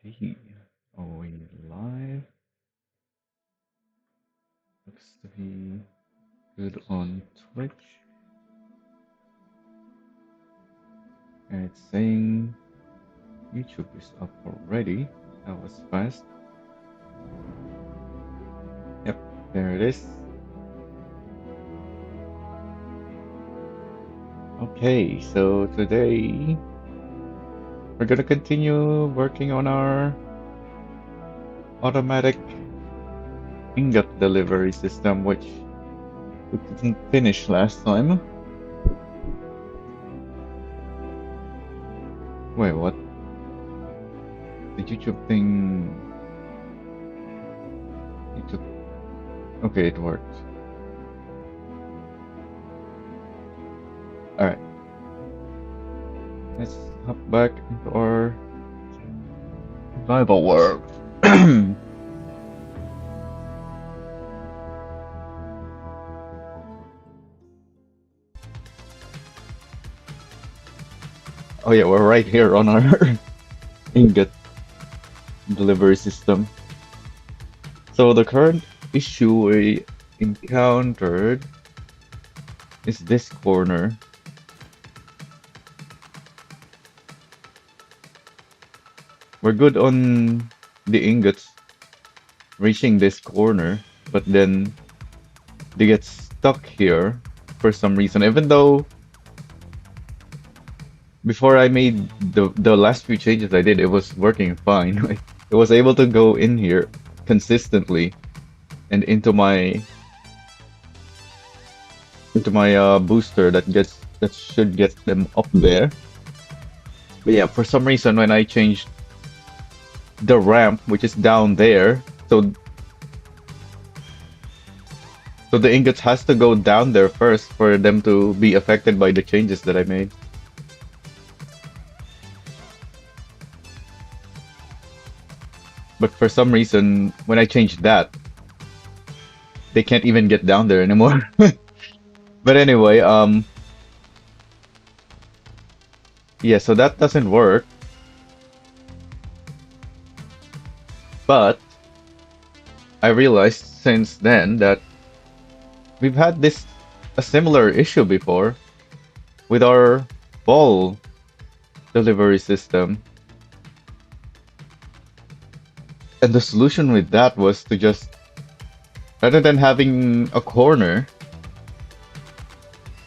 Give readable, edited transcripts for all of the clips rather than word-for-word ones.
Okay. Are we live? Looks to be good on Twitch. And it's saying YouTube is up already. That was fast. Yep, there it is. Okay, so today we're gonna continue working on our automatic ingot delivery system, which we couldn't finish last time. Wait, what? The YouTube thing... YouTube... Okay, it worked. Alright. Let's hop back into our survival world. Oh yeah, we're right here on our ingot delivery system. So the current issue we encountered is this corner. We're good on the ingots reaching this corner, but then they get stuck here for some reason, even though before I made the last few changes I did, it was working fine. It was able to go in here consistently and into my booster that should get them up there. But yeah, for some reason when I changed the ramp, which is down there, so the ingots has to go down there first for them to be affected by the changes that I made. But for some reason, when I changed that, they can't even get down there anymore. But anyway, yeah, so that doesn't work. But I realized since then that we've had a similar issue before with our ball delivery system. And the solution with that was to just, rather than having a corner,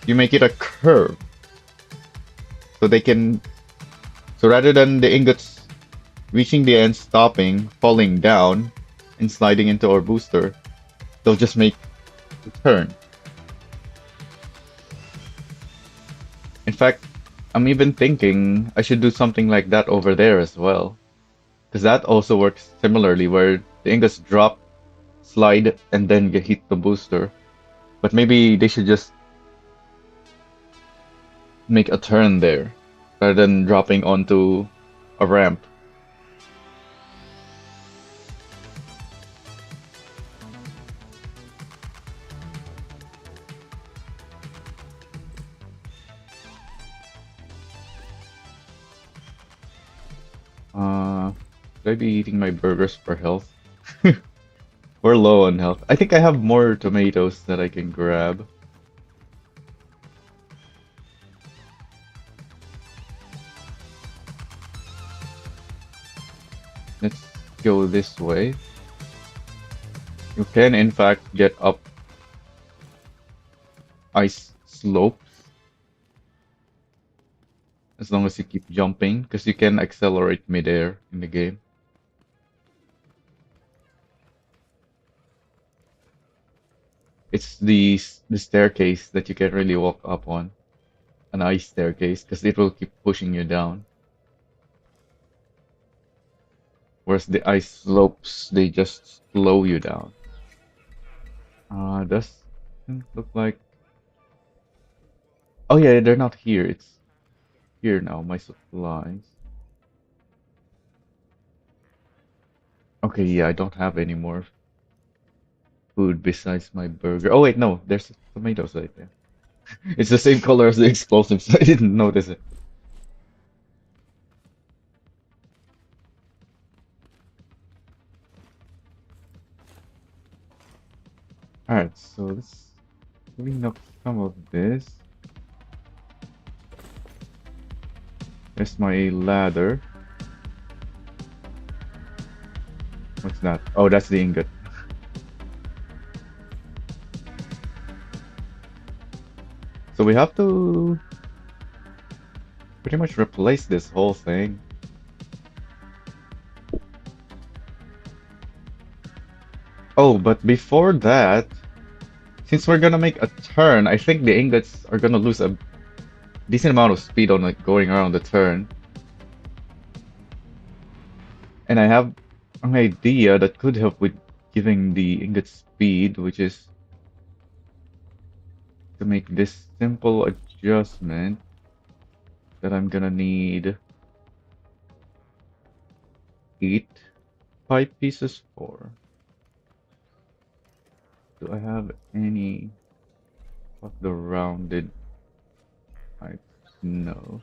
you make it a curve. So they can, so rather than the ingots reaching the end, stopping, falling down, and sliding into our booster, they'll just make a turn. In fact, I'm even thinking I should do something like that over there as well. Because that also works similarly, where the ingots drop, slide, and then hit the booster. But maybe they should just make a turn there, rather than dropping onto a ramp. Should I be eating my burgers for health? We're low on health. I think I have more tomatoes that I can grab. Let's go this way. You can, in fact, get up ice slopes as long as you keep jumping, because you can accelerate midair in the game. It's the staircase that you can't really walk up on, an ice staircase, because it will keep pushing you down. Whereas the ice slopes, they just slow you down. Doesn't look like. Oh yeah, they're not here. It's here now. My supplies. Okay, yeah, I don't have any more food besides my burger. Oh wait, no, there's tomatoes right there. It's the same color as the explosives. I didn't notice it. Alright, so let's clean up some of this. There's my ladder. What's that? Oh, that's the ingot. So we have to pretty much replace this whole thing. Oh, but before that, since we're gonna make a turn, I think the ingots are gonna lose a decent amount of speed on like going around the turn. And I have an idea that could help with giving the ingot speed, which is to make this simple adjustment that I'm gonna need 8 pipe pieces for. Do I have any of the rounded pipes? No.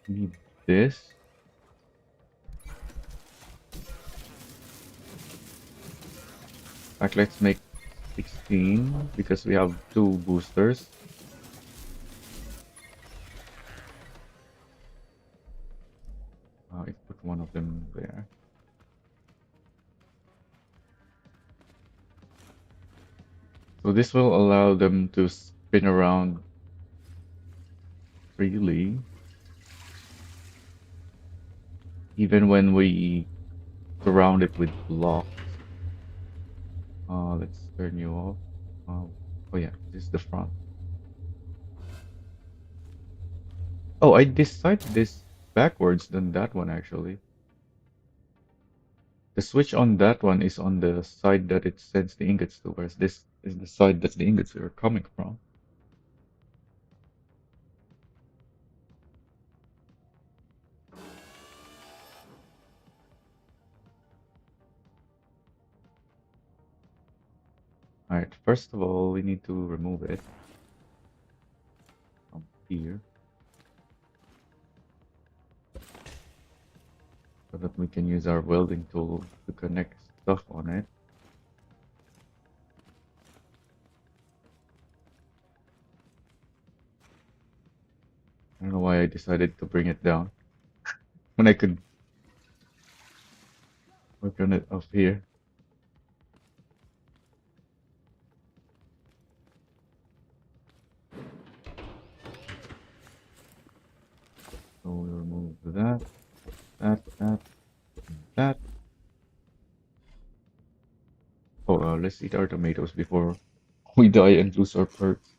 Need this. In fact, let's make 16 because we have 2 boosters. I put one of them there. So this will allow them to spin around freely, even when we surround it with blocks. Let's turn you off. Oh yeah, this is the front. Oh, I decided this backwards than that one actually. The switch on that one is on the side that it sends the ingots to, whereas this is the side that the ingots are coming from. Alright, first of all, we need to remove it from here so that we can use our welding tool to connect stuff on it. I don't know why I decided to bring it down when I could work on it up here. So we remove that, that, that. Oh, let's eat our tomatoes before we die and lose our perks.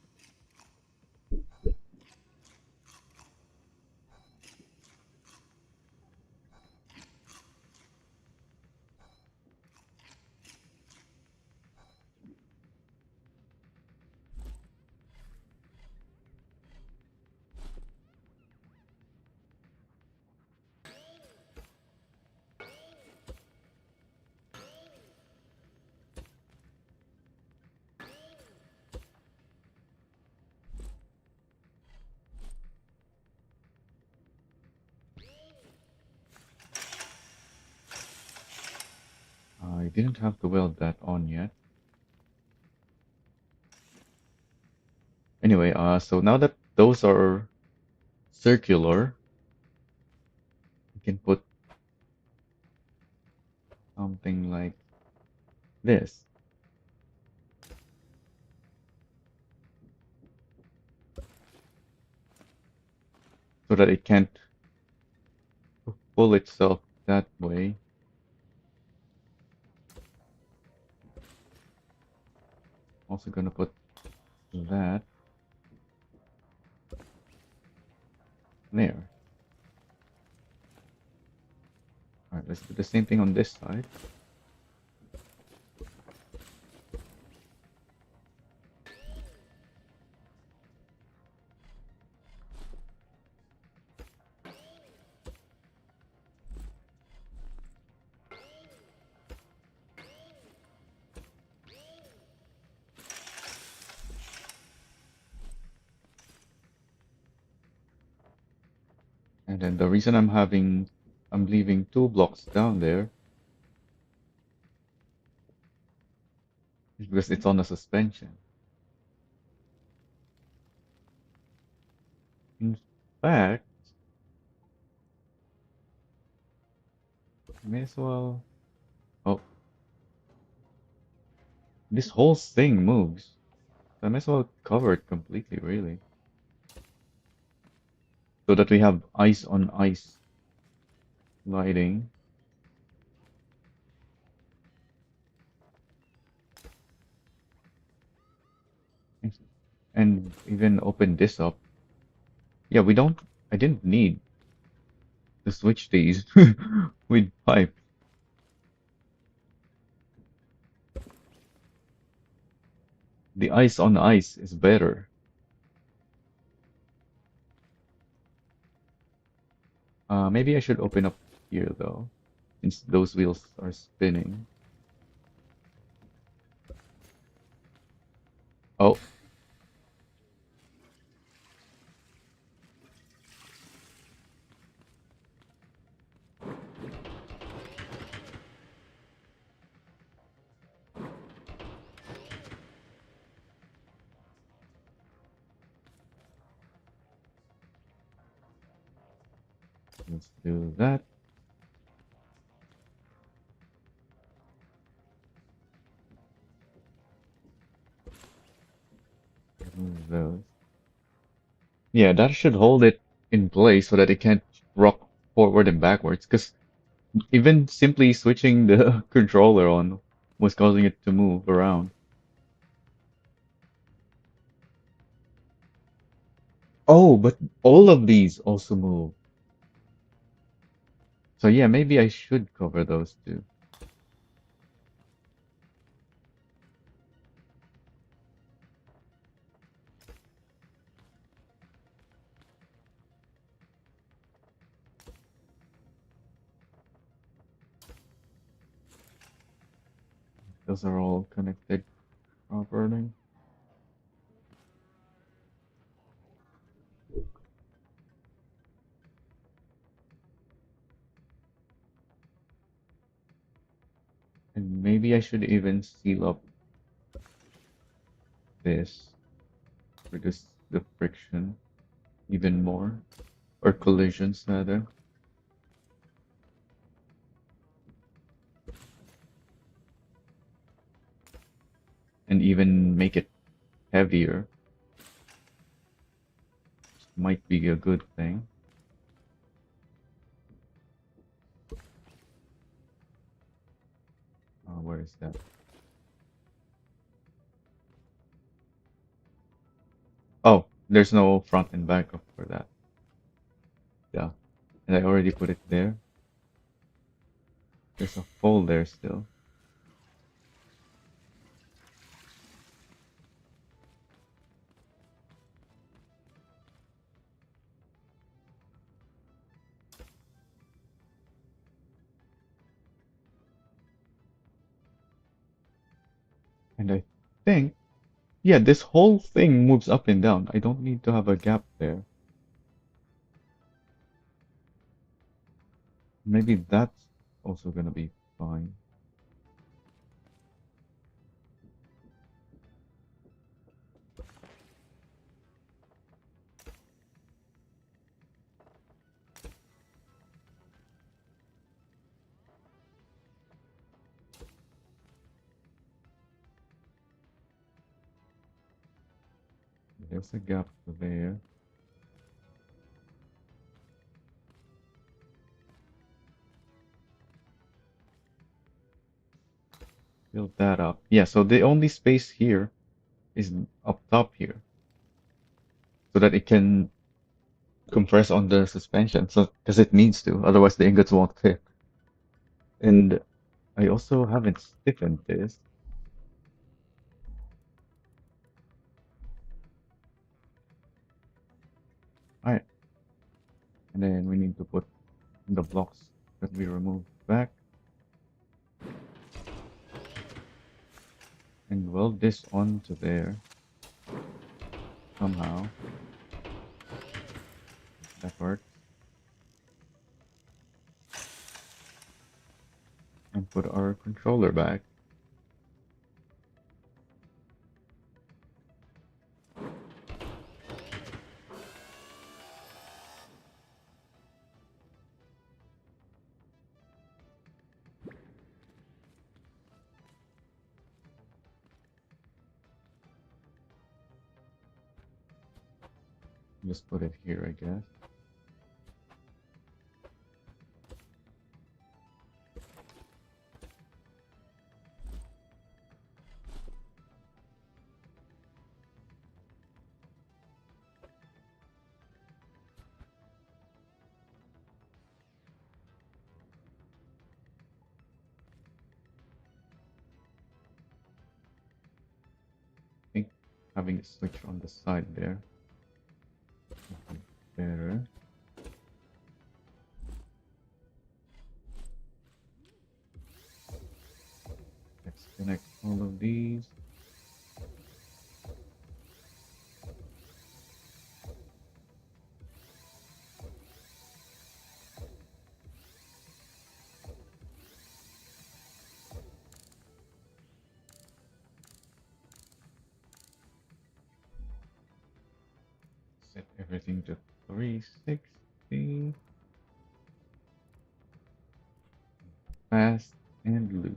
I didn't have to weld that on yet. Anyway, so now that those are circular, we can put something like this. So that it can't pull itself that way. Also gonna put that there. Alright, let's do the same thing on this side. And then the reason I'm leaving 2 blocks down there because it's on a suspension. In fact, may as well. Oh, this whole thing moves. I may as well cover it completely, really, so that we have ice on ice lighting, and even open this up. Yeah, we don't. I didn't need to switch these with pipe. The ice on ice is better. Maybe I should open up here though, since those wheels are spinning. Oh, let's do that. Remove those. Yeah, that should hold it in place so that it can't rock forward and backwards. Because even simply switching the controller on was causing it to move around. Oh, but all of these also move. So yeah, maybe I should cover those too. Those are all connected properly. And maybe I should even seal up this, reduce the friction even more, or collisions rather, and even make it heavier. Might be a good thing. Where is that? Oh, there's no front and back up for that. Yeah, and I already put it there. There's a hole there still. And I think, yeah, this whole thing moves up and down. I don't need to have a gap there. Maybe that's also gonna be fine. There's a gap there. Fill that up. Yeah, so the only space here is up top here, so that it can compress on the suspension. So, because it needs to, otherwise the ingots won't fit. And I also haven't stiffened this. Alright, and then we need to put the blocks that we removed back and weld this onto there somehow. That works. And put our controller back. Just put it here, I guess. I think having a switch on the side there would be better. Let's connect all of these. Set everything to 360. Fast and loose.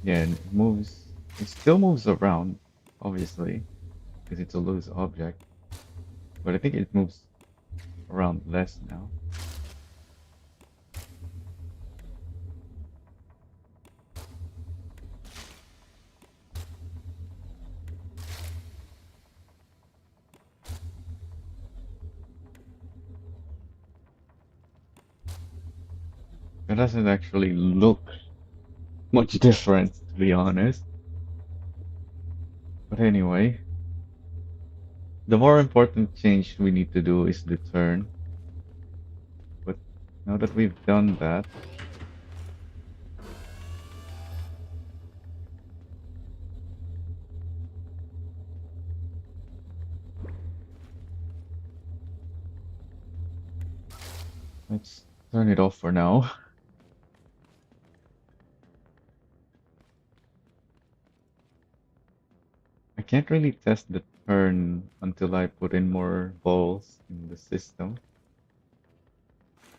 Yeah, and it moves. It still moves around, obviously, because it's a loose object. But I think it moves around less now. It doesn't actually look much different, to be honest. But anyway, the more important change we need to do is the turn. But now that we've done that, let's turn it off for now. I can't really test the turn until I put in more balls in the system.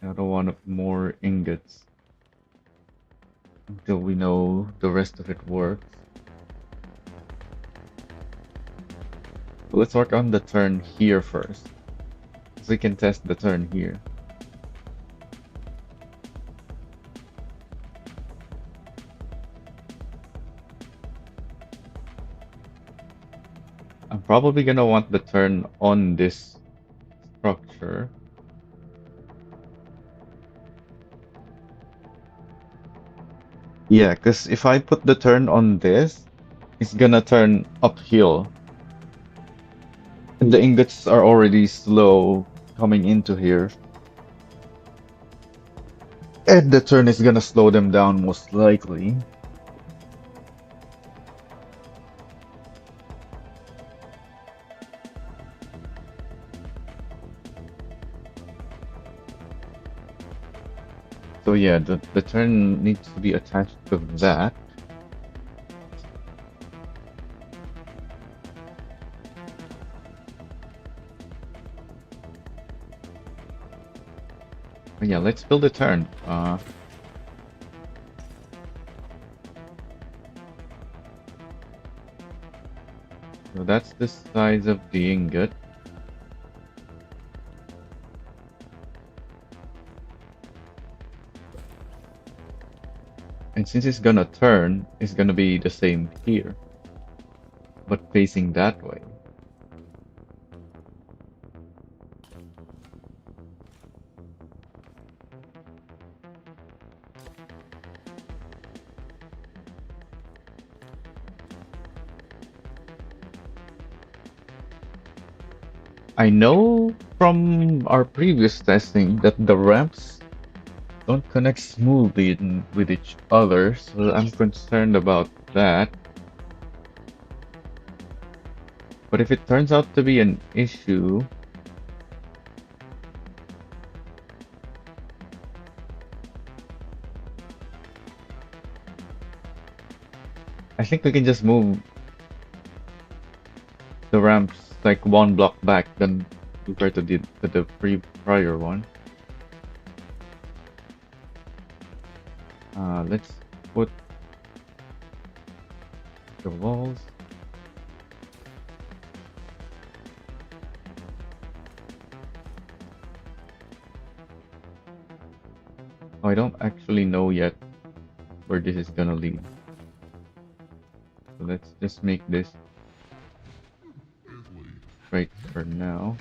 I don't want more ingots until we know the rest of it works. Let's work on the turn here first, so we can test the turn here. I'm probably gonna want the turn on this structure. Yeah, because if I put the turn on this, it's gonna turn uphill. And the ingots are already slow coming into here. And the turn is gonna slow them down most likely. So yeah, the turn needs to be attached to that. But yeah, let's build a turn. So that's the size of the ingot. And since it's gonna turn, it's gonna be the same here, but facing that way. I know from our previous testing that the ramps don't connect smoothly with each other, so I'm concerned about that. But if it turns out to be an issue, I think we can just move the ramps like one block back, then compared to the prior one. Let's put the walls. Oh, I don't actually know yet where this is gonna lead. So let's just make this straight for now.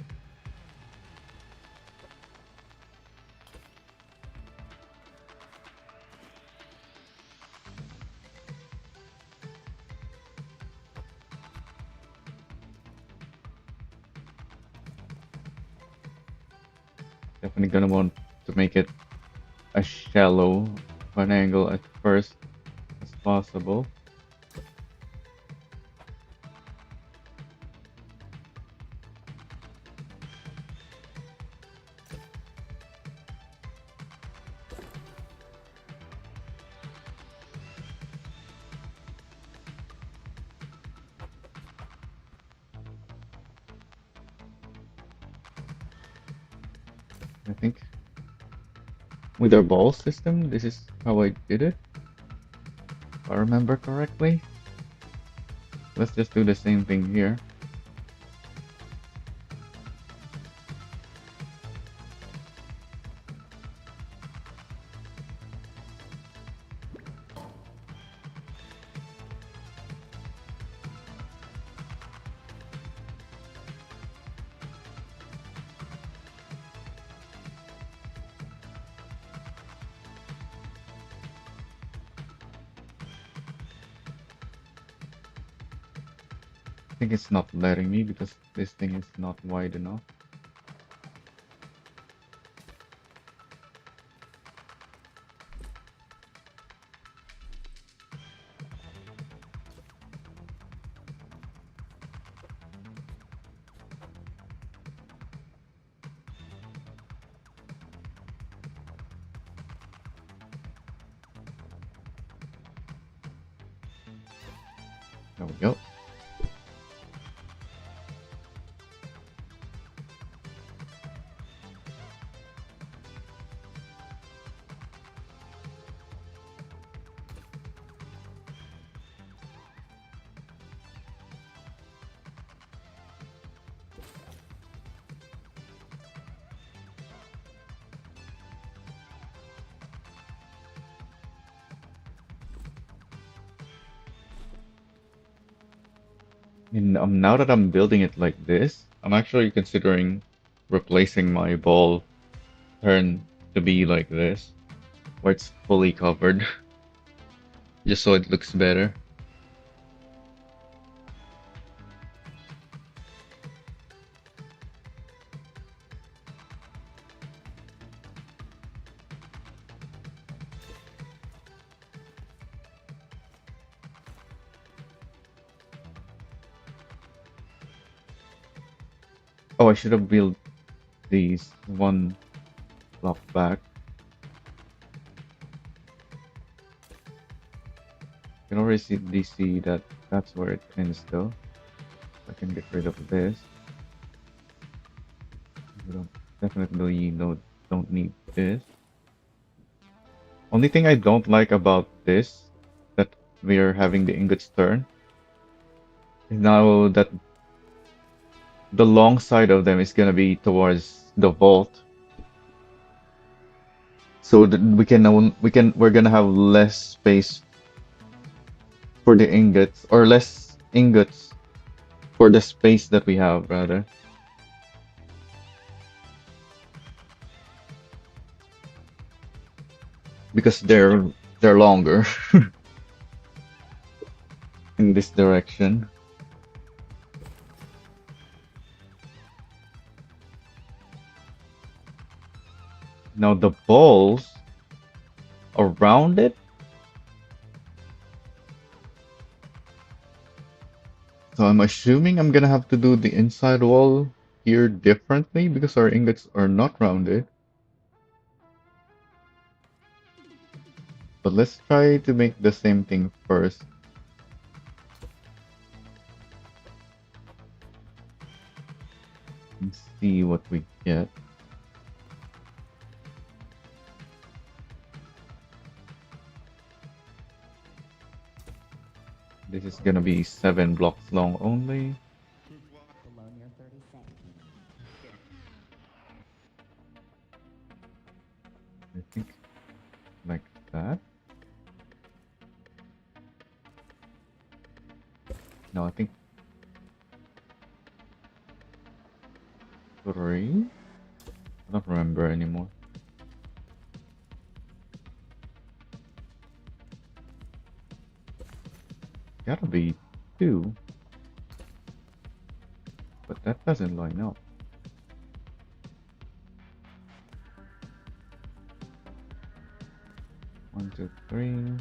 Definitely gonna want to make it as shallow of an angle at first as possible. I think with our ball system, this is how I did it, if I remember correctly. Let's just do the same thing here. I think it's not letting me because this thing is not wide enough. There we go. And now that I'm building it like this, I'm actually considering replacing my ball turn to be like this, where it's fully covered, just so it looks better. Oh, I should have built these one block back. You can already see that that's where it ends though. I can get rid of this. We definitely don't need this. Only thing I don't like about this, that we are having the ingots turn, is now that the long side of them is gonna be towards the vault, so that we're gonna have less space for the ingots, or less ingots for the space that we have rather, because they're longer in this direction. Now the balls around it. So I'm assuming I'm gonna have to do the inside wall here differently because our ingots are not rounded. But let's try to make the same thing first. Let's see what we get. This is gonna be 7 blocks long only. Below near 30 cents. I think like that. No, I think 3. I don't remember anymore. Gotta be 2, but that doesn't line up. 1, 2, 3.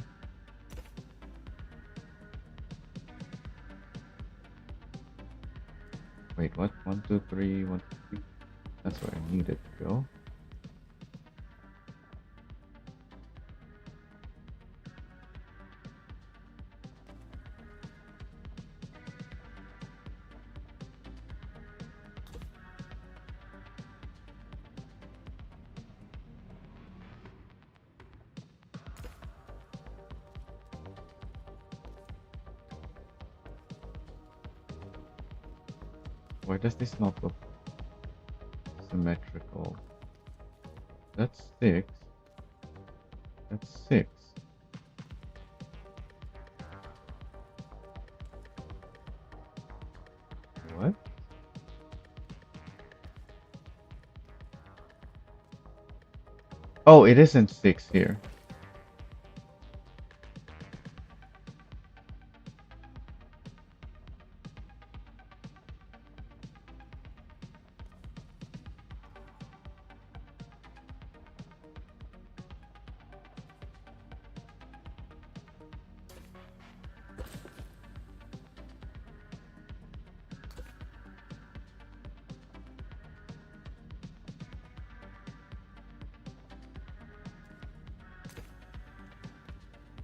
Wait, what? 1, 2, 3, 1, 2, 3. That's where I needed to go. Why does this not look symmetrical? That's 6. That's 6. What? Oh, it isn't 6 here.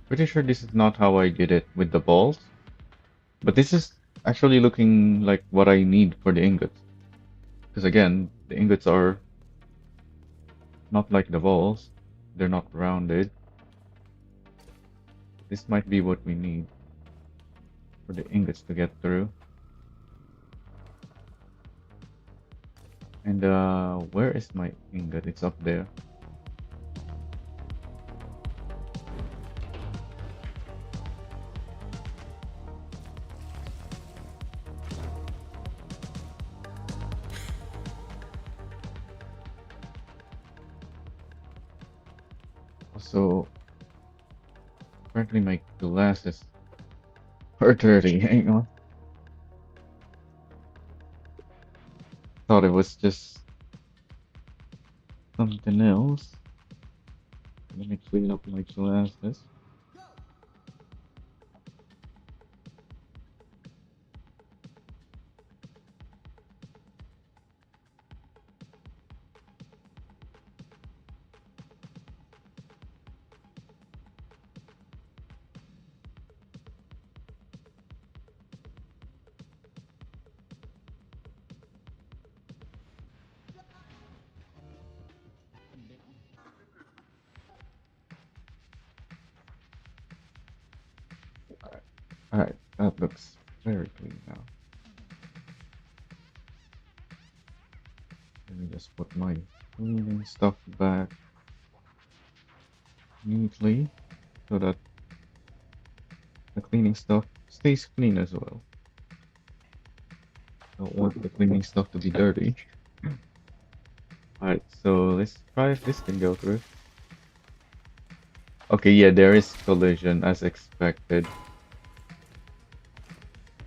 Pretty sure this is not how I did it with the balls, but this is actually looking like what I need for the ingots. Because again, the ingots are not like the balls. They're not rounded. This might be what we need for the ingots to get through. And where is my ingot? It's up there. Also, apparently my glasses are dirty. Hang on. Thought it was just something else. Let me clean up my glasses. Alright, that looks very clean now. Let me just put my cleaning stuff back neatly so that the cleaning stuff stays clean as well. Don't want the cleaning stuff to be dirty. Alright, so let's try if this can go through. Okay, yeah, there is collision as expected.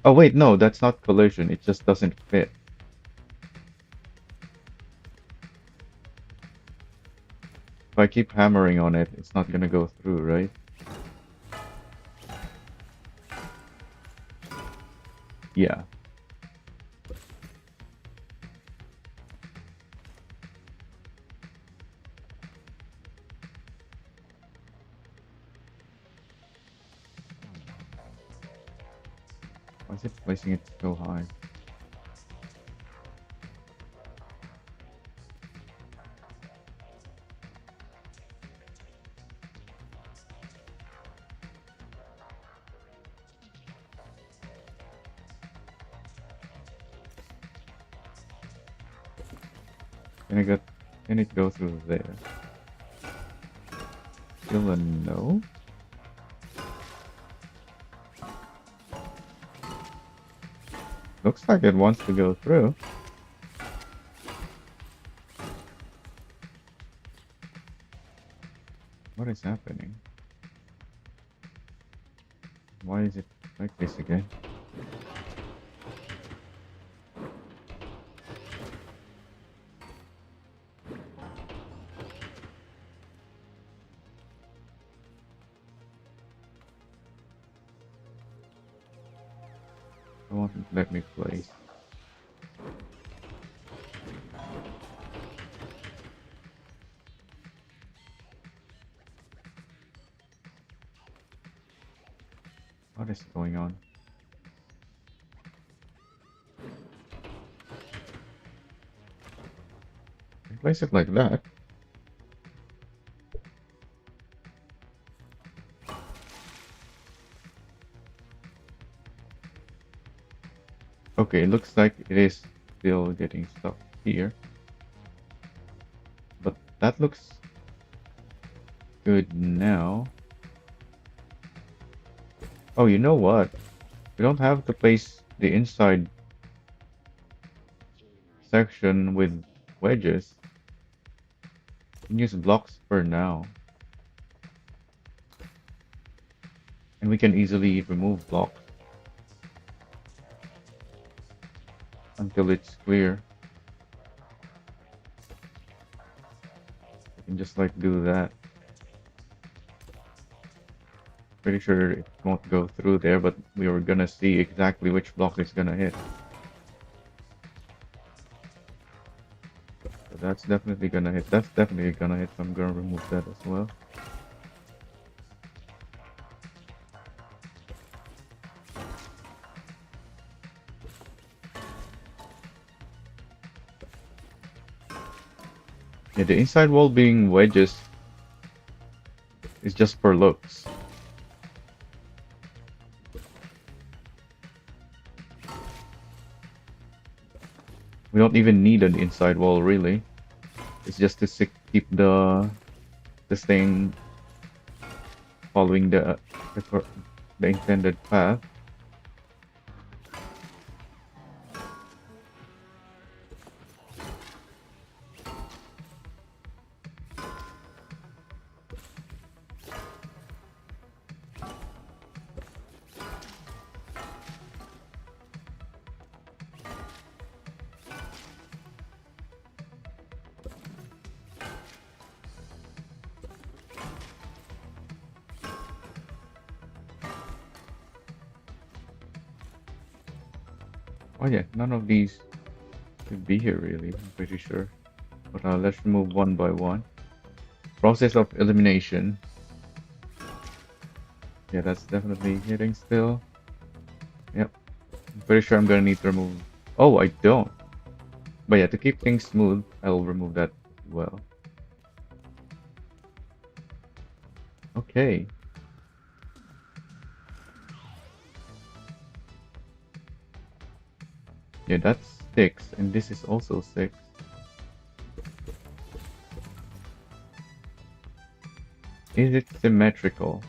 Oh wait, no, that's not collision, it just doesn't fit. If I keep hammering on it, it's not gonna go through, right? Yeah. Why is it placing it so high? Can I get? Can it go through there? Still a no. Looks like it wants to go through. What is happening? Why is it like this again? I want it to let me place. What is going on? Place it like that. Okay, it looks like it is still getting stuck here. But that looks good now. Oh, you know what? We don't have to place the inside section with wedges. We can use blocks for now. And we can easily remove blocks until it's clear. We can just like do that. Pretty sure it won't go through there, but we were gonna see exactly which block it's gonna hit. So that's definitely gonna hit. That's definitely gonna hit, so I'm gonna remove that as well. Yeah, the inside wall being wedges is just for looks. We don't even need an inside wall really. It's just to keep this thing following the intended path. Oh yeah, none of these should be here really, I'm pretty sure. But let's remove one by one. Process of elimination. Yeah, that's definitely hitting still. Yep. I'm pretty sure I'm gonna need to remove... Oh, I don't. But yeah, to keep things smooth, I'll remove that as well. Okay. Yeah, that's 6, and this is also 6. Is it symmetrical?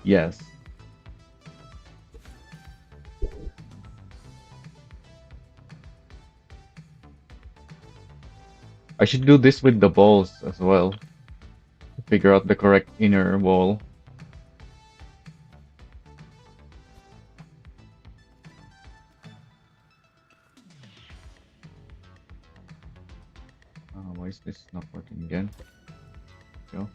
Yes. I should do this with the balls as well. To figure out the correct inner wall. Why is this not working again? Go.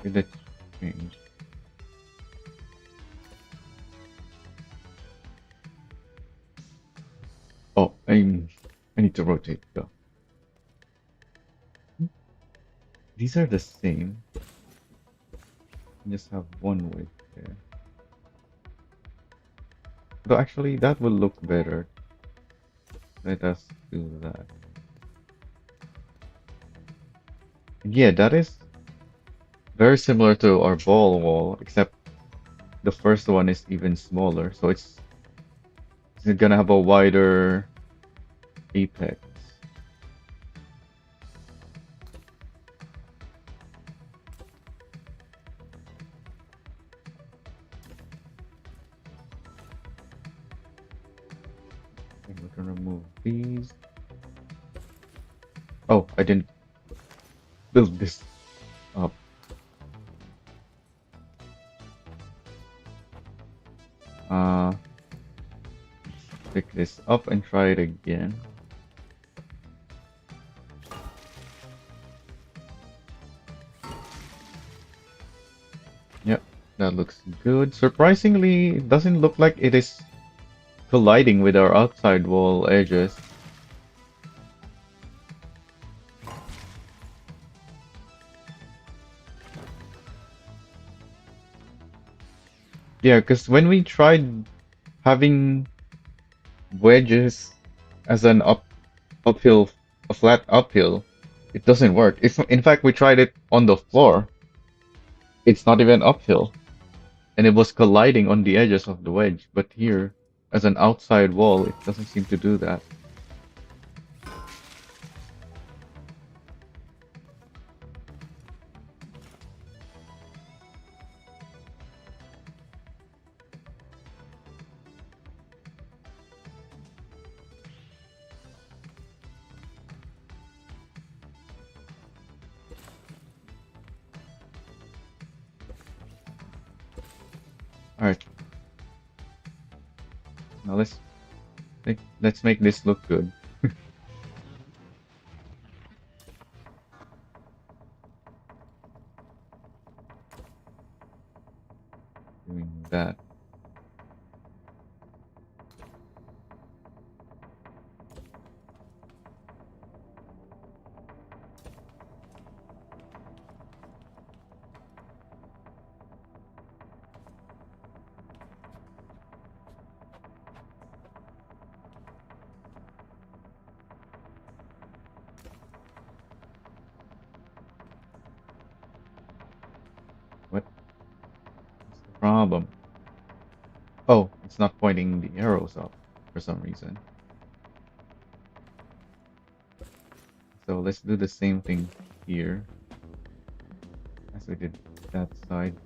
Did it change? Oh, I need to rotate. Go. These are the same. I just have one width there. Though actually, that will look better. Let us do that. Yeah, that is Very similar to our ball wall, except the first one is even smaller, so it's gonna have a wider apex. And we're gonna remove these. Oh, I didn't build this up. Uh, Pick this up and try it again. Yep, that looks good. Surprisingly, it doesn't look like it is colliding with our outside wall edges. Yeah, because when we tried having wedges as an uphill, a flat uphill, it doesn't work. If in fact we tried it on the floor, it's not even uphill, and it was colliding on the edges of the wedge. But here, as an outside wall, it doesn't seem to do that. All right, now let's make this look good. Doing that. What's the problem? Oh, it's not pointing the arrows up for some reason. So let's do the same thing here as we did that side.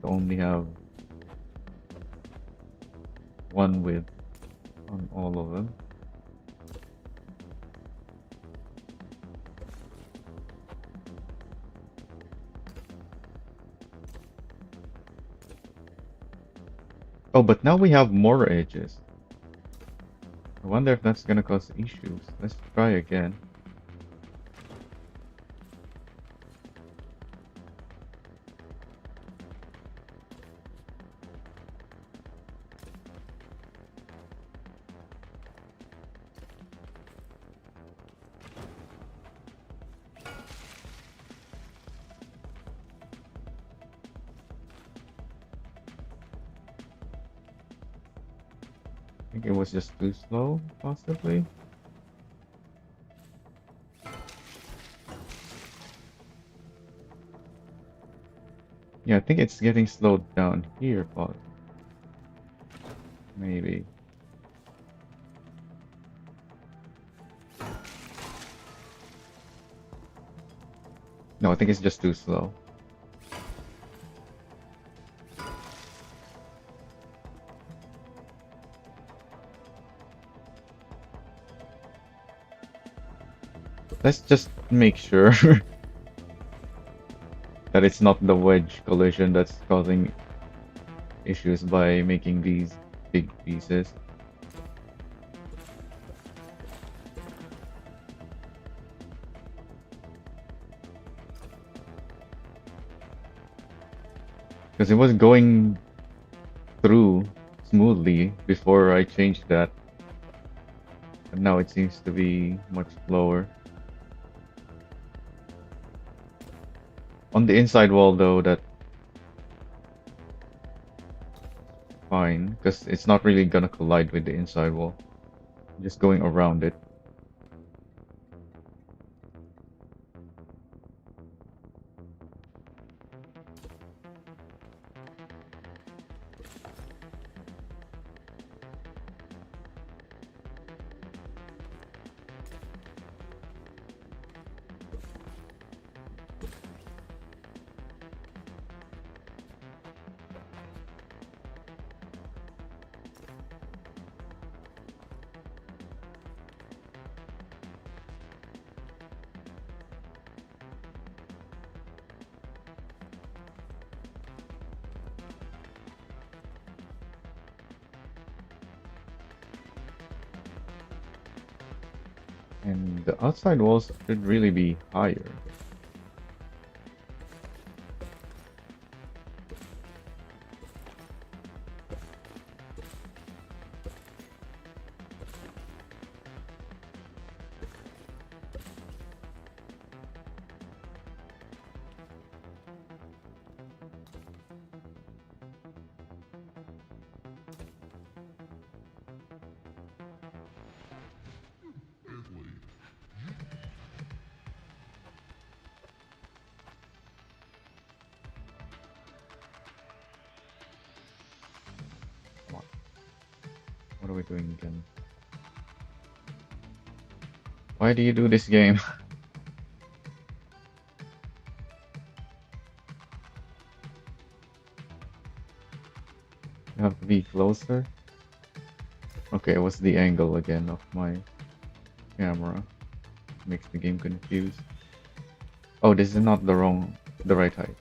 To only have one width on all of them. Oh, but now we have more edges. I wonder if that's gonna cause issues. Let's try again. I think it was just too slow, possibly. Yeah, I think it's getting slowed down here, but maybe. No, I think it's just too slow. Let's just make sure that it's not the wedge collision that's causing issues by making these big pieces. Because it was going through smoothly before I changed that. But now it seems to be much slower. On the inside wall though, that's fine, because it's not really gonna collide with the inside wall. Just going around it. And the outside walls should really be higher. Come on. What are we doing again? Why do you do this game? You have to be closer. Okay, what's the angle again of my camera? Makes the game confused. Oh, this is not the right height.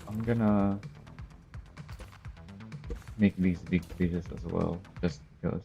I'm gonna make these big pieces as well, just because.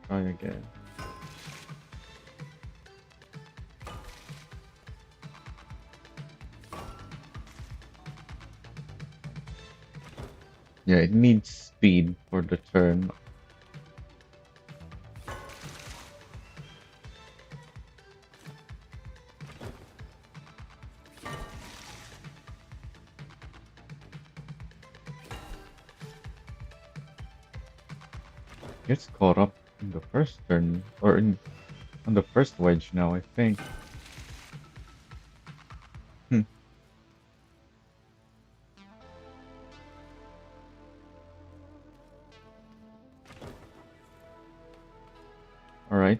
Try again. Yeah, it needs speed for the turn. Gets caught up in the first turn, or on the first wedge now, I think. Hmm. All right.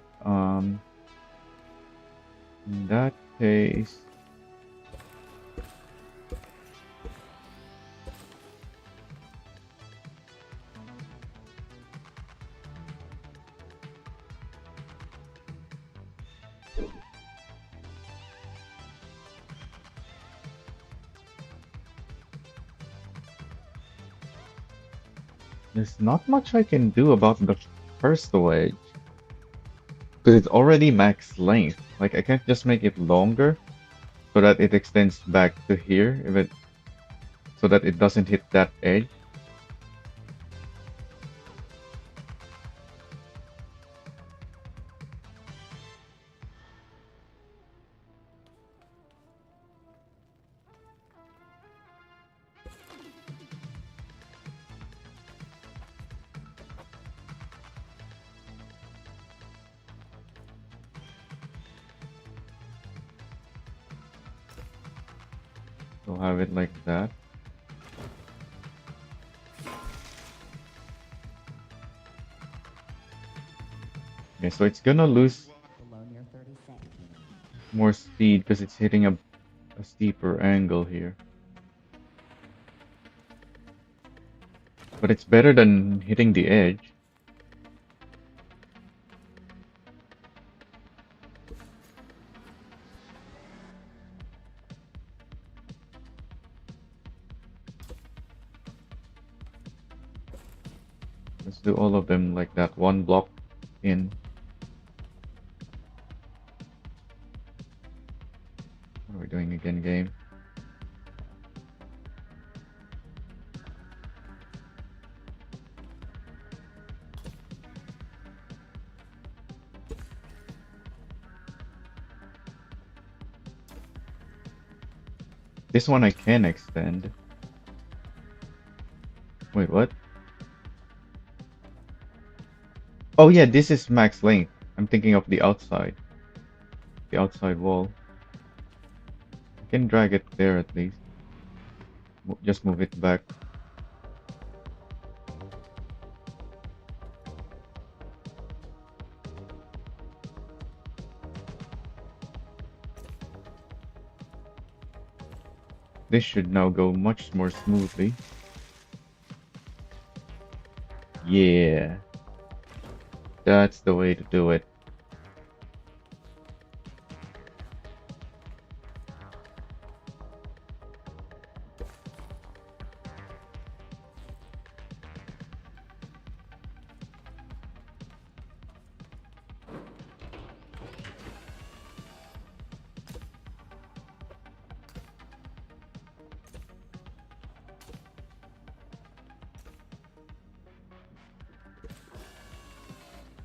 In that case, there's not much I can do about the first wedge because it's already max length. Like I can't just make it longer so that it extends back to here, if it so that it doesn't hit that edge. So have it like that. Okay, so it's gonna lose Below near 36. more speed because it's hitting a steeper angle here. But it's better than hitting the edge. Let's do all of them like that, one block in. What are we doing again, game? This one I can extend. Wait, what? Oh yeah, this is max length. I'm thinking of the outside wall. I can drag it there at least. Just move it back. This should now go much more smoothly. Yeah, that's the way to do it.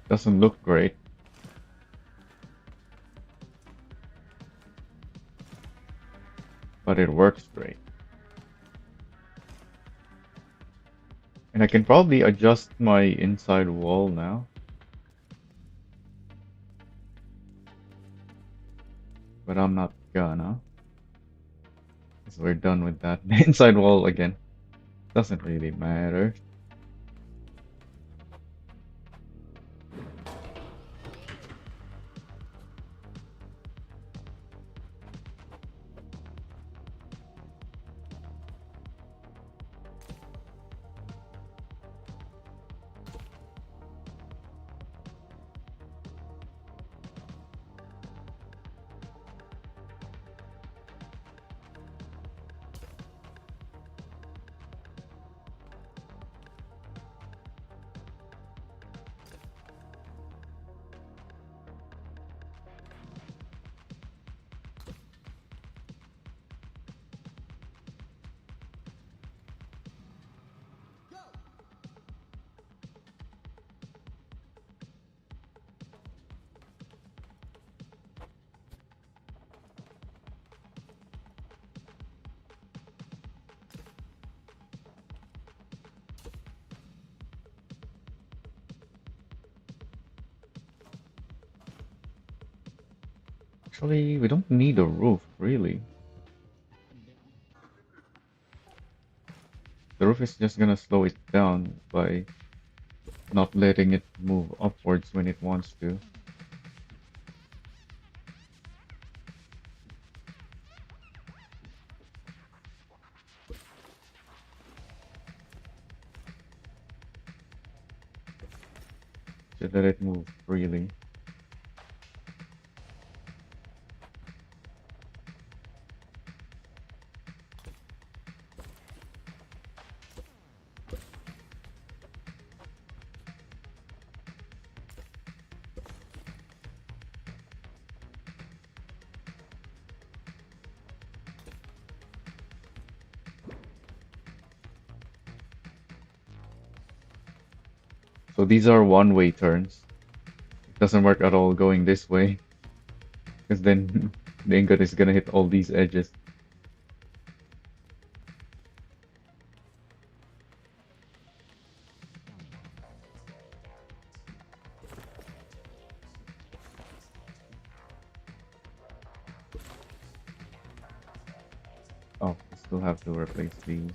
Doesn't look great, but it works great. And I can probably adjust my inside wall now. But I'm not gonna. Because we're done with that. The inside wall again. Doesn't really matter. Actually, we don't need a roof, really. The roof is just gonna slow it down by not letting it move upwards when it wants to. Just let it move freely. So these are one-way turns. It doesn't work at all going this way. Because then the ingot is gonna hit all these edges. Oh, still have to replace these.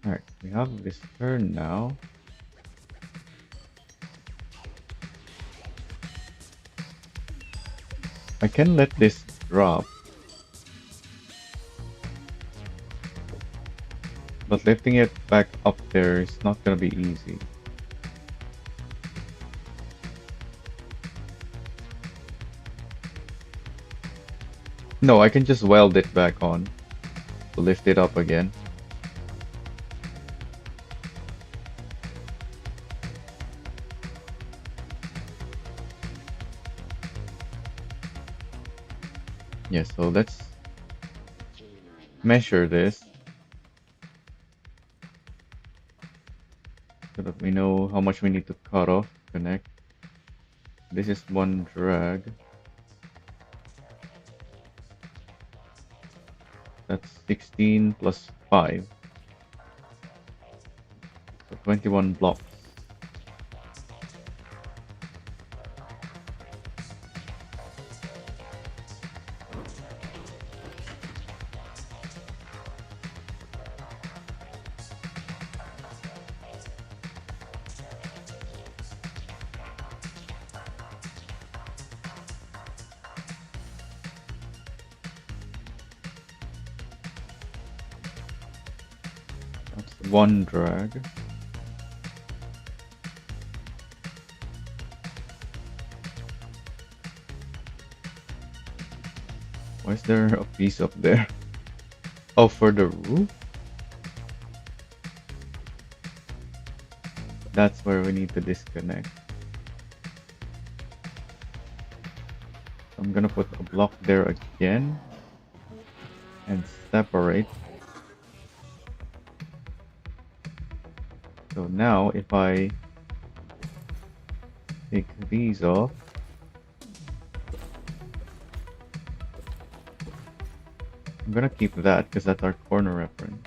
Alright, we have this turn now. I can let this drop, but lifting it back up there is not gonna be easy. No, I can just weld it back on to lift it up again. Yeah, so let's measure this so that we know how much we need to cut off, connect. This is one drag. That's 16 plus 5. So 21 blocks. That's one drag. Why is there a piece up there? Oh, for the roof? That's where we need to disconnect. I'm gonna put a block there again and separate. So now if I take these off, I'm gonna keep that because that's our corner reference.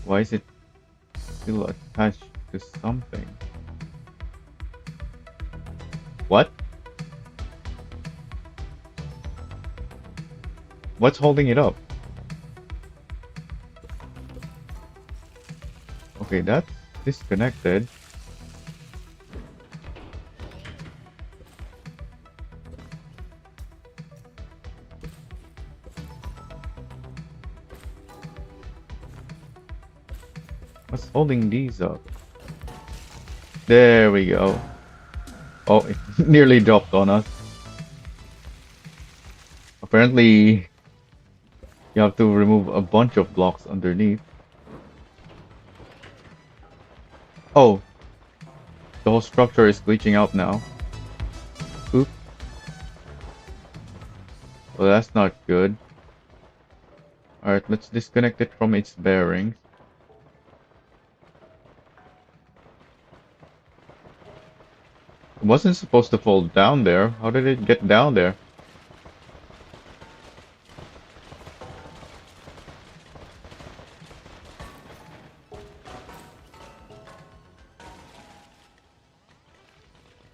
Why is it still attached to something? What? What's holding it up? Okay, that's disconnected. What's holding these up? There we go. Oh, it nearly dropped on us. Apparently, you have to remove a bunch of blocks underneath. Oh, the whole structure is glitching out now. Oop. Well, that's not good. Alright, let's disconnect it from its bearings. It wasn't supposed to fall down there. How did it get down there?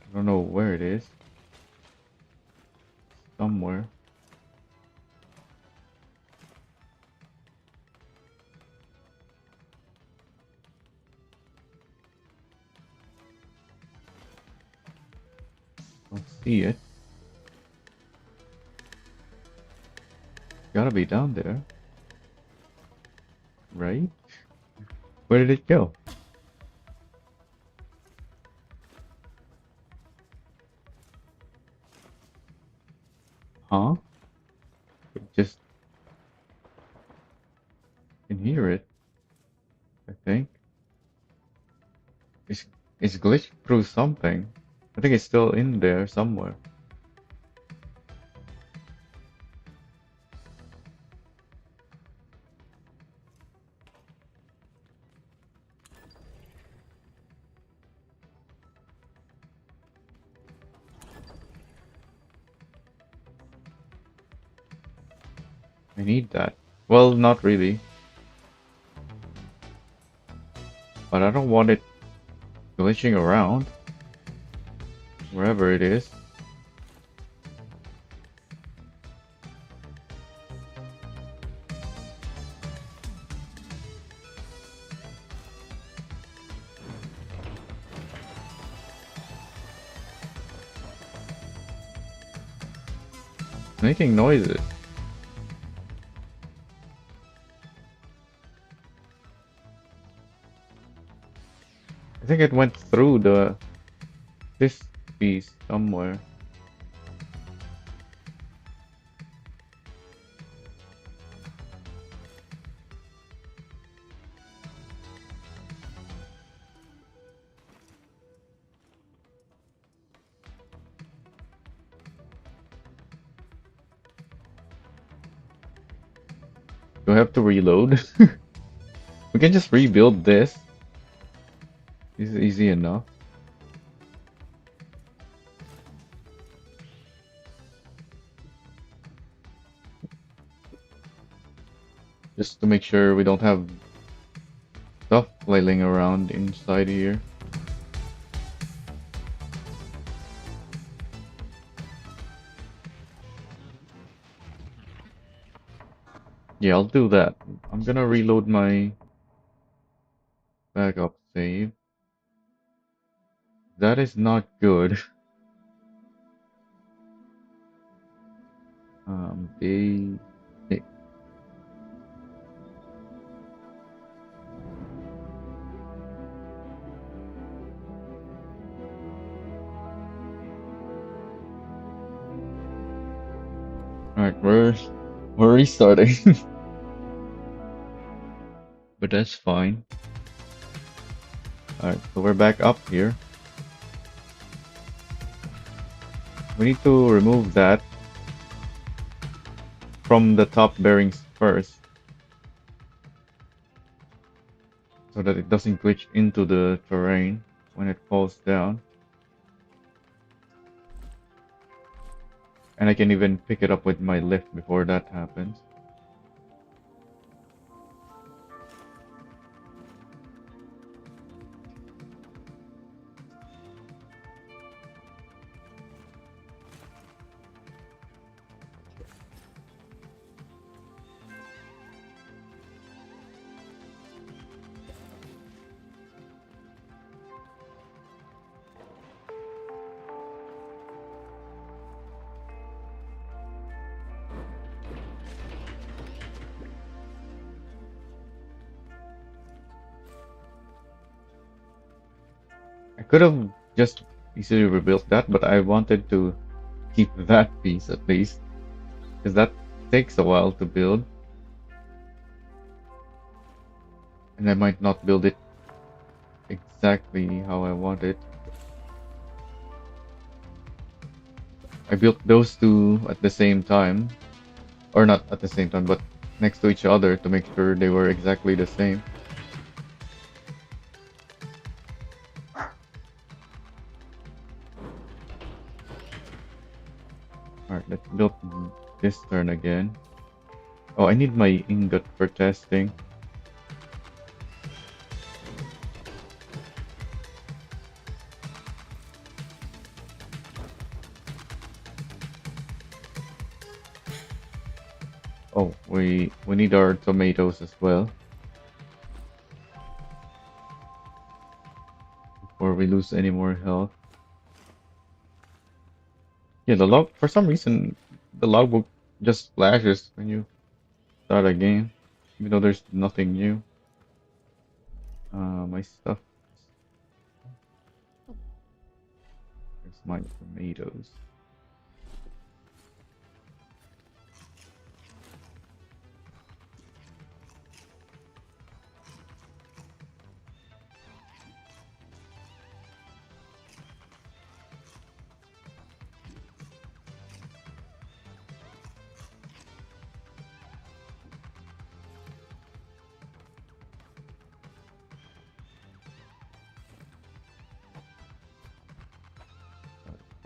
I don't know where it is. Somewhere. Don't see it. Gotta be down there. Right? Where did it go? Huh? It just can hear it, I think. It's it's glitched through something. I think it's still in there somewhere. I need that. Well, not really, but I don't want it glitching around wherever it is. Making noises. I think it went through this piece somewhere. Do I have to reload? We can just rebuild this. This is easy enough. Just to make sure we don't have stuff flailing around inside here. Yeah, I'll do that. I'm gonna reload my backup save. That is not good. They. Alright, we're restarting. But that's fine. Alright, so we're back up here. We need to remove that from the top bearings first, so that it doesn't glitch into the terrain when it falls down. And I can even pick it up with my lift before that happens. I could have just easily rebuilt that, but I wanted to keep that piece at least, because that takes a while to build, and I might not build it exactly how I want it. I built those two at the same time, or not at the same time, but next to each other to make sure they were exactly the same. Alright, let's build this turn again. Oh, I need my ingot for testing. Oh, we need our tomatoes as well before we lose any more health. Yeah, the log, for some reason, the logbook just flashes when you start a game, even though there's nothing new. My stuff. There's my tomatoes.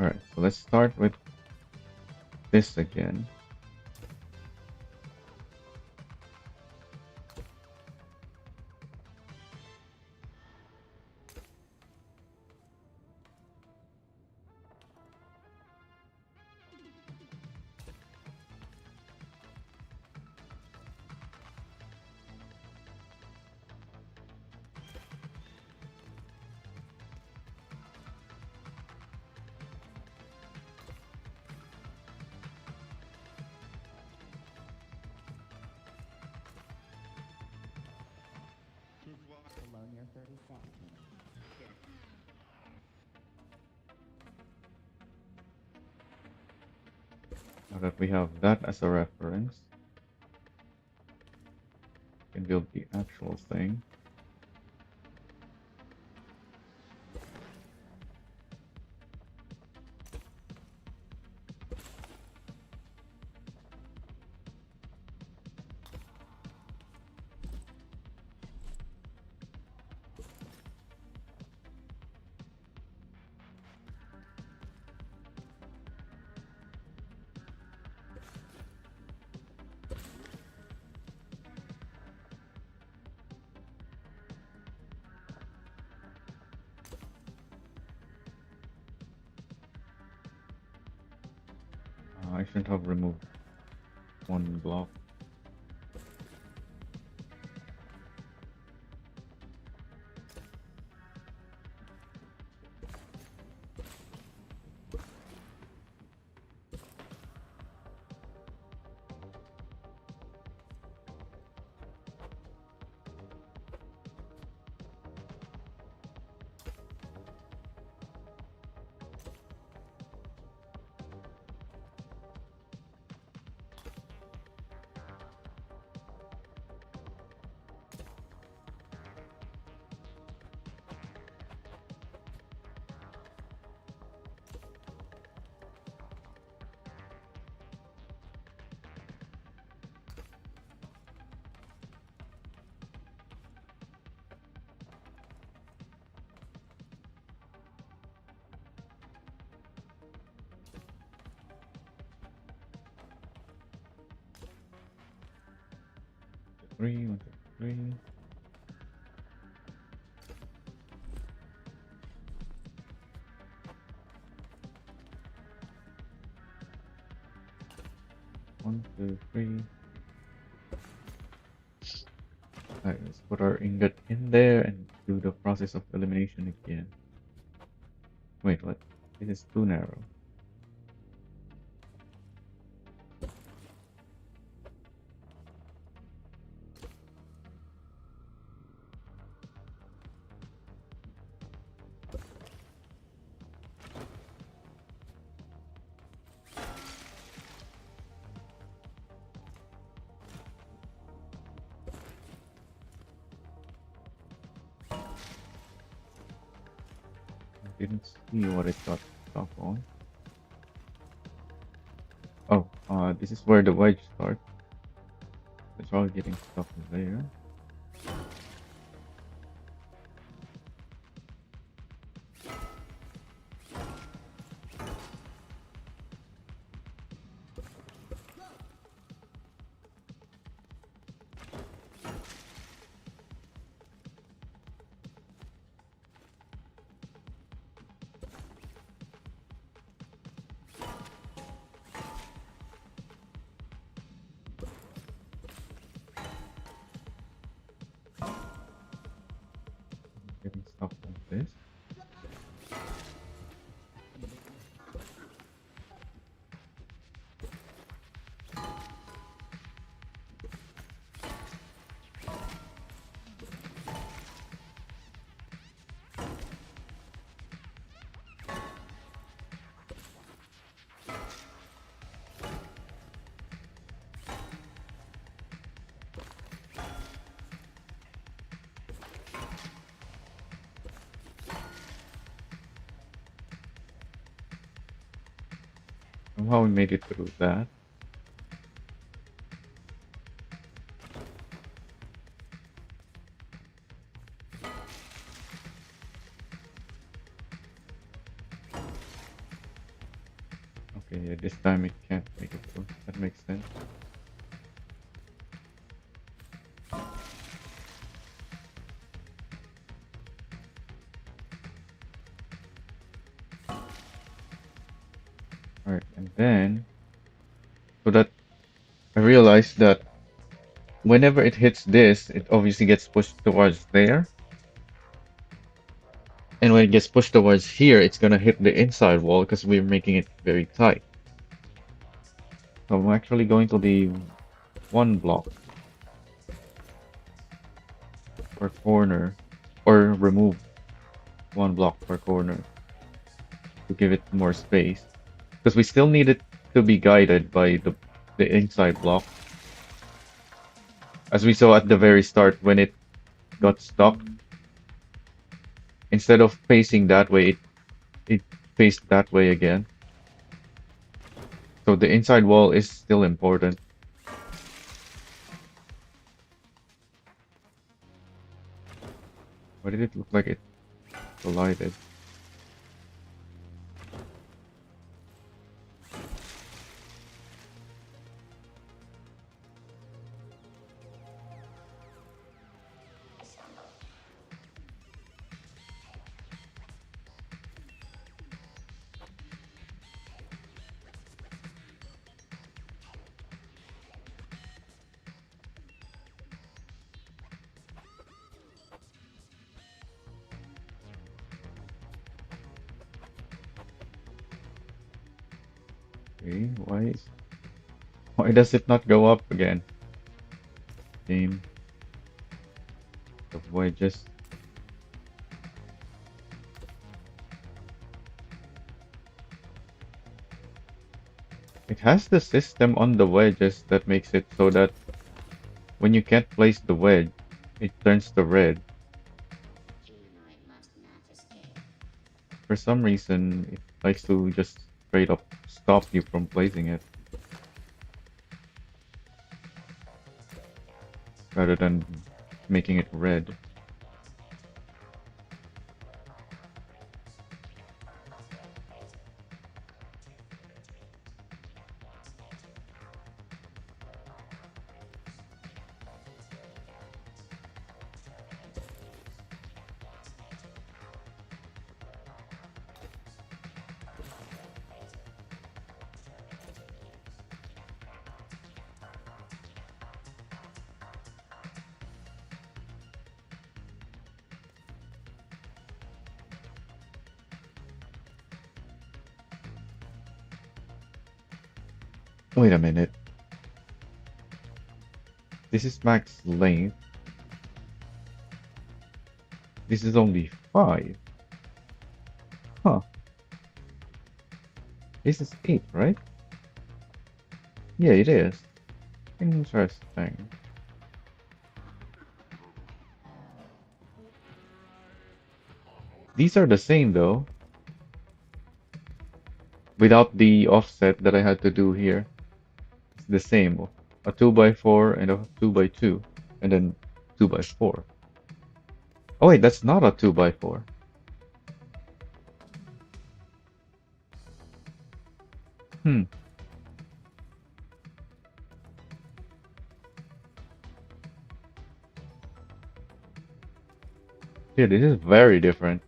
Alright, so let's start with this again. Below near 36. Now that we have that as a reference, we can build the actual thing. I shouldn't have removed one block. Three, 1, 2, 3. One, two, three. Alright, let's put our ingot in there and do the process of elimination again. Wait, what? This is too narrow. Didn't see what it got stuck on. Oh, this is where the wedge starts. It's all getting stuck there. Getting stuck on this. Somehow we made it through that. Okay, yeah, this time it can't make it through. That makes sense. Alright, and then so that I realized that whenever it hits this, it obviously gets pushed towards there. And when it gets pushed towards here, it's gonna hit the inside wall because we're making it very tight. So I'm actually going to leave one block per corner, or remove one block per corner to give it more space. Because we still need it to be guided by the inside block. As we saw at the very start when it got stuck, instead of facing that way, it faced that way again. So the inside wall is still important. Why did it look like it collided? Okay, why does it not go up again? Game of wedges. It has the system on the wedges that makes it so that when you can't place the wedge, it turns to red. For some reason, it likes to just straight up stop you from placing it rather than making it red. Wait a minute. This is max length. This is only 5. Huh. This is 8, right? Yeah, it is. Interesting. These are the same though, without the offset that I had to do here. It's the same. A 2x4 and a 2x2, and then 2x4. Oh wait, that's not a 2x4. Hmm. Yeah, this is very different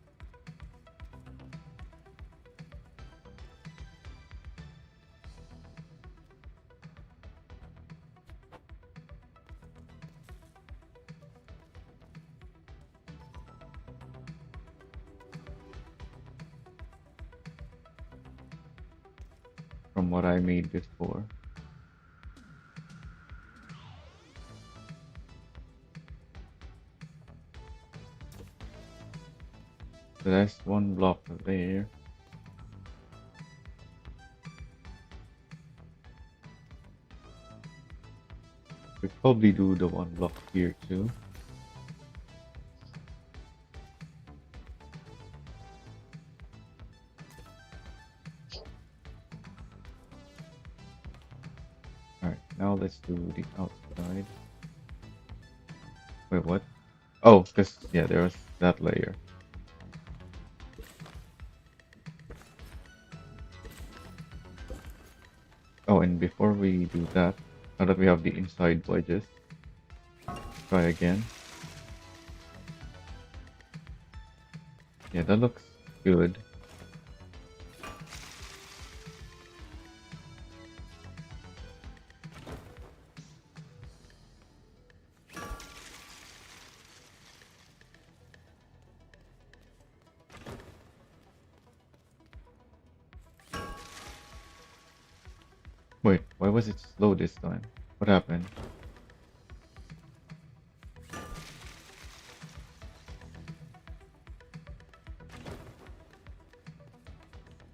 from what I made before. So that's one block there. We probably do the one block here too. Alright, now let's do the outside. Wait, what? Oh, because, yeah, there was that layer. and before we do that, now that we have the inside wedges, try again. Yeah, that looks good. Wait, why was it slow this time? What happened?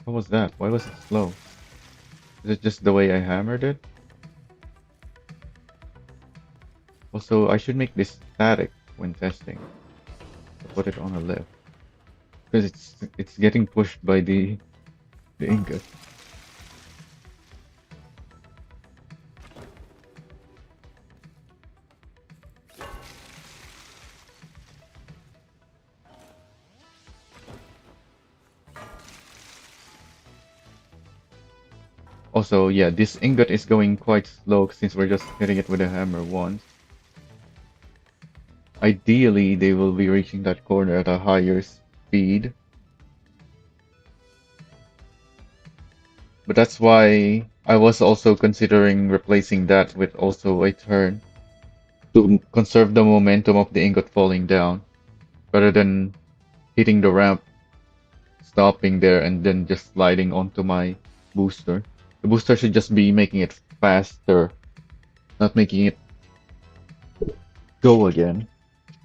What was that? Why was it slow? Is it just the way I hammered it? Also, I should make this static when testing. Put it on a lift. Because it's getting pushed by the ingot. Also, yeah, this ingot is going quite slow since we're just hitting it with a hammer once. Ideally, they will be reaching that corner at a higher speed. But that's why I was also considering replacing that with also a turn to conserve the momentum of the ingot falling down, rather than hitting the ramp, stopping there, and then just sliding onto my booster. The booster should just be making it faster, not making it go again,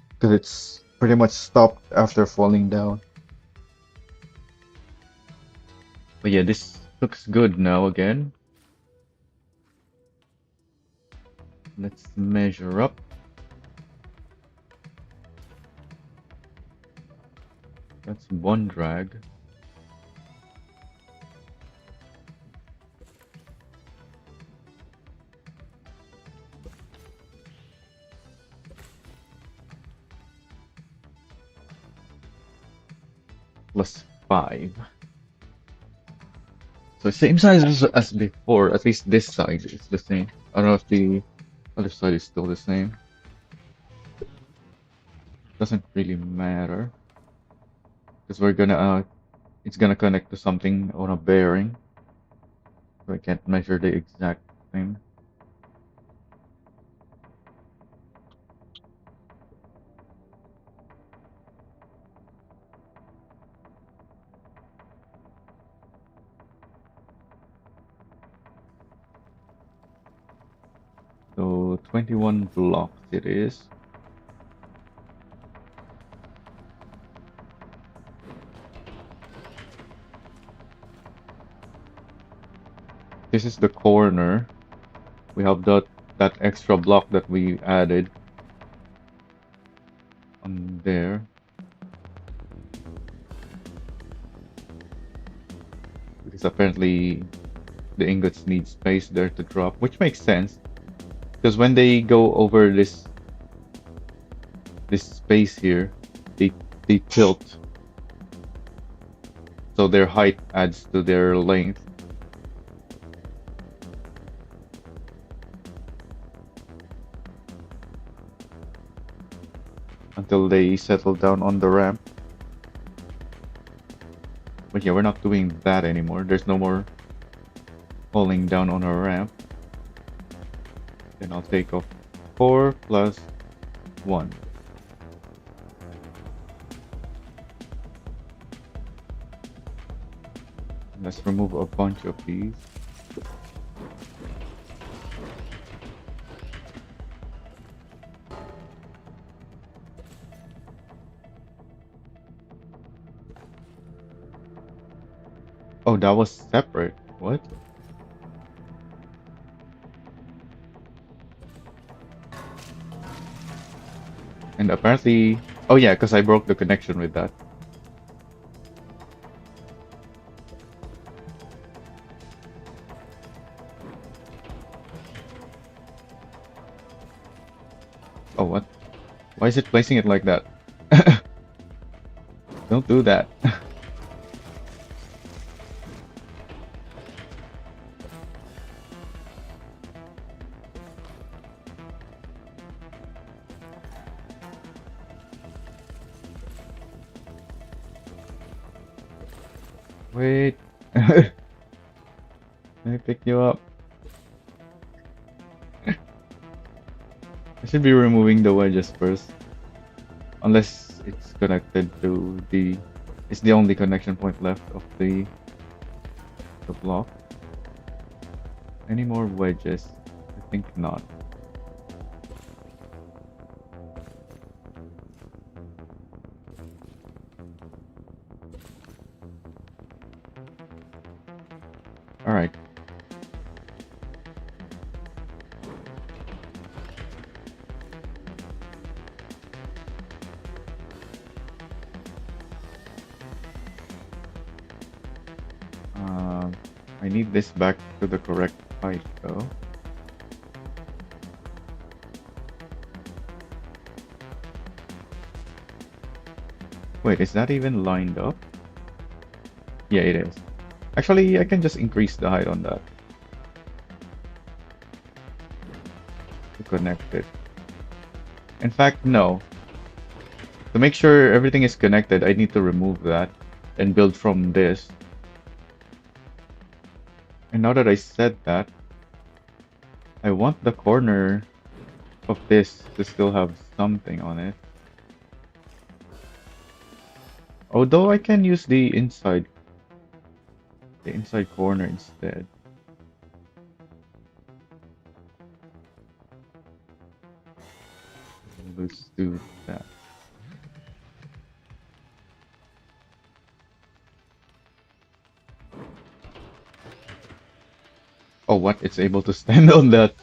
because it's pretty much stopped after falling down. But yeah, this looks good now again. Let's measure up. That's one drag. Plus 5. So same size as before, at least this side is the same. I don't know if the other side is still the same. Doesn't really matter. Because we're gonna, it's gonna connect to something on a bearing. So I can't measure the exact thing. So 21 blocks it is. This is the corner. We have that extra block that we added on there. Because apparently the ingots need space there to drop, which makes sense. Because when they go over this space here, they tilt. So their height adds to their length. Until they settle down on the ramp. But yeah, we're not doing that anymore. There's no more falling down on a ramp. Then I'll take off 4 plus 1. Let's remove a bunch of these. Oh, that was separate. What? And apparently... Oh yeah, because I broke the connection with that. Oh, what? Why is it placing it like that? Don't do that. Wait. Let me pick you up. I should be removing the wedges first. Unless it's connected to the... It's the only connection point left of the block. Any more wedges? I think not. Alright. I need this back to the correct height though. Wait, is that even lined up? Yeah, it is. Actually, I can just increase the height on that to connect it. In fact, no. To make sure everything is connected, I need to remove that and build from this. And now that I said that, I want the corner of this to still have something on it. Although I can use the inside corner instead. Let's do that. Oh, what? It's able to stand on that.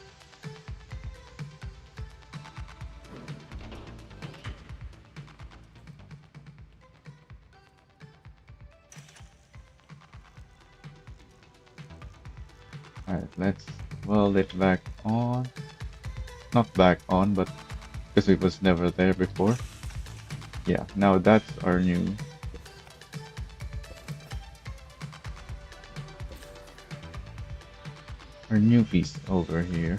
Alright, let's weld it back on. Not back on, but because it was never there before. Yeah, now that's our new piece over here.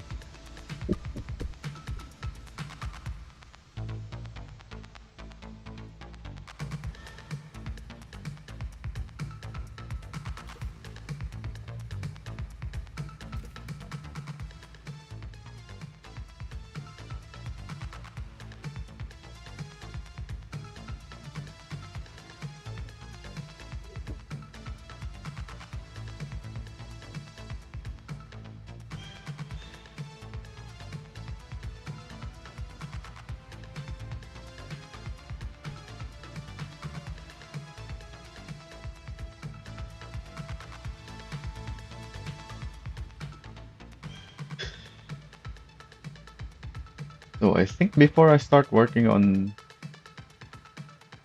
So I think before I start working on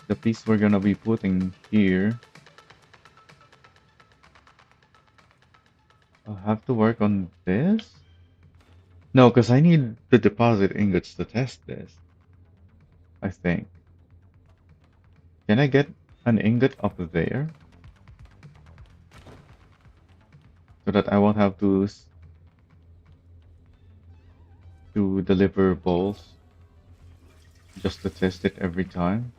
the piece we're gonna be putting here, I'll have to work on this? No, because I need to deposit ingots to test this, I think. Can I get an ingot up there? So that I won't have to deliver balls just to test it every time.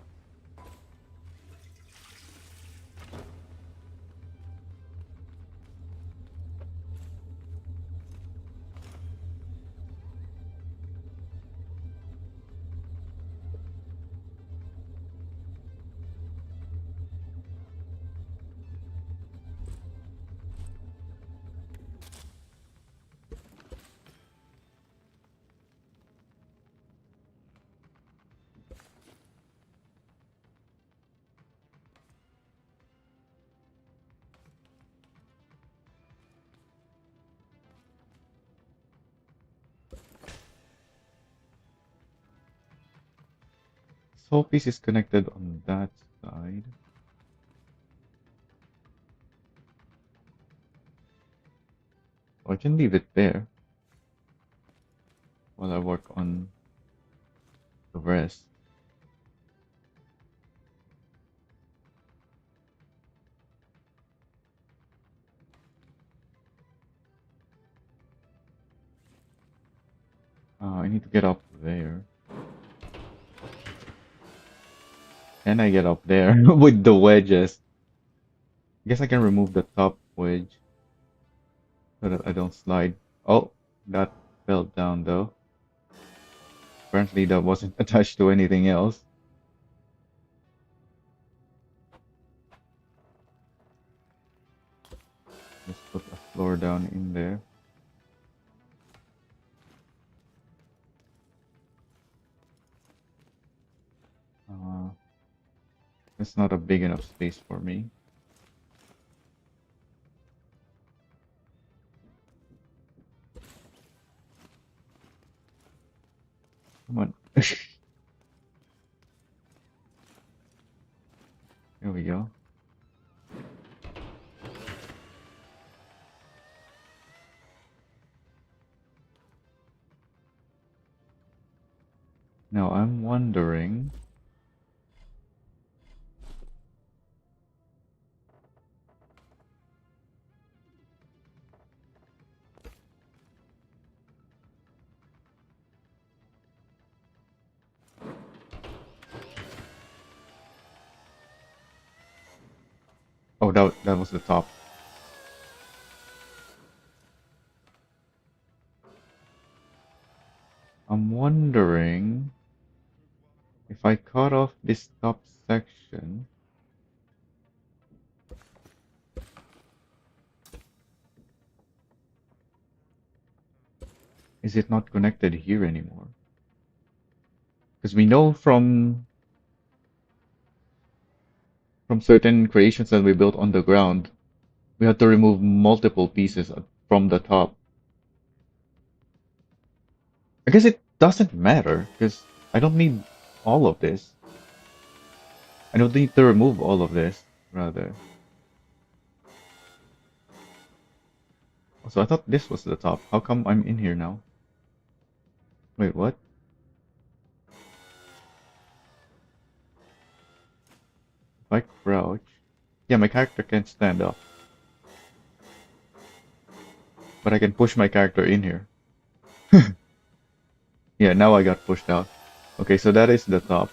This whole piece is connected on that side. Or I can leave it there while I work on the rest. I need to get up there. Can I get up there with the wedges? Guess I can remove the top wedge so that I don't slide. Oh, that fell down though. Apparently that wasn't attached to anything else. Let's put a floor down in there. Uh, it's not a big enough space for me. Come on. There we go. Now I'm wondering. Oh, that was the top. I'm wondering if I cut off this top section. Is it not connected here anymore? Because we know from certain creations that we built on the ground, we had to remove multiple pieces from the top. I guess it doesn't matter because I don't need all of this. I don't need to remove all of this, rather. So I thought this was the top. How come I'm in here now? Wait, what? If I crouch... Yeah, my character can't stand up. But I can push my character in here. Yeah, now I got pushed out. Okay, so that is the top.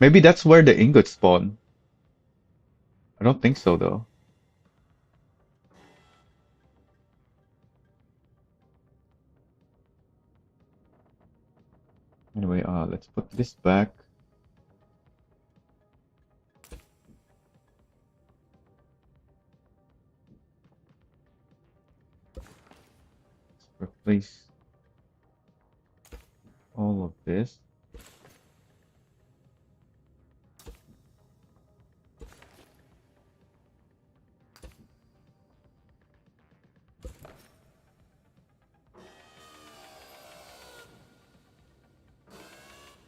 Maybe that's where the ingots spawn. I don't think so, though. Anyway, let's put this back. Let's replace all of this.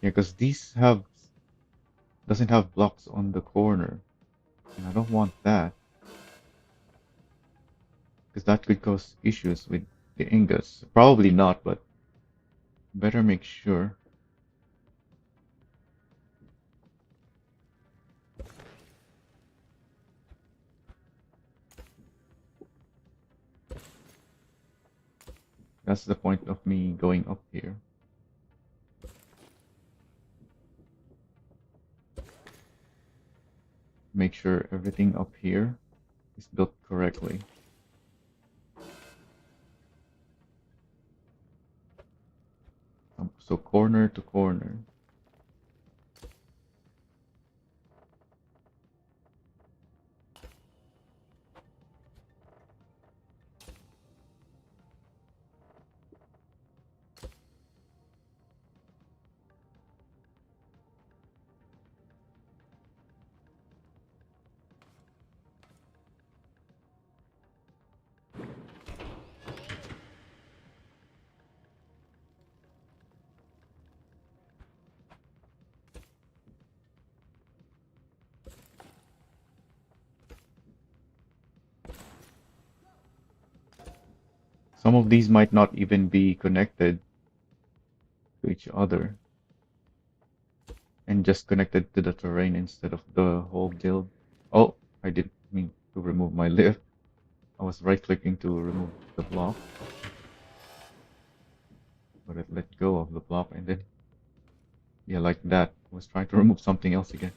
Yeah, because these have doesn't have blocks on the corner. And I don't want that. Because that could cause issues with the ingots. Probably not, but better make sure. That's the point of me going up here. Make sure everything up here is built correctly. So corner to corner. Some of these might not even be connected to each other and just connected to the terrain instead of the whole build. Oh, I didn't mean to remove my lift. I was right clicking to remove the block, but it let go of the block and then, yeah, like that. I was trying to remove something else again.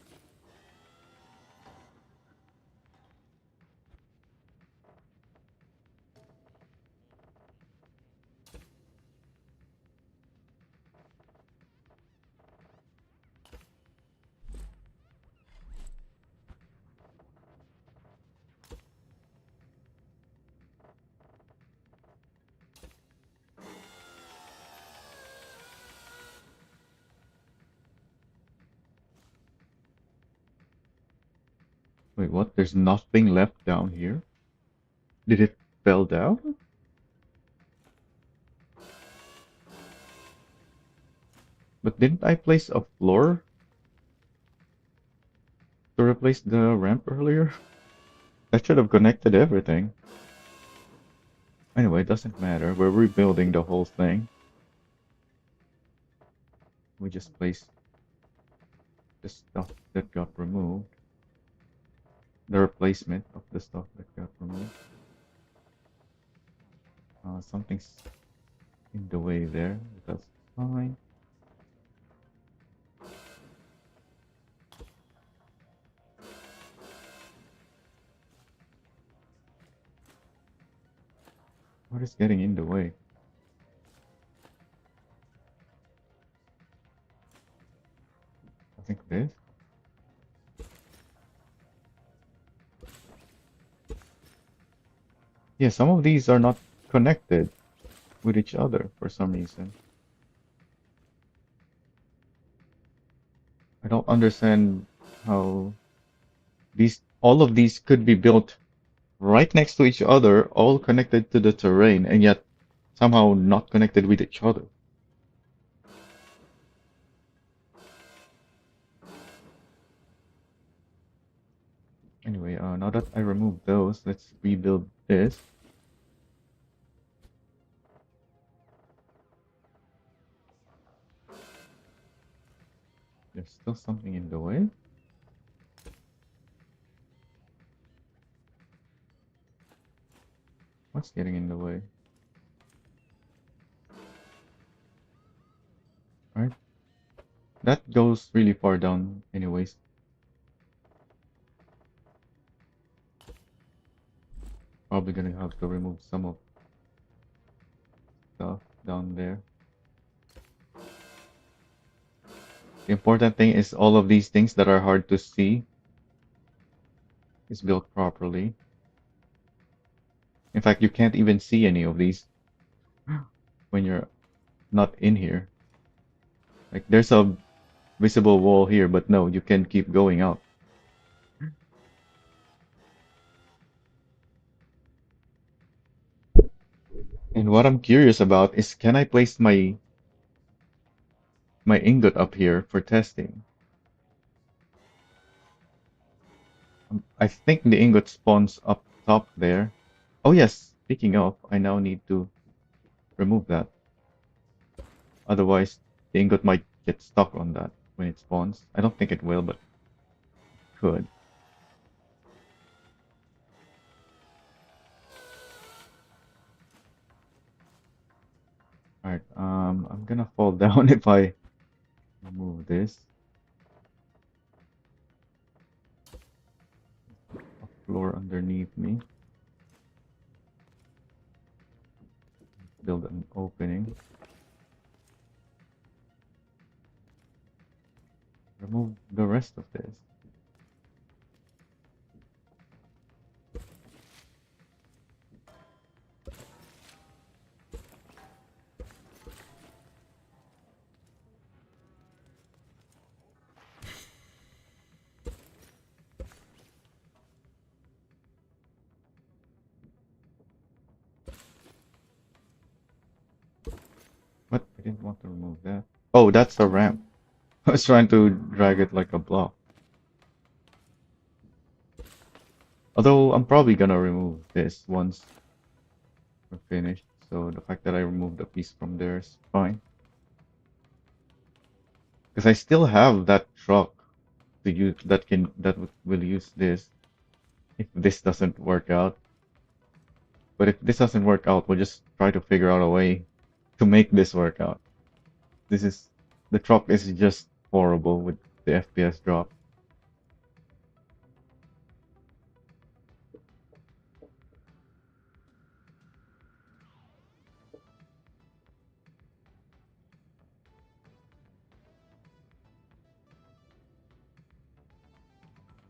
Wait, what? There's nothing left down here? Did it fell down? But didn't I place a floor to replace the ramp earlier? That should have connected everything. Anyway, it doesn't matter. We're rebuilding the whole thing. We just placed the stuff that got removed. The replacement of the stuff that got removed. Something's in the way there. That's fine. What is getting in the way? I think this. Yeah, some of these are not connected with each other for some reason. I don't understand how all of these could be built right next to each other, all connected to the terrain, and yet somehow not connected with each other. Anyway, now that I removed those, let's rebuild this. There's still something in the way. What's getting in the way? Alright. That goes really far down anyways. Probably gonna have to remove some of stuff down there. The important thing is all of these things that are hard to see is built properly. In fact, you can't even see any of these when you're not in here. Like there's a visible wall here, but no, you can keep going out. And what I'm curious about is can I place my ingot up here for testing? I think the ingot spawns up top there. Oh yes, speaking of, I now need to remove that. Otherwise, the ingot might get stuck on that when it spawns. I don't think it will, but it could. Alright, I'm gonna fall down if I remove this. A floor underneath me. Build an opening. Remove the rest of this. What? I didn't want to remove that. Oh, that's a ramp. I was trying to drag it like a block. Although I'm probably gonna remove this once we're finished. So the fact that I removed a piece from there is fine. Because I still have that truck to use will use this if this doesn't work out. But if this doesn't work out, we'll just try to figure out a way to make this work out. The truck is just horrible with the FPS drop.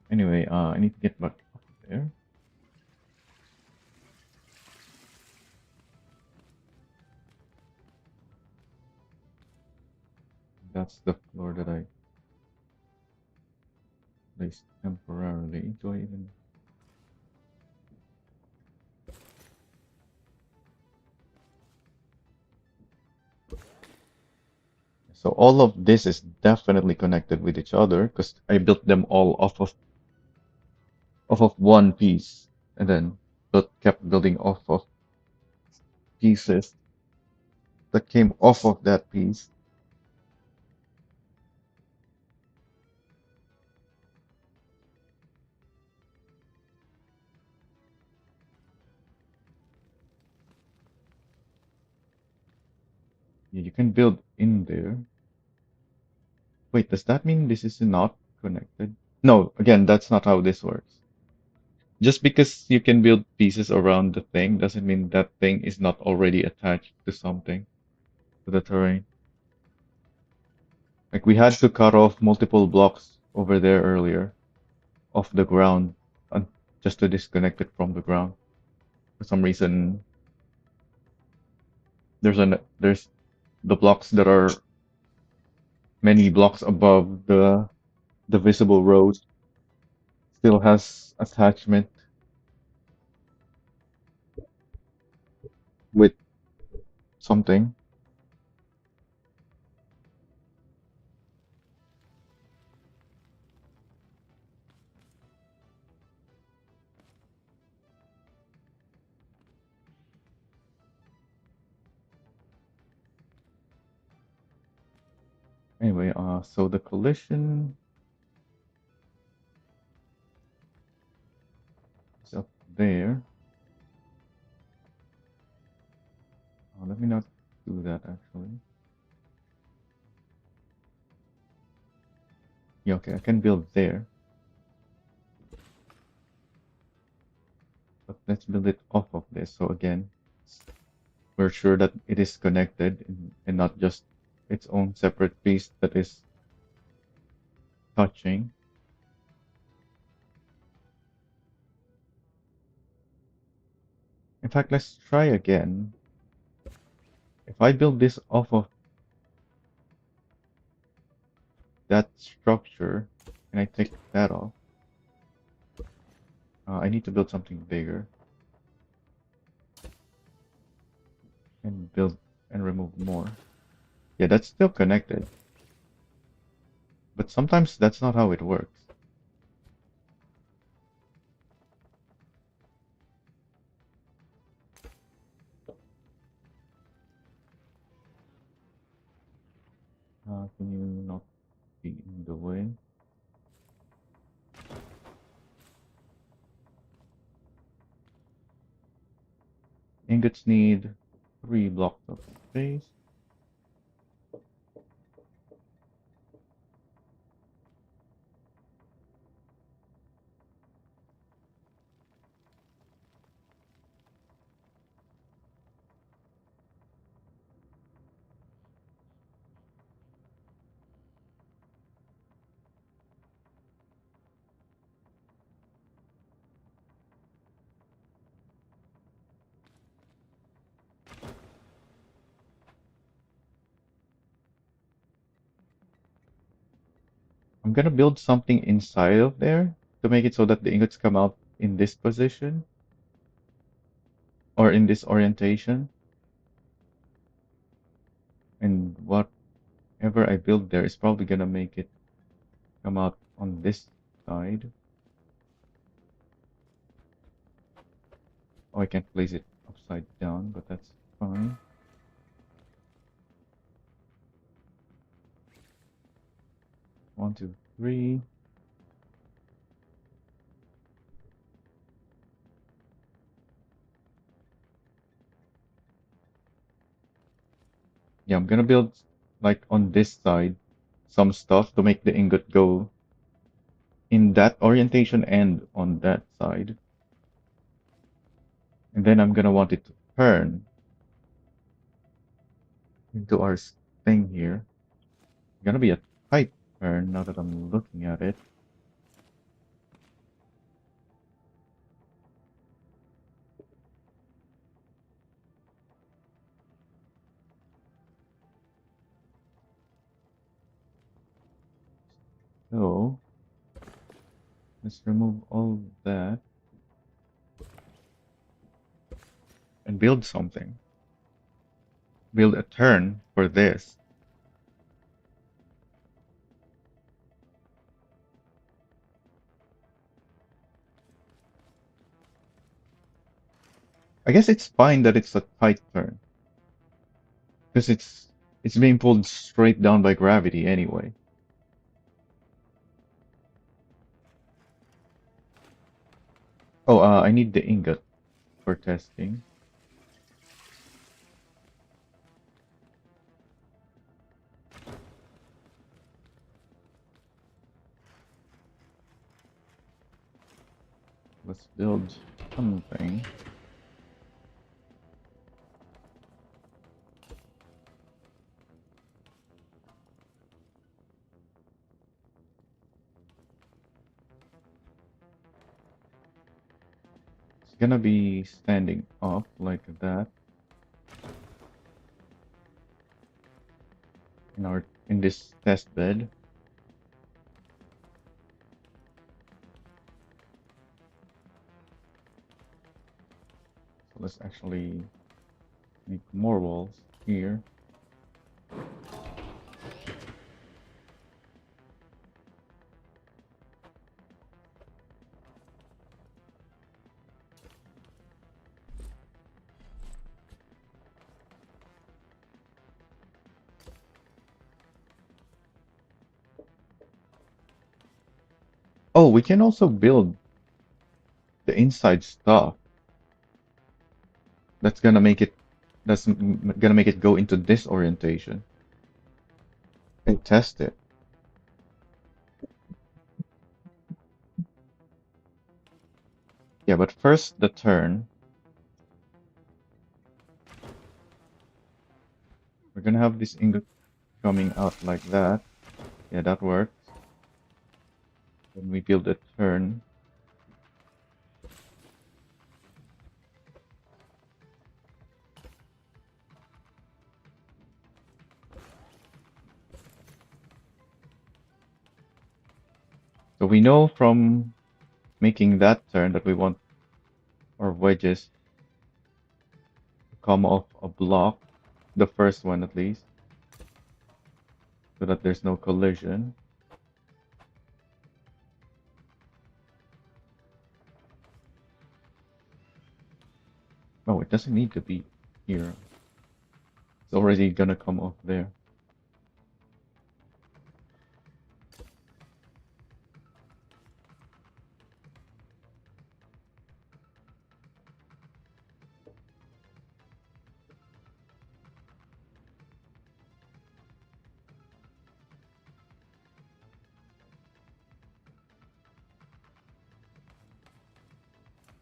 Anyway, I need to get back up there. That's the floor that I At least temporarily. Do I even... So all of this is definitely connected with each other because I built them all off of one piece, and then kept building off of pieces that came off of that piece. Yeah, you can build in there. Wait, does that mean this is not connected? No, again, that's not how this works. Just because you can build pieces around the thing doesn't mean that thing is not already attached to something, to the terrain. Like we had to cut off multiple blocks over there earlier off the ground just to disconnect it from the ground. For some reason, there's the blocks that are many blocks above the visible road still has attachment with something. Anyway, so the collision is up there. Let me not do that actually. Yeah, okay, I can build there, but let's build it off of this. So again, we're sure that it is connected and not just its own separate piece that is touching. In fact, let's try again. If I build this off of that structure and I take that off, I need to build something bigger and build and remove more. Yeah, that's still connected, but sometimes that's not how it works. Can you not be in the way? Ingots need 3 blocks of space. I'm gonna build something inside of there to make it so that the ingots come out in this position or in this orientation. And whatever I build there is probably gonna make it come out on this side. Oh, I can't place it upside down, but that's fine. One, two, three. Yeah, I'm gonna build like on this side some stuff to make the ingot go in that orientation and on that side. And then I'm gonna want it to turn into our thing here. It's gonna be a tight turn now that I'm looking at it. So Let's remove all that and build something. Build a turn for this. I guess it's fine that it's a tight turn because it's being pulled straight down by gravity anyway. Oh, I need the ingot for testing. Let's build something. It's gonna be standing up like that in this test bed. So let's actually make more walls here. Oh, we can also build the inside stuff. That's gonna make it gonna make it go into this orientation and test it. Yeah, but first the turn. We're gonna have this ingot coming out like that. Yeah, that works. Then we build a turn. So we know from making that turn that we want our wedges to come off a block, the first one at least, so that there's no collision. Oh, it doesn't need to be here. It's already gonna come off there.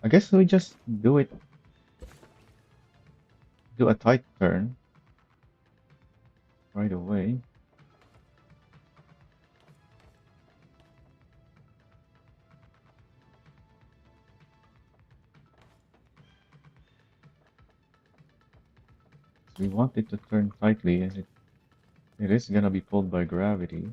I guess we just do a tight turn right away. We want it to turn tightly, and it is gonna be pulled by gravity.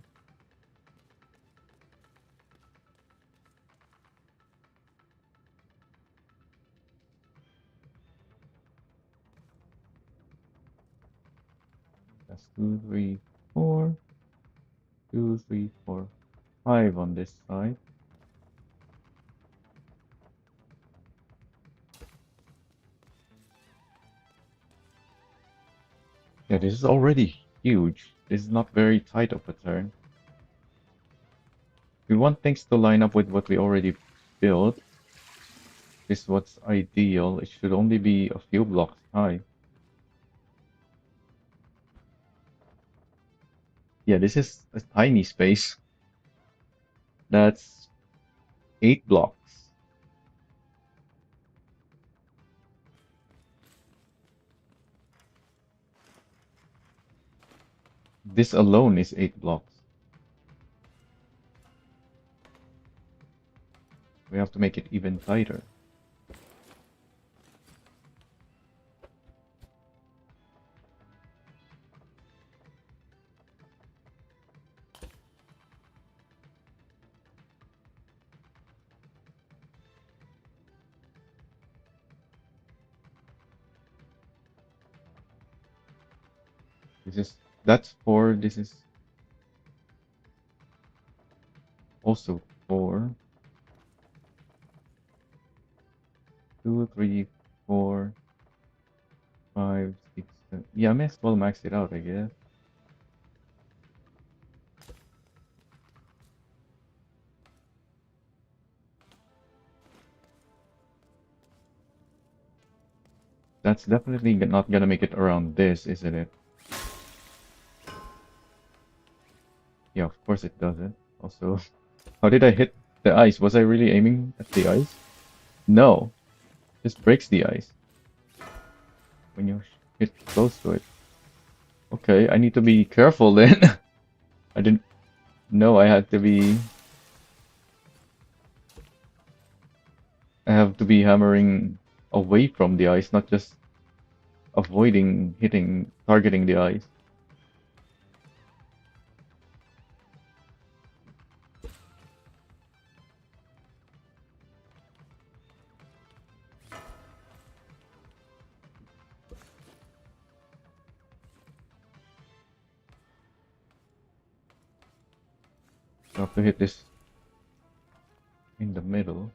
That's 2, 3, 4, 2, 3, 4, 5 on this side. Yeah, this is already huge. This is not very tight of a turn. We want things to line up with what we already built. This is what's ideal. It should only be a few blocks high. Yeah, this is a tiny space. That's 8 blocks. This alone is 8 blocks. We have to make it even tighter. This is that's 4. This is also 4. 2, 3, 4, 5, 6, 7. Yeah, I may as well max it out, I guess. That's definitely not gonna make it around this, isn't it? Yeah, of course it doesn't. Also, how did I hit the ice? Was I really aiming at the ice? No, just breaks the ice when you hit close to it. Okay, I need to be careful then. I didn't know I had to be. I have to be hammering away from the ice, not just avoiding hitting, targeting the ice. I have to hit this in the middle.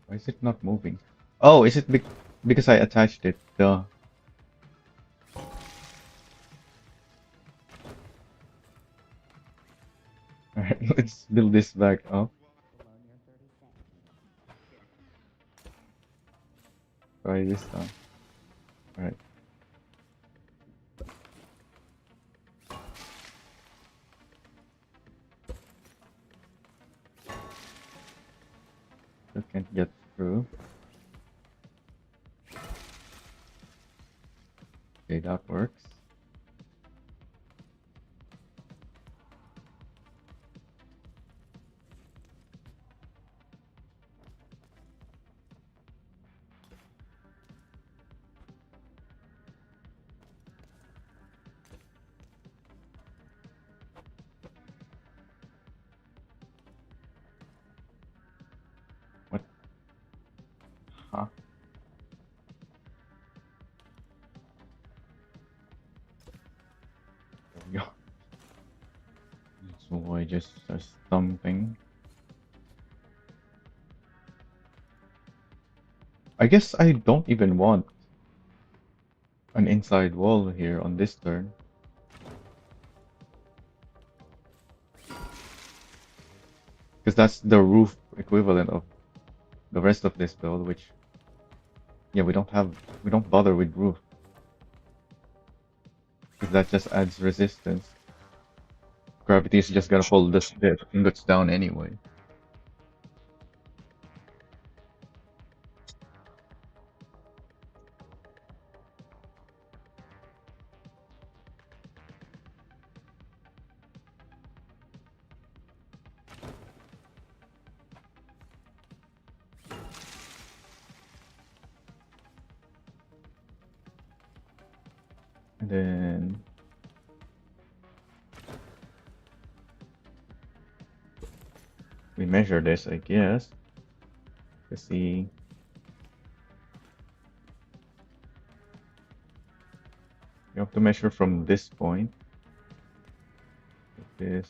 Why is it not moving? Oh, is it because I attached it? Duh. Alright, let's build this back up. Below near 30 seconds. Try this time. Alright. Still can't get through. Okay, that works. What? Huh? There we go. So I just something. I guess I don't even want an inside wall here on this turn. Because that's the roof equivalent of the rest of this build, which, yeah, we don't bother with roof. Because that just adds resistance. Gravity is just gonna pull the ingots down anyway. And then we measure this, I guess, to see. You have to measure from this point. This,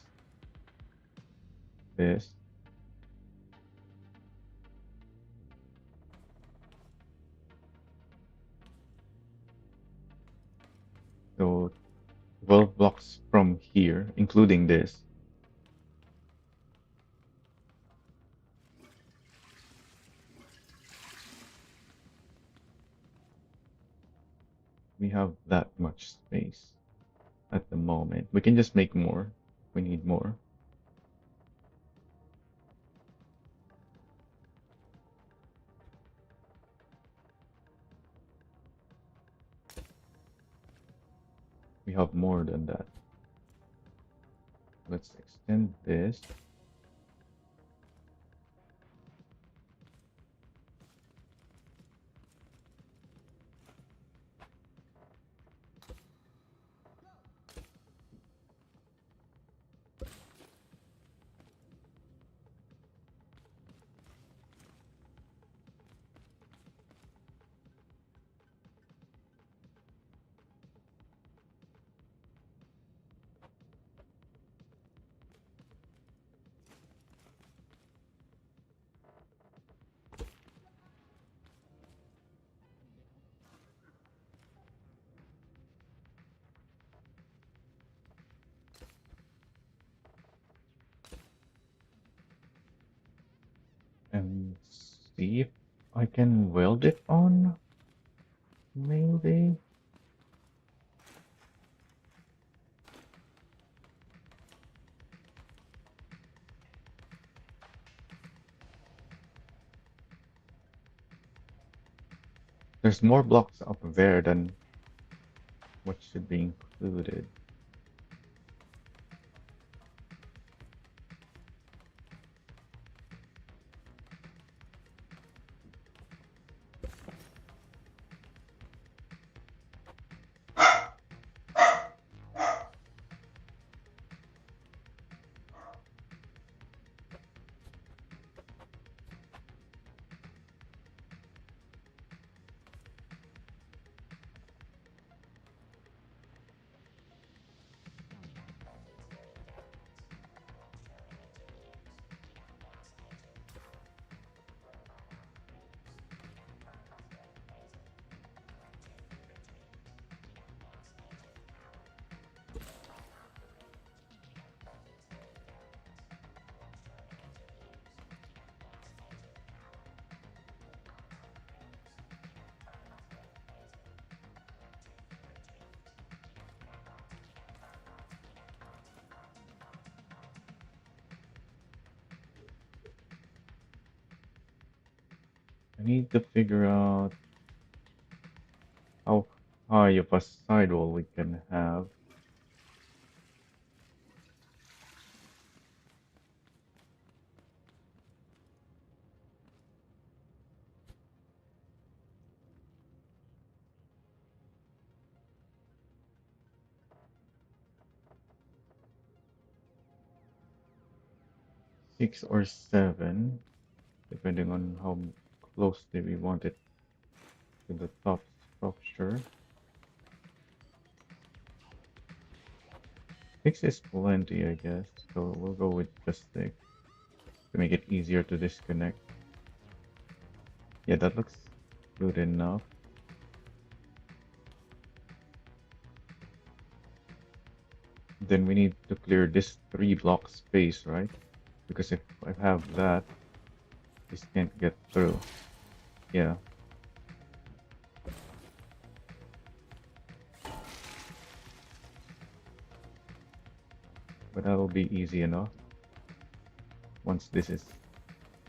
this. So 12 blocks from here, including this. We have that much space at the moment. We can just make more. We need more. We have more than that. Let's extend this. see if I can weld it on, maybe. There's more blocks up there than what should be included. I need to figure out how high of a sidewall we can have. Six or seven, depending on how closely we want it to the top structure. Six is plenty, I guess, so we'll go with just six to make it easier to disconnect. Yeah, that looks good enough. Then we need to clear this 3 block space, right? Because if I have that, this can't get through. Yeah. But that'll be easy enough once this is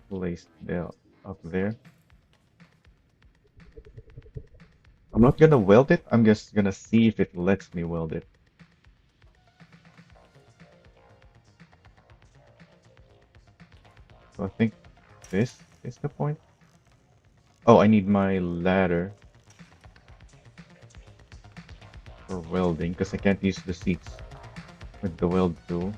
placed there up there. I'm not gonna weld it, I'm just gonna see if it lets me weld it. So I think this is the point. Oh, I need my ladder for welding because I can't use the seats with the weld tool.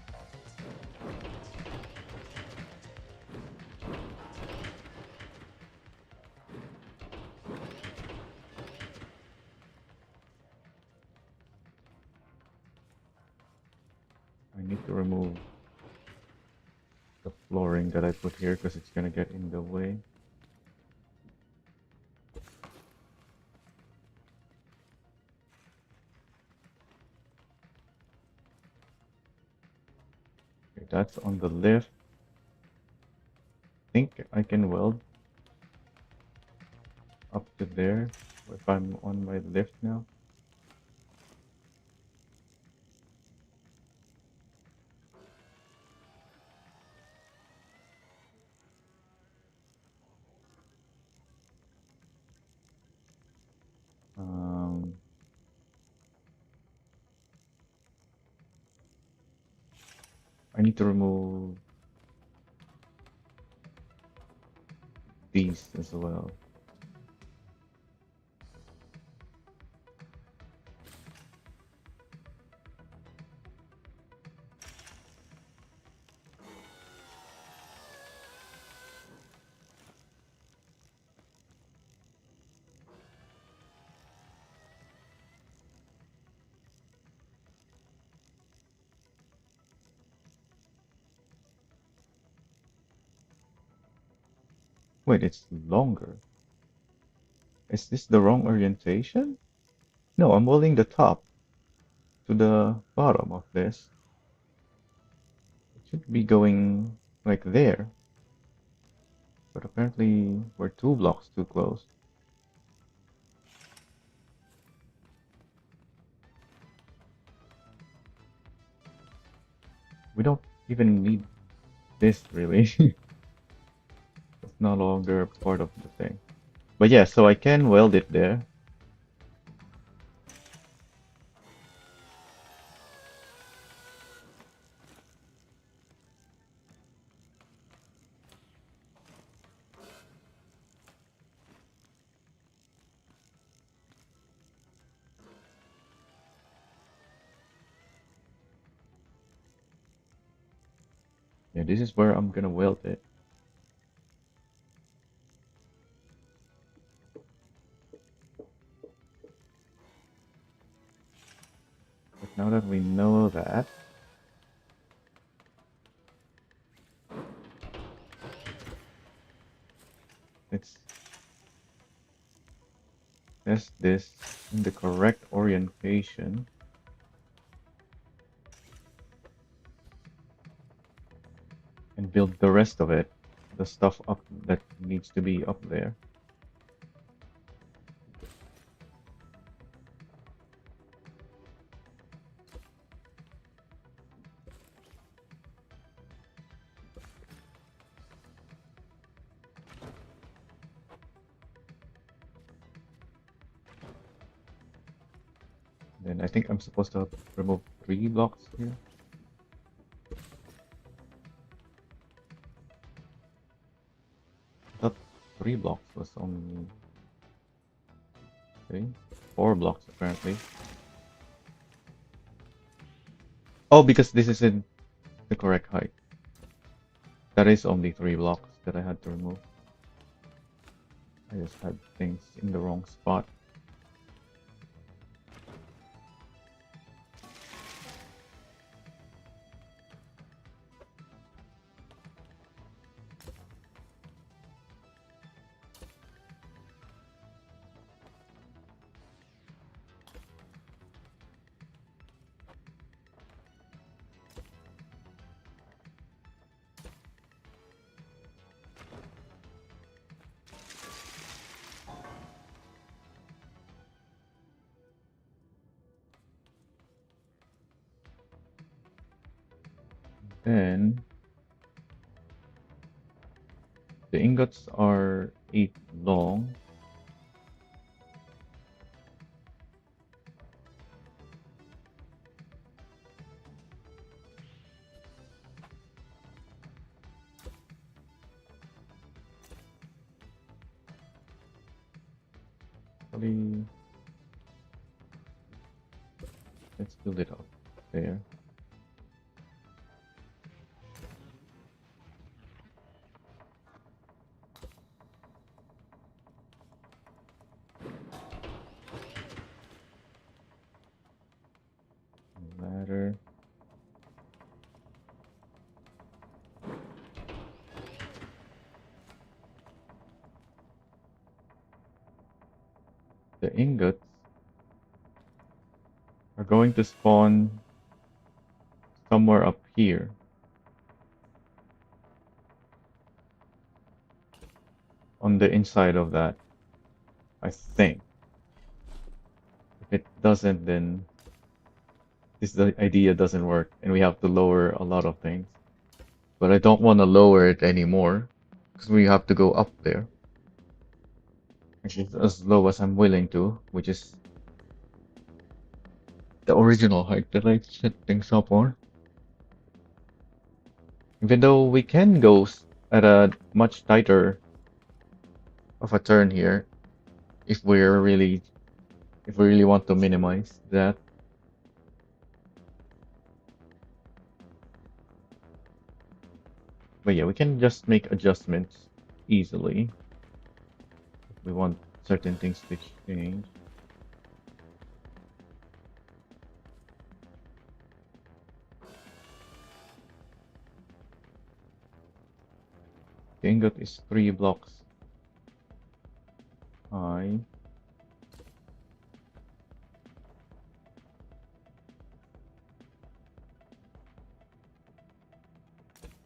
I need to remove the flooring that I put here because it's gonna get in the way. Okay, that's on the lift. I think I can weld up to there if I'm on my lift now. Um, I need to remove these as well. Wait, it's longer. Is this the wrong orientation? No, I'm welding the top to the bottom of this. It should be going like there. But apparently we're 2 blocks too close. We don't even need this really. It's no longer part of the thing. But yeah, so I can weld it there. Yeah, this is where I'm gonna weld it. But now that we know that, let's test this in the correct orientation and build the rest of it, the stuff up that needs to be up there. Then I think I'm supposed to remove 3 blocks here. I thought 3 blocks was only okay. 4 blocks apparently. Oh, because this isn't the correct height. That is only 3 blocks that I had to remove. I just had things in the wrong spot. Then the ingots are 8 long. Probably let's build it up there. Ladder. The ingots are going to spawn somewhere up here. On the inside of that, I think. If it doesn't, then the idea doesn't work and we have to lower a lot of things. But I don't want to lower it anymore because we have to go up there. Actually, as low as I'm willing to, which is the original height that I set things up on. Even though we can go at a much tighter of a turn here if we really want to minimize that. But yeah, we can just make adjustments easily if we want certain things to change. The ingot is 3 blocks high.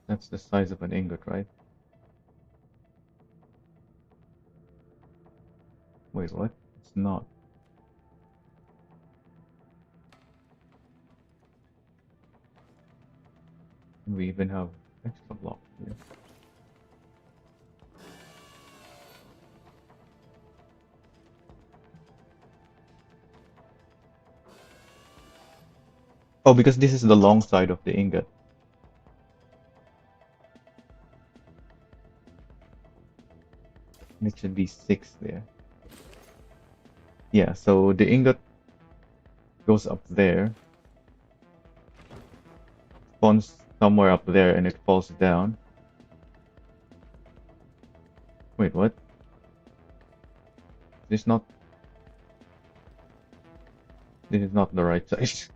That's the size of an ingot, right? Wait, what? It's not. We even have extra block here. Oh, because this is the long side of the ingot. It should be 6 there. Yeah, so the ingot goes up there, spawns somewhere up there, and it falls down. Wait, what? This not. This is not the right size.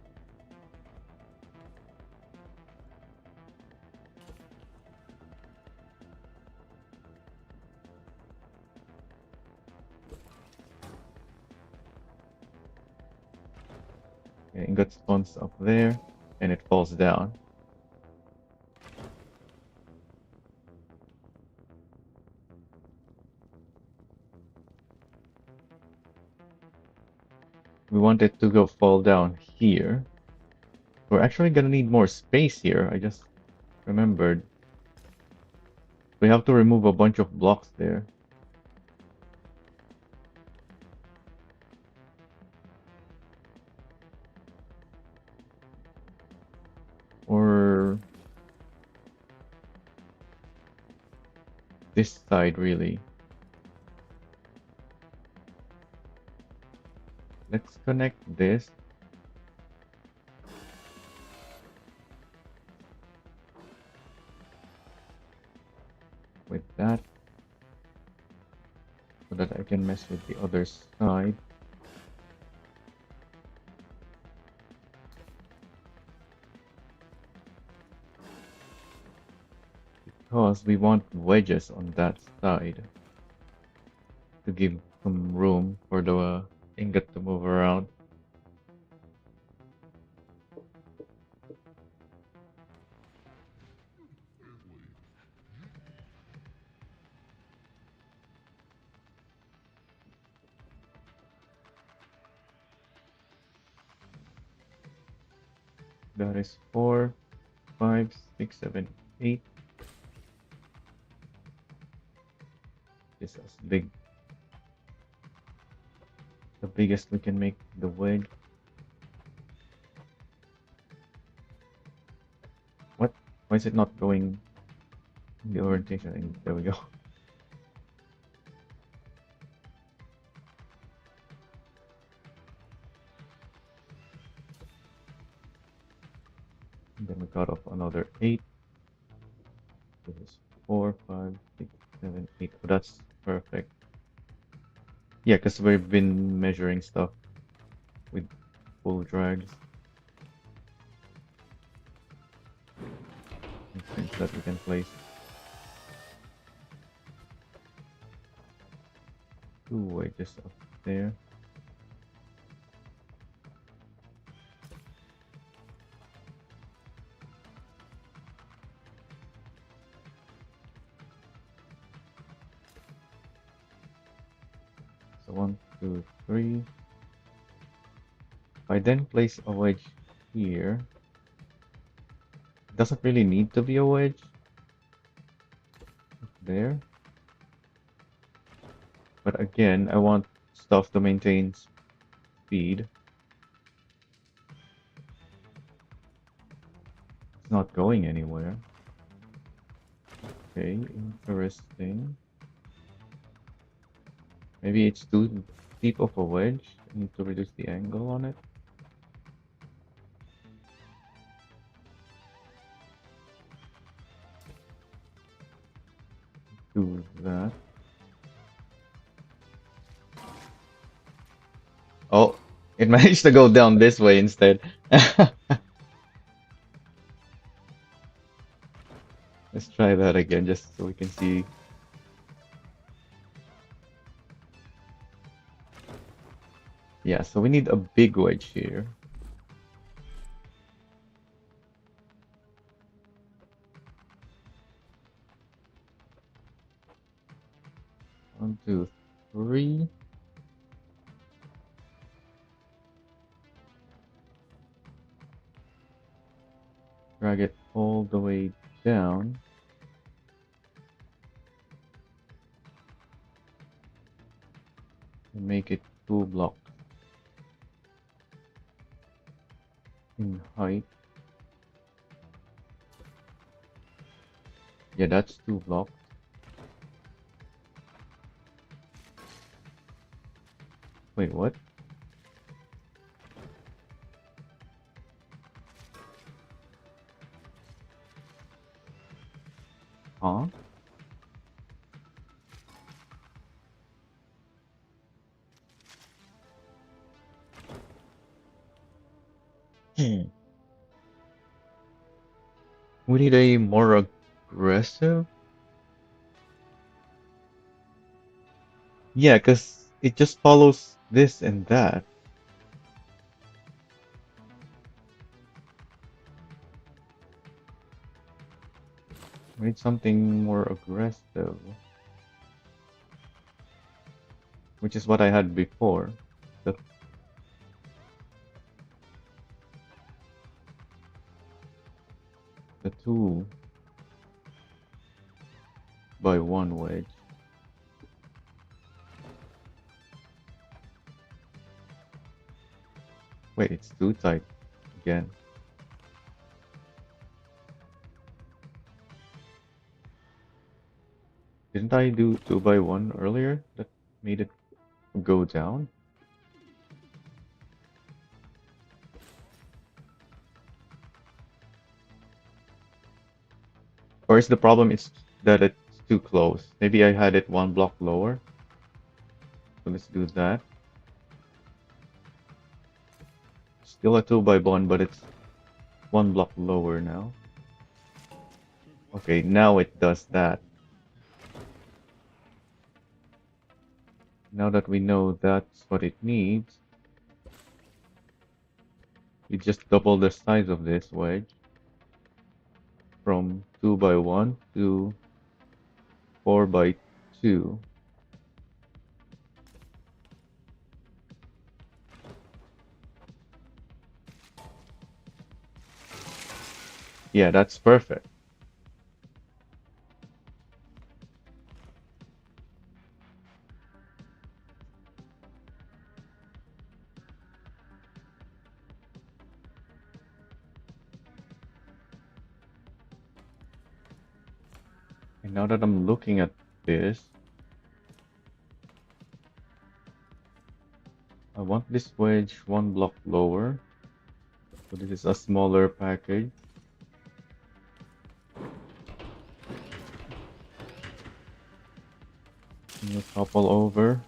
Okay, ingot spawns up there, and it falls down. We want it to go fall down here. We're actually gonna need more space here. I just remembered. We have to remove a bunch of blocks there. Or this side, really. Let's connect this. With that. So that I can mess with the other side. Because we want wedges on that side. To give some room for the ingot to move around. That is 4, 5, 6, 7, 8. This is big. The biggest we can make the wedge. What? Why is it not going in the orientation? There we go. And then we cut off another 8. This is 4, 5, 6, 7, 8. Oh, that's perfect. Yeah, because we've been measuring stuff with full drags. And things that we can place 2 wedges up there. So 1, 2, 3. If I then place a wedge here, it doesn't really need to be a wedge there. But again, I want stuff to maintain speed. It's not going anywhere. Okay, interesting. Maybe it's too deep of a wedge. I need to reduce the angle on it. Do that. Oh, it managed to go down this way instead. Let's try that again just so we can see. Yeah, so we need a big wedge here. One, two, three. drag it all the way down. And make it 2 blocks in height. Yeah, that's 2 blocks. Wait, what? Huh? Hmm. We need a more aggressive? Yeah, because it just follows this and that. We need something more aggressive, which is what I had before. The, the 2x1 wedge. Wait, it's too tight again. Didn't I do 2x1 earlier? That made it go down? Or is the problem is that it's too close? Maybe I had it 1 block lower. So let's do that. Still a 2x1, but it's 1 block lower now. Okay, now it does that. Now that we know that's what it needs, we just double the size of this wedge from 2x1 to 4x2. Yeah, that's perfect. And now that I'm looking at this, I want this wedge 1 block lower. So this is a smaller package. And you topple over.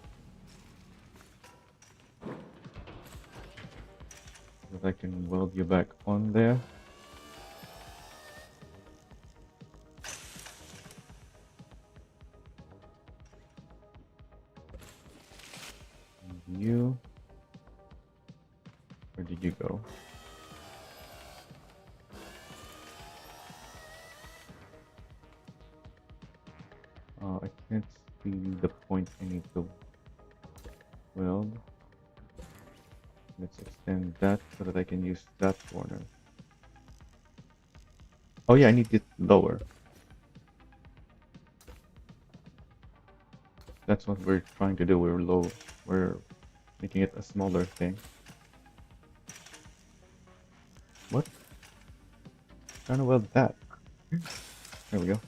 So that I can weld you back on there. And you, where did you go? I can't see the point I need to weld. Let's extend that so that I can use that corner. Oh yeah, I need it lower. That's what we're trying to do. We're making it a smaller thing. What? Trying to weld that. There we go.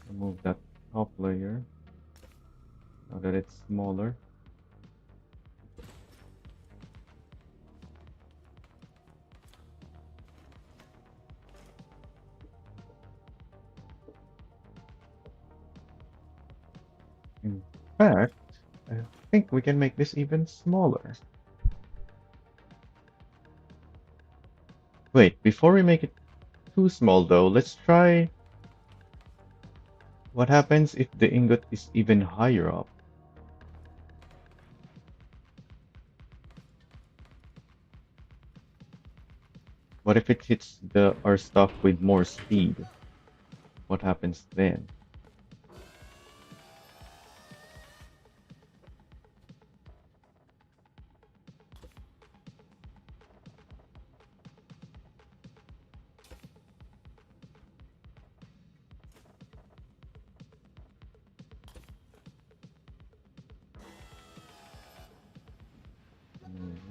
Remove that top layer. Now that it's smaller. In fact, I think we can make this even smaller. Wait, before we make it too small though, let's try What happens if the ingot is even higher up? What if it hits the our stuff with more speed? What happens then?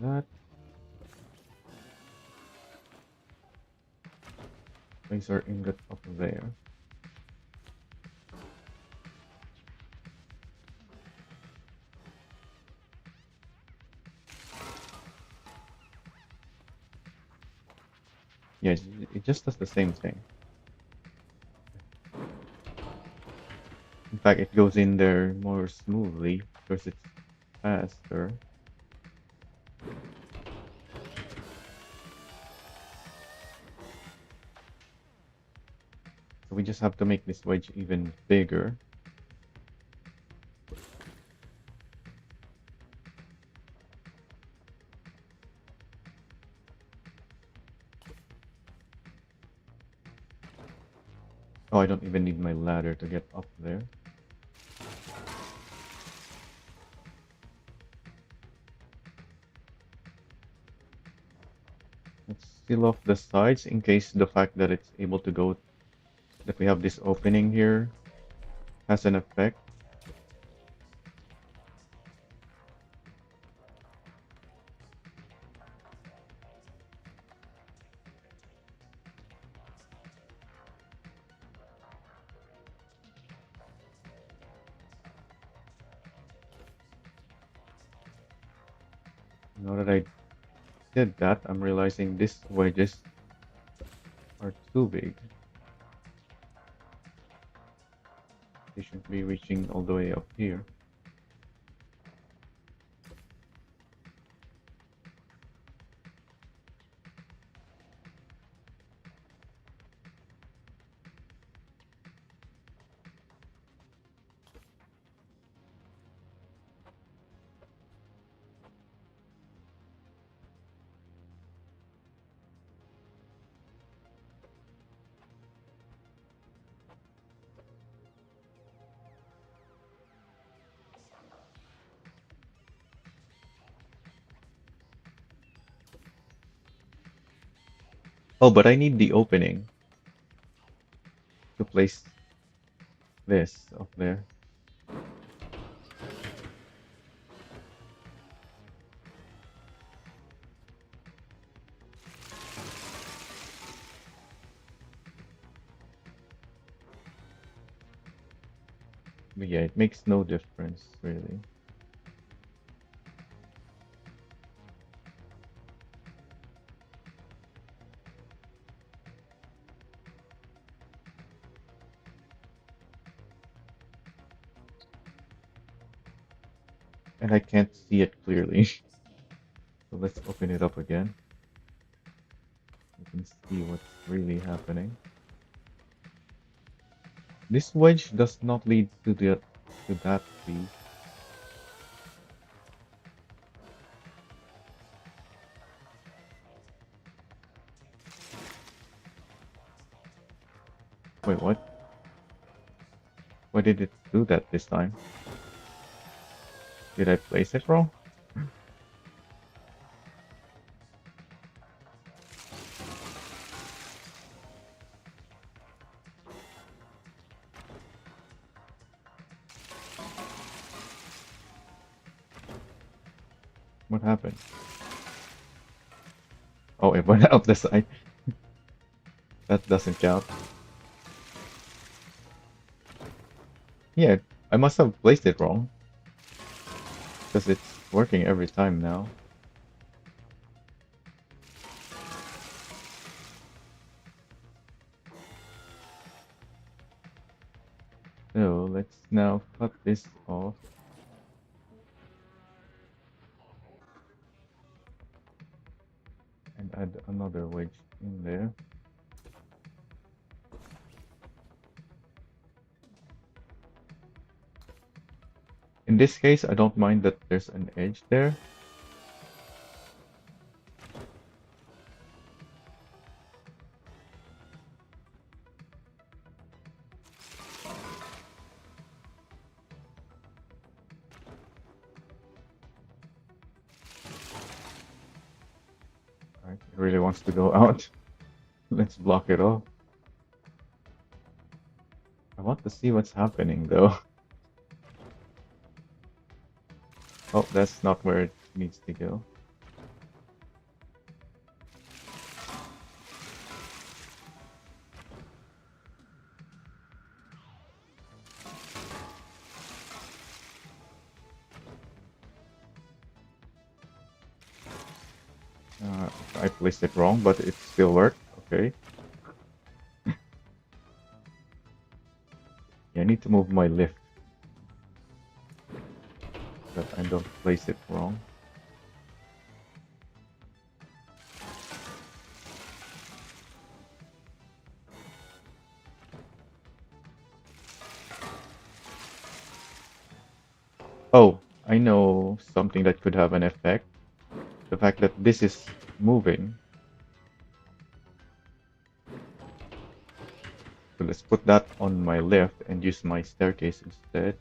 That place our ingot up there. Yeah, it just does the same thing. In fact, it goes in there more smoothly because it's faster. So we just have to make this wedge even bigger. Oh, I don't even need my ladder to get up there. Let's seal off the sides in case the fact that it's able to go, that we have this opening here has an effect. Now that I did that, I'm realizing these wedges are too big. They should be reaching all the way up here. Oh, but I need the opening to place this up there. But yeah, it makes no difference really. And I can't see it clearly. So let's open it up again. You can see what's really happening. This wedge does not lead to that piece. Wait, what? Why did it do that this time? Did I place it wrong? What happened? Oh, it went out the side. That doesn't count. Yeah, I must have placed it wrong. Because it's working every time now. So let's now cut this off. And add another wedge in there. In this case, I don't mind that there's an edge there. Alright, it really wants to go out. Let's block it off. I want to see what's happening though. Oh, that's not where it needs to go. I placed it wrong, but it still worked. Okay. Yeah, I need to move my lift. That I don't place it wrong. Oh, I know something that could have an effect. The fact that this is moving. So let's put that on my left and use my staircase instead.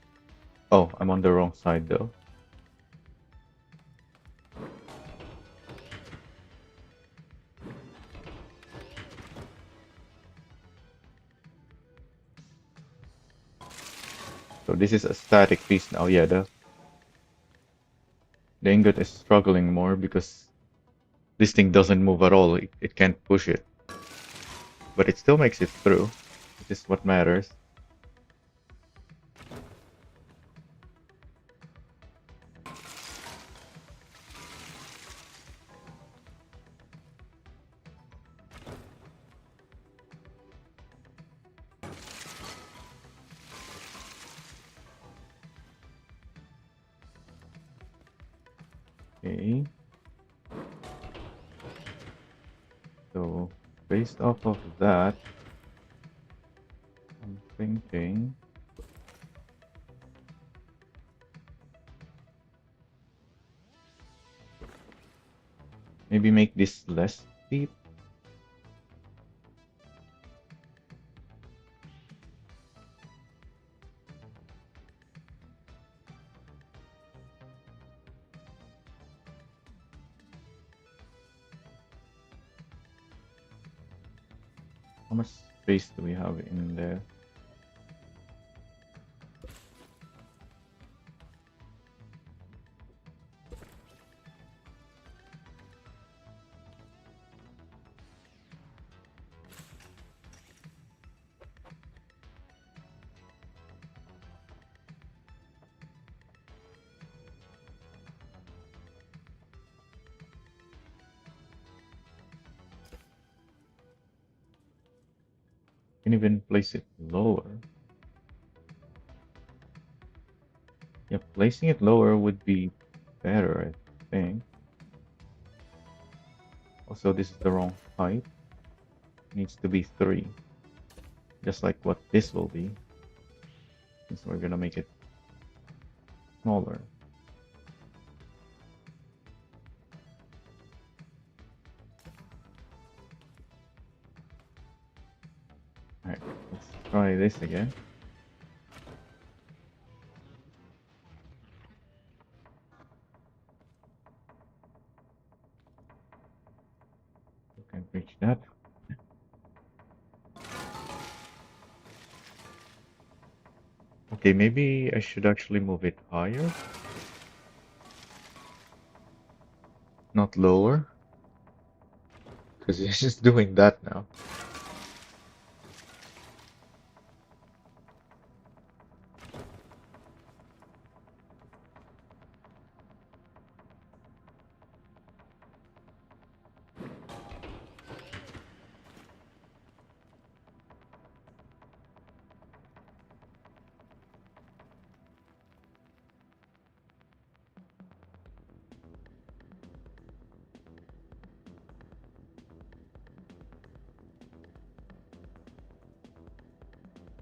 Oh, I'm on the wrong side though. So this is a static piece now. Yeah, the ingot is struggling more because this thing doesn't move at all. It can't push it. But it still makes it through, which is what matters. Okay. So based off of that, I'm thinking maybe make this less steep. How much space do we have in there? Can even place it lower. Yeah, placing it lower would be better, I think. Also, this is the wrong height. It needs to be 3. Just like what this will be. Since we're gonna make it smaller. Alright, let's try this again. You can reach that. Okay, maybe I should actually move it higher, not lower. Because it's just doing that now.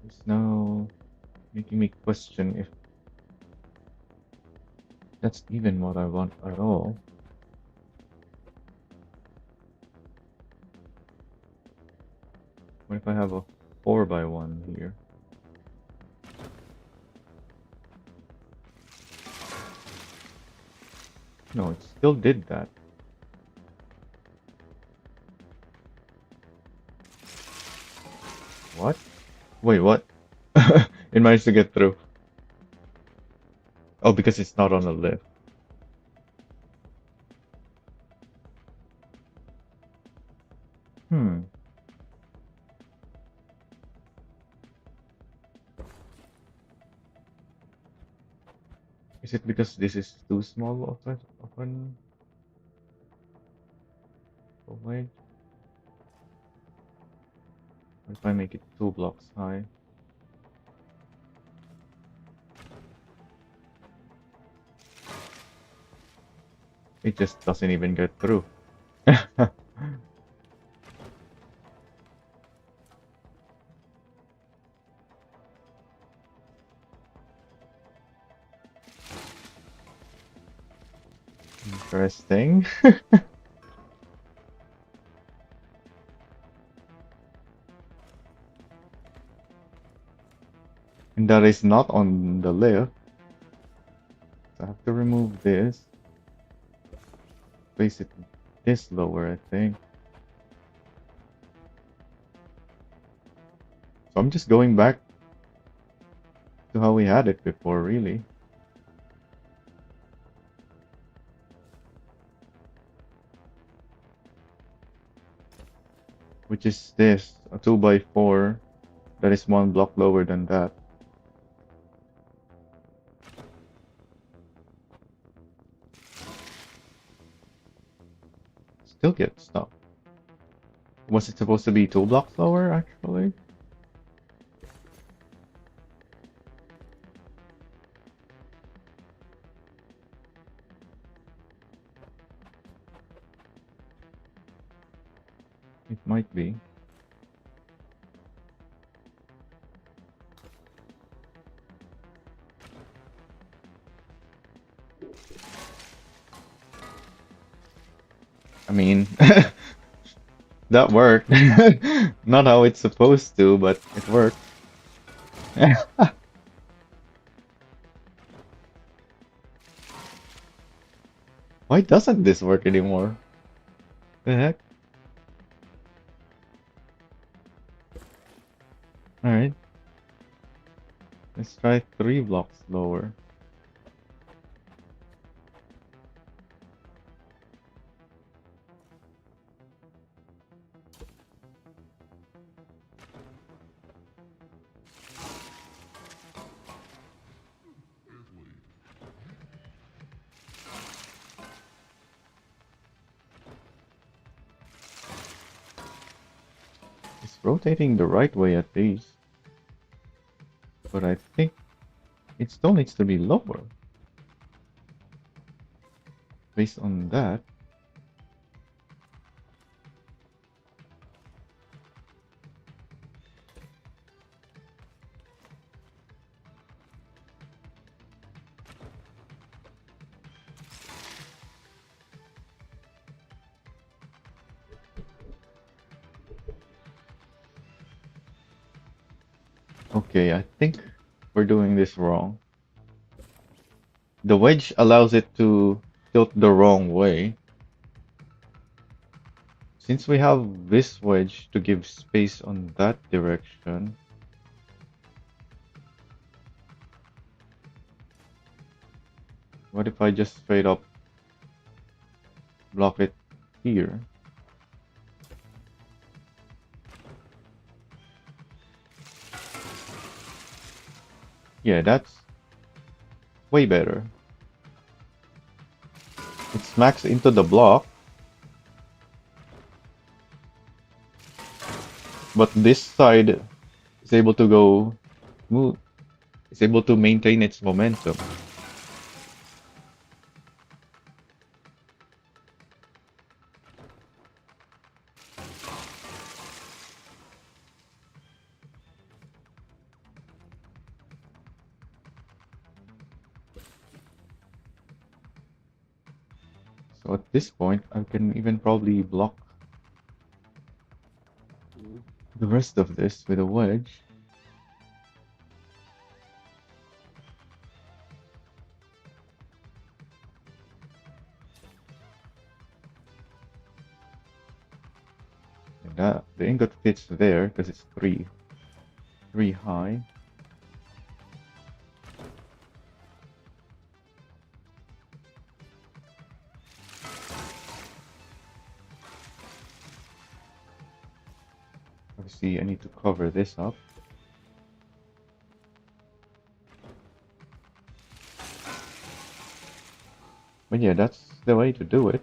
It's now making me question if that's even what I want at all. What if I have a 4x1 here? No, it still did that. What? Wait, what? It managed to get through. Oh, because it's not on the lift. Hmm. Is it because this is too small a wedge? What if I make it 2 blocks high? It just doesn't even get through. Interesting. And that is not on the lift. So I have to remove this. Place it this lower, I think. So I'm just going back to how we had it before, really. Which is this, a 2x4 that is 1 block lower than that. Still get stuck. Was it supposed to be 2 blocks lower, actually? It might be. I mean, that worked. Not how it's supposed to, but it worked. Why doesn't this work anymore? The heck? Alright, let's try 3 blocks lower. It's rotating the right way at least. But I think it still needs to be lower. Based on that. Okay, I think we're doing this wrong. The wedge allows it to tilt the wrong way. Since we have this wedge to give space on that direction, what if I just straight up block it here? Yeah, that's way better. It smacks into the block, but this side is able to go move, is able to maintain its momentum. So at this point, I can even probably block the rest of this with a wedge. And that the ingot fits there because it's three high. Obviously, I need to cover this up. But yeah, that's the way to do it.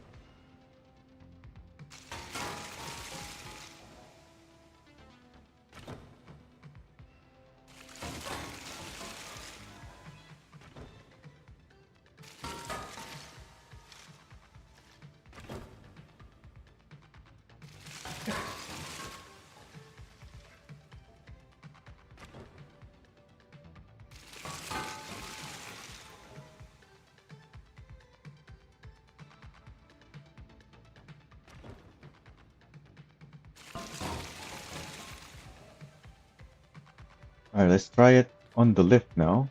Alright, let's try it on the lift now.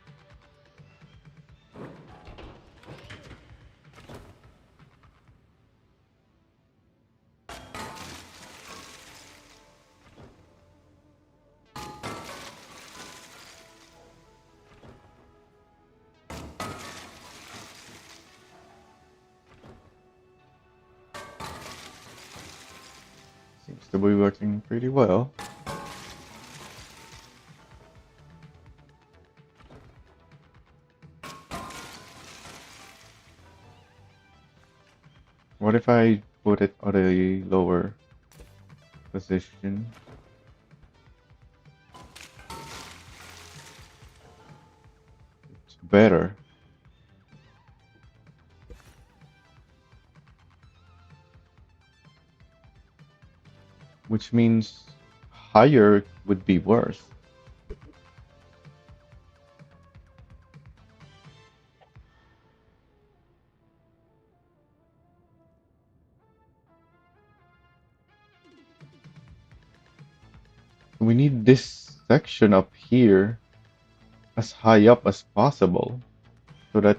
Seems to be working pretty well. What if I put it at a lower position? It's better. Which means higher would be worse. We need this section up here as high up as possible so that,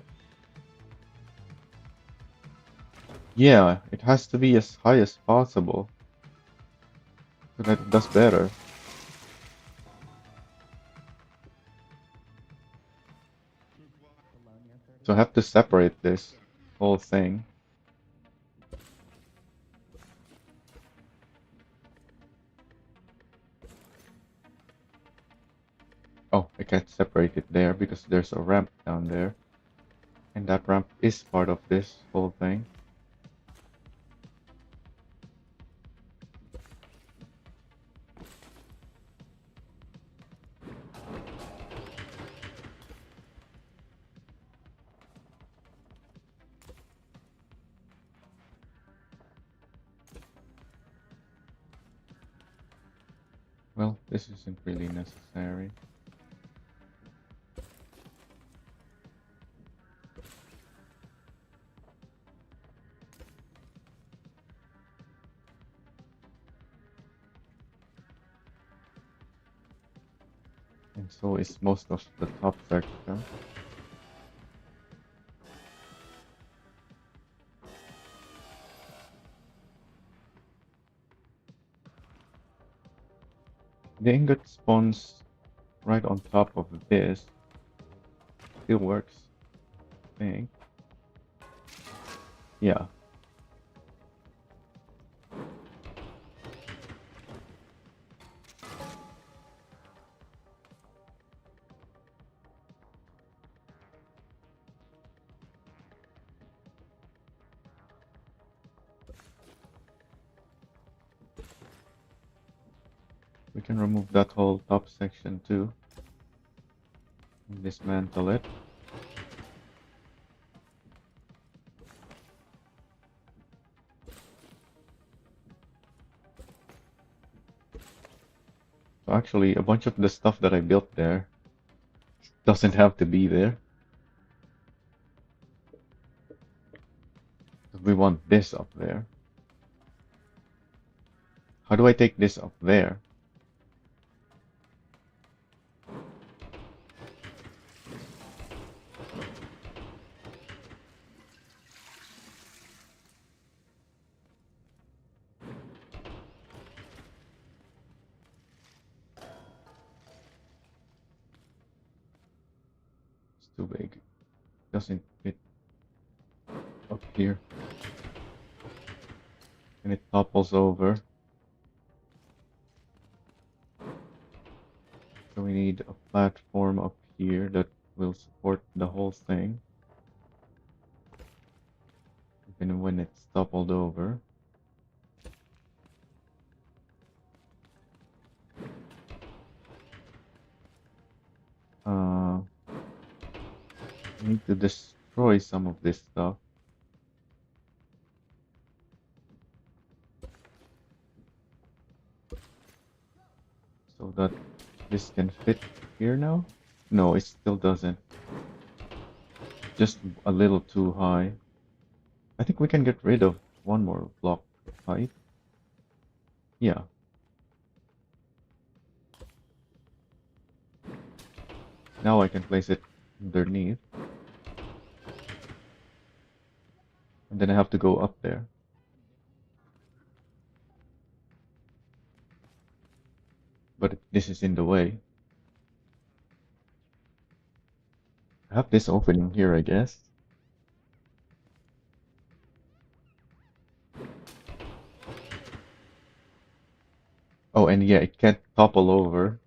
yeah, it has to be as high as possible so that it does better. Below near 30. So I have to separate this whole thing. Oh, I can't separate it there because there's a ramp down there. And that ramp is part of this whole thing. Well, this isn't really necessary. And so is most of the top section. The ingot spawns right on top of this. Still works, I think. Yeah. We can remove that whole top section too. And dismantle it. So actually, a bunch of the stuff that I built there doesn't have to be there. we want this up there. How do I take this up there? It's too big. Doesn't fit up here. And it topples over. So we need a platform up here that will support the whole thing. Even when it's toppled over. I need to destroy some of this stuff. So that this can fit here now? No, it still doesn't. Just a little too high. I think we can get rid of one more block height. Yeah. Now I can place it underneath. And then I have to go up there. But this is in the way. I have this opening here, I guess. Oh, and yeah, it can't topple over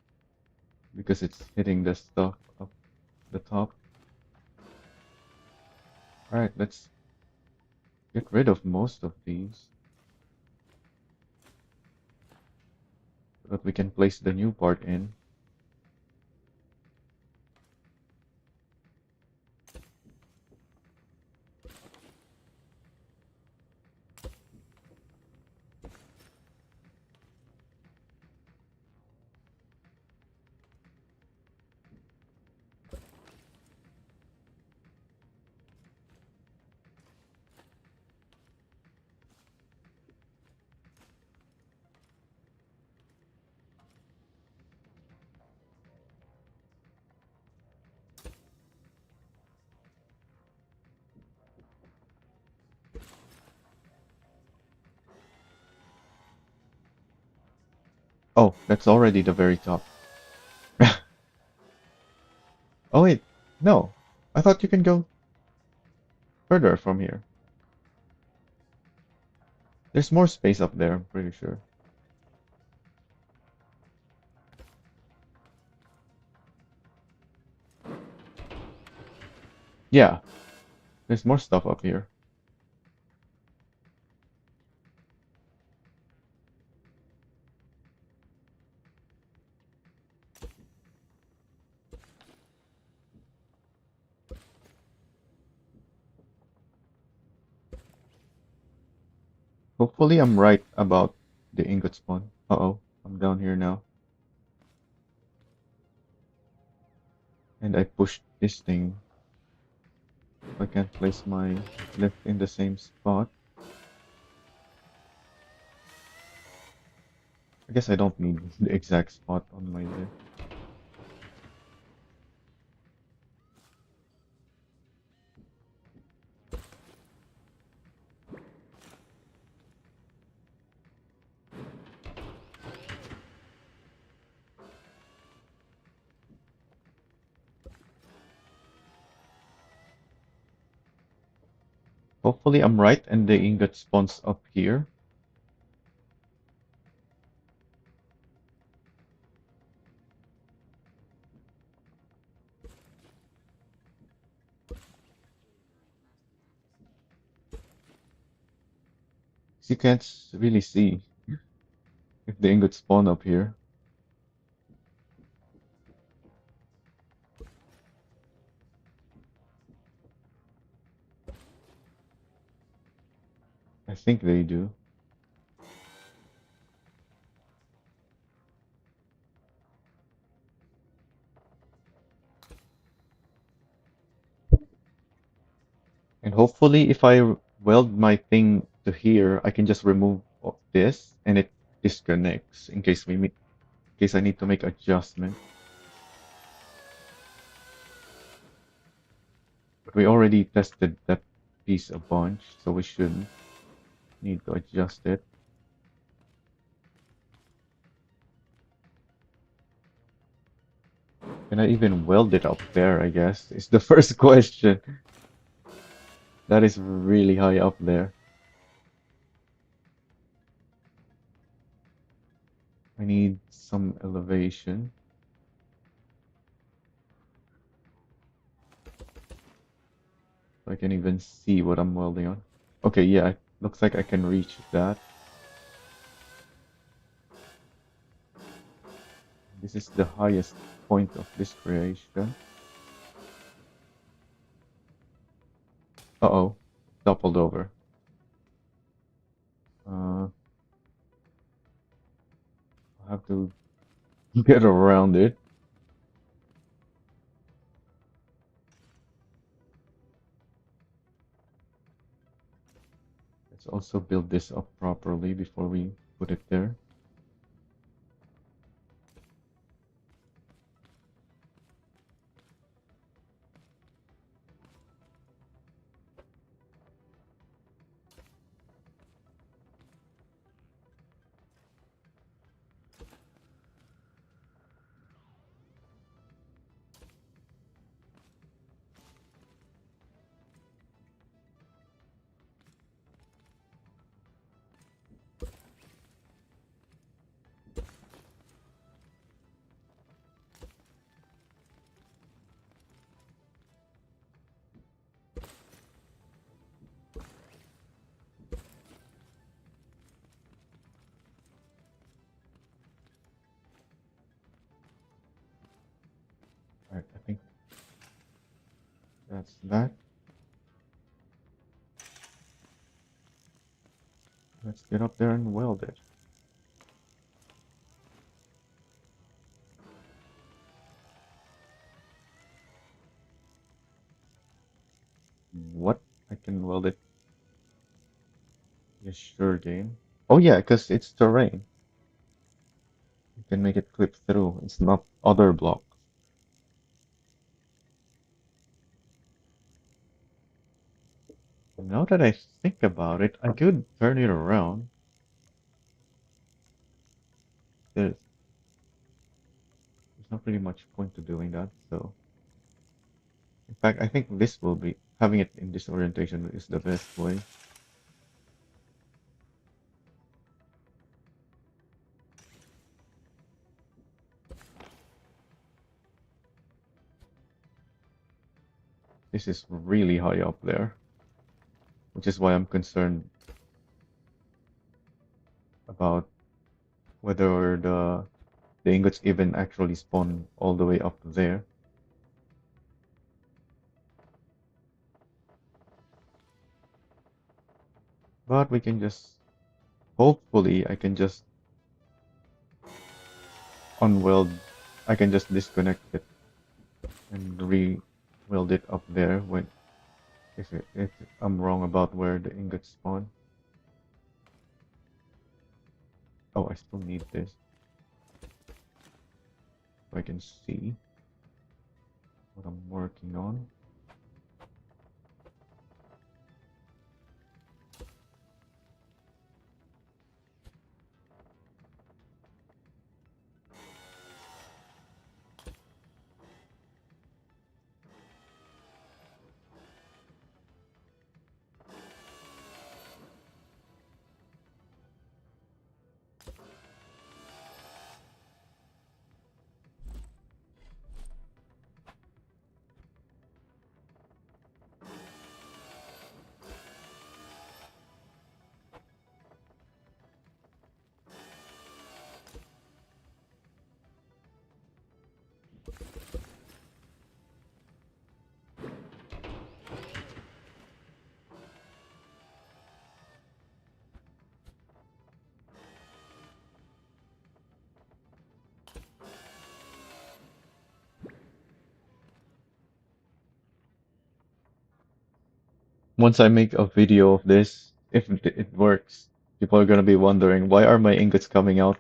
because it's hitting the stuff up the top. Alright, let's get rid of most of these so that we can place the new part in. Oh, that's already the very top. Oh wait, no. I thought you can go further from here. There's more space up there, I'm pretty sure. Yeah, there's more stuff up here. Hopefully I'm right about the ingot spawn. Uh-oh, I'm down here now. And I pushed this thing. I can't place my lift in the same spot. I guess I don't need the exact spot on my lift. Hopefully I'm right and the ingot spawns up here. You can't really see if the ingots spawn up here. I think they do. And hopefully if I weld my thing to here, I can just remove this and it disconnects in case in case I need to make adjustment. But we already tested that piece a bunch, so we shouldn't need to adjust it. Can I even weld it up there, I guess, is the first question. That is really high up there. I need some elevation. So I can even see what I'm welding on. Okay, yeah, it looks like I can reach that. This is the highest point of this creation. Uh-oh, toppled over. I have to get around it. Let's also build this up properly before we put it there. Alright, I think that's that. Let's get up there and weld it. What? I can weld it. Yes, sure, game. Oh yeah, because it's terrain. You can make it clip through. It's not other block. Now that I think about it, I could turn it around. There's not really much point to doing that, so in fact I think this will be having it in this orientation is the best way. This is really high up there, which is why I'm concerned about whether the ingots even actually spawn all the way up there. But we can just, hopefully I can just unweld, I can just disconnect it and re-weld it up there when if I'm wrong about where the ingots spawn. Oh, I still need this so I can see what I'm working on. Once I make a video of this, if it works, people are gonna be wondering why are my ingots coming out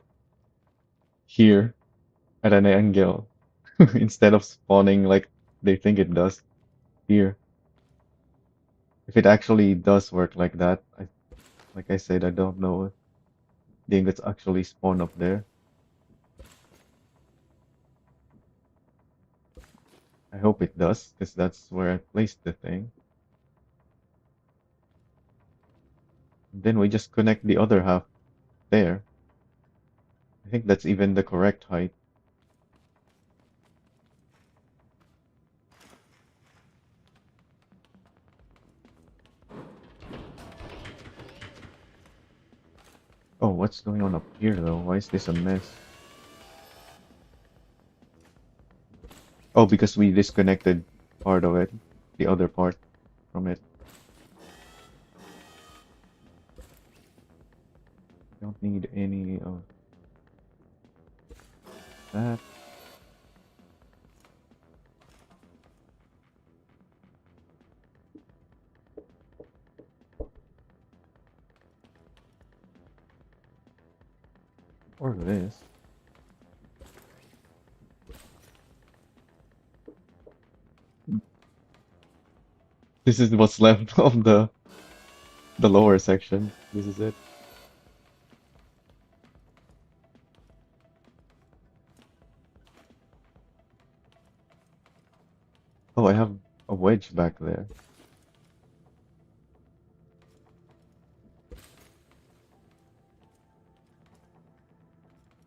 here at an angle instead of spawning like they think it does here. If it actually does work like that, like I said, I don't know if the ingots actually spawn up there. I hope it does, because that's where I placed the thing. Then we just connect the other half there. I think that's even the correct height. Oh, what's going on up here though? Why is this a mess? Oh, because we disconnected part of it, the other part from it. Don't need any of that. Or this. This is what's left of the lower section. This is it. Oh, I have a wedge back there.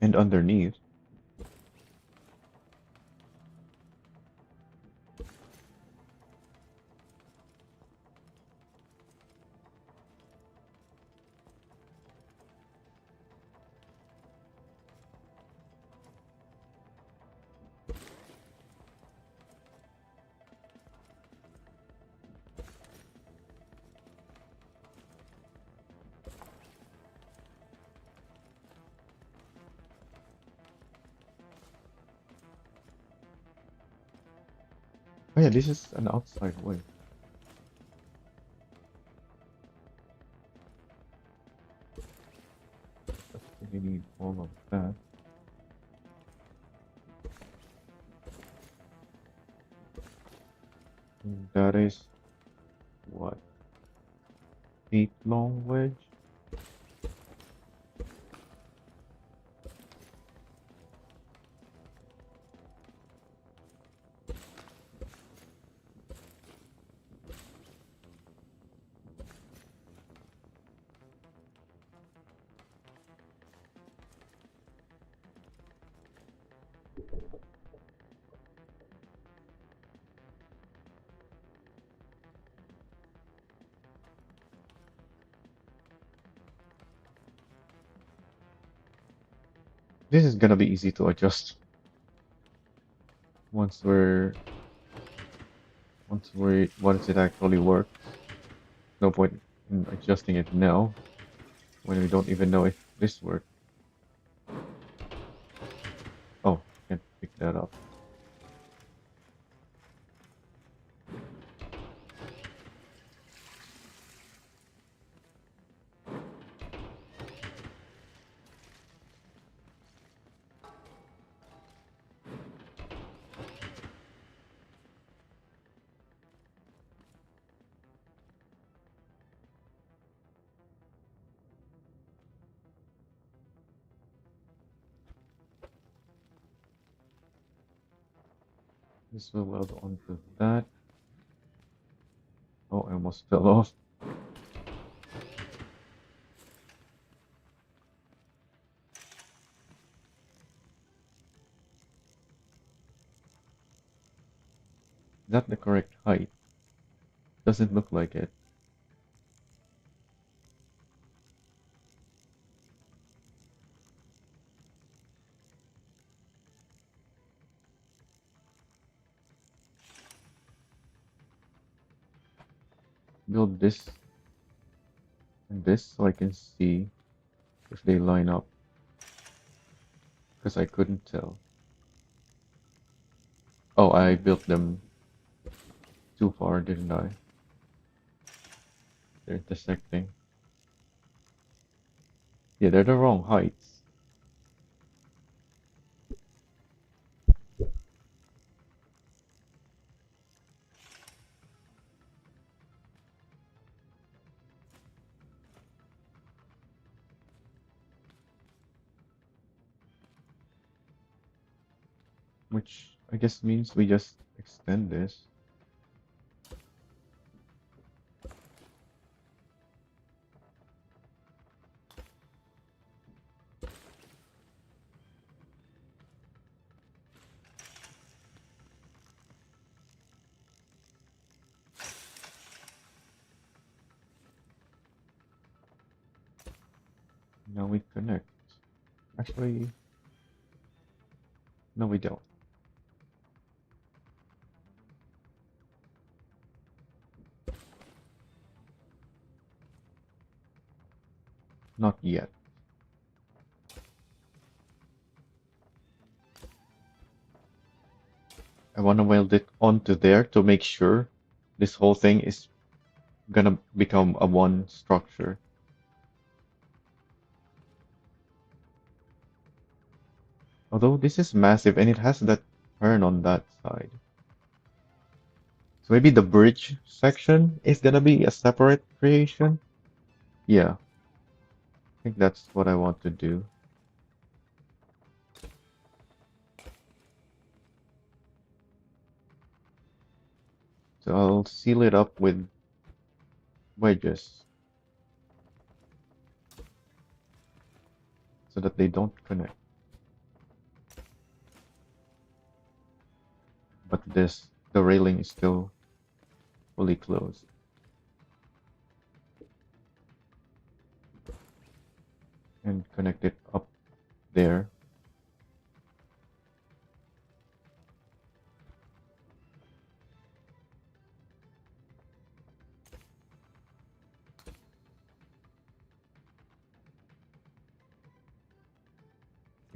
And underneath. Oh yeah, this is an outside way. We need all of that. And that is what? 8 long wedge? This is gonna be easy to adjust once once it actually works. No point in adjusting it now when we don't even know if this works. Oh, can't pick that up. This will weld onto that. Oh, I almost fell off. Is that the correct height? Doesn't look like it. Build this and this so I can see if they line up. Because I couldn't tell. Oh, I built them too far, didn't I? They're intersecting. Yeah, they're the wrong heights. Which I guess means we just extend this. Now we connect. Actually, no, we don't. Not yet. I want to weld it onto there to make sure this whole thing is gonna become a one structure. Although this is massive and it has that turn on that side. So maybe the bridge section is gonna be a separate creation? Yeah, I think that's what I want to do. So I'll seal it up with wedges so that they don't connect. But the railing is still fully closed. And connect it up there.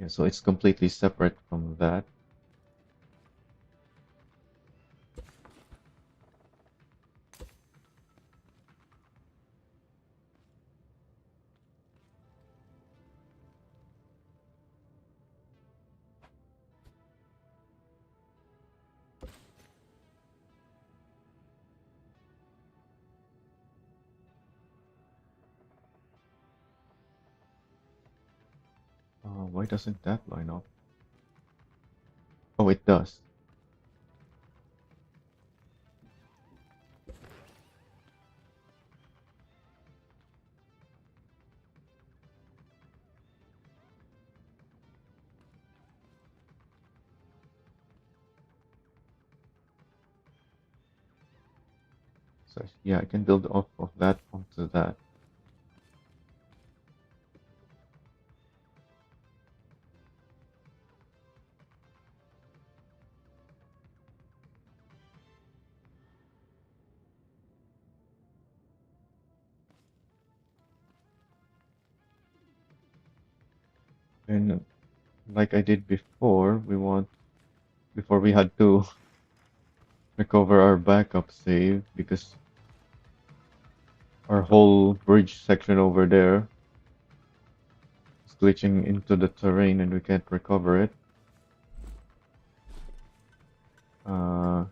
Yeah, so it's completely separate from that. Why doesn't that line up? Oh, it does. So yeah, I can build off of that onto that. And like I did before, before we had to recover our backup save because our whole bridge section over there is glitching into the terrain and we can't recover it. I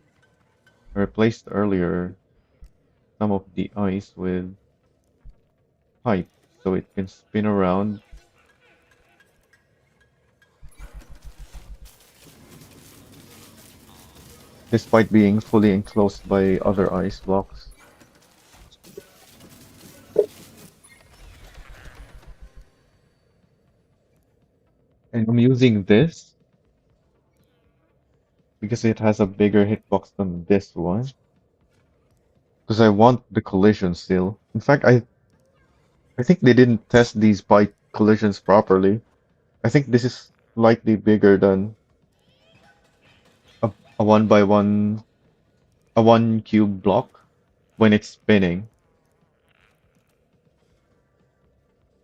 replaced earlier some of the ice with pipe so it can spin around despite being fully enclosed by other ice blocks. And I'm using this because it has a bigger hitbox than this one. Because I want the collision still. In fact, I think they didn't test these pipe collisions properly. I think this is slightly bigger than a one by one, a one cube block when it's spinning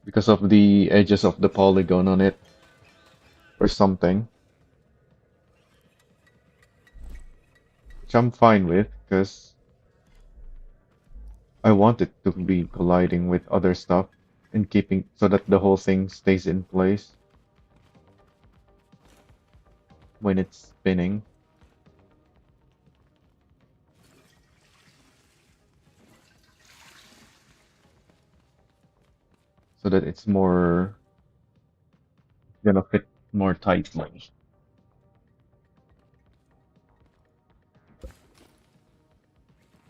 because of the edges of the polygon on it or something, which I'm fine with because I want it to be colliding with other stuff and keeping so that the whole thing stays in place when it's spinning. So that it's more gonna fit more tightly.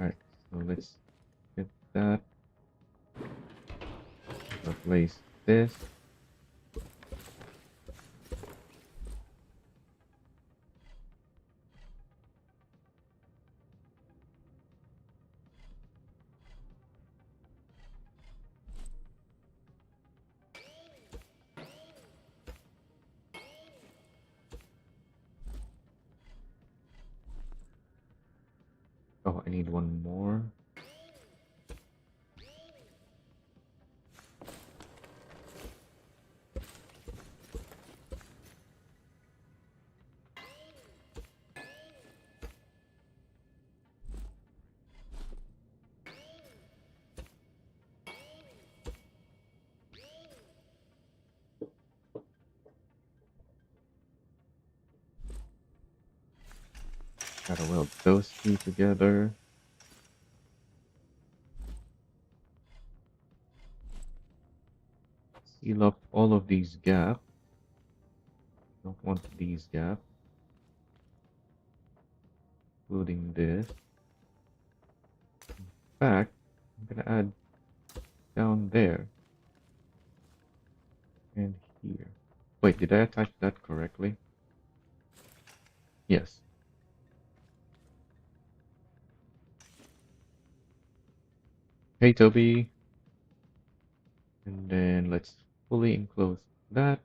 Alright, so let's get that. Replace this. Oh, I need one more. Gotta weld those two together. Seal up all of these gaps. Don't want these gaps, including this. In fact, I'm gonna add down there and here. Wait, did I attach that correctly? Yes. Hey, Toby. And then let's fully enclose that.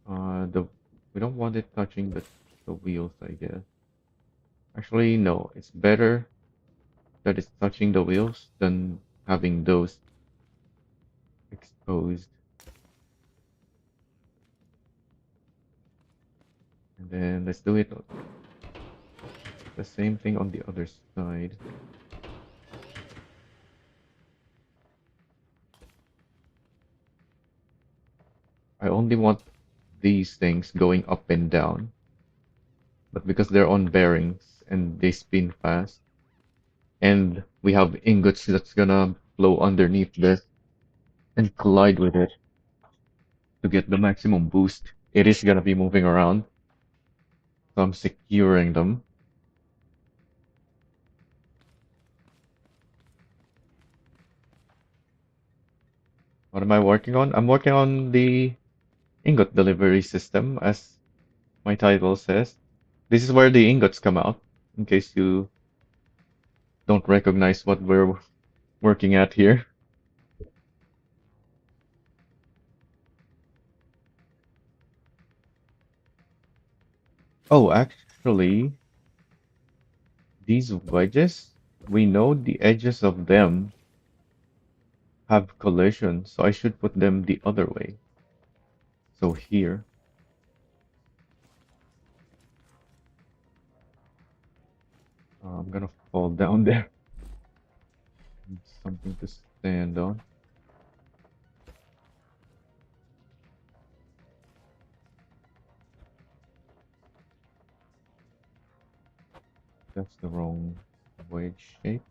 The we don't want it touching the wheels, I guess. Actually, no. It's better that it's touching the wheels than having those exposed. And then let's do it the same thing on the other side. I only want these things going up and down, but because they're on bearings and they spin fast, and we have ingots that's gonna flow underneath this and collide with it to get the maximum boost, it is gonna be moving around. So I'm securing them. What am I working on? I'm working on the ingot delivery system, as my title says. This is where the ingots come out, in case you don't recognize what we're working at here. Oh, actually, these wedges, we know the edges of them have collision, so I should put them the other way. So here, I'm gonna fall down there. Need something to stand on. That's the wrong wedge shape.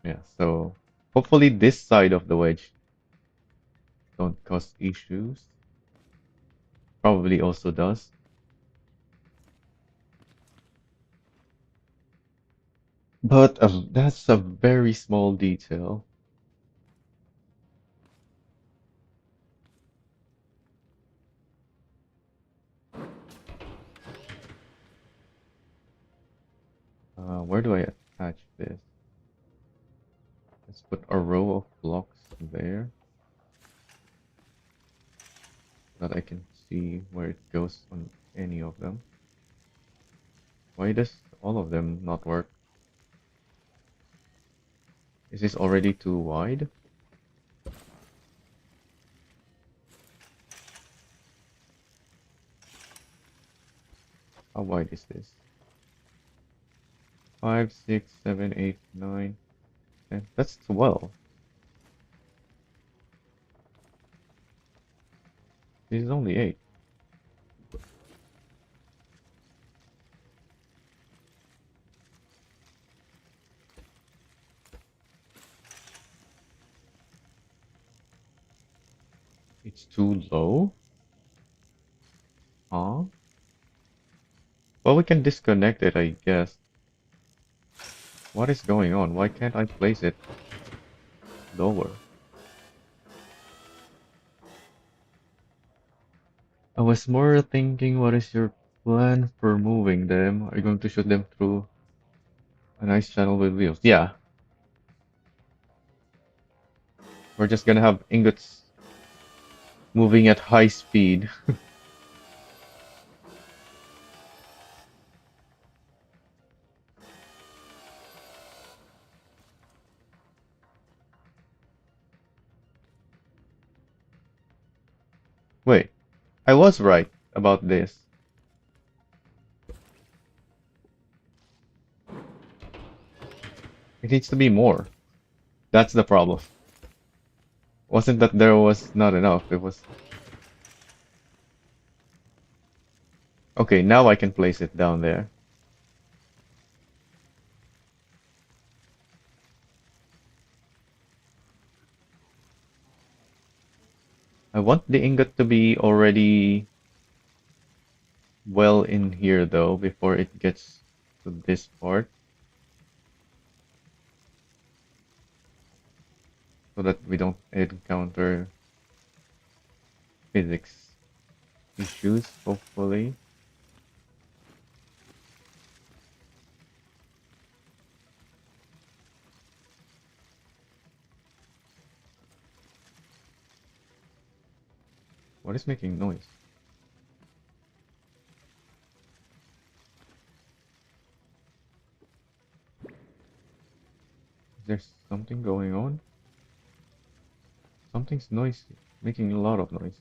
Yeah, so hopefully this side of the wedge don't cause issues. Probably also does. But that's a very small detail. Where do I attach this? Let's put a row of blocks there that I can see where it goes on any of them. Why does all of them not work? Is this already too wide? How wide is this? 5, 6, 7, 8, 9, 10. That's 12. This is only 8. It's too low? Huh? Well, we can disconnect it, I guess. What is going on? Why can't I place it lower? I was more thinking, what is your plan for moving them? Are you going to shoot them through a nice channel with wheels? Yeah, we're just gonna have ingots moving at high speed. Wait, I was right about this. It needs to be more. That's the problem. Wasn't that there was not enough, it was... Okay, now I can place it down there. I want the ingot to be already well in here though, before it gets to this part. So that we don't encounter physics issues, hopefully. What is making noise? Is there something going on? Something's noisy, making a lot of noise.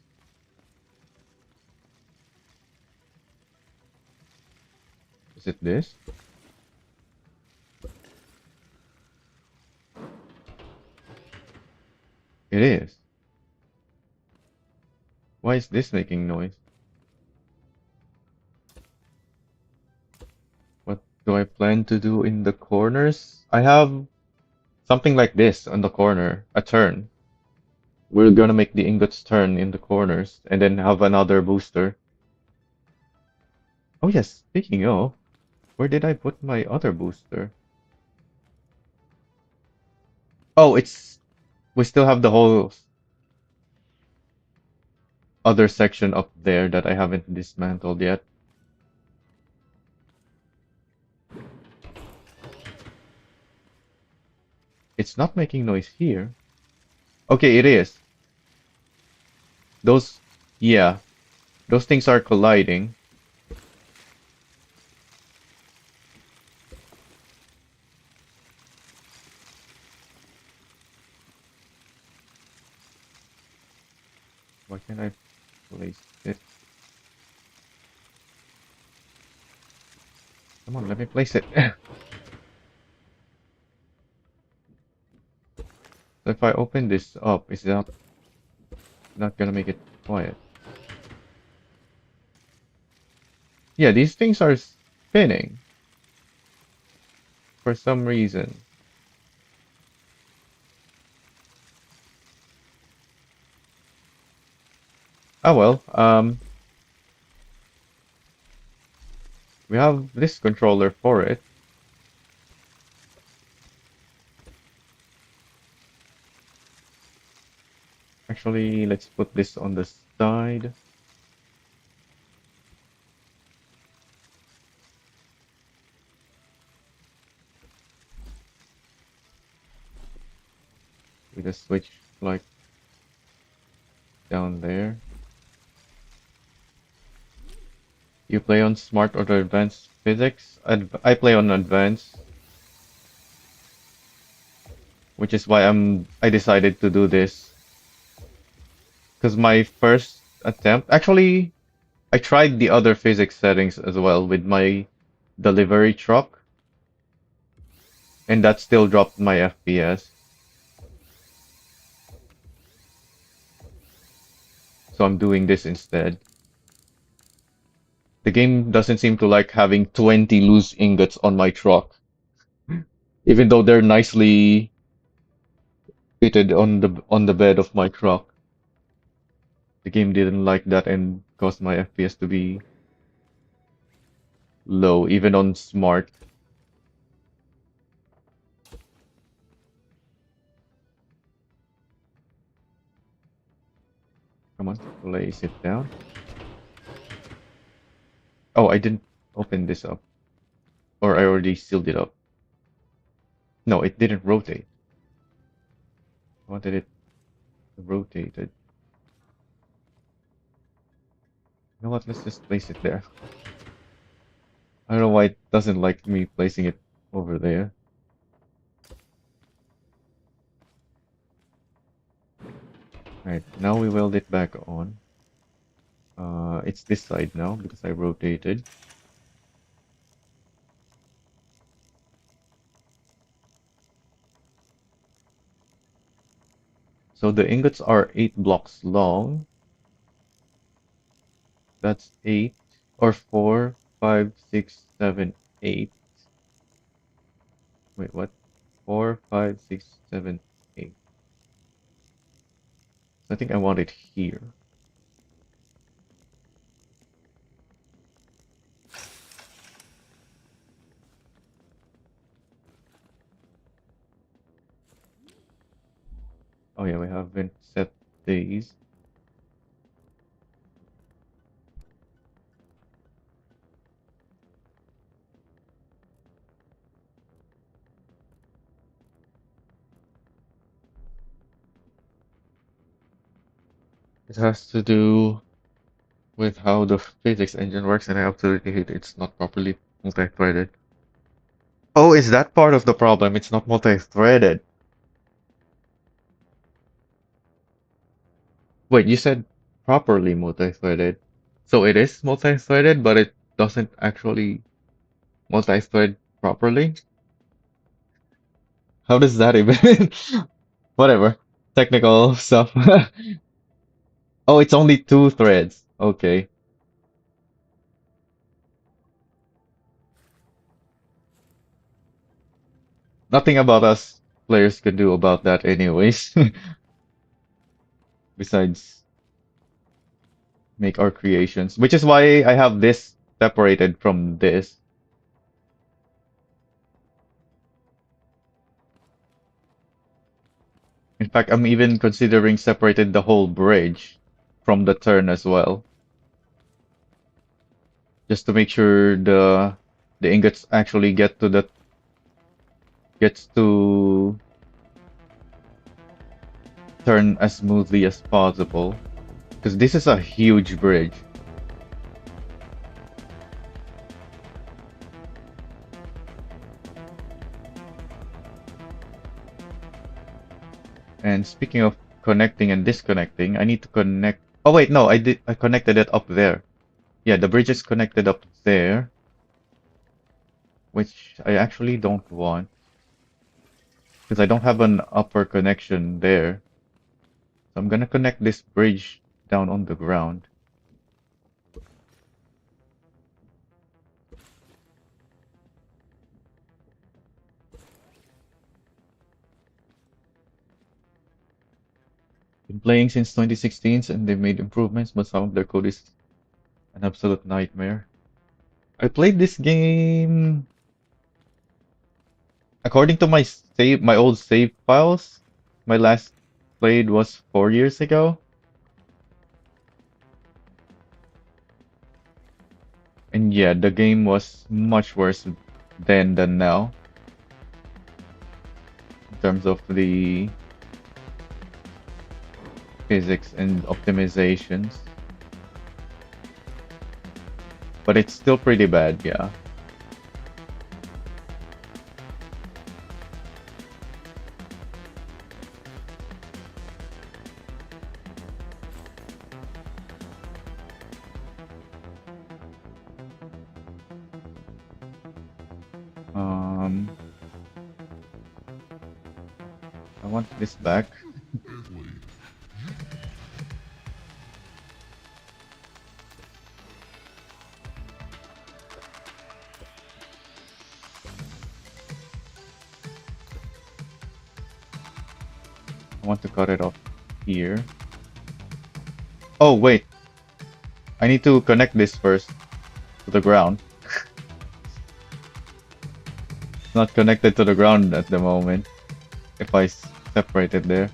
Is it this? It is. Why is this making noise? What do I plan to do in the corners? I have something like this on the corner, a turn. We're gonna make the ingots turn in the corners and then have another booster. Oh yes, speaking of, where did I put my other booster? Oh, we still have the whole other section up there that I haven't dismantled yet. It's not making noise here. Okay, it is. Those, yeah, those things are colliding. Why can't I place it? Come on, let me place it. So if I open this up, is that not gonna make it quiet? Yeah, these things are spinning for some reason. Oh well, we have this controller for it. Actually, let's put this on the side. With a switch like down there. You play on smart or advanced physics? I play on advanced, which is why I decided to do this. Because my first attempt, actually, I tried the other physics settings as well with my delivery truck, and that still dropped my FPS. So I'm doing this instead. The game doesn't seem to like having 20 loose ingots on my truck, even though they're nicely fitted on the bed of my truck. The game didn't like that and caused my FPS to be low, even on smart. Come on, place it down. Oh, I didn't open this up. Or I already sealed it up. No, it didn't rotate. I wanted it rotated. You know what? Let's just place it there. I don't know why it doesn't like me placing it over there. Alright, now we weld it back on. It's this side now because I rotated. So the ingots are 8 blocks long. That's 8 or 4, 5, 6, 7, 8. Wait, what? 4, 5, 6, 7, 8. So I think I want it here. Oh yeah, we haven't set these. It has to do with how the physics engine works, and I absolutely hate it's not properly multi-threaded. Oh, is that part of the problem? It's not multi-threaded. Wait, you said properly multi-threaded. So it is multi-threaded, but it doesn't actually multi-thread properly? How does that even? Whatever. Technical stuff. Oh, it's only 2 threads. Okay. Nothing about us players could do about that anyways. Besides make our creations. Which is why I have this separated from this. In fact, I'm even considering separated the whole bridge from the turn as well. Just to make sure the ingots actually gets to turn as smoothly as possible. Because this is a huge bridge. And speaking of connecting and disconnecting, I need to connect. Oh wait, no, I connected it up there. Yeah, the bridge is connected up there, which I actually don't want because I don't have an upper connection there. So I'm gonna connect this bridge down on the ground. Been playing since 2016 and they've made improvements, but some of their code is an absolute nightmare. I played this game according to my old save files. My last played was 4 years ago. And yeah, the game was much worse then than now in terms of the physics and optimizations. But it's still pretty bad, yeah. I want this back. I want to cut it off here. Oh, wait. I need to connect this first to the ground. It's not connected to the ground at the moment. If I separate it there.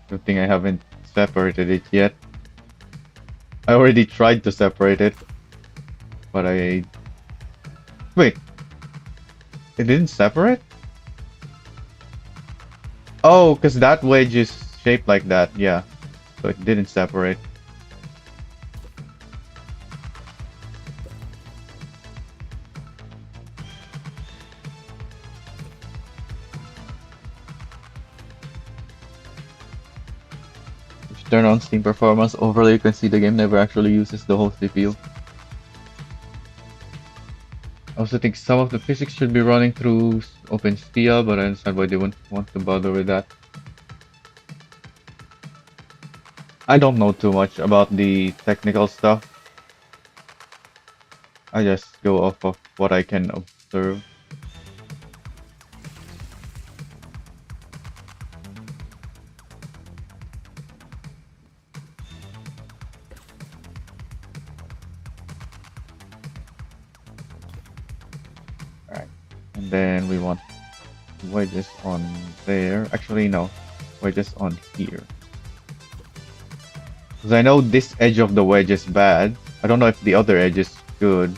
Good thing I haven't separated it yet. I already tried to separate it, but I... Wait. It didn't separate? Oh, because that wedge is shaped like that, yeah. So it didn't separate. If you turn on Steam Performance Overlay, you can see the game never actually uses the whole CPU. I also think some of the physics should be running through OpenStia, but I understand why they wouldn't want to bother with that. I don't know too much about the technical stuff. I just go off of what I can observe. Alright. And then we want wedges on there. Actually, no. Wedges on here. Because I know this edge of the wedge is bad. I don't know if the other edge is good.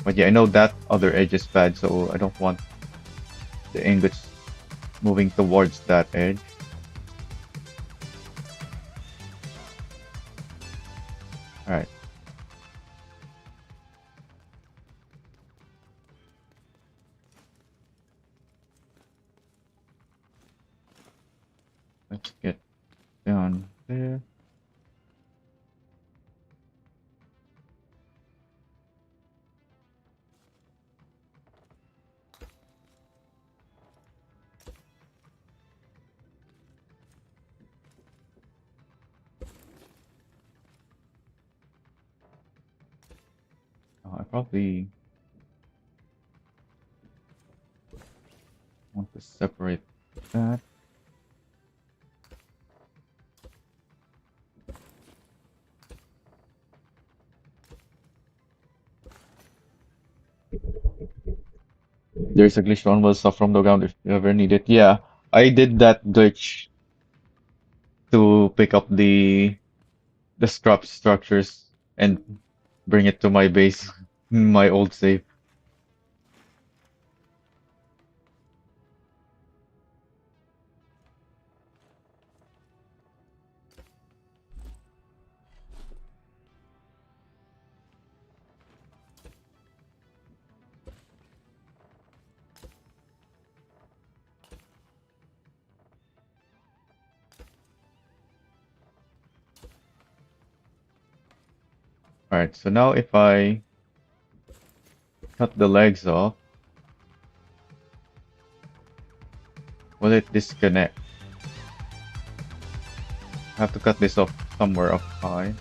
But yeah, I know that other edge is bad, so I don't want the ingots moving towards that edge. Alright. Let's get down there. I probably want to separate that. There's a glitch normal stuff from the ground if you ever need it. Yeah, I did that glitch to pick up the scrap structures and bring it to my base, my old save. Alright, so now if I cut the legs off, will it disconnect? I have to cut this off somewhere up high.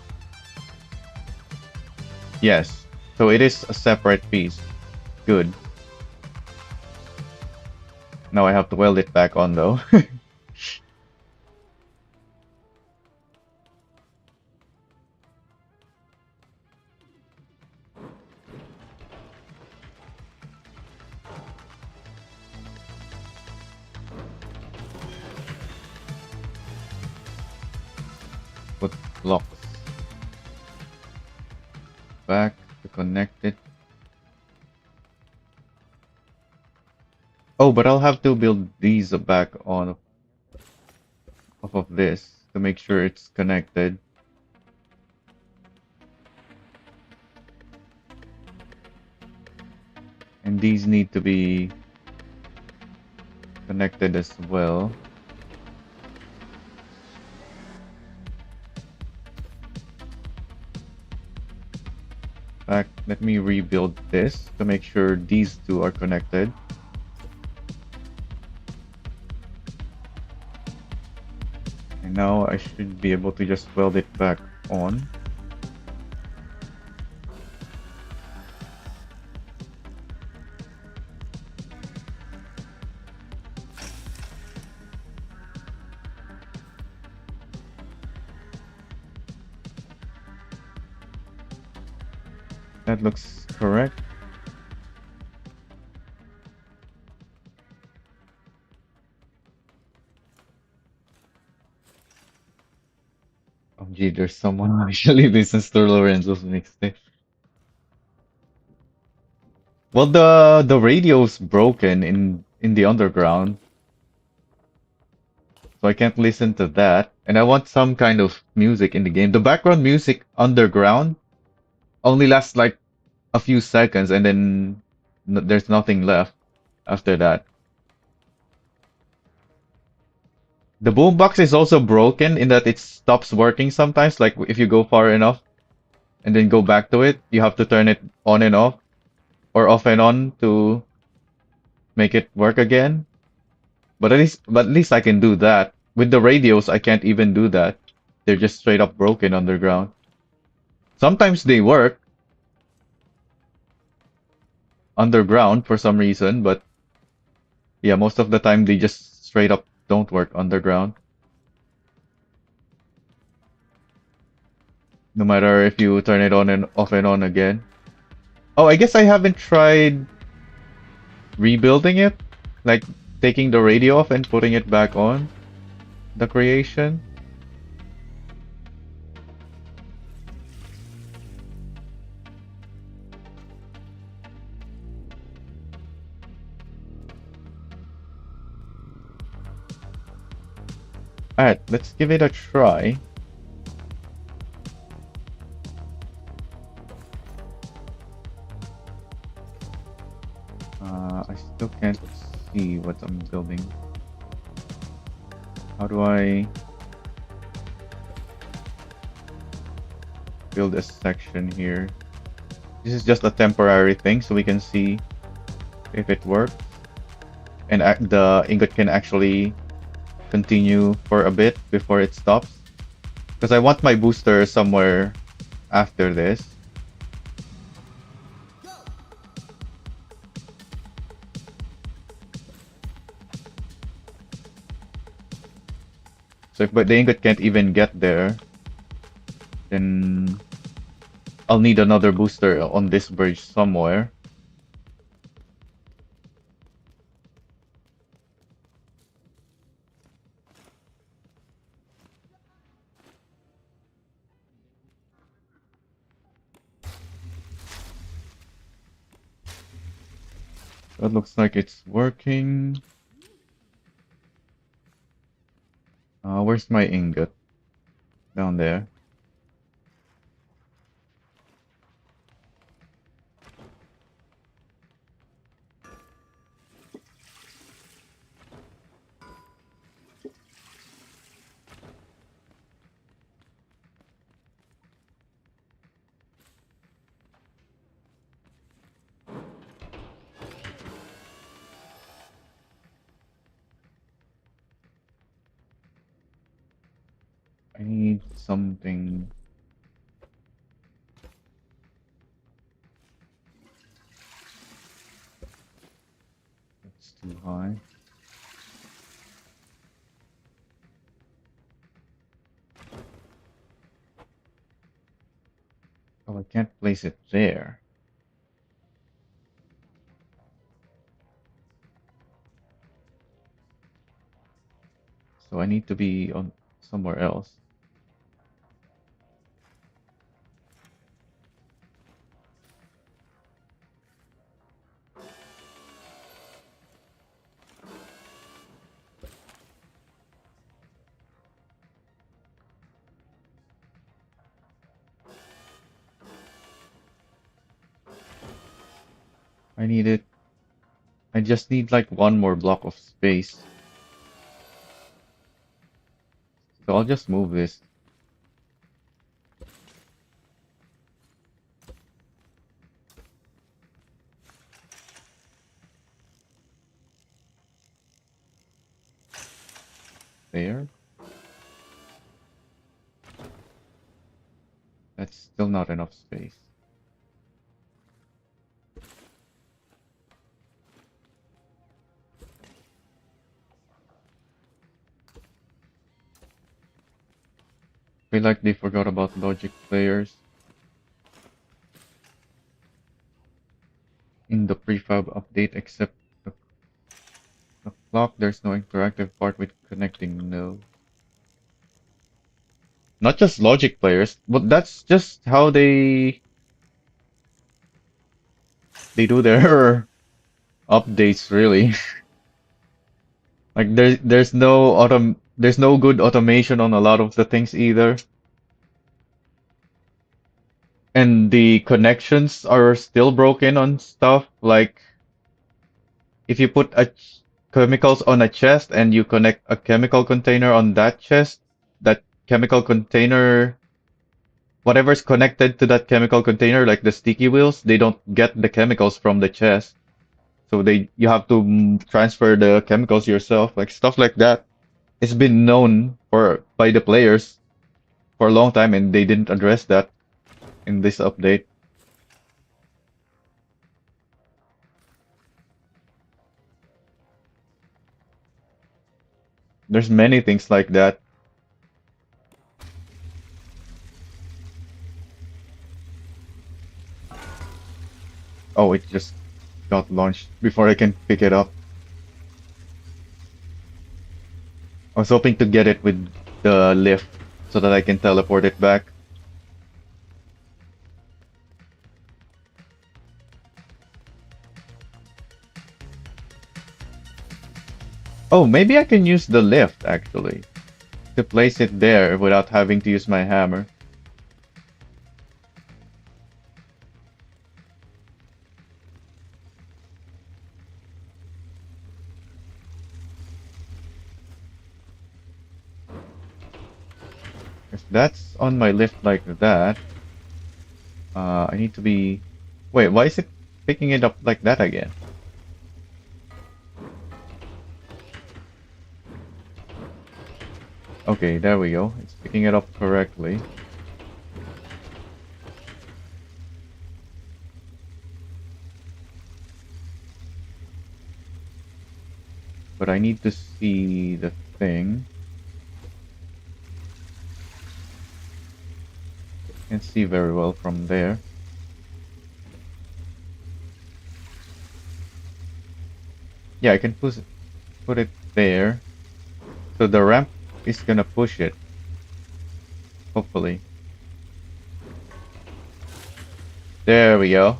Yes, so it is a separate piece. Good. Now I have to weld it back on though. Put blocks back to connect it. Oh, but I'll have to build these back on off of this to make sure it's connected. these need to be connected as well. In fact, let me rebuild this to make sure these two are connected. And now I should be able to just weld it back on. That looks correct. Oh gee, there's someone who actually listens to Lorenzo's mixtape. Well, the radio's broken in the underground, so I can't listen to that. And I want some kind of music in the game. The background music underground only lasts like a few seconds, and then there's nothing left after that. The boombox is also broken in that it stops working sometimes. Like if you go far enough and then go back to it, you have to turn it on and off or off and on to make it work again. But at least I can do that. With the radios, I can't even do that. They're just straight up broken underground. Sometimes they work underground for some reason, but yeah, most of the time they just straight up don't work underground. No matter if you turn it on and off and on again. Oh, I guess I haven't tried rebuilding it. Like taking the radio off and putting it back on the creation. Alright, let's give it a try. I still can't see what I'm building. How do I build a section here? This is just a temporary thing, so we can see if it works. And the ingot can actually continue for a bit before it stops. Because I want my booster somewhere after this. So if but the ingot can't even get there, then I'll need another booster on this bridge somewhere. That looks like it's working. Where's my ingot? Down there. I need something. That's too high. Oh, I can't place it there. So I need to be on somewhere else. I need it I just need like one more block of space. So I'll just move this. There. That's still not enough space. Feel like they forgot about logic players. In the prefab update, except the clock, there's no interactive part with connecting nodes. Not just logic players, but that's just how they do their updates really. Like there's no good automation on a lot of the things either. And the connections are still broken on stuff. Like if you put chemicals on a chest and you connect a chemical container on that chest, that chemical container, whatever's connected to that chemical container, like the sticky wheels, they don't get the chemicals from the chest. So you have to transfer the chemicals yourself, like stuff like that. It's been known for by the players for a long time, and they didn't address that in this update. There's many things like that. Oh, it just got launched before I can pick it up. I was hoping to get it with the lift so that I can teleport it back. Oh, maybe I can use the lift actually to place it there without having to use my hammer. If that's on my lift like that, I need to be... Wait, why is it picking it up like that again? Okay, there we go. It's picking it up correctly. But I need to see the thing. Can't see very well from there. Yeah, I can put it there. So the ramp is gonna push it. Hopefully. There we go.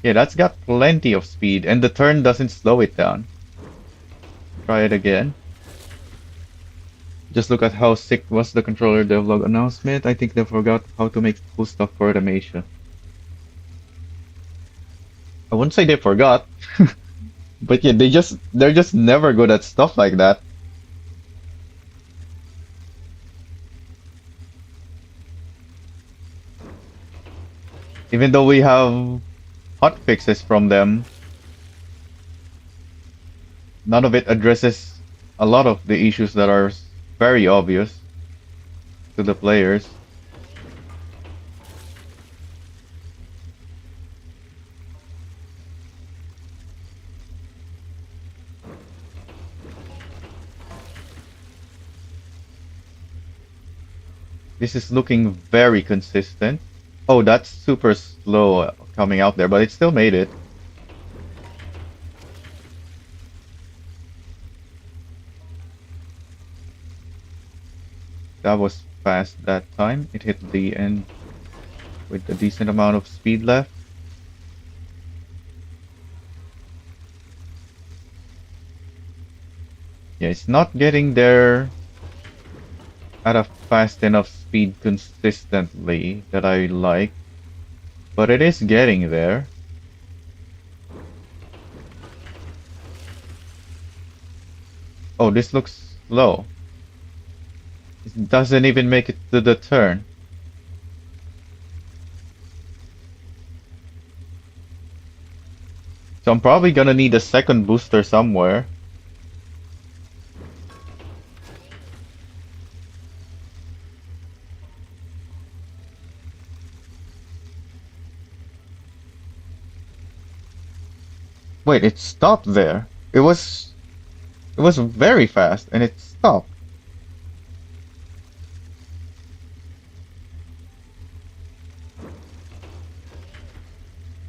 Yeah, that's got plenty of speed, and the turn doesn't slow it down. Try it again. Just look at how sick was the controller devlog announcement. I think they forgot how to make cool stuff for Automation. I wouldn't say they forgot, but yeah, they're just never good at stuff like that. Even though we have hot fixes from them, none of it addresses a lot of the issues that are very obvious to the players. This is looking very consistent. Oh, that's super slow coming out there, but it still made it. That was fast that time. It hit the end with a decent amount of speed left. Yeah, it's not getting there at a fast enough speed consistently that I like, but it is getting there. Oh, this looks slow. It doesn't even make it to the turn. So I'm probably gonna need a second booster somewhere. Wait, it stopped there. It was very fast and it stopped.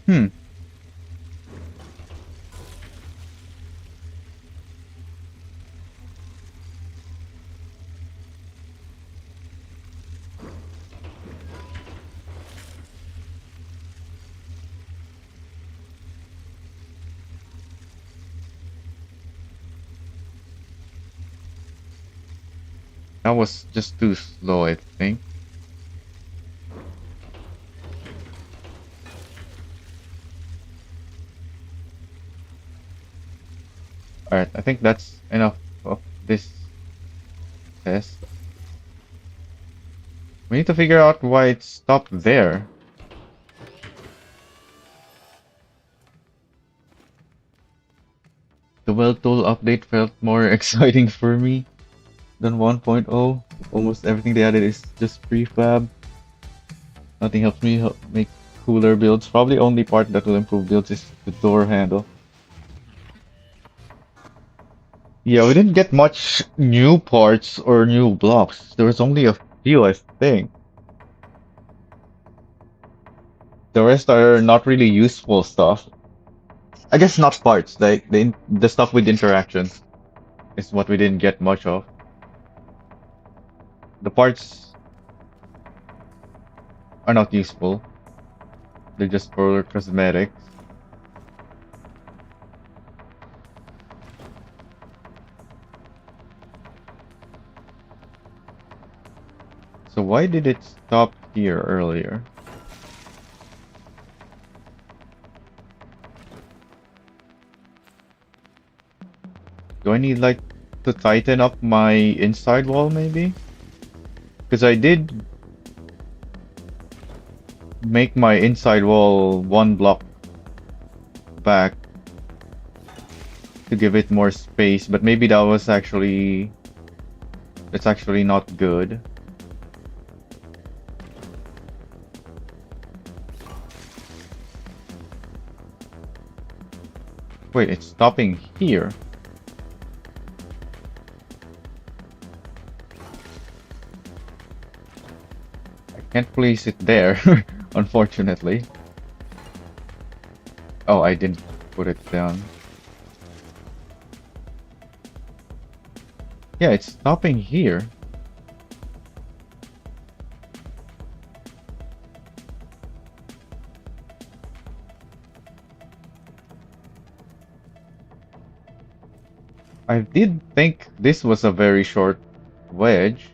Hmm. That was just too slow, I think. Alright, I think that's enough of this test. We need to figure out why it stopped there. The Well Tool update felt more exciting for me than 1.0. Almost everything they added is just prefab. Nothing helps me make cooler builds. Probably only part that will improve builds is the door handle. Yeah, we didn't get much new parts or new blocks. There was only a few, I think. The rest are not really useful stuff. I guess not parts. Like the stuff with interactions is what we didn't get much of. The parts are not useful. They're just for cosmetics. So why did it stop here earlier? Do I need like to tighten up my inside wall maybe? Because I did make my inside wall one block back to give it more space, but maybe that's actually not good. Wait, it's stopping here. I can't place it there, unfortunately. Oh, I didn't put it down. Yeah, it's stopping here. I did think this was a very short wedge.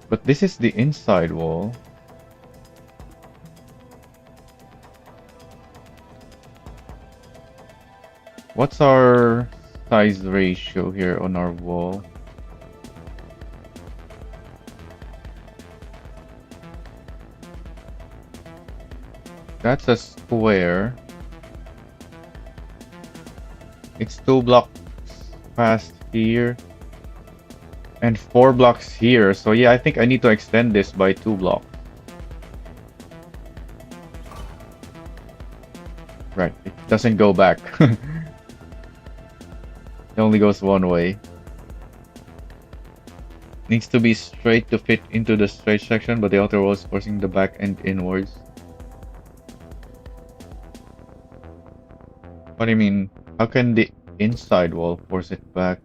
But this is the inside wall. What's our size ratio here on our wall? That's a square. It's 2 blocks past here. And 4 blocks here. So yeah, I think I need to extend this by 2 blocks. Right, it doesn't go back. It only goes one way. Needs to be straight to fit into the straight section, but the outer wall is forcing the back end inwards. What do you mean? How can the inside wall force it back?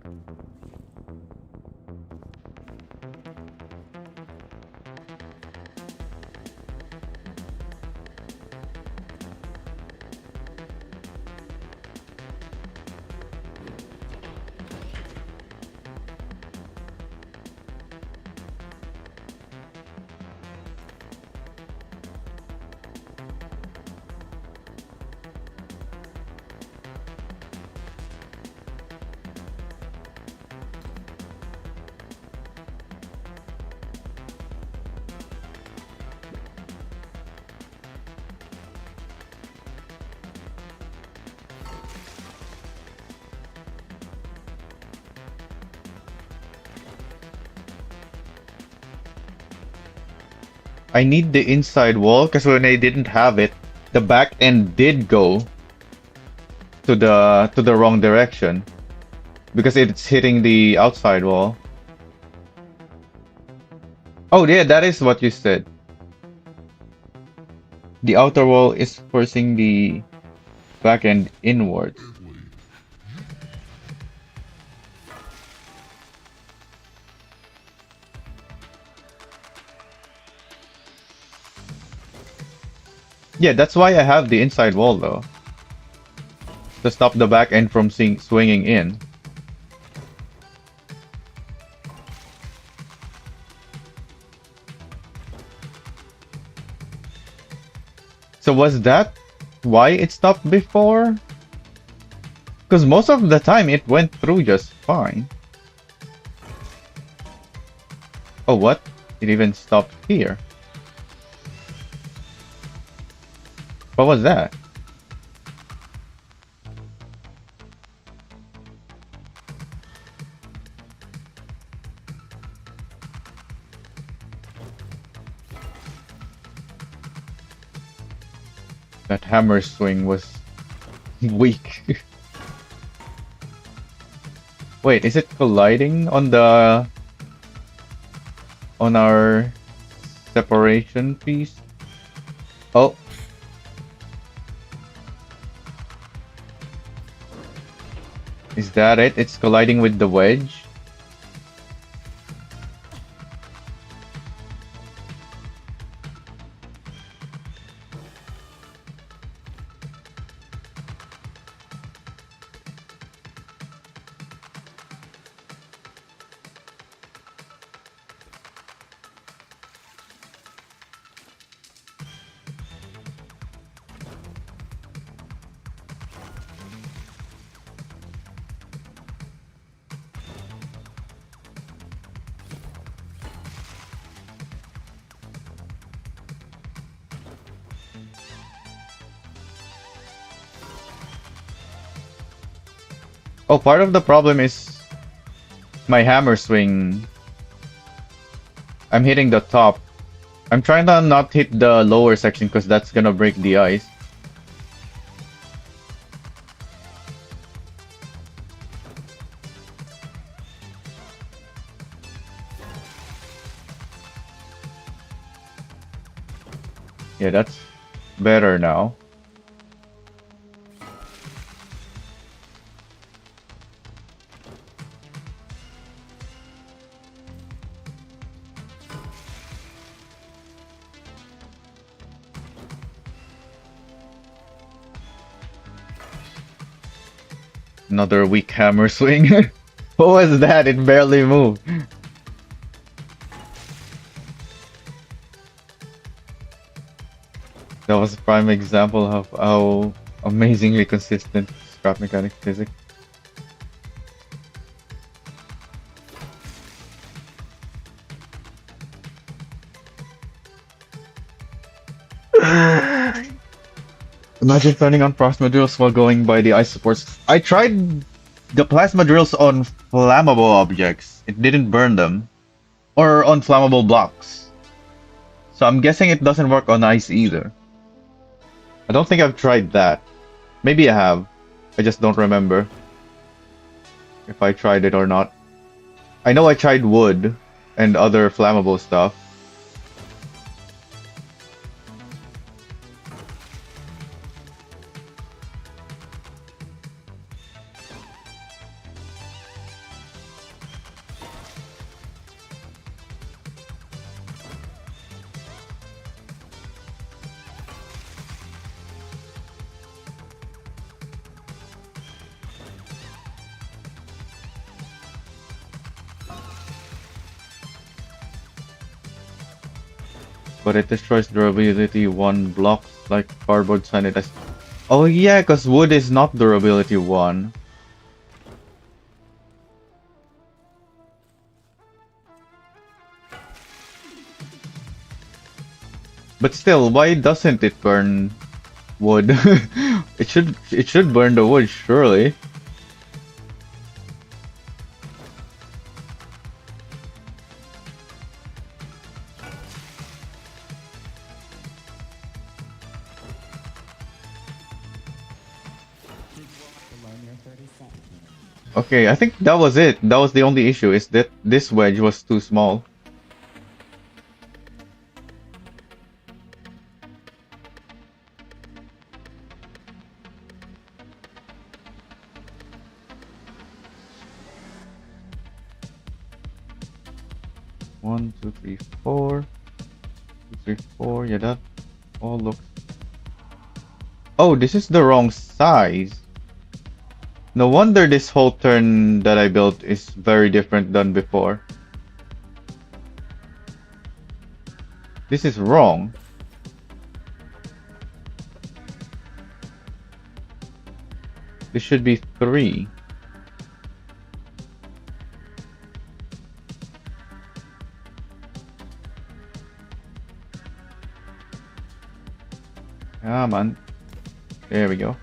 I need the inside wall because when I didn't have it, the back end did go to the wrong direction because it's hitting the outside wall. Oh yeah, that is what you said. The outer wall is forcing the back end inwards. Yeah, that's why I have the inside wall though, to stop the back end from swinging in. So was that why it stopped before? Because most of the time it went through just fine. Oh, what? It even stopped here. What was that? That hammer swing was weak. Wait, is it colliding on our separation piece? Oh. Is that it? It's colliding with the wedge? Oh, part of the problem is my hammer swing. I'm hitting the top. I'm trying to not hit the lower section because that's gonna break the ice. Yeah, that's better now. Another weak hammer swing. What was that? It barely moved. That was a prime example of how amazingly consistent scrap mechanics physics. Imagine turning on plasma drills while going by the ice supports. I tried the plasma drills on flammable objects. It didn't burn them. Or on flammable blocks. So I'm guessing it doesn't work on ice either. I don't think I've tried that. Maybe I have. I just don't remember if I tried it or not. I know I tried wood and other flammable stuff. But it destroys durability 1 blocks like cardboard sanitize. Oh yeah, cause wood is not durability 1. But still, why doesn't it burn wood? it should burn the wood, surely. on your 30-second unit. Okay, I think that was it. That was the only issue, is that this wedge was too small. One, two, three, four. 2, 3, 4. Yeah, that all looks. Oh, this is the wrong size. No wonder this whole turn that I built is very different than before. This is wrong. This should be 3. Come on. There we go.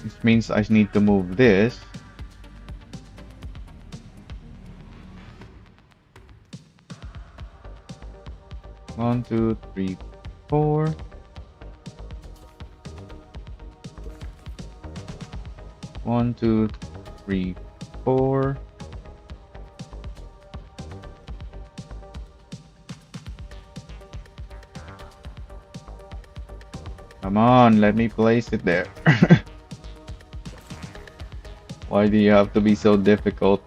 This means I need to move this. One, two, three, 4. One, two, three, 4. Come on, let me place it there. Why do you have to be so difficult?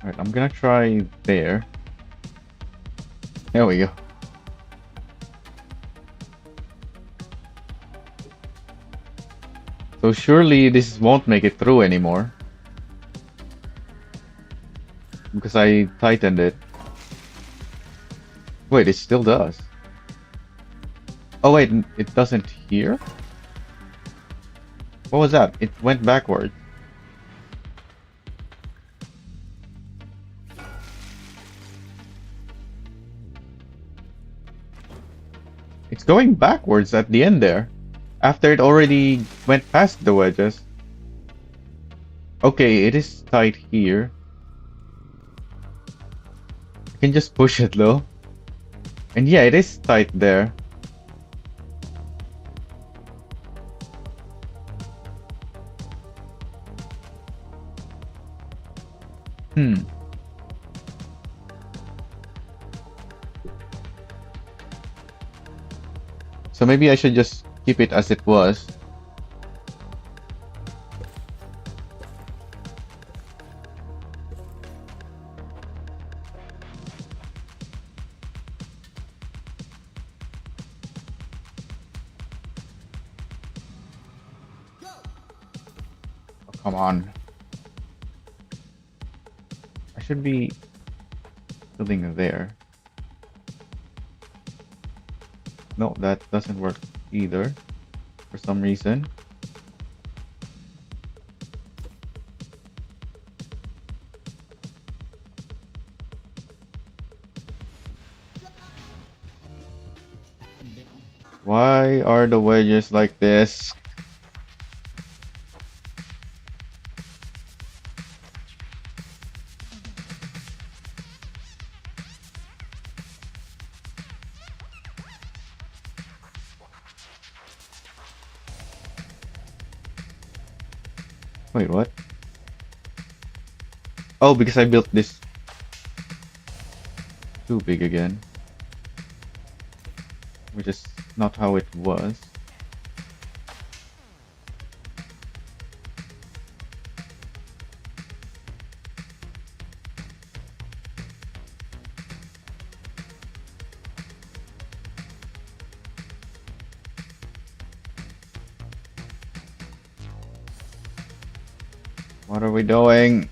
Alright, I'm gonna try there. There we go. So surely this won't make it through anymore. Because I tightened it. Wait, it still does. Oh wait, it doesn't here? What was that? It went backward. It's going backwards at the end there. After it already went past the wedges. Okay, it is tight here. I can just push it though. And yeah, it is tight there. So maybe I should just keep it as it was. Oh, come on. I should be building there. No, that doesn't work either for some reason. Why are the wedges like this? Wait, what? Oh, because I built this too big again. Which is not how it was. What are we doing?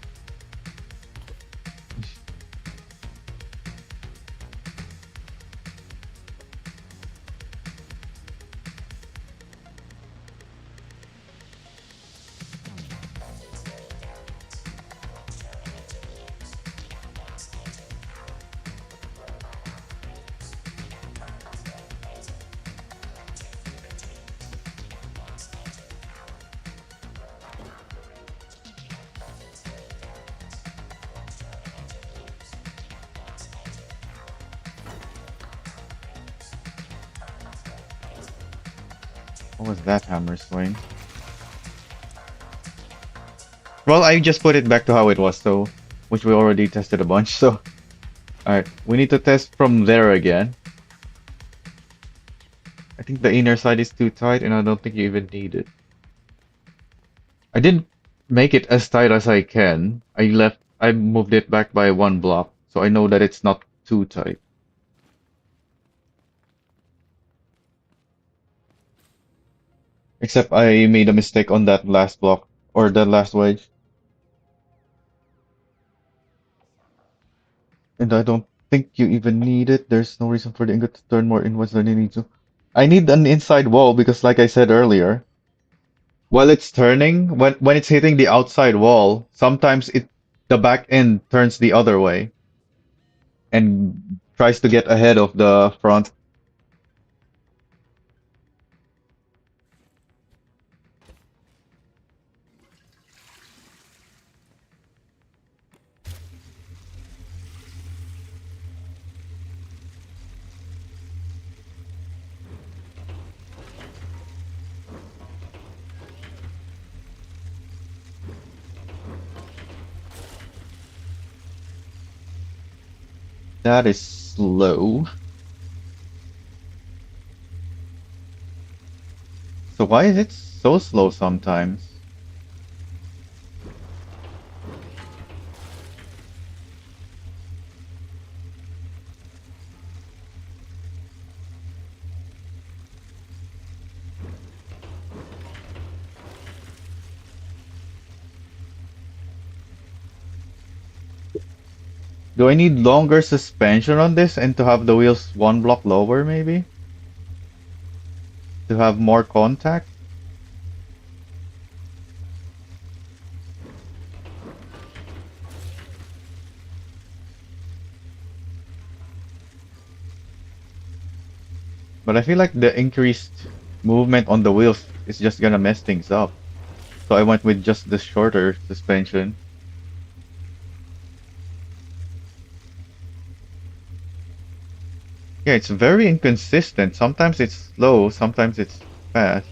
What was that hammer swing? Well, I just put it back to how it was, so which we already tested a bunch, so alright. We need to test from there again. I think the inner side is too tight and I don't think you even need it. I didn't make it as tight as I can. I moved it back by one block, so I know that it's not too tight. Except I made a mistake on that last block, or that last wedge. And I don't think you even need it. There's no reason for the ingot to turn more inwards than you need to. I need an inside wall because like I said earlier, while it's turning, when it's hitting the outside wall, sometimes the back end turns the other way and tries to get ahead of the front. That is slow. So why is it so slow sometimes? Do I need longer suspension on this and to have the wheels one block lower maybe? To have more contact? But I feel like the increased movement on the wheels is just gonna mess things up. So I went with just the shorter suspension. Yeah, it's very inconsistent. Sometimes it's slow, sometimes it's fast.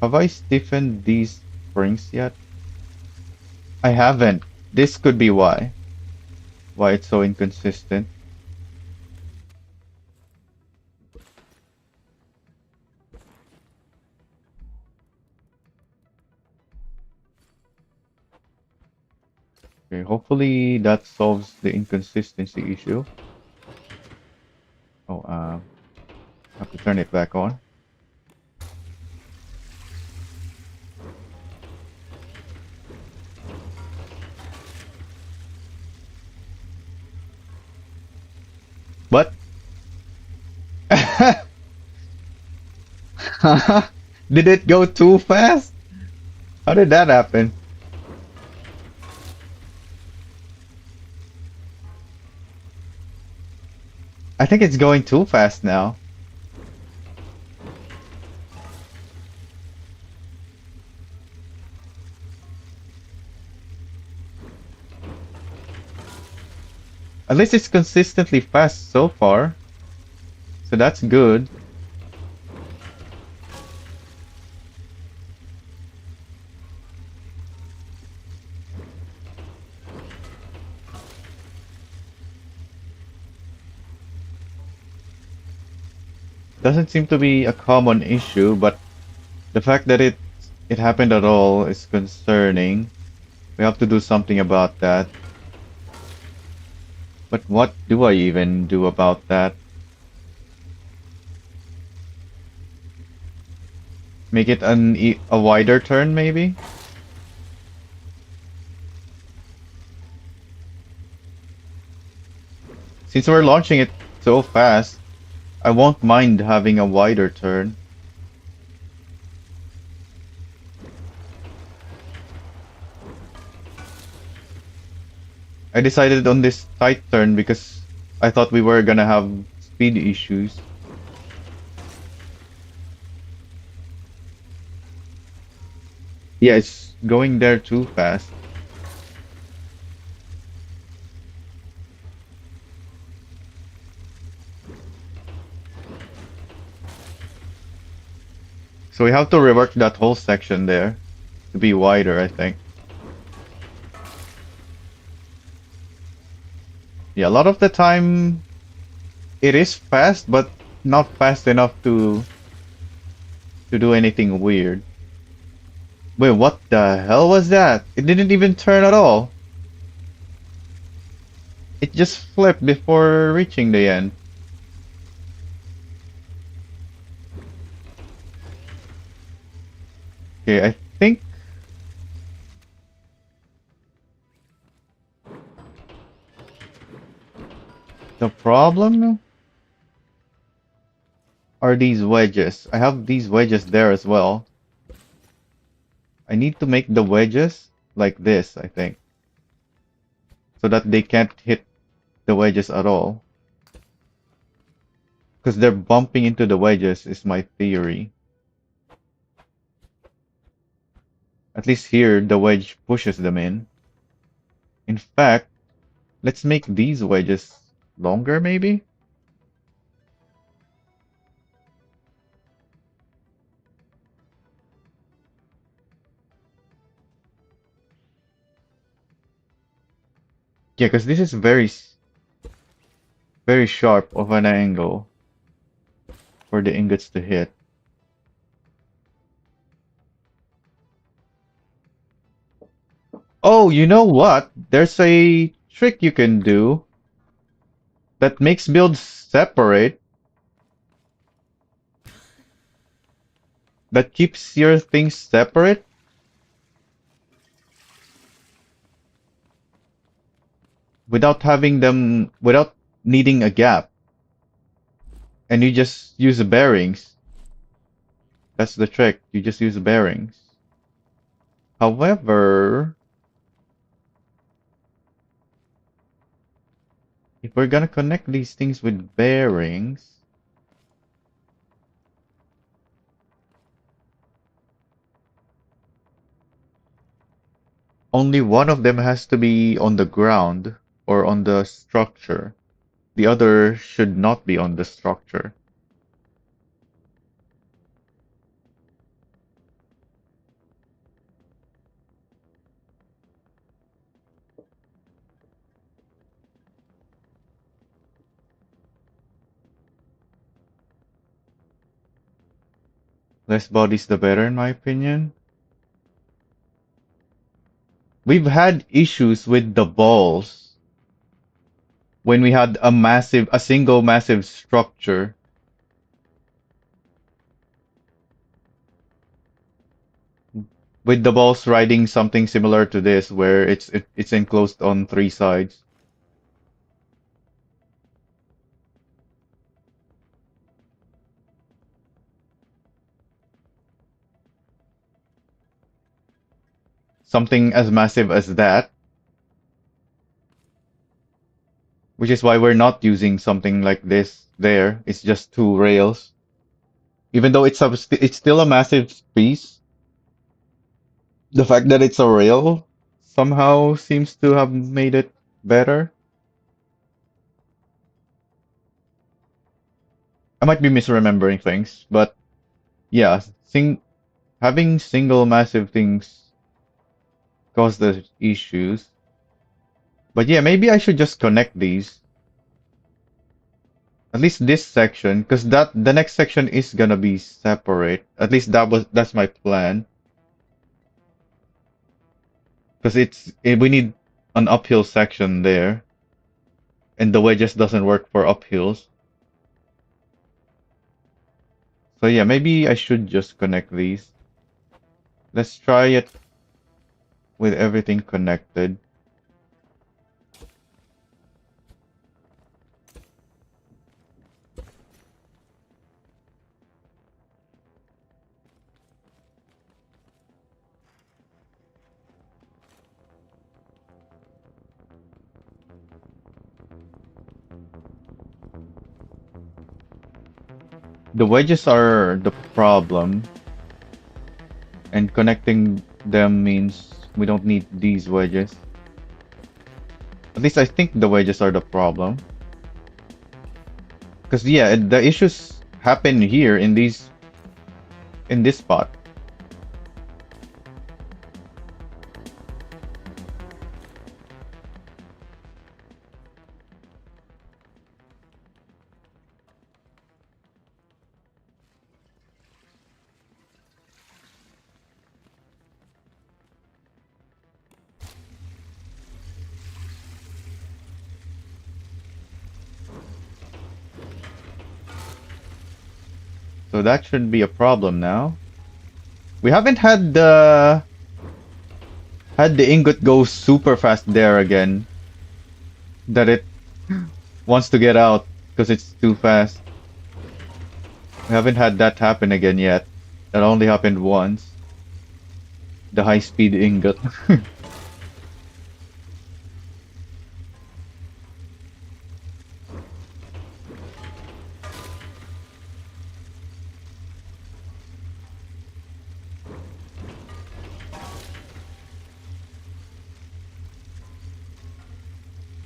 Have I stiffened these springs yet? I haven't. This could be why. Why it's so inconsistent. Okay, hopefully that solves the inconsistency issue. Oh, have to turn it back on. But did it go too fast? How did that happen? I think it's going too fast now. At least it's consistently fast so far. So that's good. Doesn't seem to be a common issue, but the fact that it happened at all is concerning. We have to do something about that. But what do I even do about that? Make it a wider turn, maybe? Since we're launching it so fast, I won't mind having a wider turn. I decided on this tight turn because I thought we were gonna have speed issues. Yeah, it's going there too fast. So we have to rework that whole section there to be wider, I think. Yeah, a lot of the time it is fast, but not fast enough to do anything weird. Wait, what the hell was that? It didn't even turn at all. It just flipped before reaching the end. Okay, I think the problem are these wedges. I have these wedges there as well. I need to make the wedges like this, I think, so that they can't hit the wedges at all. Because they're bumping into the wedges is my theory. At least here, the wedge pushes them in. In fact, let's make these wedges longer, maybe? Yeah, because this is very sharp of an angle for the ingots to hit. Oh, you know what? There's a trick you can do that makes builds separate, that keeps your things separate without needing a gap. And you just use the bearings. That's the trick. You just use the bearings. However, if we're gonna connect these things with bearings, only one of them has to be on the ground or on the structure. The other should not be on the structure. Less bodies the better, in my opinion. We've had issues with the balls when we had a single massive structure. With the balls riding something similar to this, where it's enclosed on three sides. Something as massive as that, which is why we're not using something like this there. It's just two rails. Even though it's still a massive piece, the fact that it's a rail somehow seems to have made it better. I might be misremembering things, but yeah, having single massive things cause the issues. But yeah, maybe I should just connect these. At least this section, because the next section is gonna be separate. At least that's my plan. Because we need an uphill section there, and the wedges doesn't work for uphills. So yeah, maybe I should just connect these. Let's try it with everything connected. The wedges are the problem, and connecting them means we don't need these wedges. At least I think the wedges are the problem. Because yeah, the issues happen here in this spot. So that shouldn't be a problem now. We haven't had the ingot go super fast there again. That it wants to get out because it's too fast. We haven't had that happen again yet. That only happened once. The high-speed ingot.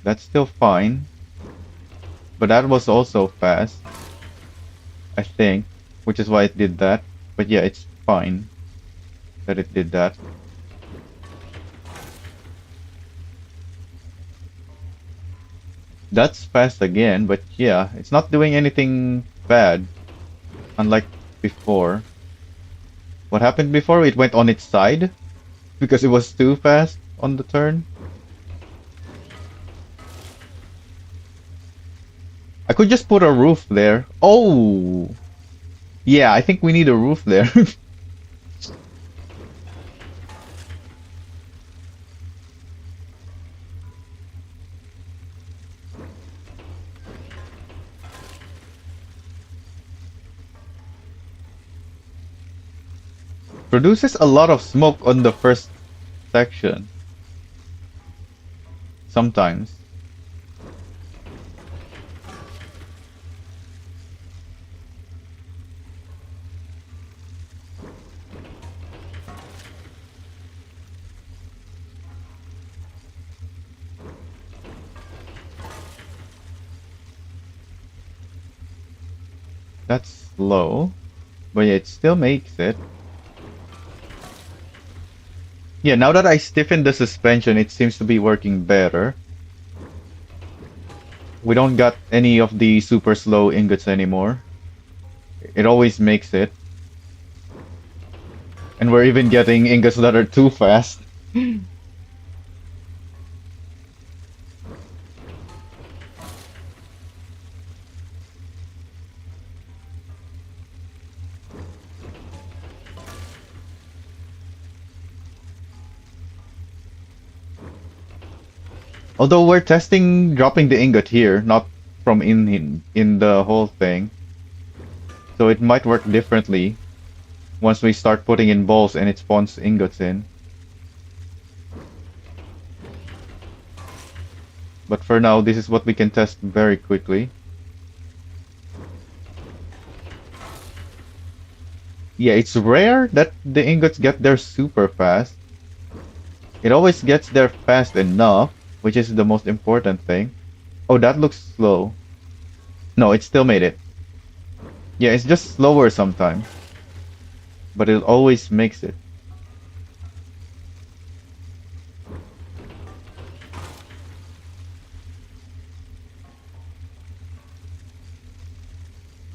That's still fine. But that was also fast, I think, which is why it did that. But yeah, it's fine that it did that. That's fast again, but yeah, it's not doing anything bad, unlike before. What happened before? It went on its side because it was too fast on the turn. I could just put a roof there. Oh! Yeah, I think we need a roof there. Produces a lot of smoke on the first section. Sometimes. That's slow. But yeah, it still makes it. Yeah, now that I stiffened the suspension, it seems to be working better. We don't got any of the super slow ingots anymore. It always makes it. And we're even getting ingots that are too fast. Although we're testing dropping the ingot here, not from in the whole thing. So it might work differently once we start putting in balls and it spawns ingots in. But for now, this is what we can test very quickly. Yeah, it's rare that the ingots get there super fast. It always gets there fast enough, which is the most important thing. Oh, that looks slow. No, it still made it. Yeah, it's just slower sometimes. But it always makes it.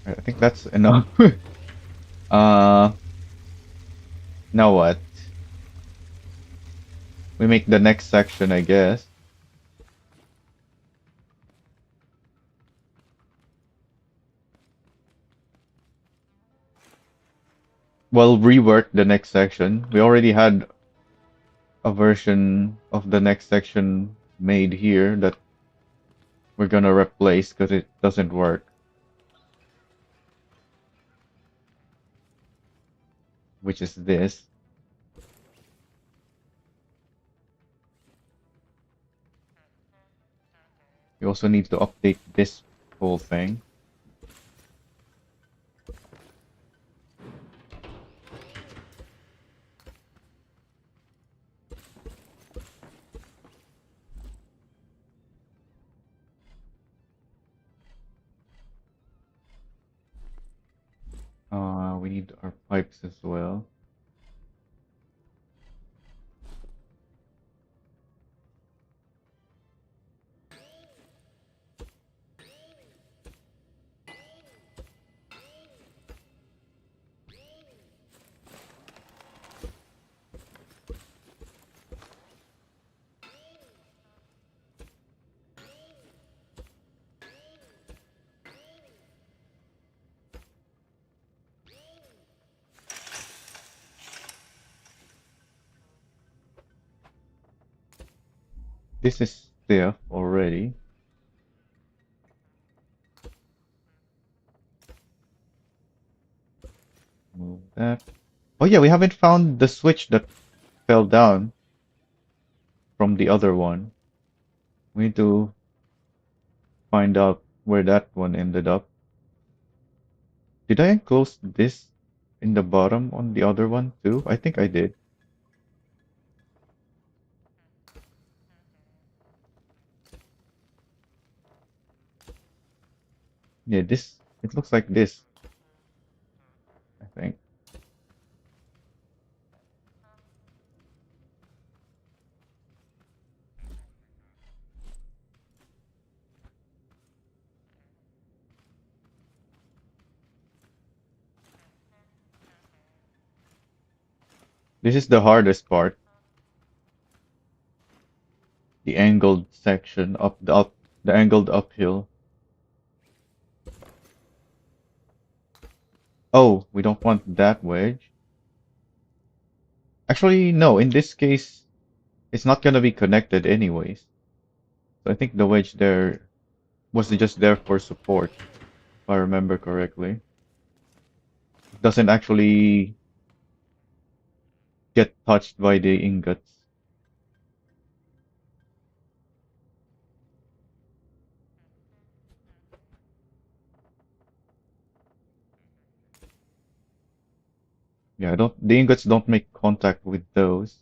I think that's enough. uh, Now what? We make the next section, I guess. Well, rework the next section. We already had a version of the next section made here that we're gonna replace because it doesn't work. Which is this. We also need to update this whole thing. need our pipes as well. This is stiff already. Move that. Oh yeah, we haven't found the switch that fell down from the other one. We need to find out where that one ended up. Did I enclose this in the bottom on the other one too? I think I did. Yeah, this, it looks like this, I think. This is the hardest part. The angled section the angled uphill. Oh, we don't want that wedge. Actually, no, in this case, it's not gonna be connected anyways. So I think the wedge there was just there for support, if I remember correctly. It doesn't actually get touched by the ingots. Yeah, the ingots don't make contact with those.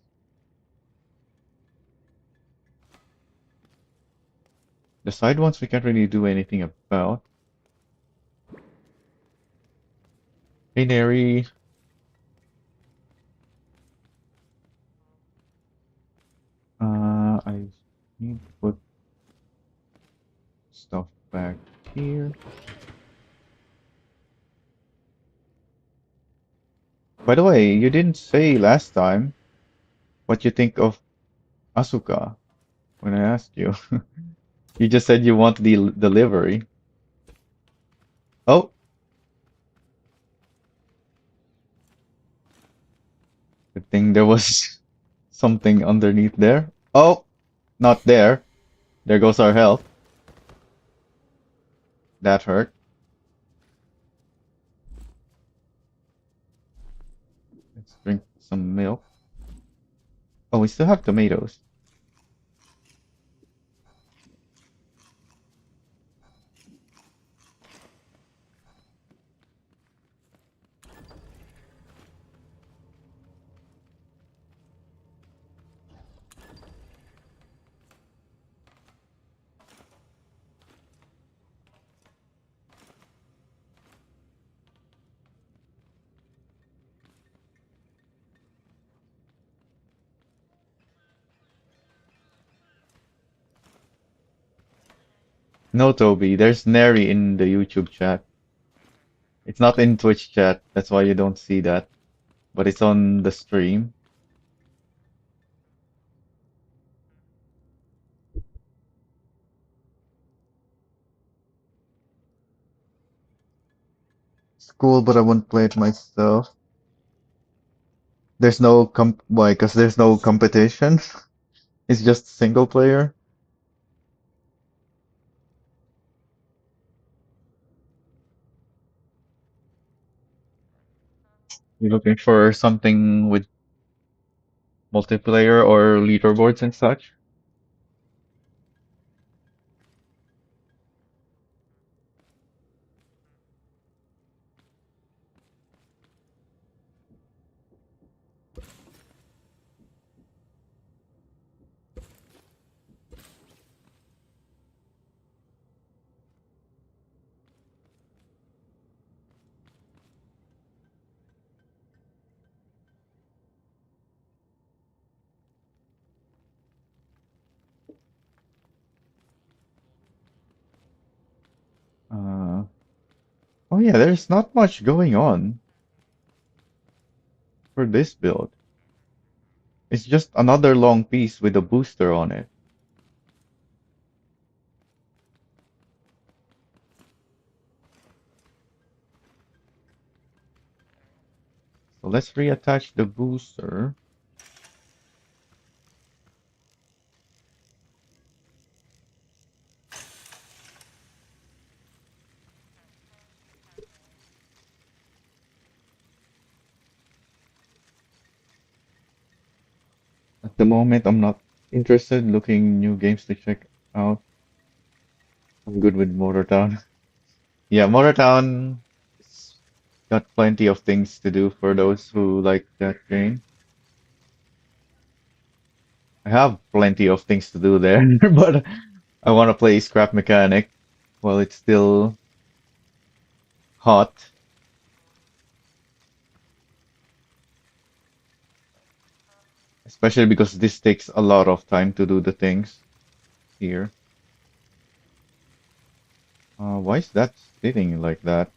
The side ones we can't really do anything about. Hey, Neri. I need to put stuff back here. By the way, you didn't say last time what you think of Asuka when I asked you. You just said you want the delivery. Oh, good thing there was something underneath there. Oh, not there. There goes our health. That hurt. Let's drink some milk. Oh, we still have tomatoes. No, Toby, there's Neri in the YouTube chat. It's not in Twitch chat, that's why you don't see that. But it's on the stream. It's cool, but I won't play it myself. There's no why? Because there's no competition. It's just single player. You're looking for something with multiplayer or leaderboards and such? Oh yeah, there's not much going on for this build. It's just another long piece with a booster on it. So let's reattach the booster. At the moment, I'm not interested looking new games to check out. I'm good with Motortown. Yeah, Motortown has got plenty of things to do for those who like that game. I have plenty of things to do there, but I want to play Scrap Mechanic while it's still hot, especially because this takes a lot of time to do the things here. Why is that sitting like that?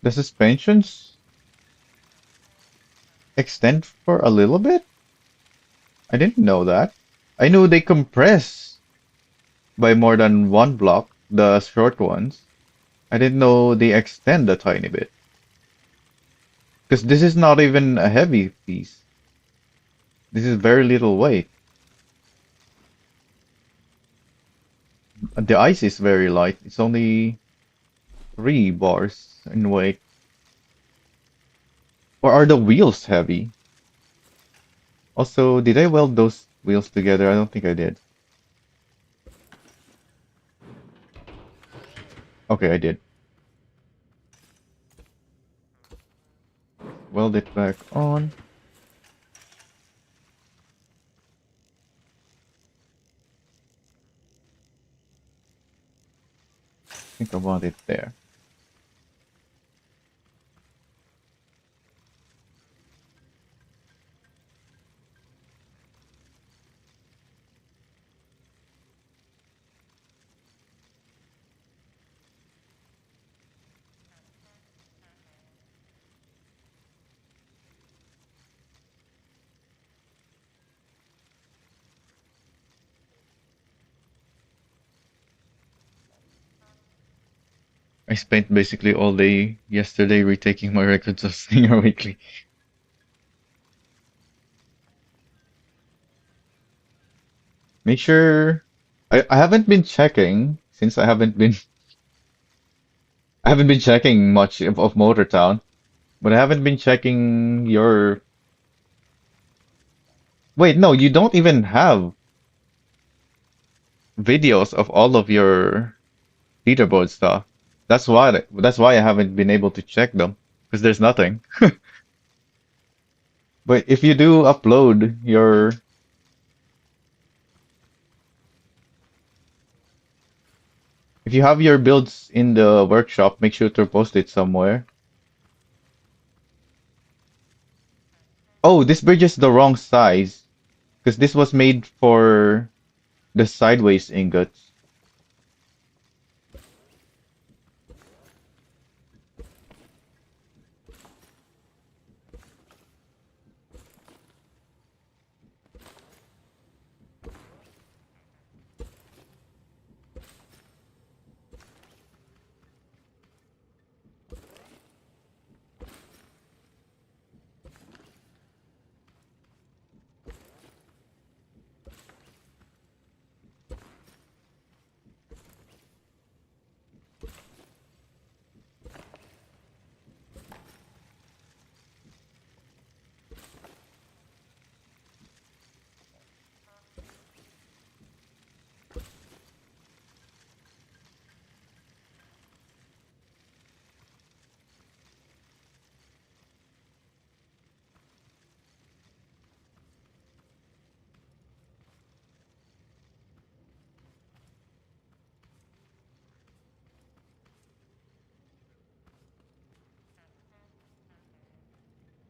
The suspensions extend for a little bit? I didn't know that. I knew they compress by more than one block, the short ones. I didn't know they extend a tiny bit. Because this is not even a heavy piece. This is very little weight. The ice is very light. It's only 3 bars in weight. Or are the wheels heavy? Also, did I weld those wheels together? I don't think I did. Okay, I did. Weld it back on. Think about it there. I spent basically all day yesterday retaking my records of Singer Weekly. Make sure I haven't been checking since I haven't been checking much of Motortown, but I haven't been checking your wait, no, you don't even have videos of all of your leaderboard stuff. That's why I haven't been able to check them because there's nothing. But if you do upload your if you have your builds in the workshop, make sure to post it somewhere. Oh, this bridge is the wrong size because this was made for the sideways ingots.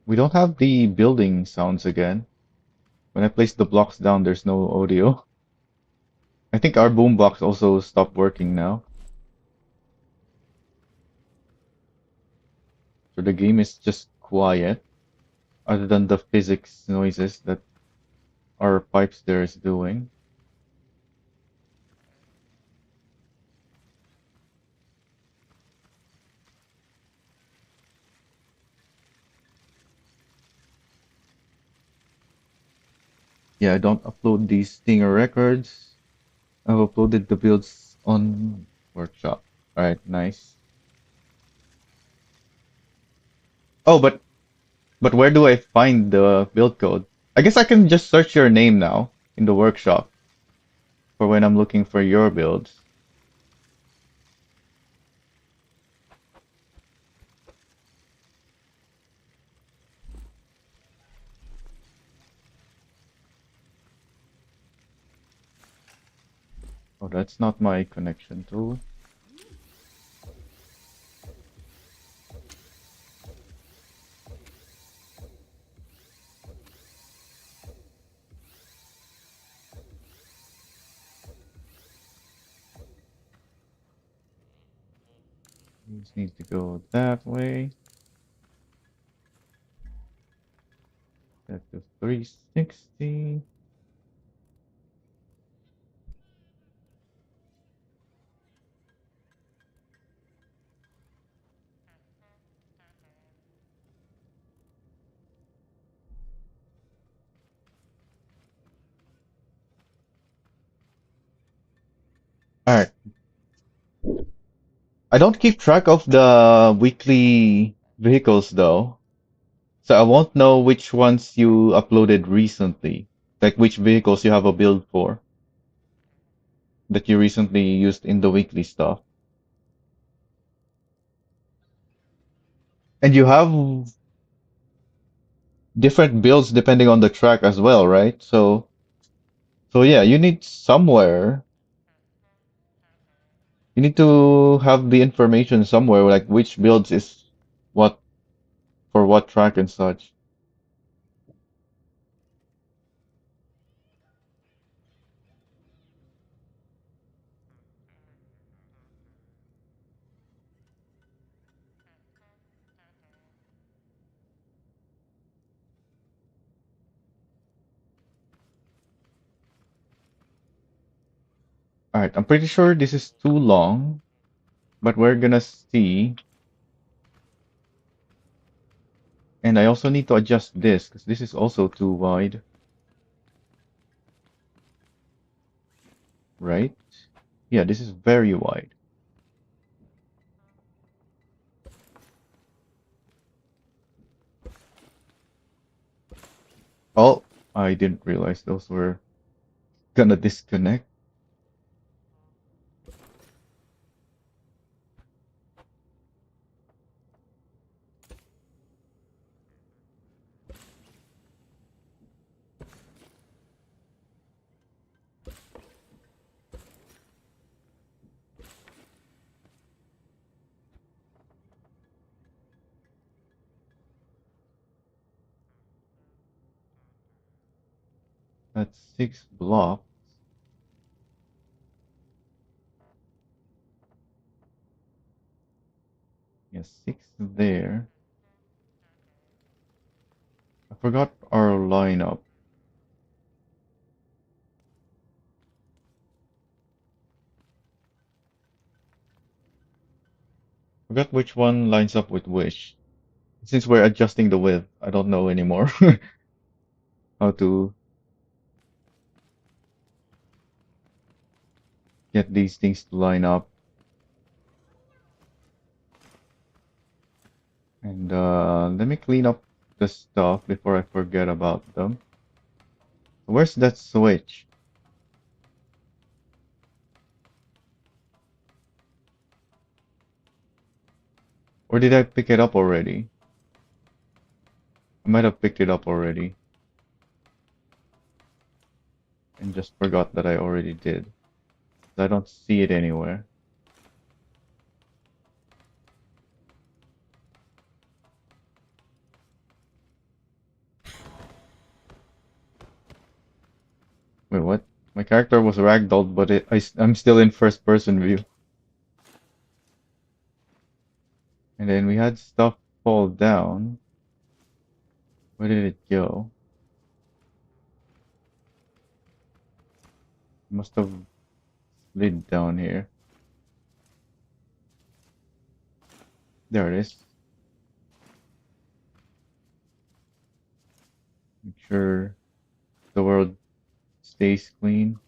We don't have the building sounds again. When I place the blocks down, there's no audio. I think our boombox also stopped working now. So the game is just quiet, other than the physics noises that our pipes there is doing. Yeah, I don't upload these Stinger records. I've uploaded the builds on Workshop. Alright, nice. Oh, but where do I find the build code? I guess I can just search your name now in the workshop for when I'm looking for your builds. Oh, that's not my connection tool. This needs to go that way. That's the 360. Alright. I don't keep track of the weekly vehicles though, so I won't know which ones you uploaded recently. Like which vehicles you have a build for that you recently used in the weekly stuff. And you have different builds depending on the track as well, right? So yeah, you need somewhere. You need to have the information somewhere, like which builds is what for what track and such. All right, I'm pretty sure this is too long, but we're gonna see. And I also need to adjust this because this is also too wide, right? Yeah, this is very wide. Oh, I didn't realize those were gonna disconnect. That's 6 blocks. Yeah, 6 there. I forgot our lineup. Forgot which one lines up with which. Since we're adjusting the width, I don't know anymore how to get these things to line up. And let me clean up the stuff before I forget about them. Where's that switch? Or did I pick it up already? I might have picked it up already and just forgot that I already did. I don't see it anywhere. Wait, what? My character was ragdolled, but I'm still in first person view. And then we had stuff fall down. Where did it go? Must have slid down here. There it is. Make sure the world stays clean.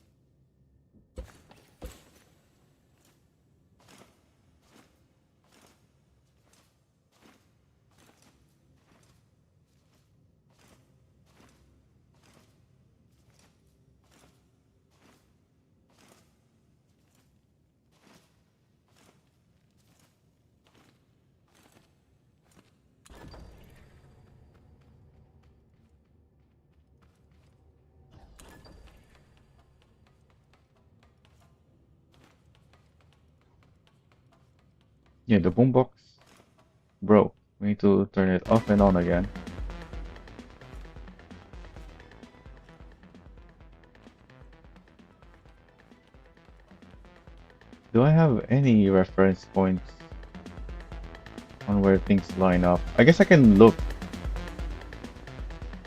Yeah, the boombox broke. We need to turn it off and on again. Do I have any reference points on where things line up? I guess I can look.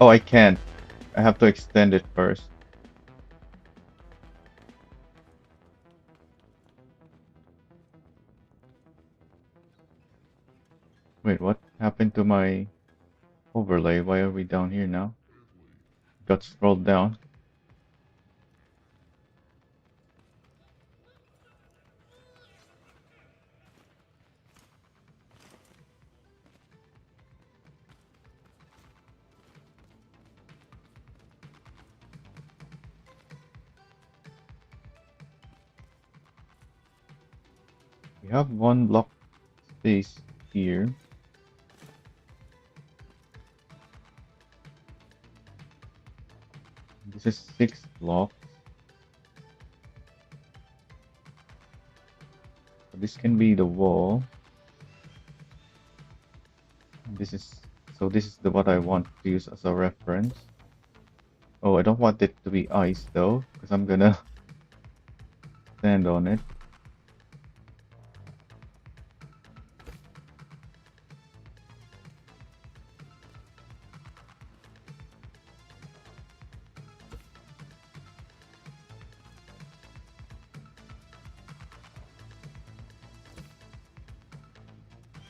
Oh, I can't. I have to extend it first. Wait, what happened to my overlay? Why are we down here now? Got scrolled down. We have one block space here. This is 6 blocks. So this can be the wall. This is this is the what I want to use as a reference. Oh, I don't want it to be ice though, because I'm gonna stand on it.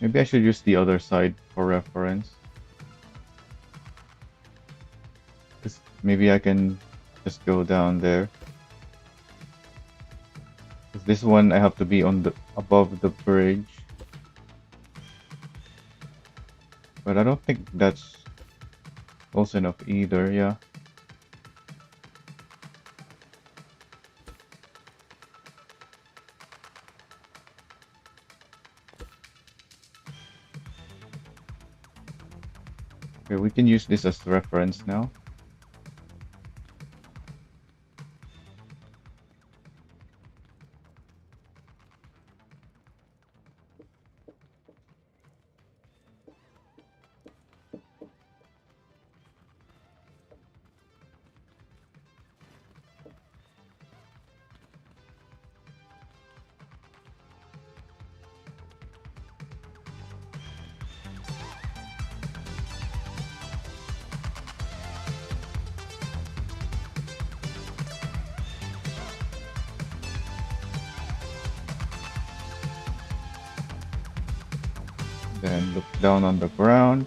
Maybe I should use the other side for reference. Because maybe I can just go down there. Because this one I have to be on the above the bridge. But I don't think that's close enough either, yeah. Okay, we can use this as reference now. Then look down on the ground.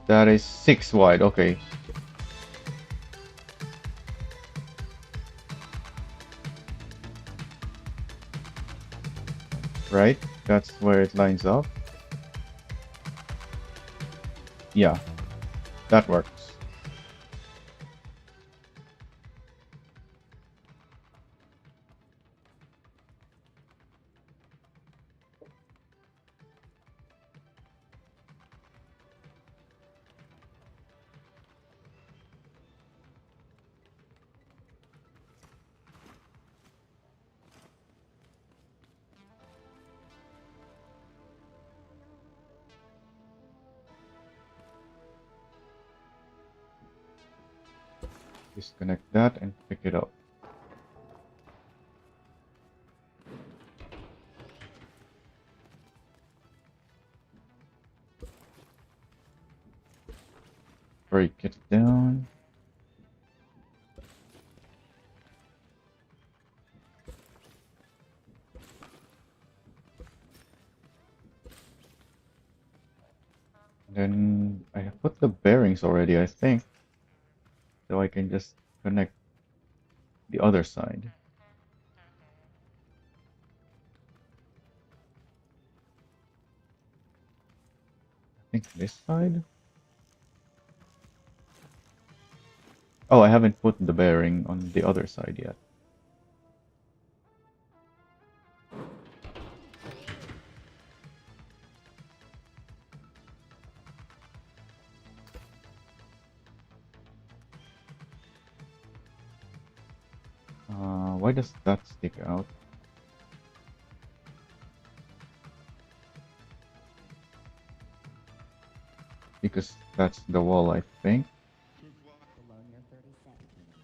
That is 6 wide, okay. Right? That's where it lines up. Yeah, that works. Disconnect that and pick it up. Break it down. Then I have put the bearings already, I think. So I can just connect the other side. I think this side? Oh, I haven't put the bearing on the other side yet. Why does that stick out? Because that's the wall, I think. Below near 30 centimeters.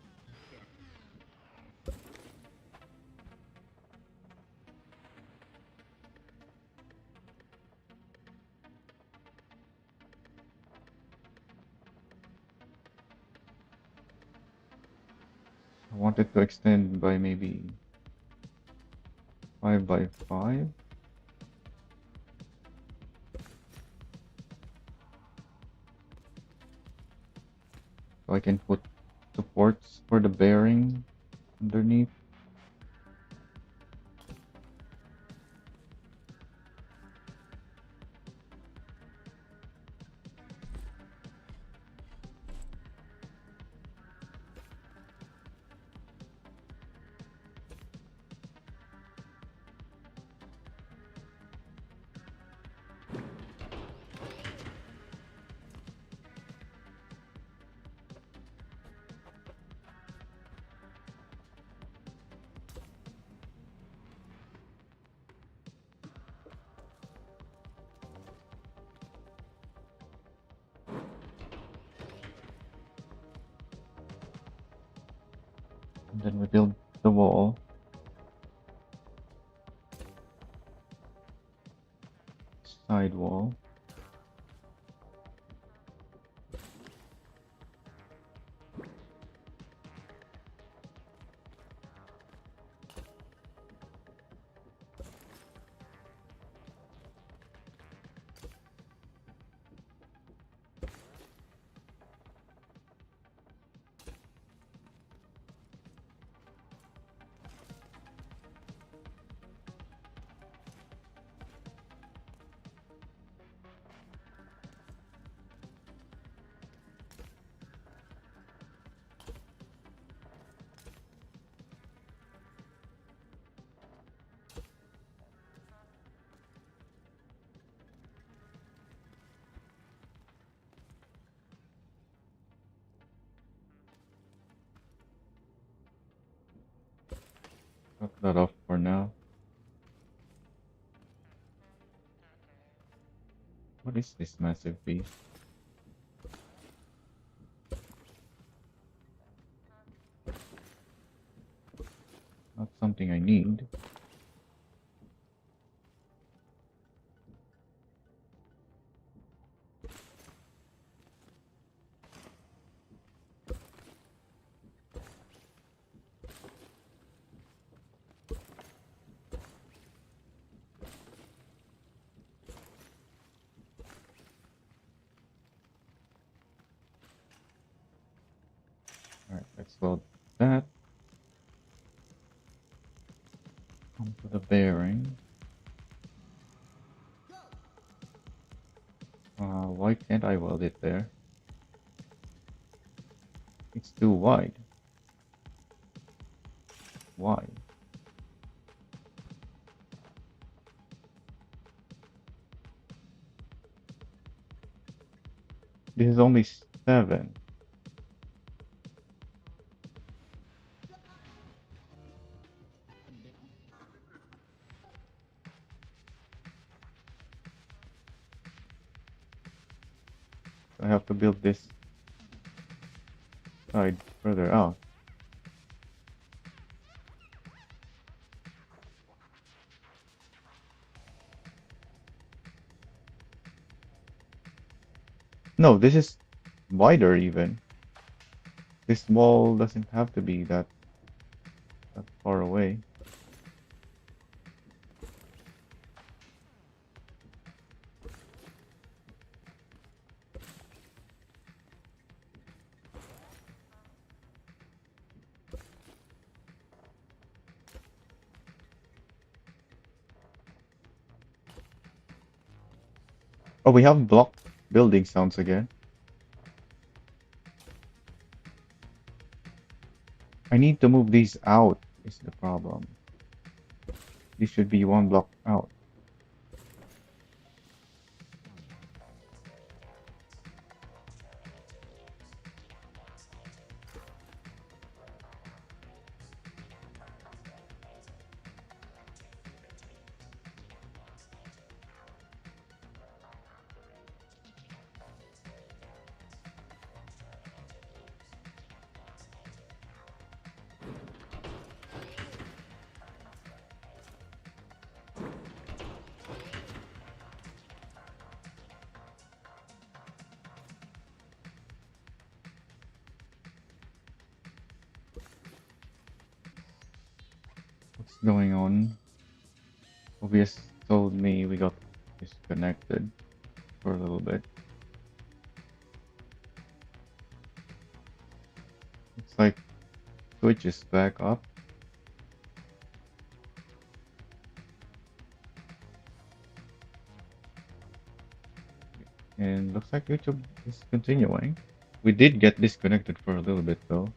I want it to extend by maybe 5 by 5. So I can put supports for the bearing underneath. And then we build the wall. Side wall. Cut that off for now. What is this massive piece? Not something I need. Alright, let's load that onto the bearing. Why can't I weld it there? It's too wide. Why? This is only 7. I have to build this side further out. No, this is wider even. This wall doesn't have to be that far away. Oh, we have block building sounds again. I need to move these out is the problem. These should be one block out. What's going on? OBS told me we got disconnected for a little bit. It's like Twitch is back up. And looks like YouTube is continuing. We did get disconnected for a little bit though.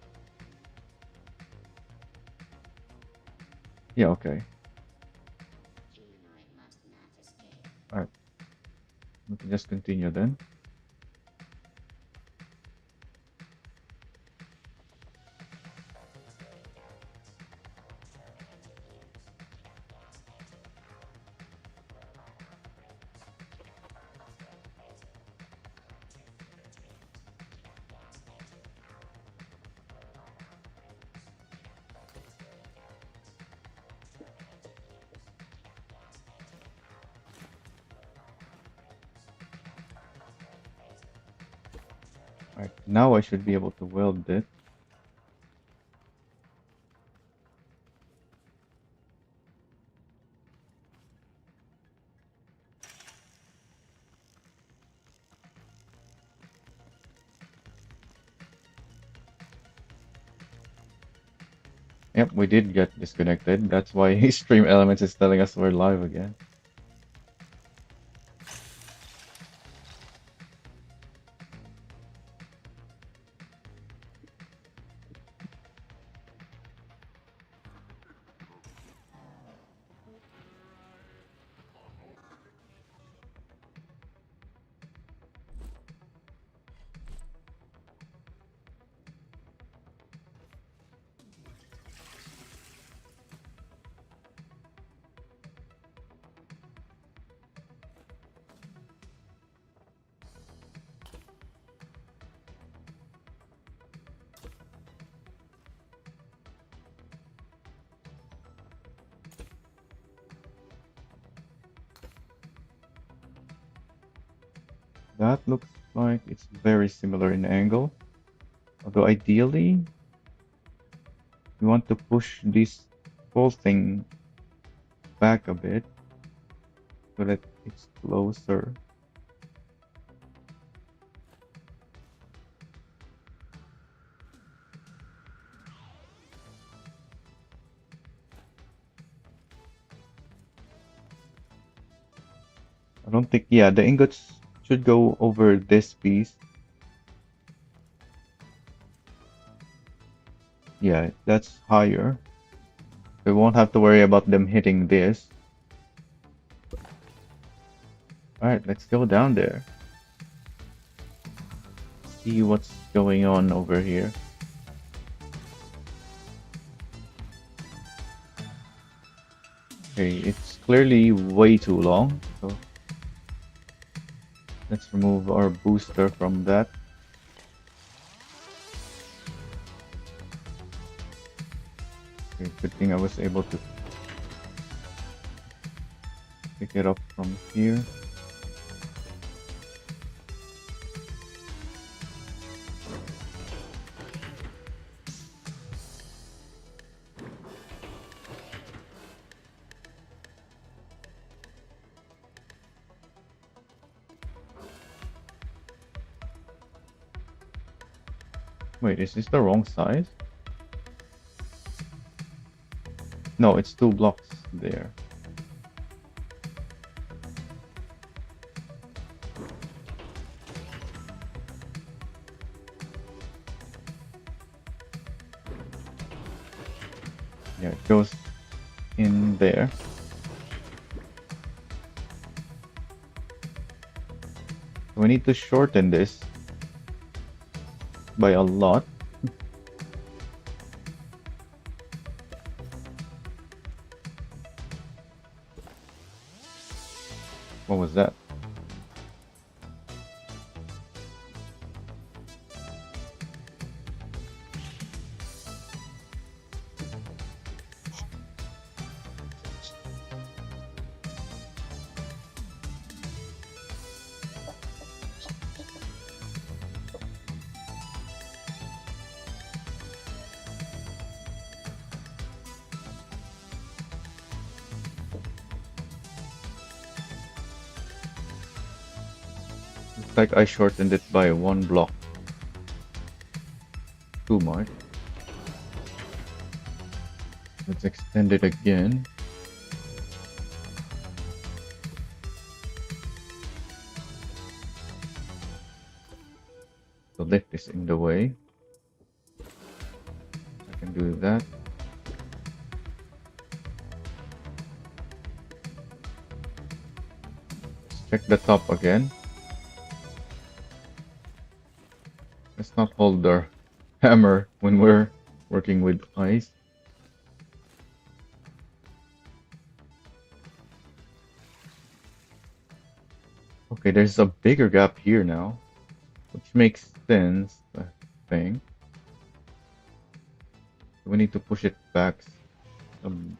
Yeah, okay. Alright. We can just continue then. Alright, now I should be able to weld it. Yep, we did get disconnected. That's why Stream Elements is telling us we're live again. That looks like it's very similar in angle. Although ideally, we want to push this whole thing back a bit so that it's closer. I don't think, yeah, the ingots should go over this piece. Yeah, that's higher. We won't have to worry about them hitting this. Alright, let's go down there. See what's going on over here. Okay, it's clearly way too long, so let's remove our booster from that. Good thing I was able to pick it up from here. Wait, is this the wrong size? No, it's 2 blocks there. Yeah, it goes in there. We need to shorten this by a lot. What was that? Looks like I shortened it by 1 block. Too much. Let's extend it again. The lift is in the way. I can do that. Let's check the top again. Let's not hold our hammer when we're working with ice. Okay, there's a bigger gap here now, which makes sense, I think. We need to push it back some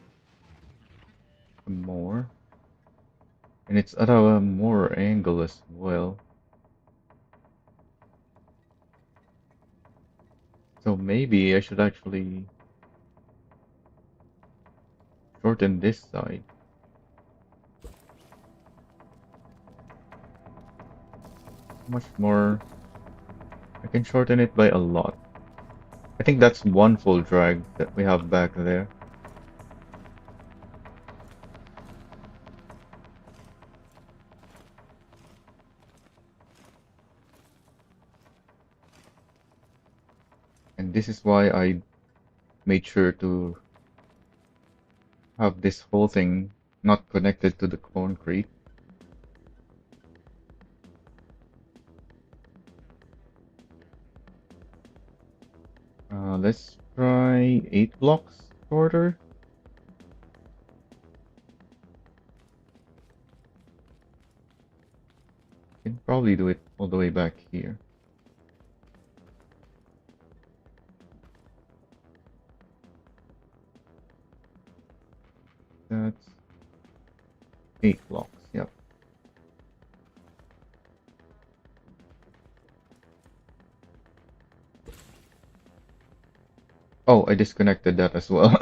more. And it's at a more angle as well. So maybe I should actually shorten this side. Much more. I can shorten it by a lot. I think that's one full drag that we have back there. And this is why I made sure to have this whole thing not connected to the concrete. Let's try 8 blocks shorter. Can probably do it all the way back here. That's 8 blocks, yep. Oh, I disconnected that as well.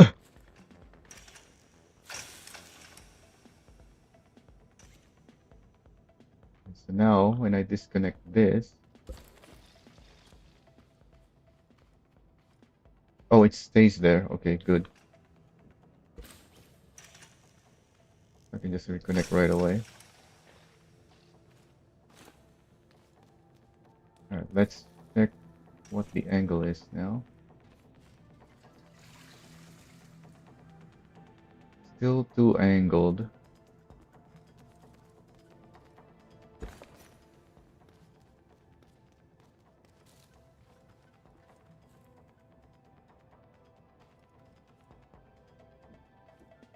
So now, when I disconnect this... Oh, it stays there. Okay, good. I can just reconnect right away. Alright, let's check what the angle is now. Still too angled.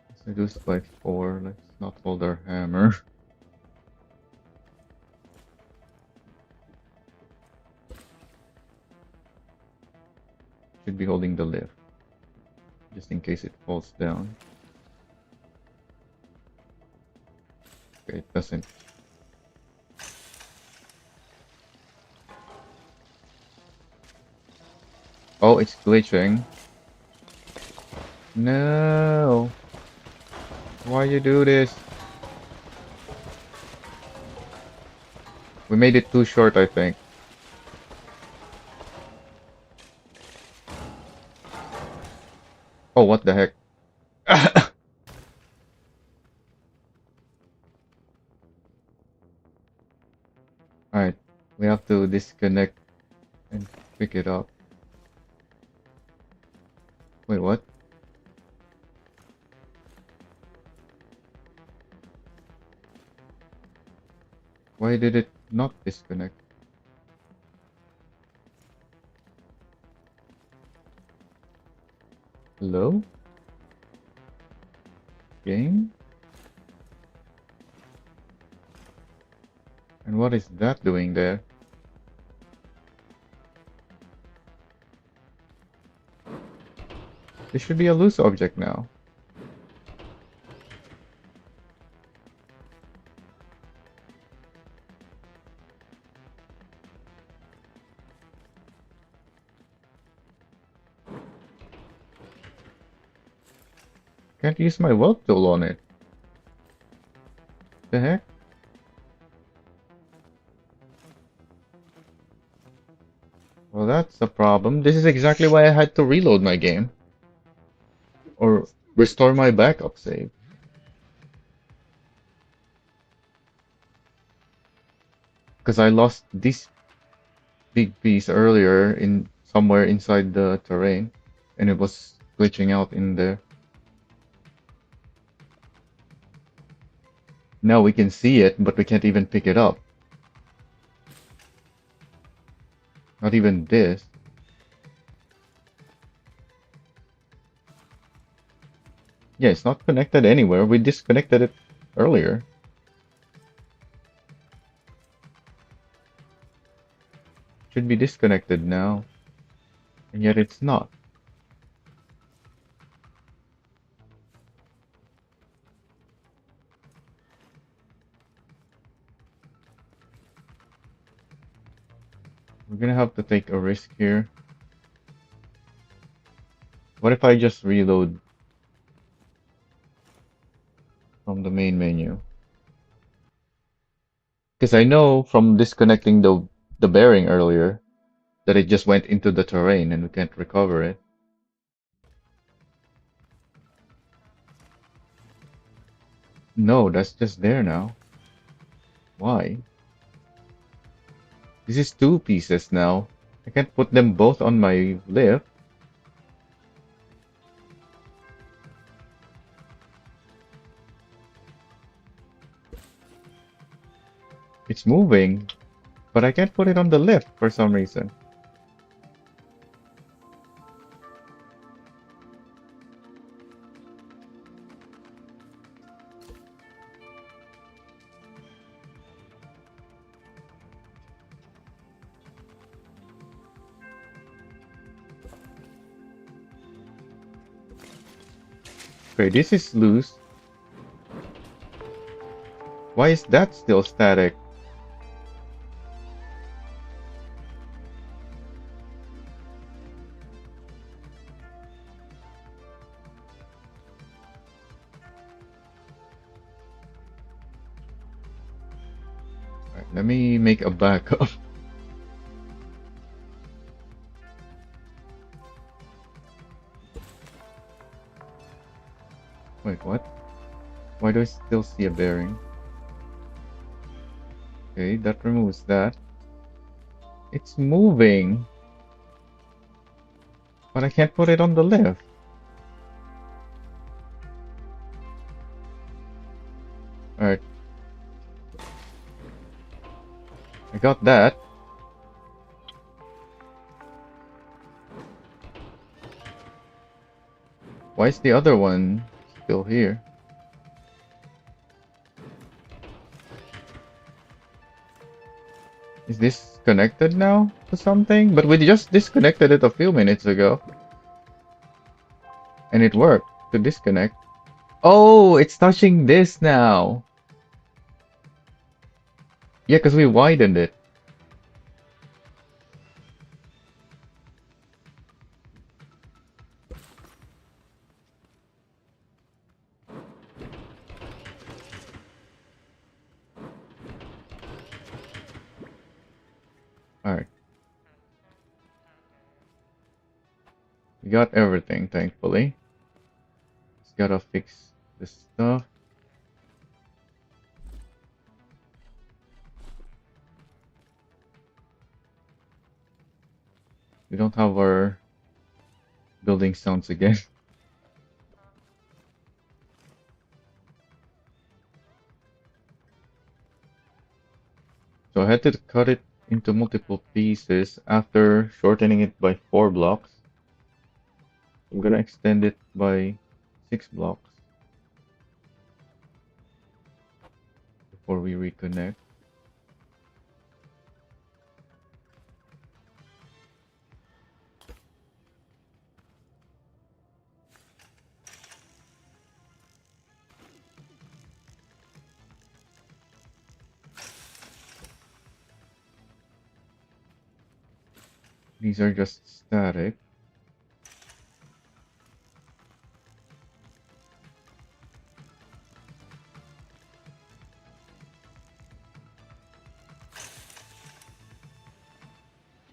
Let's reduce by 4. Let's not hold our hammer. Should be holding the lift. just in case it falls down. Okay, it doesn't. Oh, it's glitching. No! Why you do this? We made it too short, I think. Oh, what the heck? Alright, we have to disconnect and pick it up. Wait, what? Why did it not disconnect? Hello? Game? And what is that doing there? This should be a loose object now. Can't use my weld tool on it. The heck? Well, that's a problem. This is exactly why I had to reload my game. Or restore my backup save. Because I lost this big piece earlier in somewhere inside the terrain. And it was glitching out in there. Now we can see it, but we can't even pick it up. Not even this. Yeah, it's not connected anywhere. We disconnected it earlier. Should be disconnected now. And yet it's not. We're gonna have to take a risk here. What if I just reload from the main menu? Because I know from disconnecting the bearing earlier that it just went into the terrain and we can't recover it. No, that's just there now. Why? This is two pieces now. I can't put them both on my lift. It's moving, but I can't put it on the lift for some reason. Okay, this is loose. Why is that still static? Alright, let me make a backup. Wait, what? Why do I still see a bearing? Okay, that removes that. It's moving. But I can't put it on the lift. Alright. I got that. Why is the other one still here? Is this connected now to something? But we just disconnected it a few minutes ago. And it worked to disconnect. Oh, it's touching this now. Yeah, because we widened it. Alright, we got everything, thankfully. Just gotta fix this stuff. We don't have our building sounds again. So I had to cut it into multiple pieces after shortening it by 4 blocks. I'm gonna extend it by 6 blocks before we reconnect. These are just static.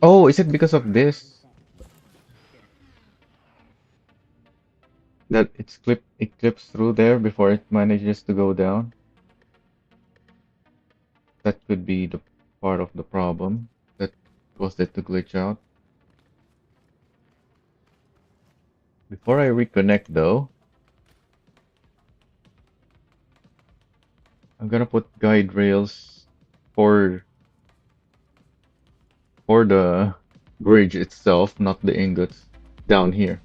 Oh, is it because of this that it clips through there before it manages to go down? That could be the part of the problem that caused it to glitch out. Before I reconnect though, I'm gonna put guide rails for the bridge itself, not the ingots, down here.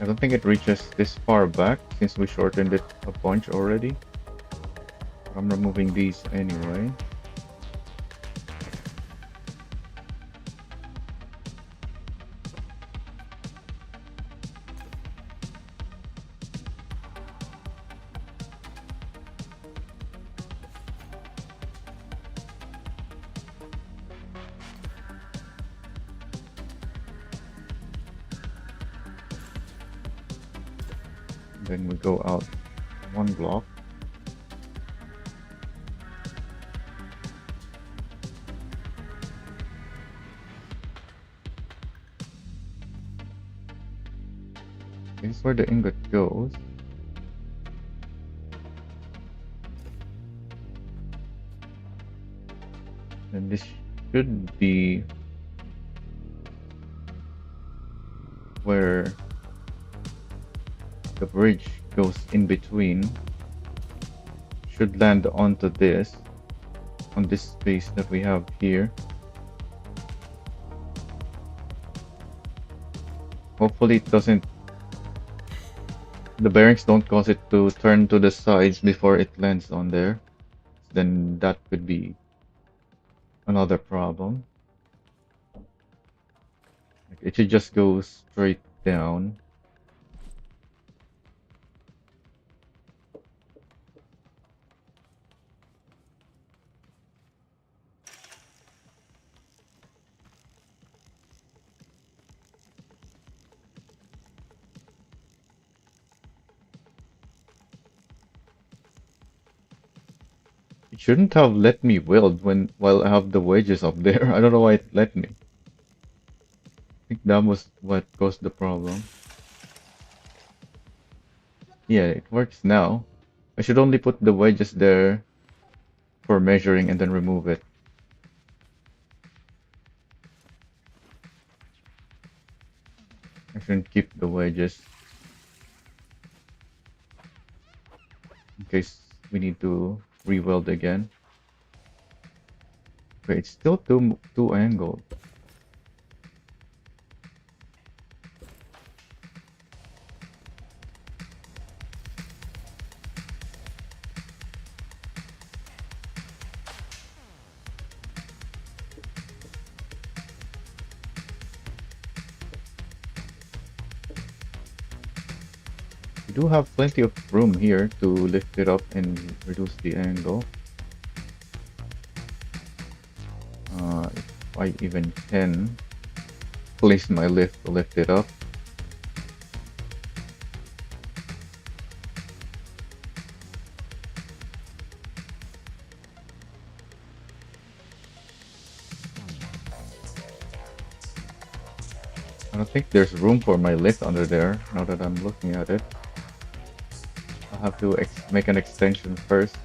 I don't think it reaches this far back since we shortened it a bunch already. I'm removing these anyway. Then we go out 1 block. This is where the ingot goes. And this should be where the bridge goes in between. Should land onto this, on this space that we have here. Hopefully it doesn't, the bearings don't cause it to turn to the sides before it lands on there. Then that could be another problem. Like it should just go straight down. shouldn't have let me weld while I have the wedges up there. I don't know why it let me. I think that was what caused the problem. Yeah, it works now. I should only put the wedges there for measuring and then remove it. I shouldn't keep the wedges in case we need to re-weld again. Okay, it's still too angled. We do have plenty of room here to lift it up and reduce the angle. If I even can place my lift to lift it up. I don't think there's room for my lift under there now that I'm looking at it. I'll have to make an extension first.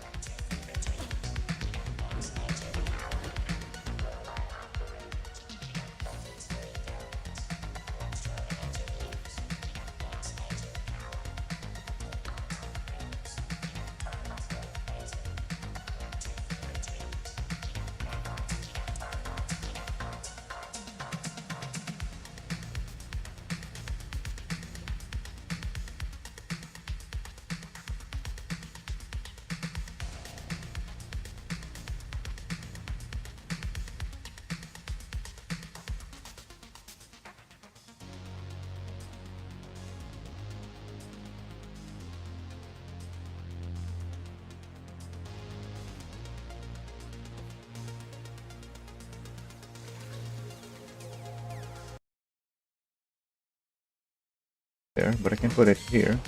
There, but I can put it here.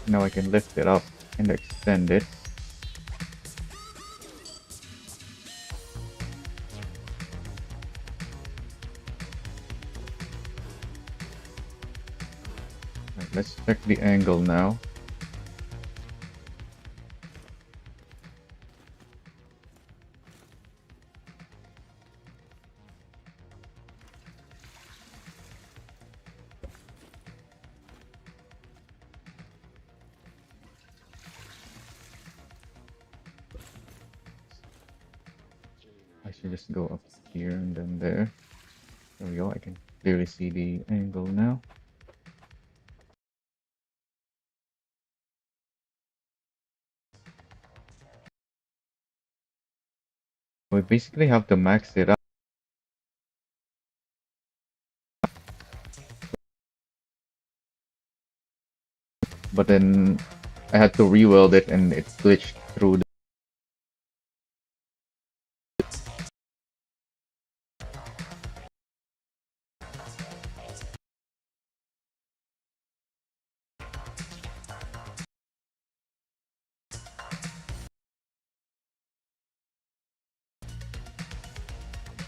Now I can lift it up and extend it. Right, let's check the angle now. I should just go up here and then there. There we go. I can clearly see the angle now. We basically have to max it up. But then I had to re-weld it and it glitched through.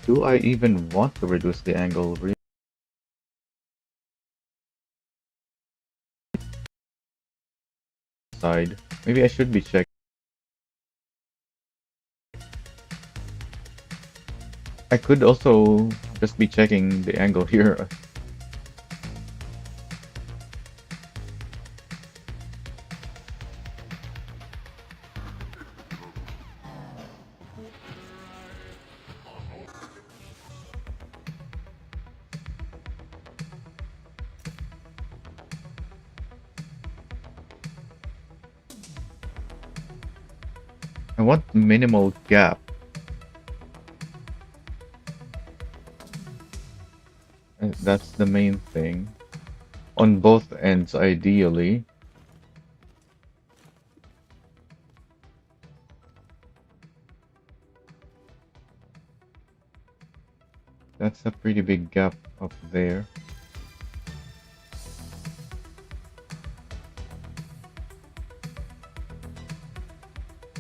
Do I even want to reduce the angle side? Maybe I should be checking. I could also just be checking the angle here. I want minimal gap. That's the main thing. On both ends, ideally. That's a pretty big gap up there.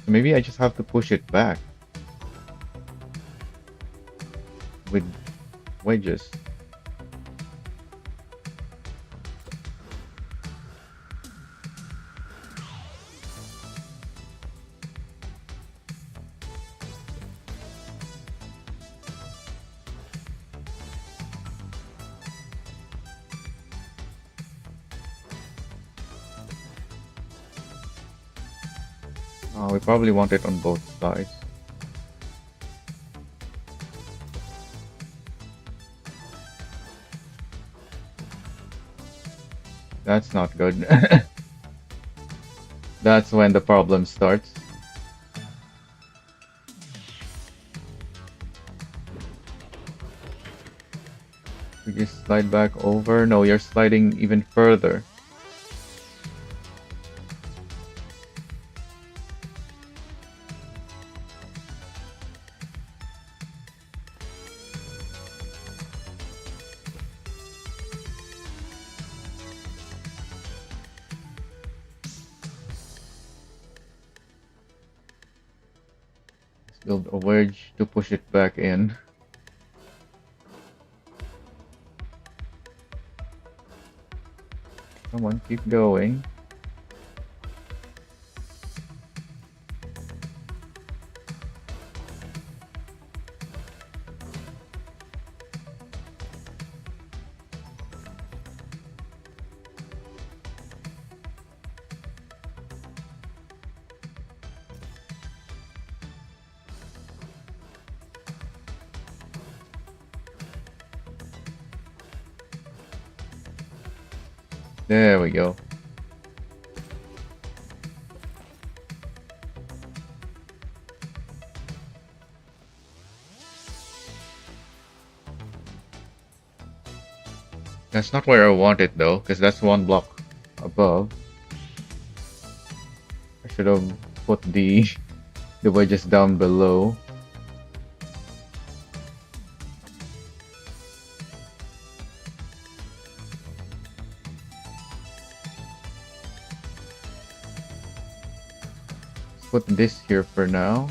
So maybe I just have to push it back with wedges. We probably want it on both sides. That's not good. That's when the problem starts. You just slide back over. No, you're sliding even further. Let's build a wedge to push it back in. Come on, keep going. There we go. That's not where I want it though, because that's one block above. I should have put the wedges down below. Put this here for now,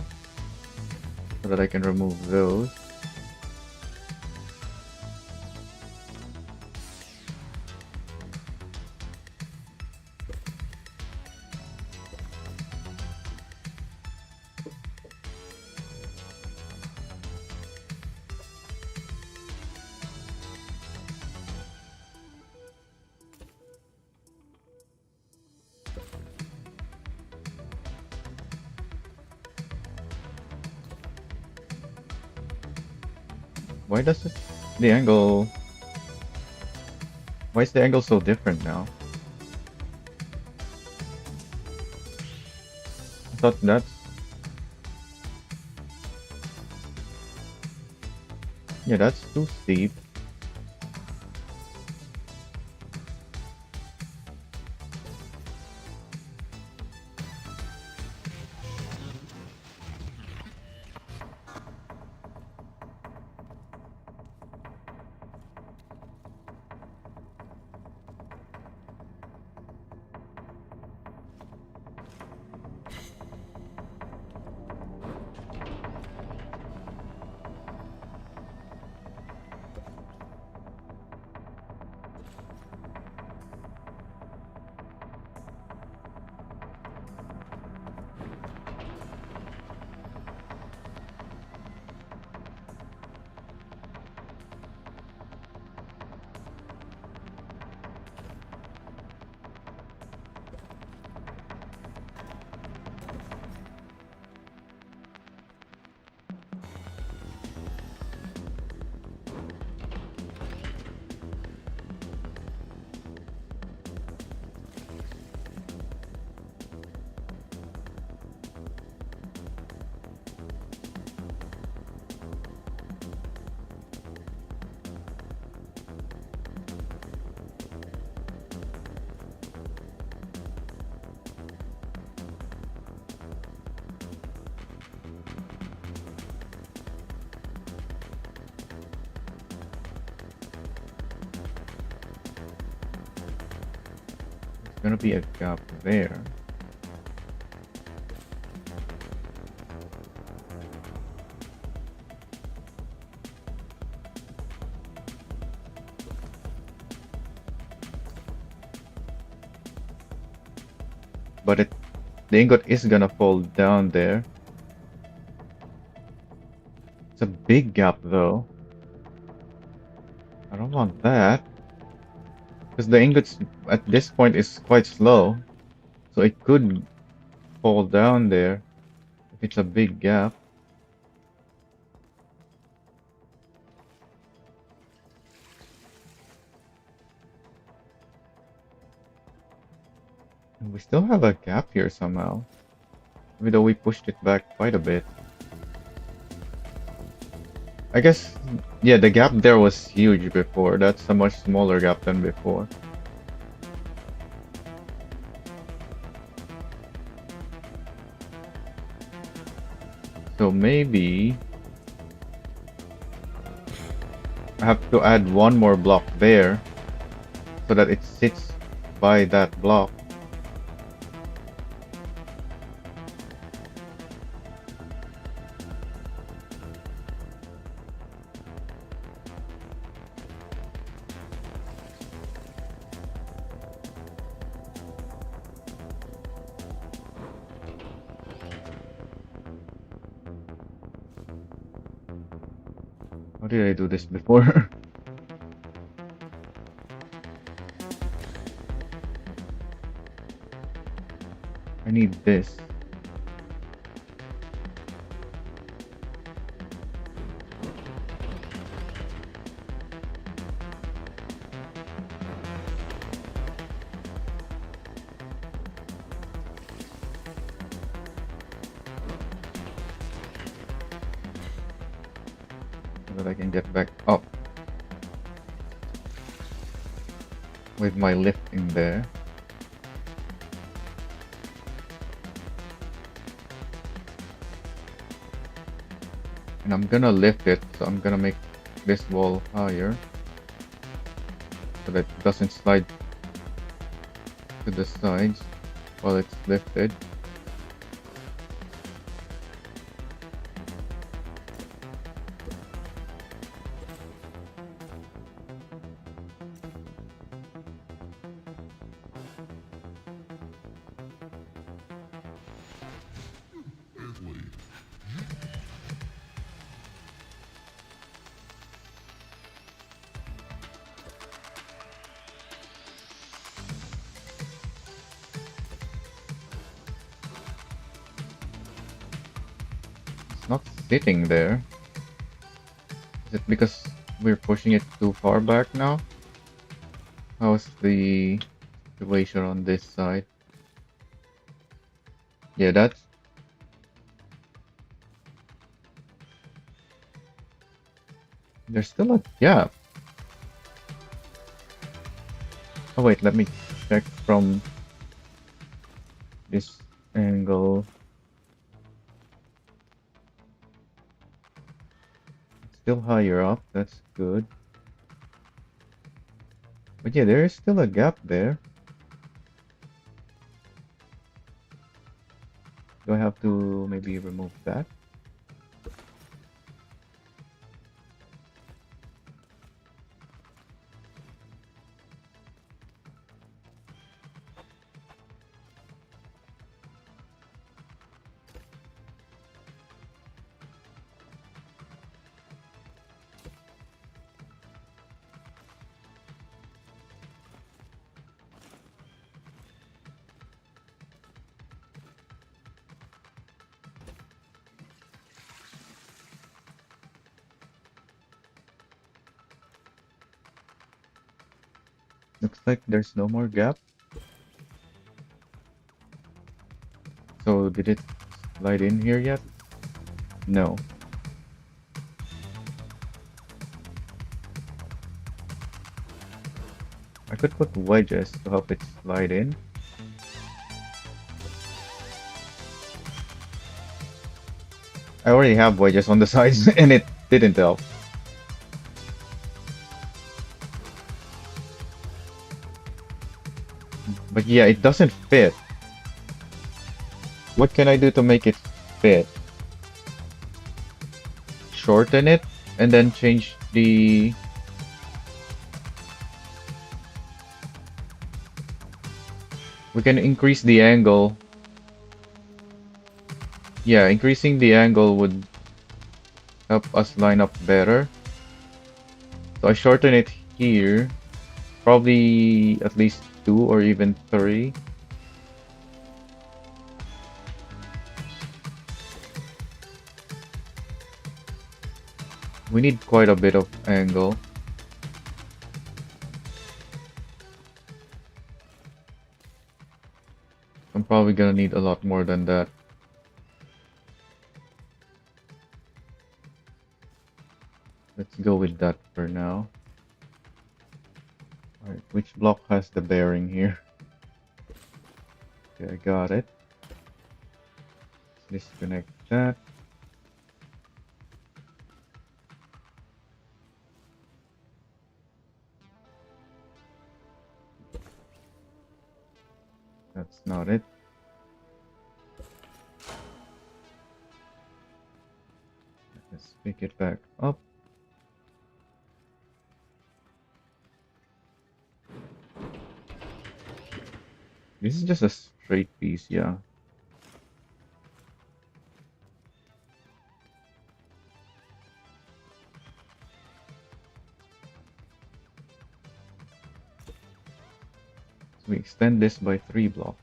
so that I can remove those. Why does it, the angle, why is the angle so different now? I thought that's, yeah, that's too steep. There's gonna be a gap there. but the ingot is gonna fall down there. It's a big gap though. I don't want that because the ingots at this point is quite slow, so it could fall down there if it's a big gap. And we still have a gap here somehow, even though we pushed it back quite a bit. I guess, yeah, the gap there was huge before. That's a much smaller gap than before. So maybe I have to add one more block there so that it sits by that block. How did I do this before? I need this. So that I can get back up with my lifting there. And I'm gonna lift it, so I'm gonna make this wall higher so that it doesn't slide to the sides while it's lifted. It's not sitting there. Is it because we're pushing it too far back now? How's the situation on this side? Yeah, that's... There's still a gap. Oh wait, let me check from this angle. It's still higher up, that's good. But yeah, there is still a gap there. Do I have to maybe remove that? Looks like there's no more gap. So did it slide in here yet? No. I could put wedges to help it slide in. I already have wedges on the sides and it didn't help. But yeah, it doesn't fit. What can I do to make it fit? Shorten it and then change the... We can increase the angle. Yeah, increasing the angle would help us line up better. So I shorten it here. Probably at least 2 or even 3. We need quite a bit of angle. I'm probably gonna need a lot more than that. Let's go with that for now. Alright, which block has the bearing here? Okay, I got it. Disconnect that. That's not it. Let's pick it back up. This is just a straight piece, yeah. So we extend this by 3 blocks.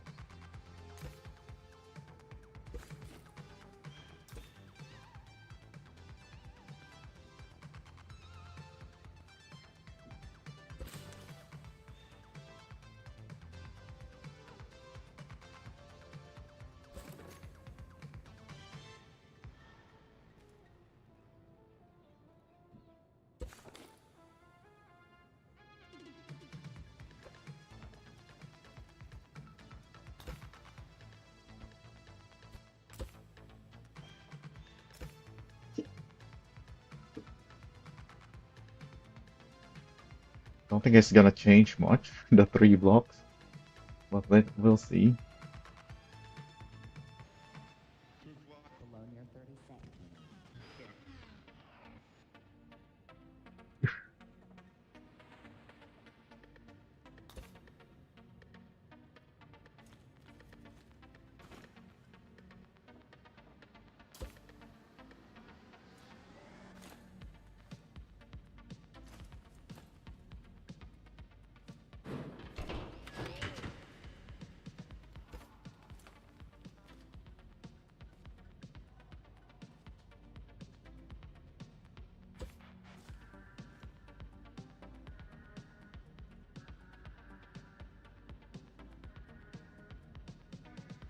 Don't think it's gonna change much, the 3 blocks. But we'll see. Below near 30 centimeters.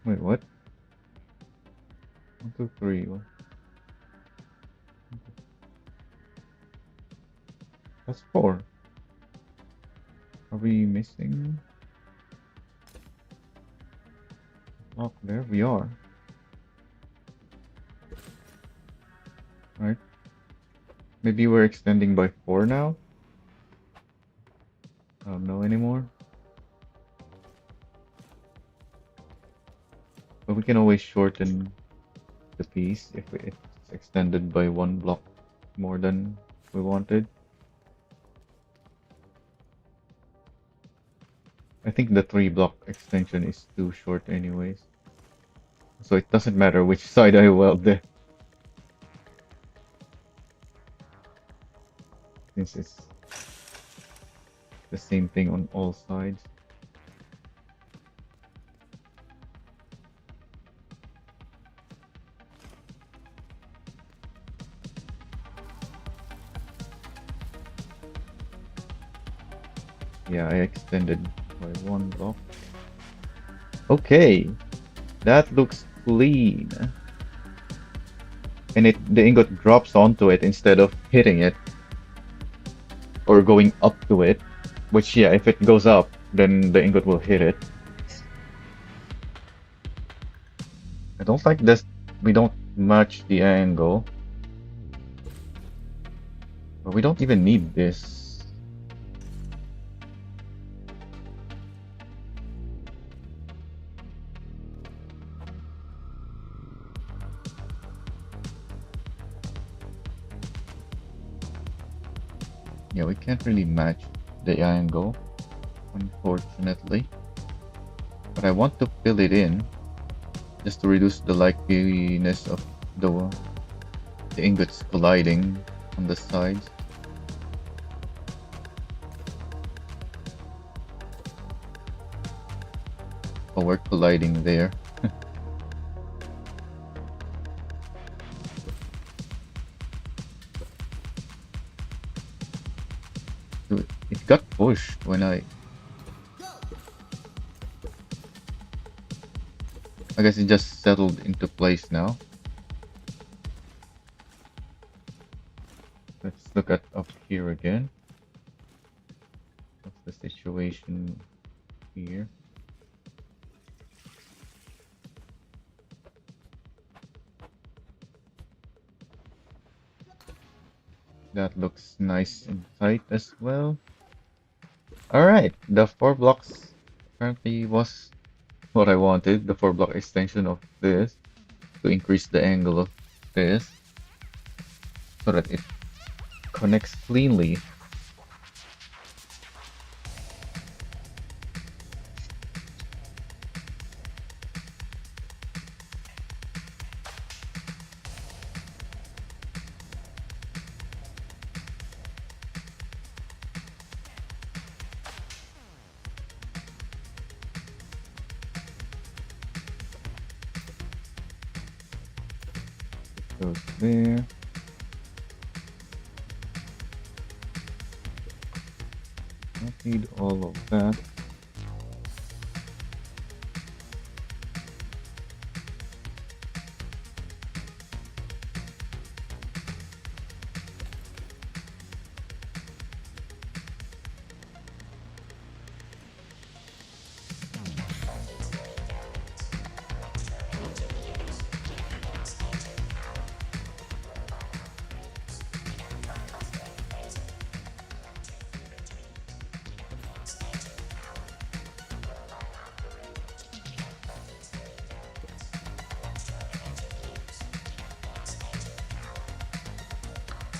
Wait, what? 1, 2, 3. That's 4. Are we missing? Oh, there we are. Right. Maybe we're extending by 4 now? I don't know anymore. But we can always shorten the piece if it's extended by 1 block more than we wanted. I think the 3 block extension is too short anyways. So it doesn't matter which side I weld it. Since it's the same thing on all sides. Yeah, I extended by 1 block. Okay, that looks clean. And the ingot drops onto it instead of hitting it or going up to it. Which, yeah, if it goes up, then the ingot will hit it. I don't like this. We don't match the angle. But we don't even need this. Yeah, we can't really match the angle, unfortunately. But I want to fill it in just to reduce the likeliness of the ingots colliding on the sides. Oh, we're colliding there. Dude, it got pushed when I guess it just settled into place now. Let's look at up here again. What's the situation here? That looks nice and tight as well. Alright, the 4 blocks apparently was what I wanted. The 4 block extension of this to increase the angle of this so that it connects cleanly. Goes there. Don't need all of that.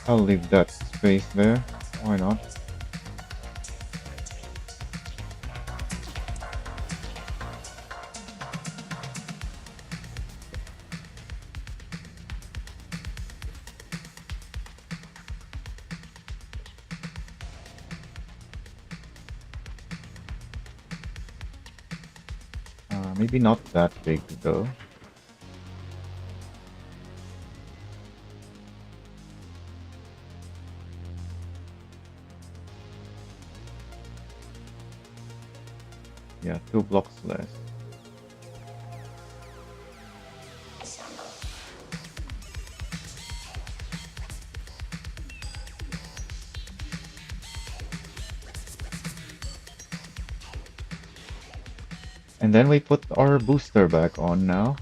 I'll leave that space there. Why not? Maybe not that big though. Yeah, 2 blocks less. And then we put our booster back on now.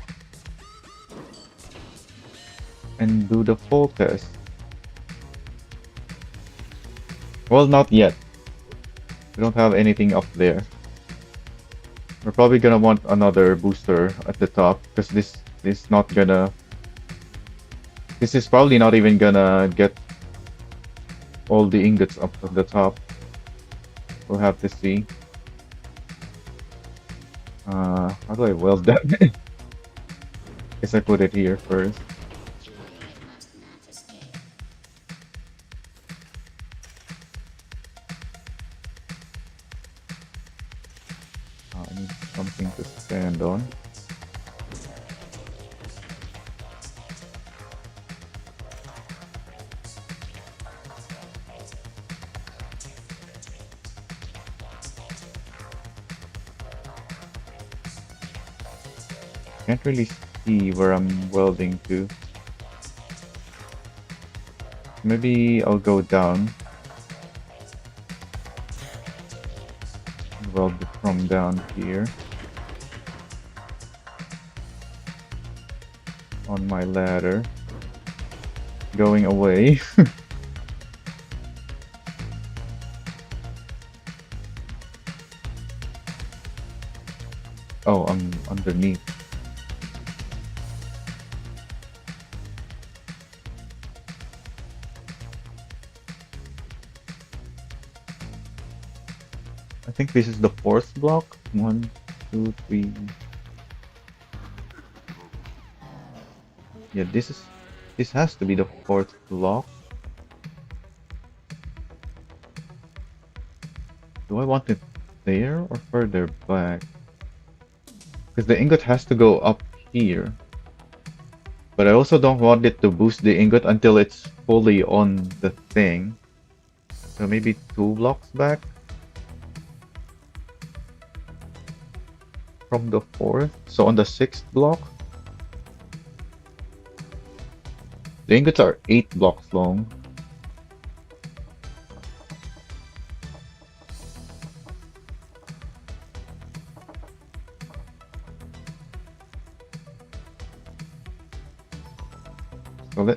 And do the full test. Well, not yet. We don't have anything up there. We're probably gonna want another booster at the top because this is not gonna. This is probably not even gonna get all the ingots up to the top. We'll have to see. How do I weld that? Guess I put it here first. I need something to stand on. Can't really see where I'm welding to. Maybe I'll go down. Weld from down here. On my ladder. Going away. Oh, I'm underneath. I think this is the 4th block. 1, 2, 3. Yeah, this has to be the fourth block. Do I want it there or further back? Because the ingot has to go up here. But I also don't want it to boost the ingot until it's fully on the thing. So maybe 2 blocks back from the fourth. So on the sixth block. The ingots are 8 blocks long. So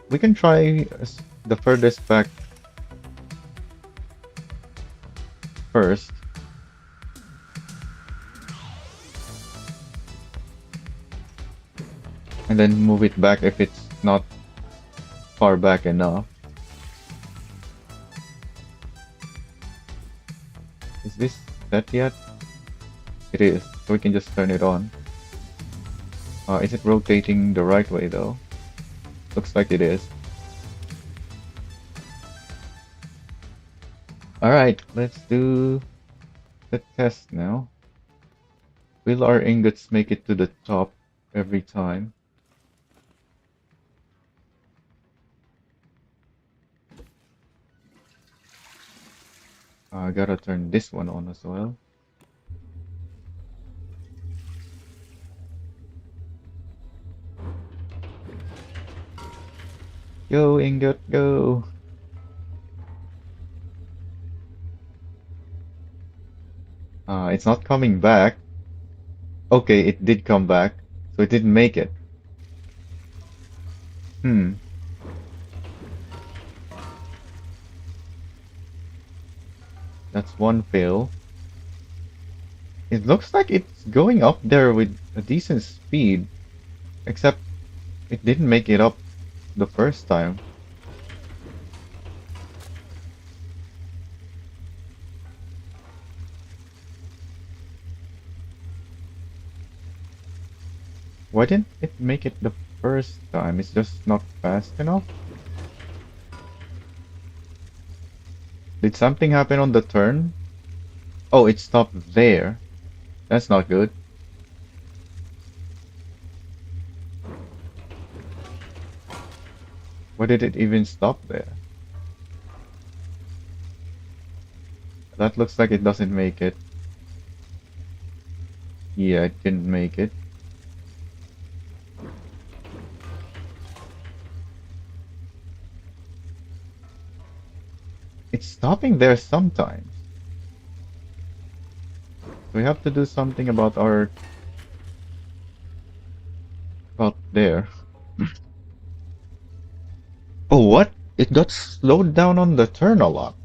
we can try the furthest back first. And then move it back if it's not far back enough. Is this set yet? It is, so we can just turn it on. Is it rotating the right way though? Looks like it is. Alright, let's do the test now. Will our ingots make it to the top every time? I gotta turn this one on as well. Go, ingot, go! It's not coming back. Okay, it did come back, so it didn't make it. That's one fail. It looks like it's going up there with a decent speed, except it didn't make it up the first time. Why didn't it make it the first time? It's just not fast enough? Did something happen on the turn? Oh, it stopped there. That's not good. Why did it even stop there? That looks like it doesn't make it. Yeah, it didn't make it. It's stopping there sometimes. We have to do something about there. Oh, what? It got slowed down on the turn a lot.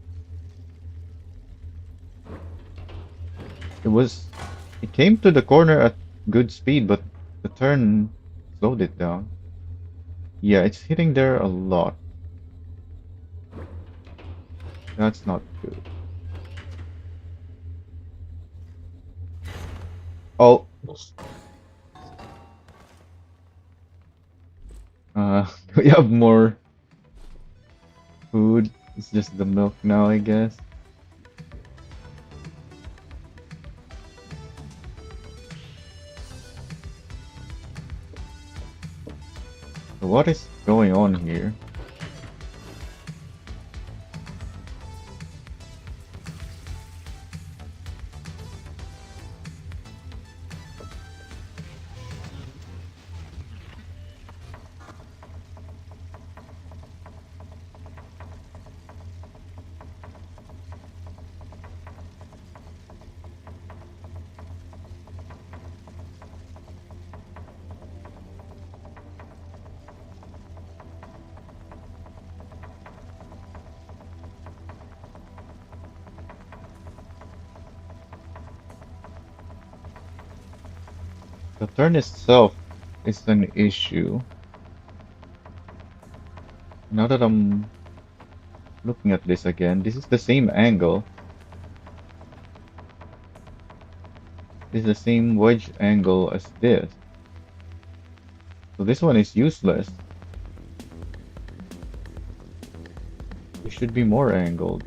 It came to the corner at good speed, but the turn slowed it down. Yeah, it's hitting there a lot. That's not good. Oh. We have more food. It's just the milk now, I guess. So what is going on here? The turn itself is an issue. Now that I'm looking at this again, this is the same angle. is the same wedge angle as this. So this one is useless. It should be more angled.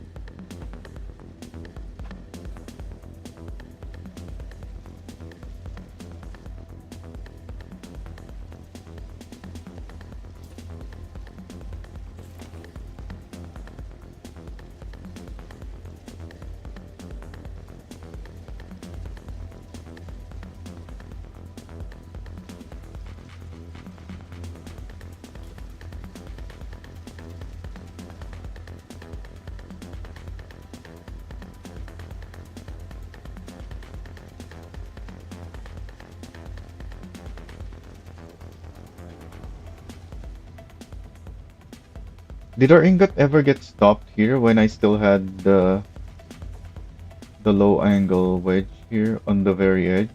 Did our ingot ever get stopped here when I still had the low angle wedge here on the very edge?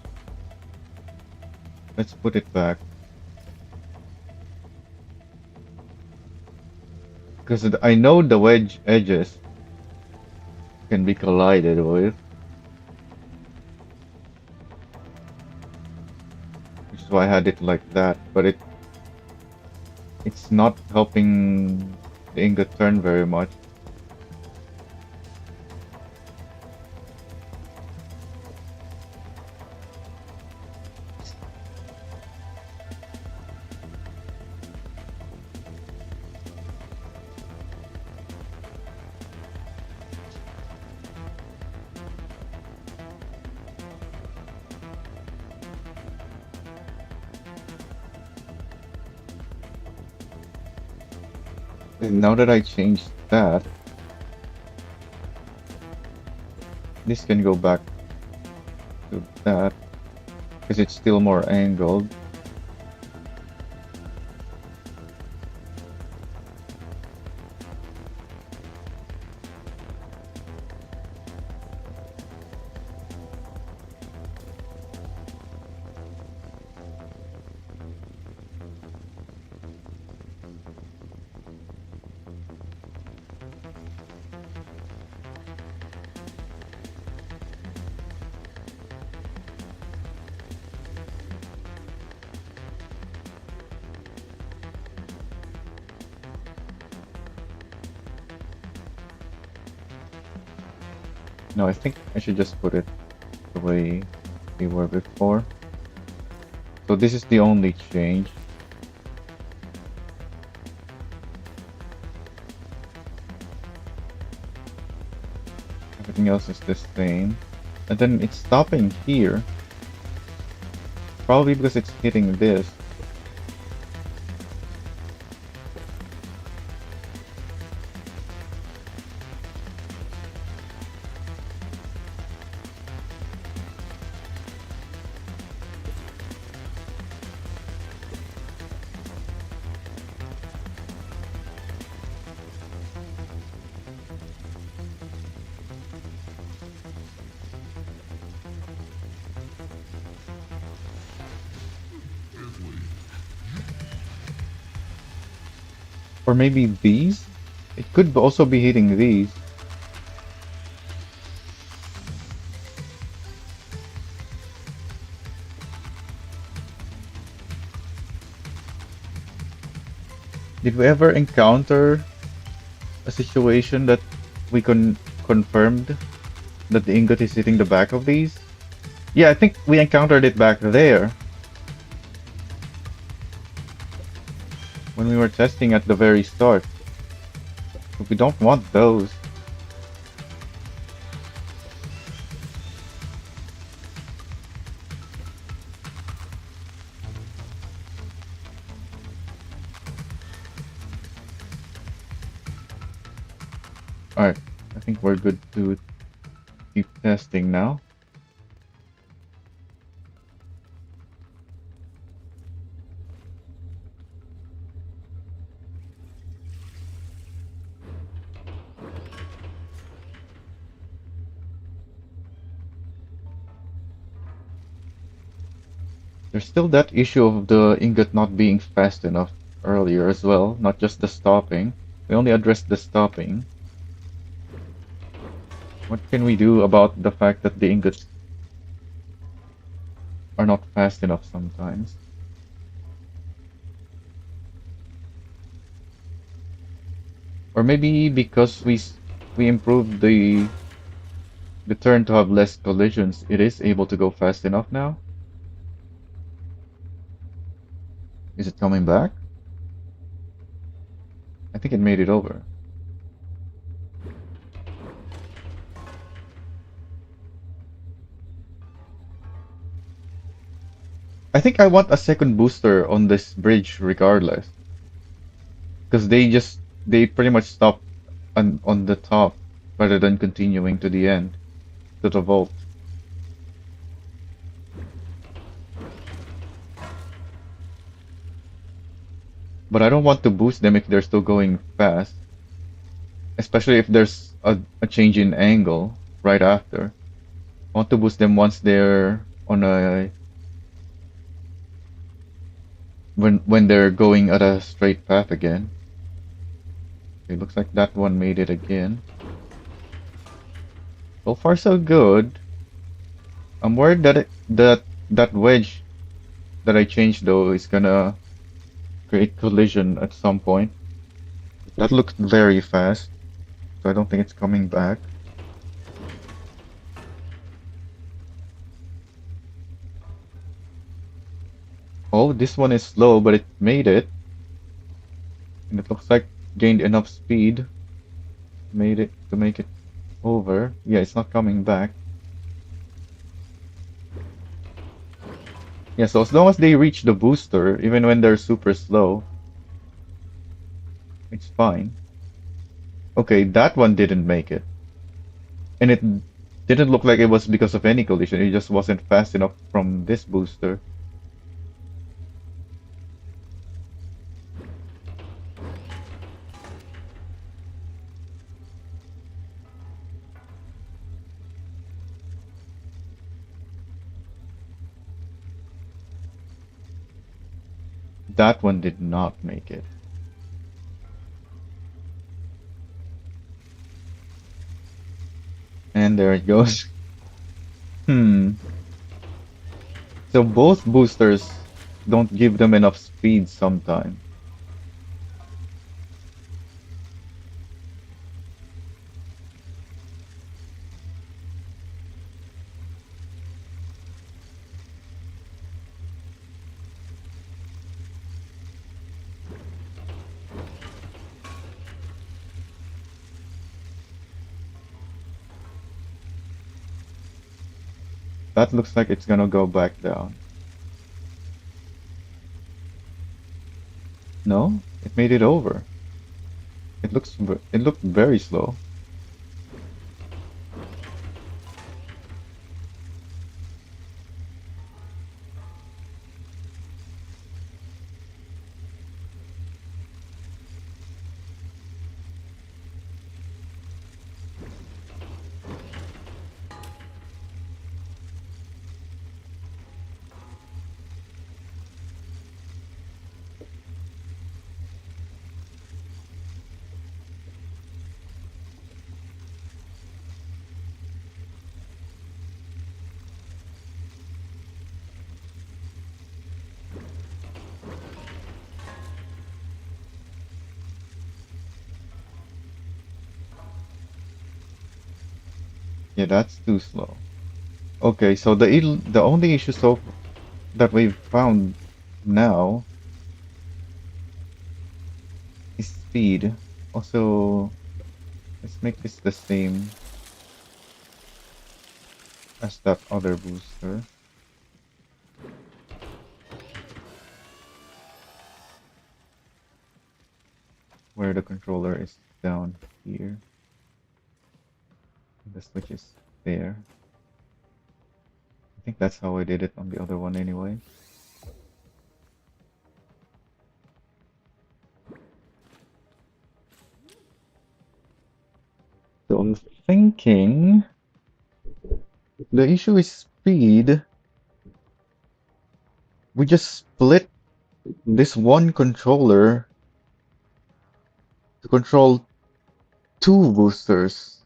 Let's put it back. Because I know the wedge edges can be collided with, which is why I had it like that, but it's not helping the ingot turn very much. And now that I changed that, this can go back to that because it's still more angled. No, I think I should just put it the way they were before. So this is the only change. Everything else is the same. And then it's stopping here. Probably because it's hitting this. Or maybe these? It could also be hitting these. Did we ever encounter a situation that we confirmed that the ingot is hitting the back of these? Yeah, I think we encountered it back there. When we were testing at the very start. But we don't want those. Alright, I think we're good to keep testing now. There's still that issue of the ingot not being fast enough earlier as well, not just the stopping. We only addressed the stopping. What can we do about the fact that the ingot are not fast enough sometimes. Or maybe because we improved the turn to have less collisions, it is able to go fast enough now. Is it coming back? I think it made it over. I think I want a second booster on this bridge regardless, because they pretty much stop on the top rather than continuing to the end to the vault. But I don't want to boost them if they're still going fast, especially if there's a change in angle right after. I want to boost them once they're on a when they're going at a straight path again. It looks like that one made it again. So far so good. I'm worried that that wedge that I changed though is gonna create collision at some point. That looked very fast, so I don't think it's coming back. Oh, this one is slow, but it made it. And it looks like gained enough speed, made it to make it over. Yeah, it's not coming back. Yeah, so as long as they reach the booster, even when they're super slow, it's fine. Okay, that one didn't make it. And it didn't look like it was because of any collision, it just wasn't fast enough from this booster. That one did not make it. And there it goes. Hmm. So both boosters don't give them enough speed sometimes. That looks like it's gonna go back down. No, it made it over. It looked very slow. Yeah, that's too slow. Okay, so the only issue that we've found now is speed. Also, let's make this the same as that other booster. Where the controller is down here. The switch is there. I think that's how I did it on the other one anyway. So I'm thinking the issue is speed. We just split this one controller to control two boosters.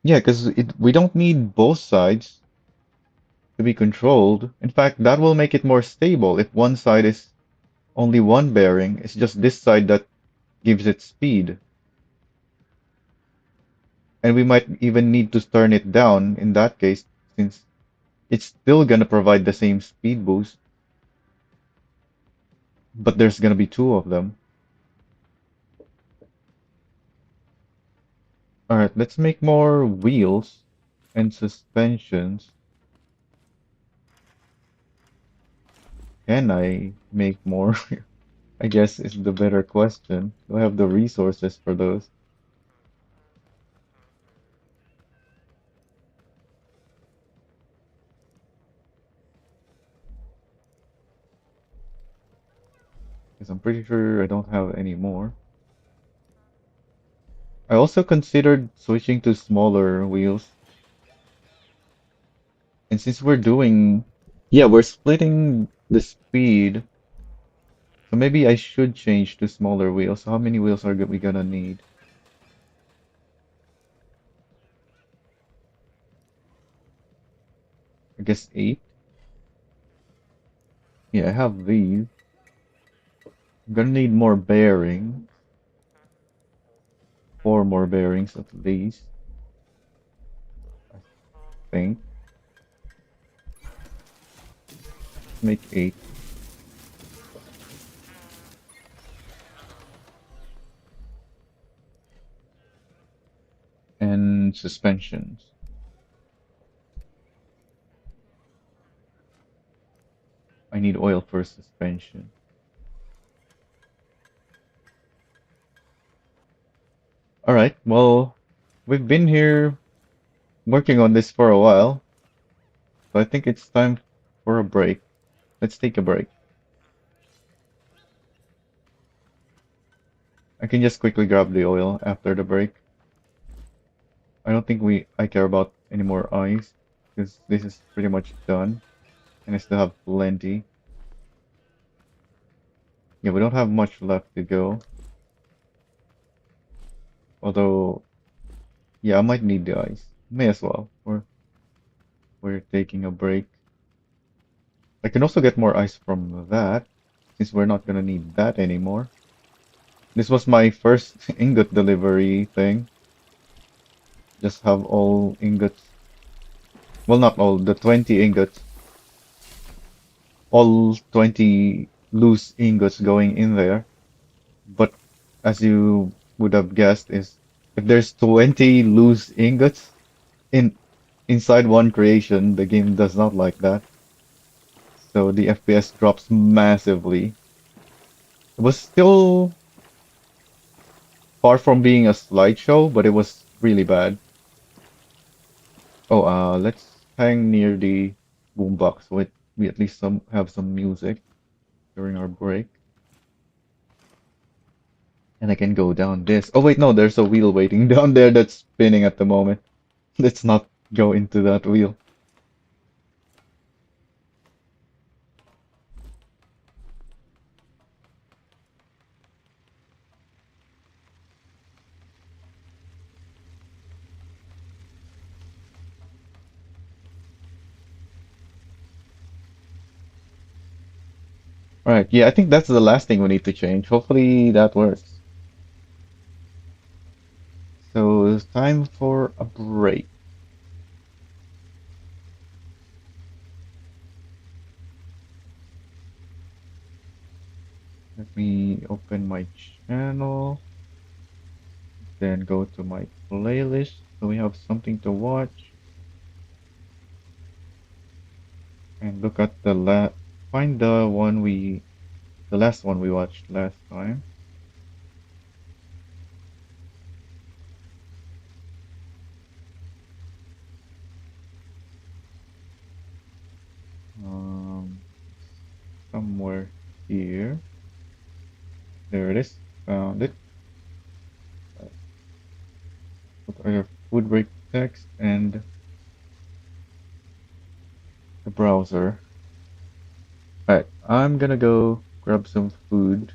Yeah, because we don't need both sides to be controlled. In fact, that will make it more stable if one side is only one bearing. It's just this side that gives it speed. And we might even need to turn it down in that case, since it's still gonna provide the same speed boost, but there's gonna be two of them. Alright, let's make more wheels and suspensions. Can I make more? I guess is the better question. Do I have the resources for those? Because I'm pretty sure I don't have any more. I also considered switching to smaller wheels. And since we're doing, yeah, we're splitting the speed. So maybe I should change to smaller wheels. So how many wheels are we gonna need? I guess eight. Yeah, I have these. I'm gonna need more bearings. Four more bearings at least, I think. Let's make eight. And suspensions. I need oil for suspension. Alright, well, we've been here working on this for a while, so I think it's time for a break. Let's take a break. I can just quickly grab the oil after the break. I don't think I care about any more ice, because this is pretty much done, and I still have plenty. Yeah, we don't have much left to go. Although, yeah, I might need the ice. May as well. We're taking a break. I can also get more ice from that, since we're not gonna need that anymore. This was my first ingot delivery thing. Just have all ingots. Well, not all, the 20 ingots. All 20 loose ingots going in there. But as you would have guessed, is if there's 20 loose ingots in inside one creation, the game does not like that. So the FPS drops massively. It was still far from being a slideshow, but it was really bad. Oh, let's hang near the boombox so we at least have some music during our break. And I can go down this. Oh wait, no, there's a wheel waiting down there that's spinning at the moment. Let's not go into that wheel. Alright, yeah, I think that's the last thing we need to change. Hopefully that works. So it's time for a break. Let me open my channel, then go to my playlist so we have something to watch and look at find the last one we watched last time. Um, somewhere here. There it is. Found it. What are your food break text and the browser? Alright, I'm gonna go grab some food.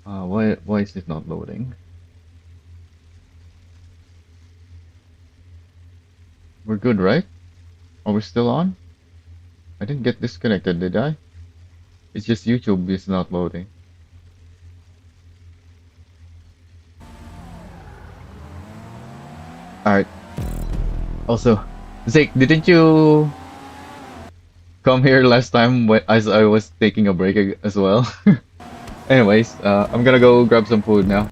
Why is it not loading? We're good, right? Are we still on? I didn't get disconnected, did I? It's just YouTube is not loading. Alright. Also, Zeke, didn't you come here last time as I was taking a break as well? Anyways, I'm gonna go grab some food now.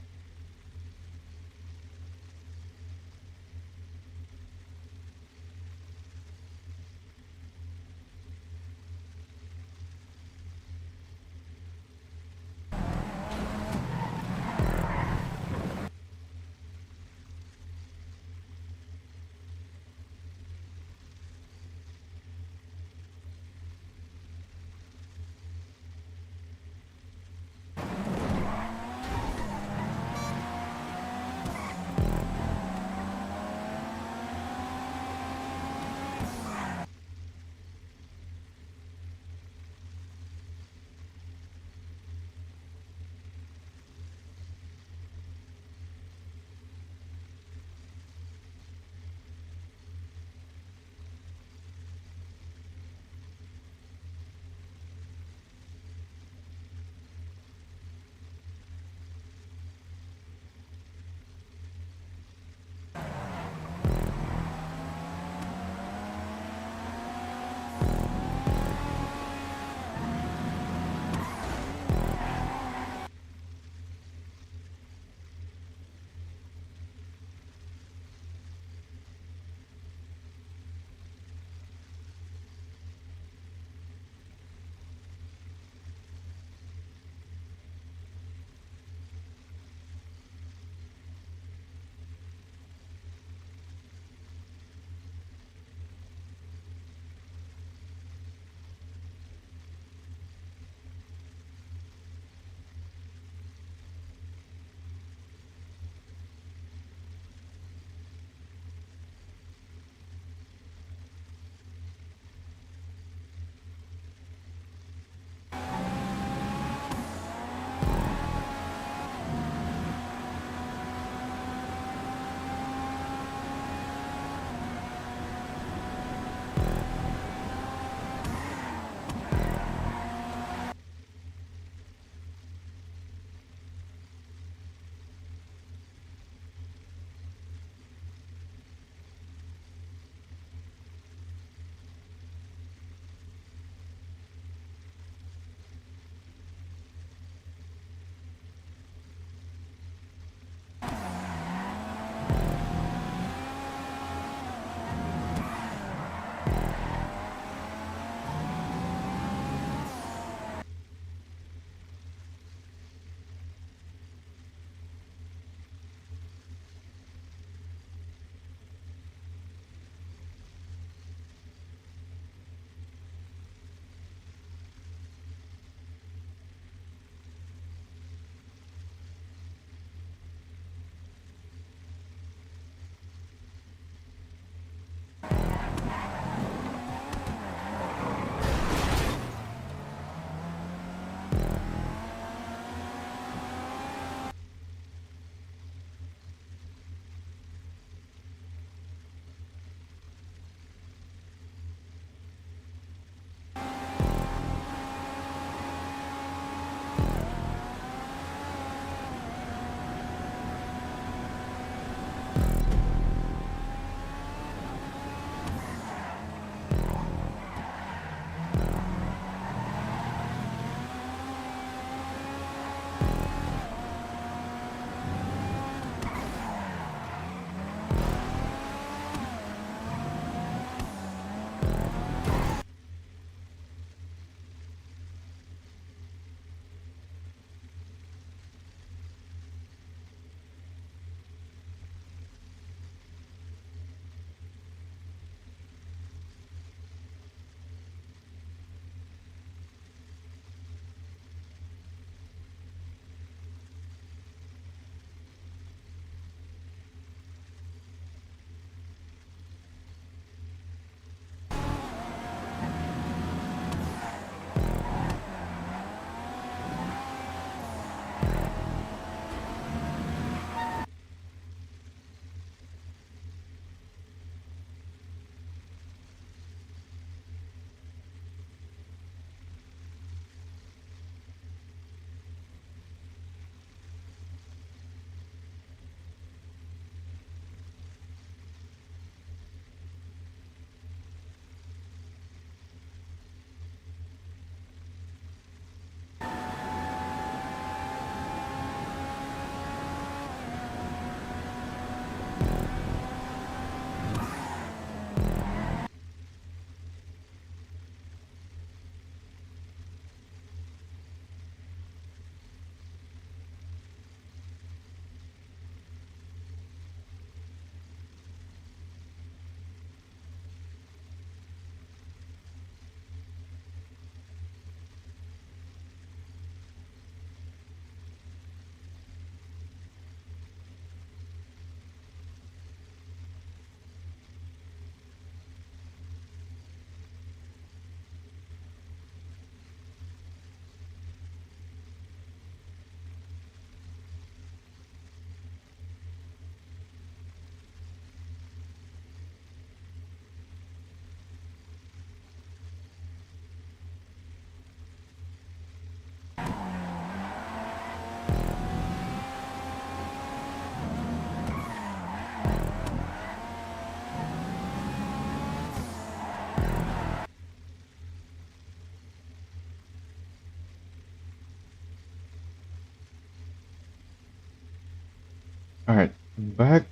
Alright, I'm back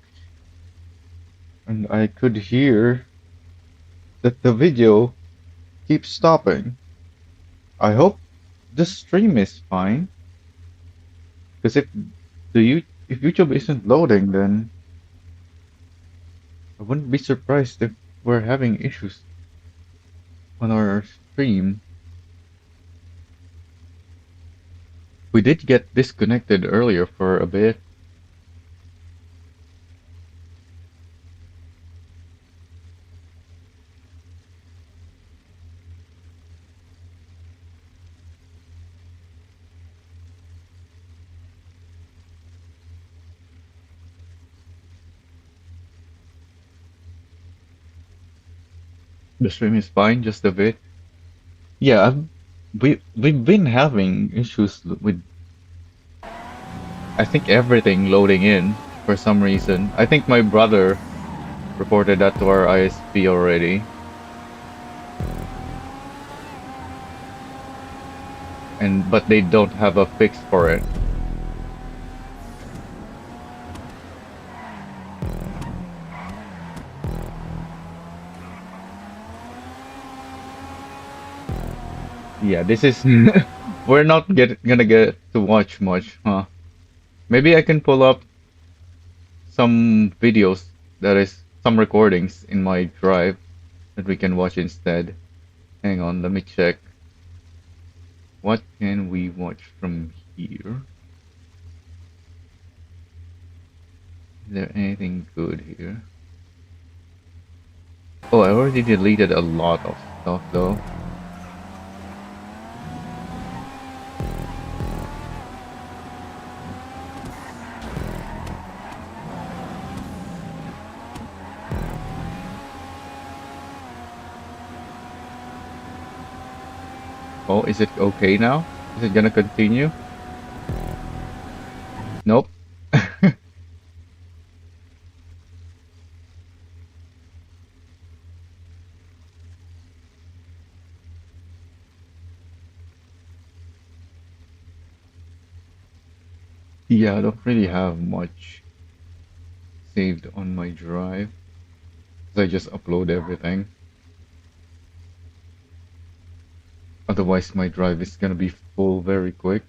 and I could hear that the video keeps stopping. I hope the stream is fine. Because if YouTube isn't loading, then I wouldn't be surprised if we're having issues on our stream. We did get disconnected earlier for a bit. The stream is fine, just a bit. Yeah, we've been having issues with I think everything loading in for some reason. I think my brother reported that to our ISP already. But they don't have a fix for it. Yeah, this is we're not gonna get to watch much, huh? Maybe I can pull up some videos, that is some recordings in my drive that we can watch instead. Hang on, let me check. What can we watch from here? Is there anything good here? Oh, I already deleted a lot of stuff though. Oh, is it okay now? Is it gonna continue? Nope. Yeah, I don't really have much saved on my drive. 'Cause I just upload everything. Otherwise, my drive is gonna be full very quick.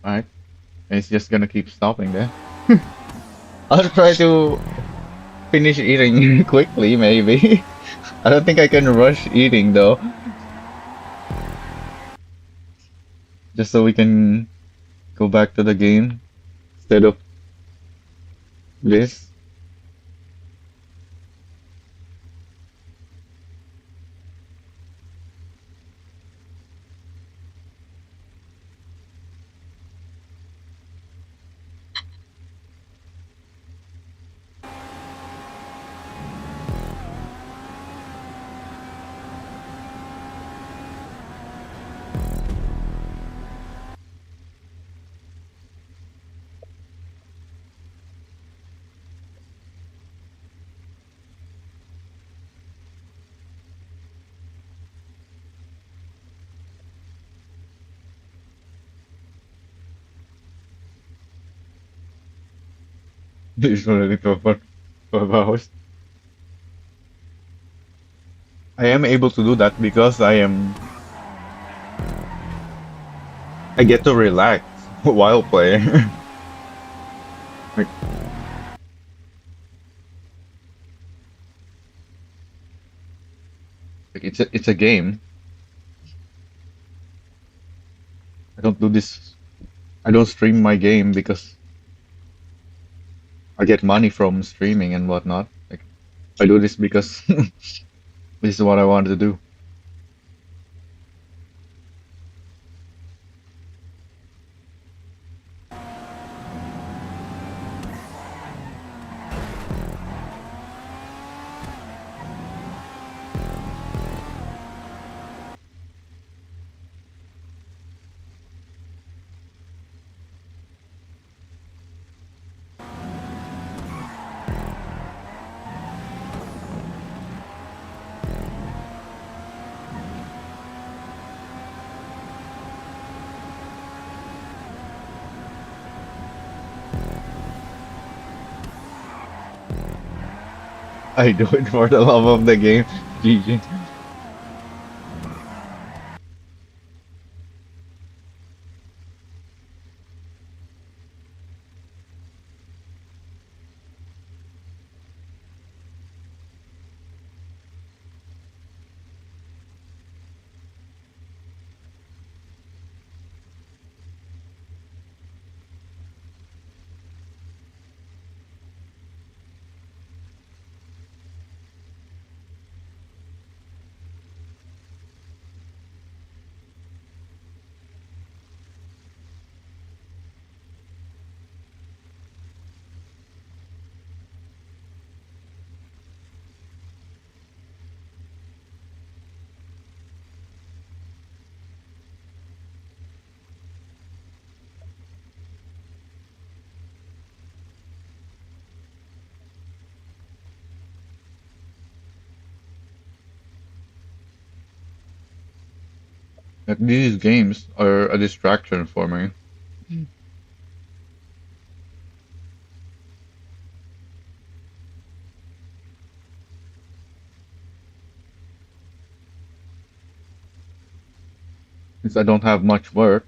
Alright, it's just gonna keep stopping there. I'll try to finish eating quickly, maybe. I don't think I can rush eating though. Just so we can go back to the game instead of this. This already 12 hours. I am able to do that because I get to relax while playing. Like, it's a game. I don't do this. I don't stream my game because I get money from streaming and whatnot. Like I do this because this is what I wanted to do. I do it for the love of the game. GG. Like, these games are a distraction for me. Since I don't have much work,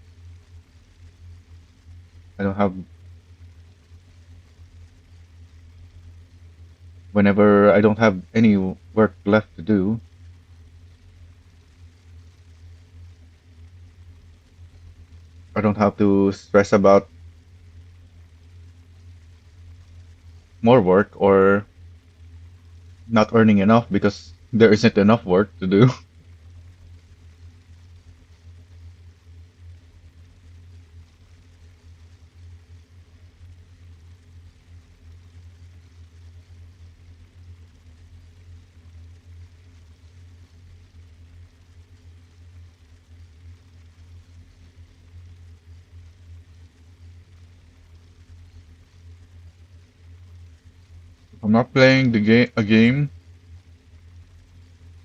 I don't have, whenever I don't have any work left to do, I don't have to stress about more work or not earning enough because there isn't enough work to do. I'm not playing a game.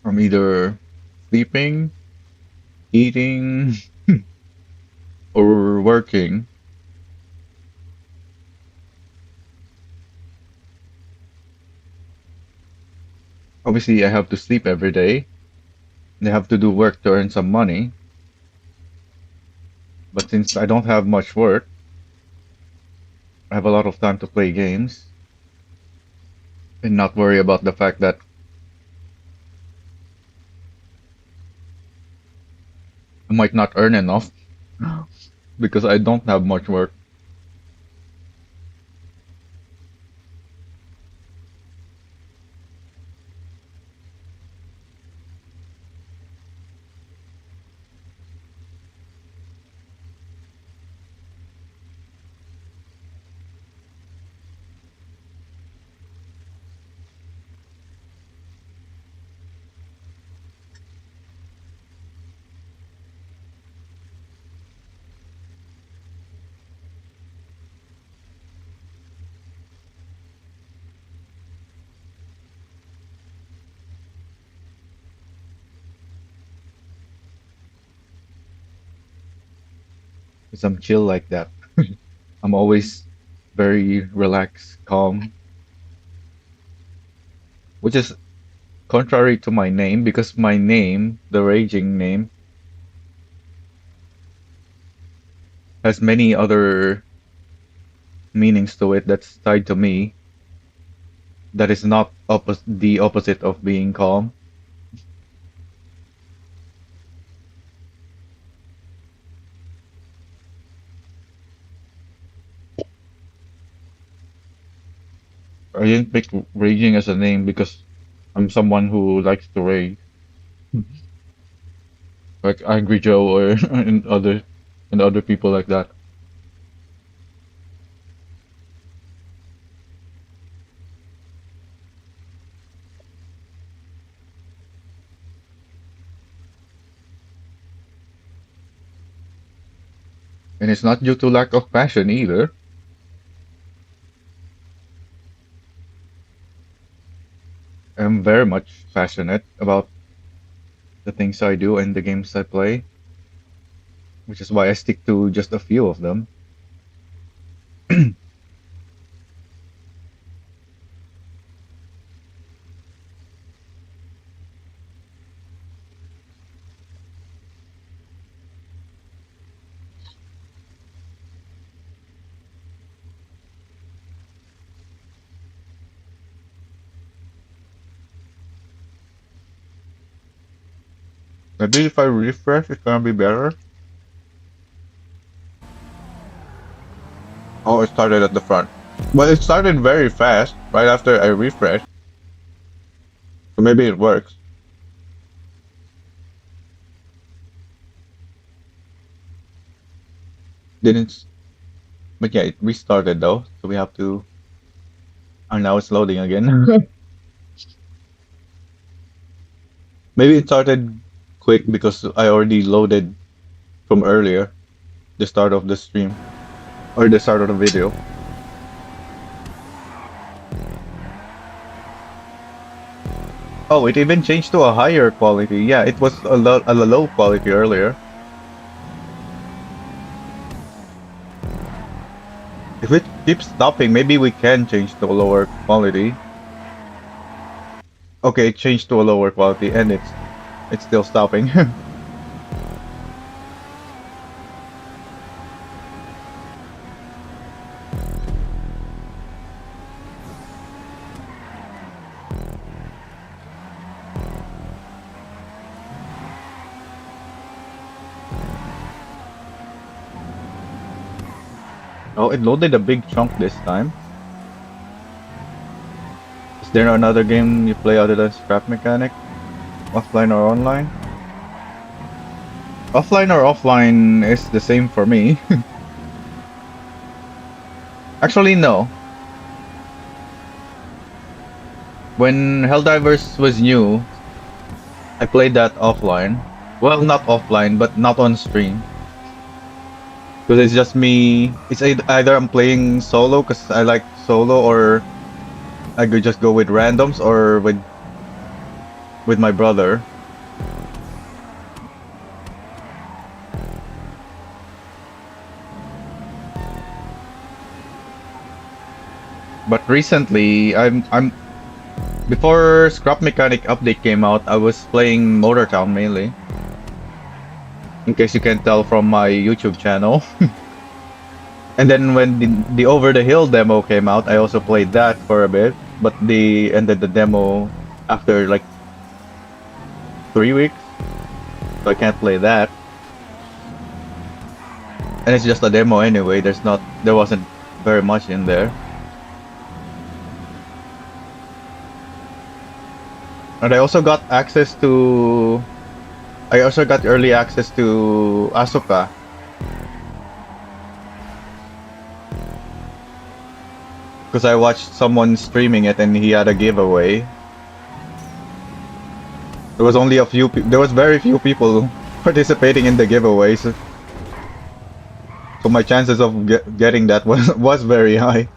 I'm either sleeping, eating, or working. Obviously, I have to sleep every day. I have to do work to earn some money. But since I don't have much work, I have a lot of time to play games and not worry about the fact that I might not earn enough because I don't have much work. Because I'm chill like that. I'm always very relaxed, calm, which is contrary to my name because my name, the Raging name, has many other meanings to it that's tied to me that is not the opposite of being calm. I didn't pick Raging as a name because I'm someone who likes to rage, like Angry Joe or and other people like that. And it's not due to lack of passion either. I'm very much passionate about the things I do and the games I play, which is why I stick to just a few of them. Maybe if I refresh, it's gonna be better. Oh, it started at the front. But it started very fast right after I refreshed. So maybe it works. Didn't. But yeah, it restarted though. So we have to. And now it's loading again. Maybe it started quick because I already loaded from earlier, the start of the stream or the start of the video. Oh, it even changed to a higher quality. Yeah, it was a low quality earlier. If it keeps stopping, maybe we can change to a lower quality. Okay, it changed to a lower quality and it's still stopping. Oh, it loaded a big chunk this time. Is there another game you play other than Scrap Mechanic? Offline or online? Offline or offline is the same for me. Actually, no. When Helldivers was new, I played that offline. Well, not offline, but not on stream. Because it's just me. It's either I'm playing solo because I like solo, or I could just go with randoms or with my brother. But recently, I'm before Scrap Mechanic update came out, I was playing Motortown mainly. In case you can tell from my YouTube channel. And then when the Over the Hill demo came out, I also played that for a bit. But they ended the demo after like 3 weeks, so I can't play that. And it's just a demo anyway. There wasn't very much in there. And I also got early access to Asuka. Because I watched someone streaming it and he had a giveaway. There was very few people participating in the giveaway, so my chances of getting that was very high.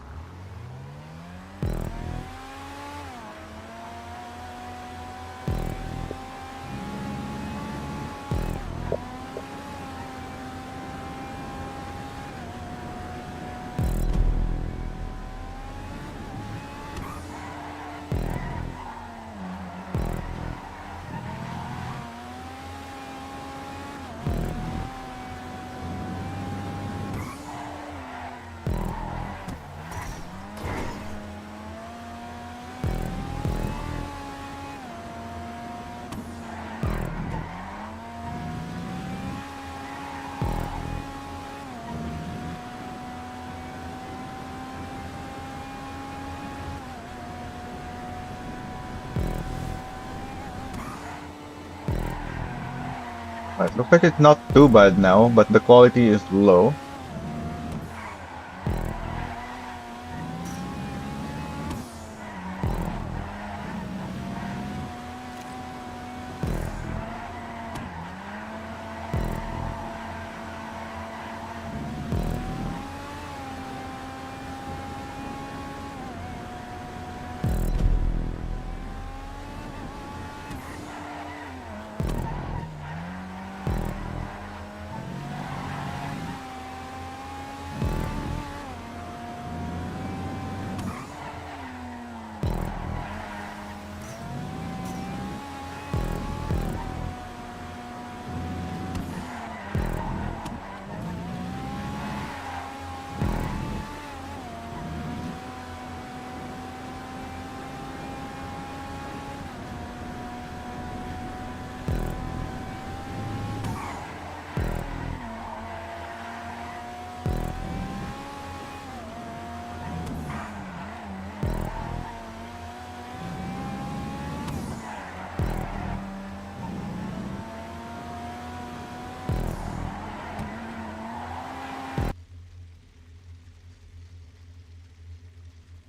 Right, looks like it's not too bad now, but the quality is low.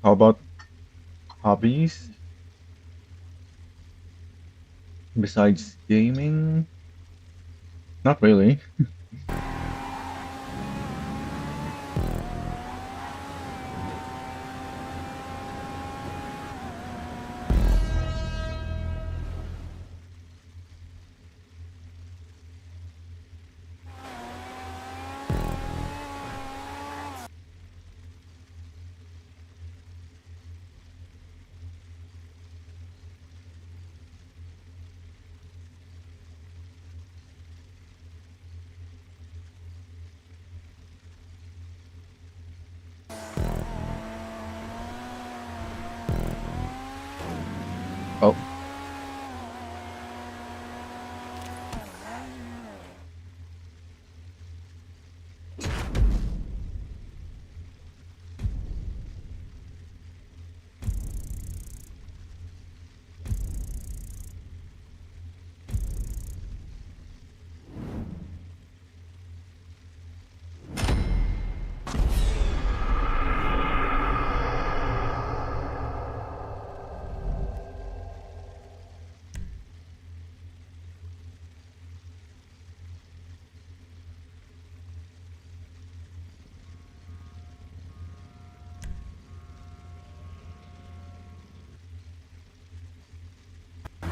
How about hobbies besides gaming? Not really. Oh,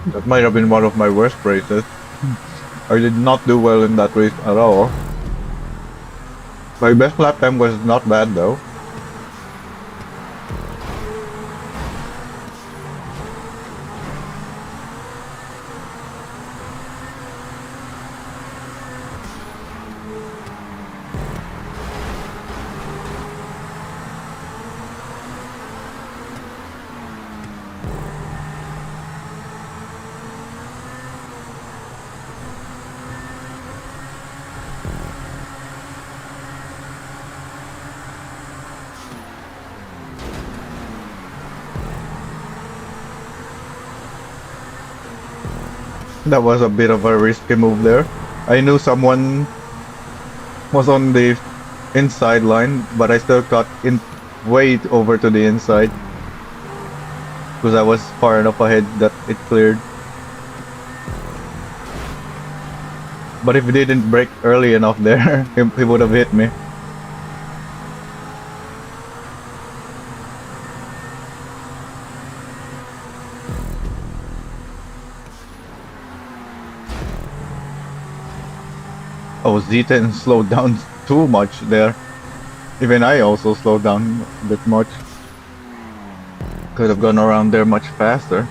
that might have been one of my worst races. I did not do well in that race at all. My best lap time was not bad though. That was a bit of a risky move there. I knew someone was on the inside line, but I still got in way over to the inside because I was far enough ahead that it cleared. But if he didn't break early enough there, he would have hit me. Oh, Z10 slowed down too much there. Even I also slowed down a bit much. Could have gone around there much faster.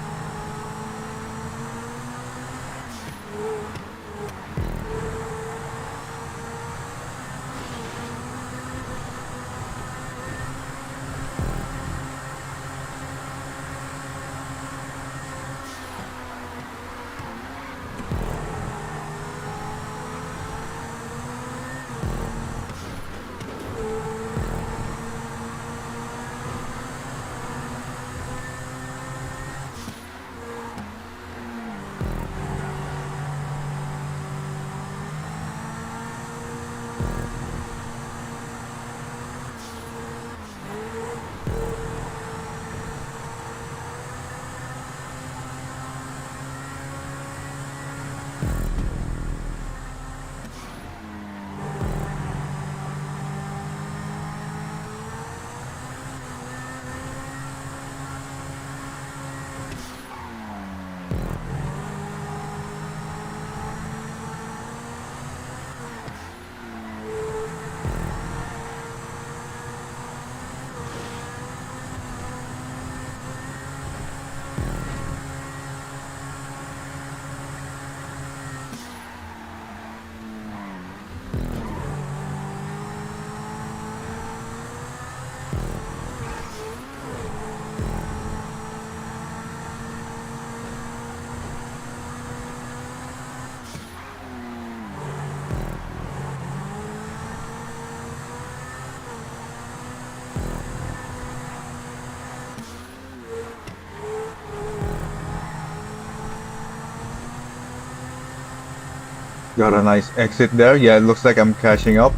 Got a nice exit there. Yeah, it looks like I'm catching up.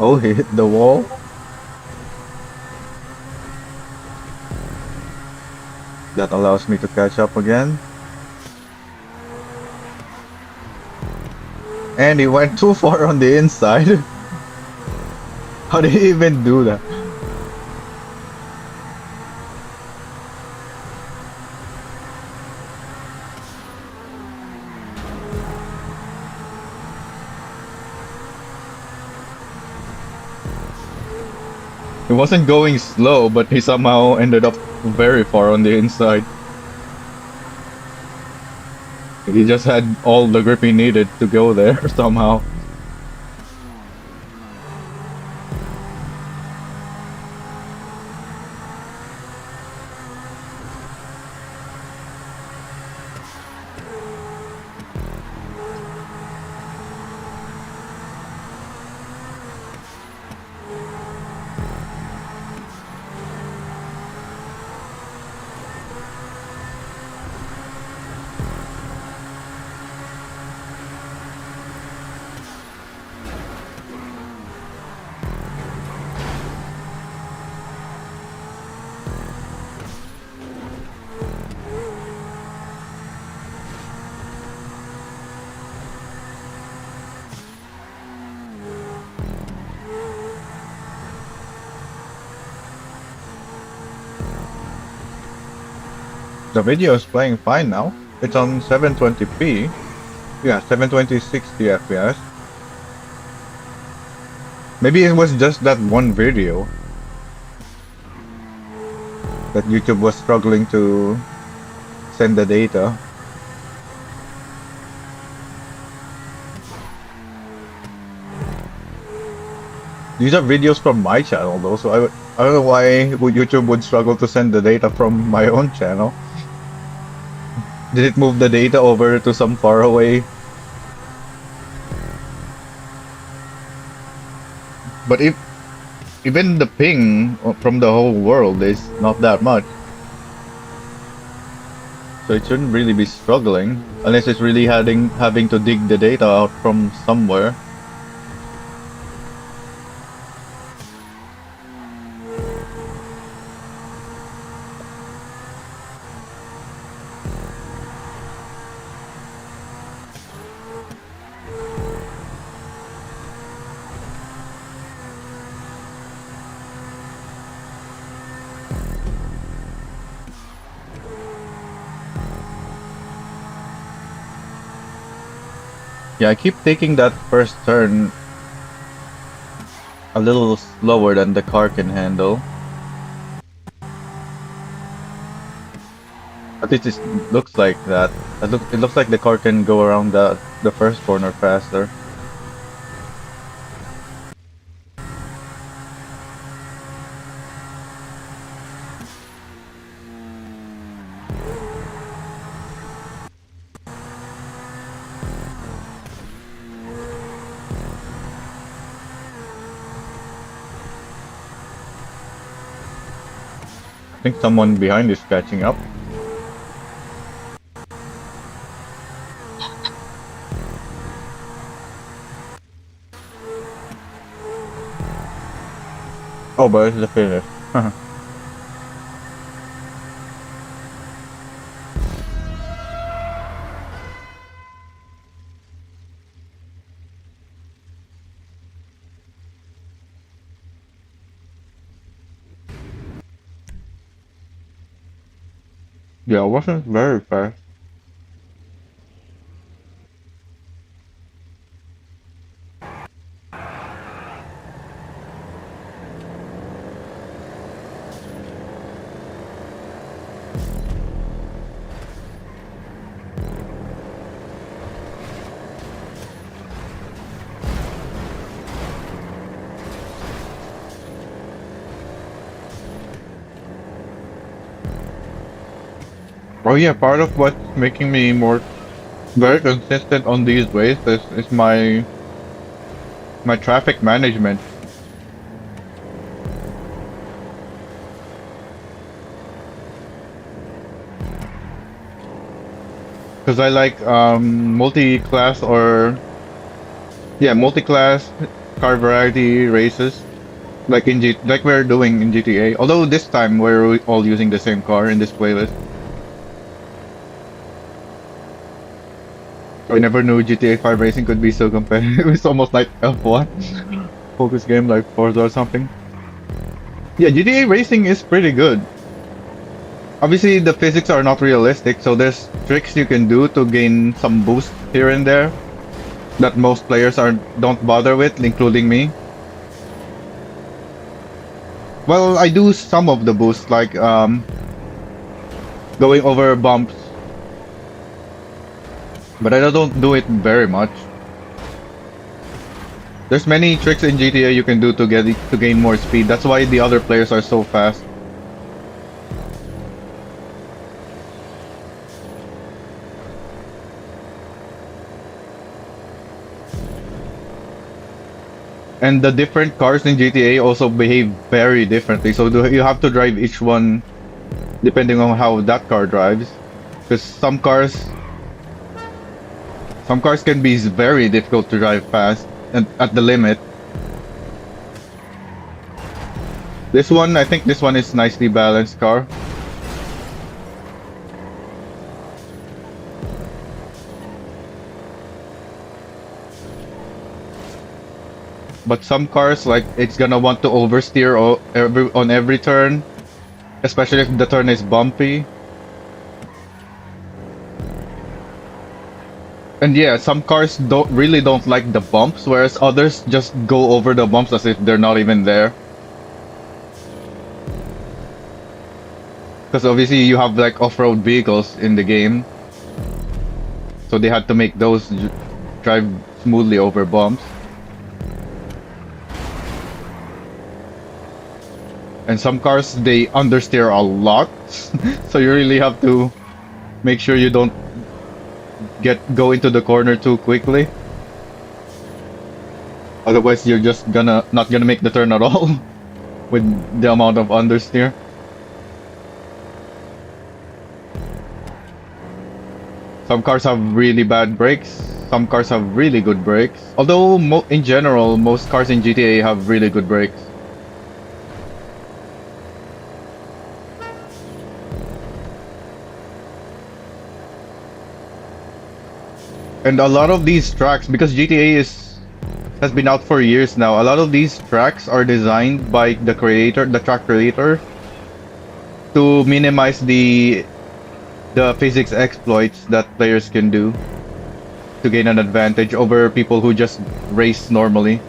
Oh, he hit the wall. That allows me to catch up again. And he went too far on the inside. How did he even do that? He wasn't going slow, but he somehow ended up very far on the inside. He just had all the grip he needed to go there somehow. The video is playing fine now. It's on 720p. Yeah, 720 60 FPS. Maybe it was just that one video that YouTube was struggling to send the data. These are videos from my channel though, so I don't know why YouTube would struggle to send the data from my own channel. Did it move the data over to some faraway? But if even the ping from the whole world is not that much, so it shouldn't really be struggling unless it's really having to dig the data out from somewhere. Yeah, I keep taking that first turn a little slower than the car can handle. At least it looks like that. It looks like the car can go around the first corner faster. I think someone behind is catching up. Oh, but it's the finish. Yeah, it wasn't very fast. Oh yeah, part of what's making me more very consistent on these ways is my traffic management. Because I like multi-class or yeah, multi-class car variety races, like we're doing in GTA. Although this time we're all using the same car in this playlist. I never knew GTA 5 racing could be so competitive. It's almost like F1 focus game like Forza or something. Yeah, GTA racing is pretty good. Obviously, the physics are not realistic, so there's tricks you can do to gain some boost here and there that most players are don't bother with, including me. Well, I do some of the boost, like going over bumps, but I don't do it very much. There's many tricks in GTA you can do to gain more speed. That's why the other players are so fast. And the different cars in GTA also behave very differently. So you have to drive each one depending on how that car drives. Because some cars can be very difficult to drive fast and at the limit. This one, I think this one is nicely balanced car. But some cars, like, it's gonna want to oversteer on every turn, especially if the turn is bumpy. And yeah, some cars don't like the bumps, whereas others just go over the bumps as if they're not even there. Because obviously you have like off-road vehicles in the game, so they had to make those drive smoothly over bumps. And some cars, they understeer a lot, so you really have to make sure you don't go into the corner too quickly. Otherwise, you're just not gonna make the turn at all with the amount of understeer. Some cars have really bad brakes. Some cars have really good brakes. Although in general, most cars in GTA have really good brakes. And a lot of these tracks, because GTA has been out for years now, a lot of these tracks are designed by the track creator, to minimize the physics exploits that players can do to gain an advantage over people who just race normally.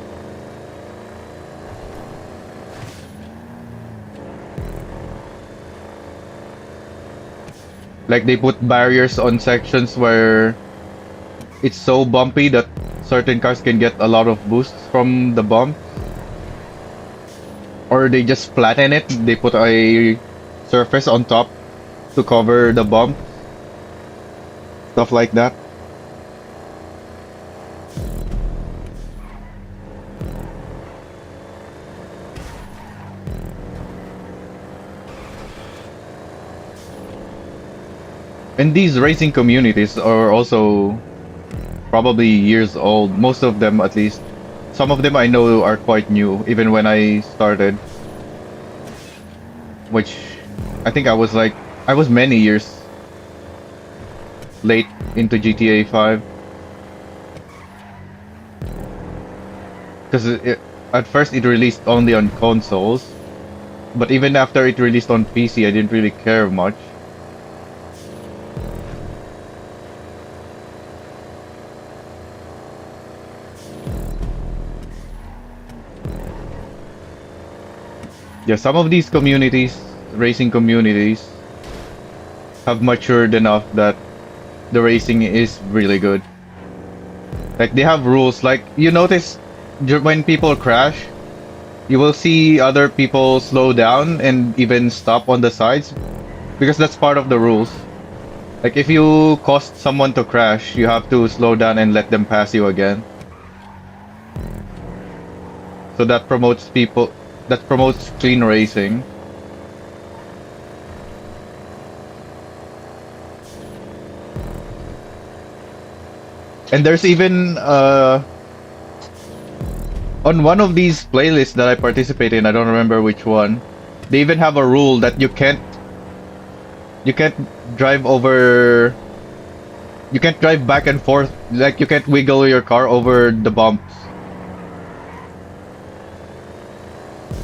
Like they put barriers on sections where it's so bumpy that certain cars can get a lot of boosts from the bump. Or they just flatten it, they put a surface on top to cover the bump. Stuff like that. And these racing communities are also probably years old, most of them at least. Some of them I know are quite new, even when I started. Which I think I was many years late into GTA 5. Because at first it released only on consoles, but even after it released on PC, I didn't really care much. Yeah, some of these racing communities, have matured enough that the racing is really good. Like they have rules. Like you notice when people crash, you will see other people slow down and even stop on the sides because that's part of the rules. Like if you cause someone to crash, you have to slow down and let them pass you again. So that promotes clean racing. And there's even On one of these playlists that I participate in, I don't remember which one, they even have a rule that you can't drive over you can't drive back and forth, like you can't wiggle your car over the bumps.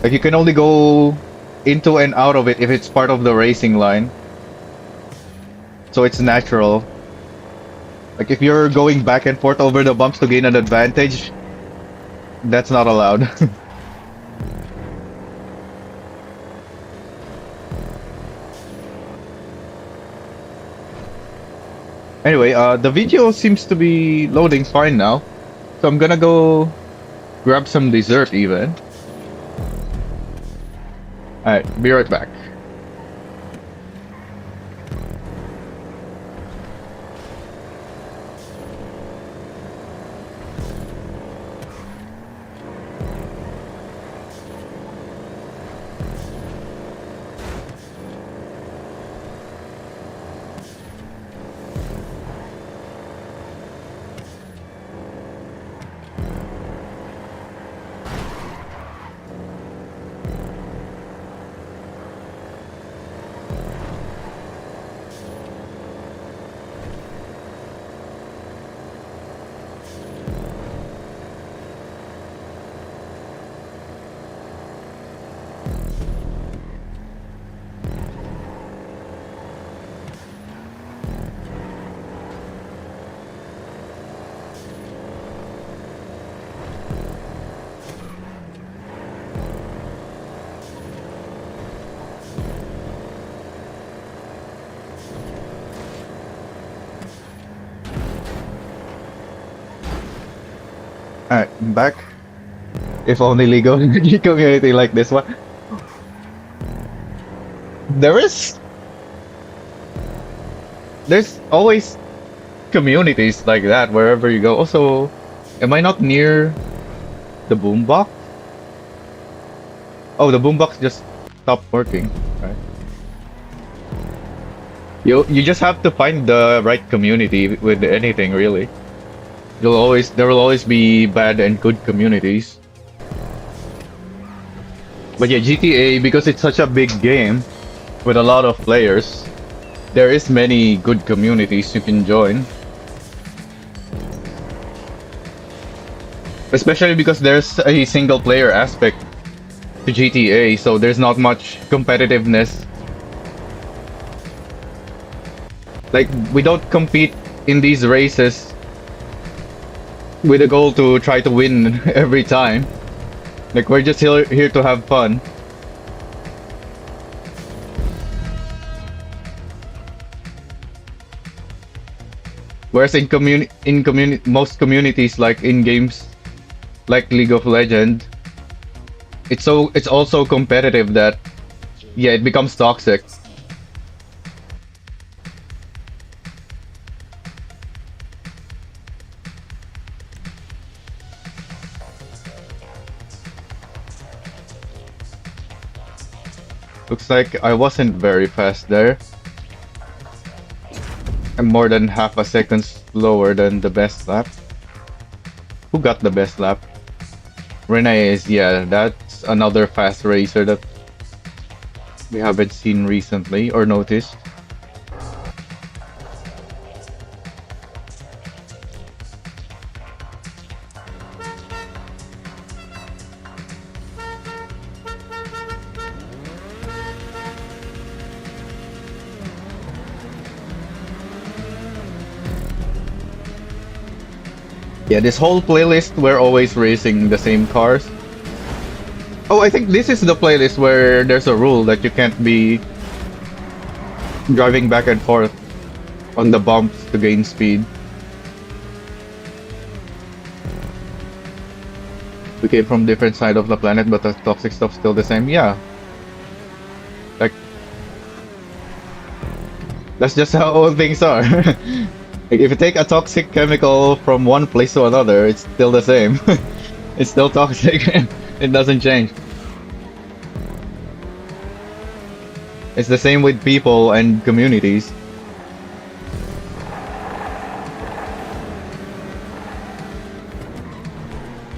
Like you can only go into and out of it if it's part of the racing line. So it's natural. Like if you're going back and forth over the bumps to gain an advantage, that's not allowed. Anyway, the video seems to be loading fine now. So I'm gonna go grab some dessert even. Alright, be right back. Alright, I'm back. If only Lego community like this one. There is there's always communities like that wherever you go. Also, am I not near the boombox? Oh, the boombox just stopped working. Right. You just have to find the right community with anything really. There will always be bad and good communities. But yeah, GTA, because it's such a big game with a lot of players, there is many good communities you can join. Especially because there's a single player aspect to GTA, so there's not much competitiveness. Like, we don't compete in these races with a goal to try to win every time. Like, we're just here to have fun. Whereas most communities, like in games like League of Legends, it's also competitive that yeah, it becomes toxic. Looks like I wasn't very fast there. I'm more than half a second slower than the best lap. Who got the best lap? Renee is, yeah, that's another fast racer that we haven't seen recently or noticed. Yeah, this whole playlist, we're always racing the same cars. Oh, I think this is the playlist where there's a rule that you can't be driving back and forth on the bumps to gain speed. We came from different side of the planet, but the toxic stuff's still the same. Yeah. Like, that's just how all things are. Like, if you take a toxic chemical from one place to another, it's still the same. It's still toxic. It doesn't change. It's the same with people and communities.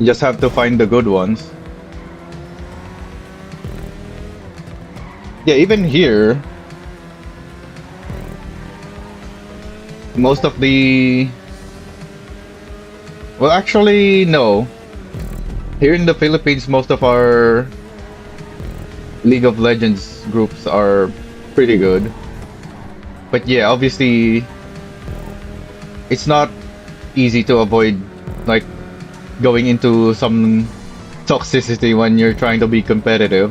You just have to find the good ones. Yeah, even here, most of the... Well, actually, no. Here in the Philippines, most of our League of Legends groups are pretty good. But yeah, obviously, it's not easy to avoid, like, going into some toxicity when you're trying to be competitive.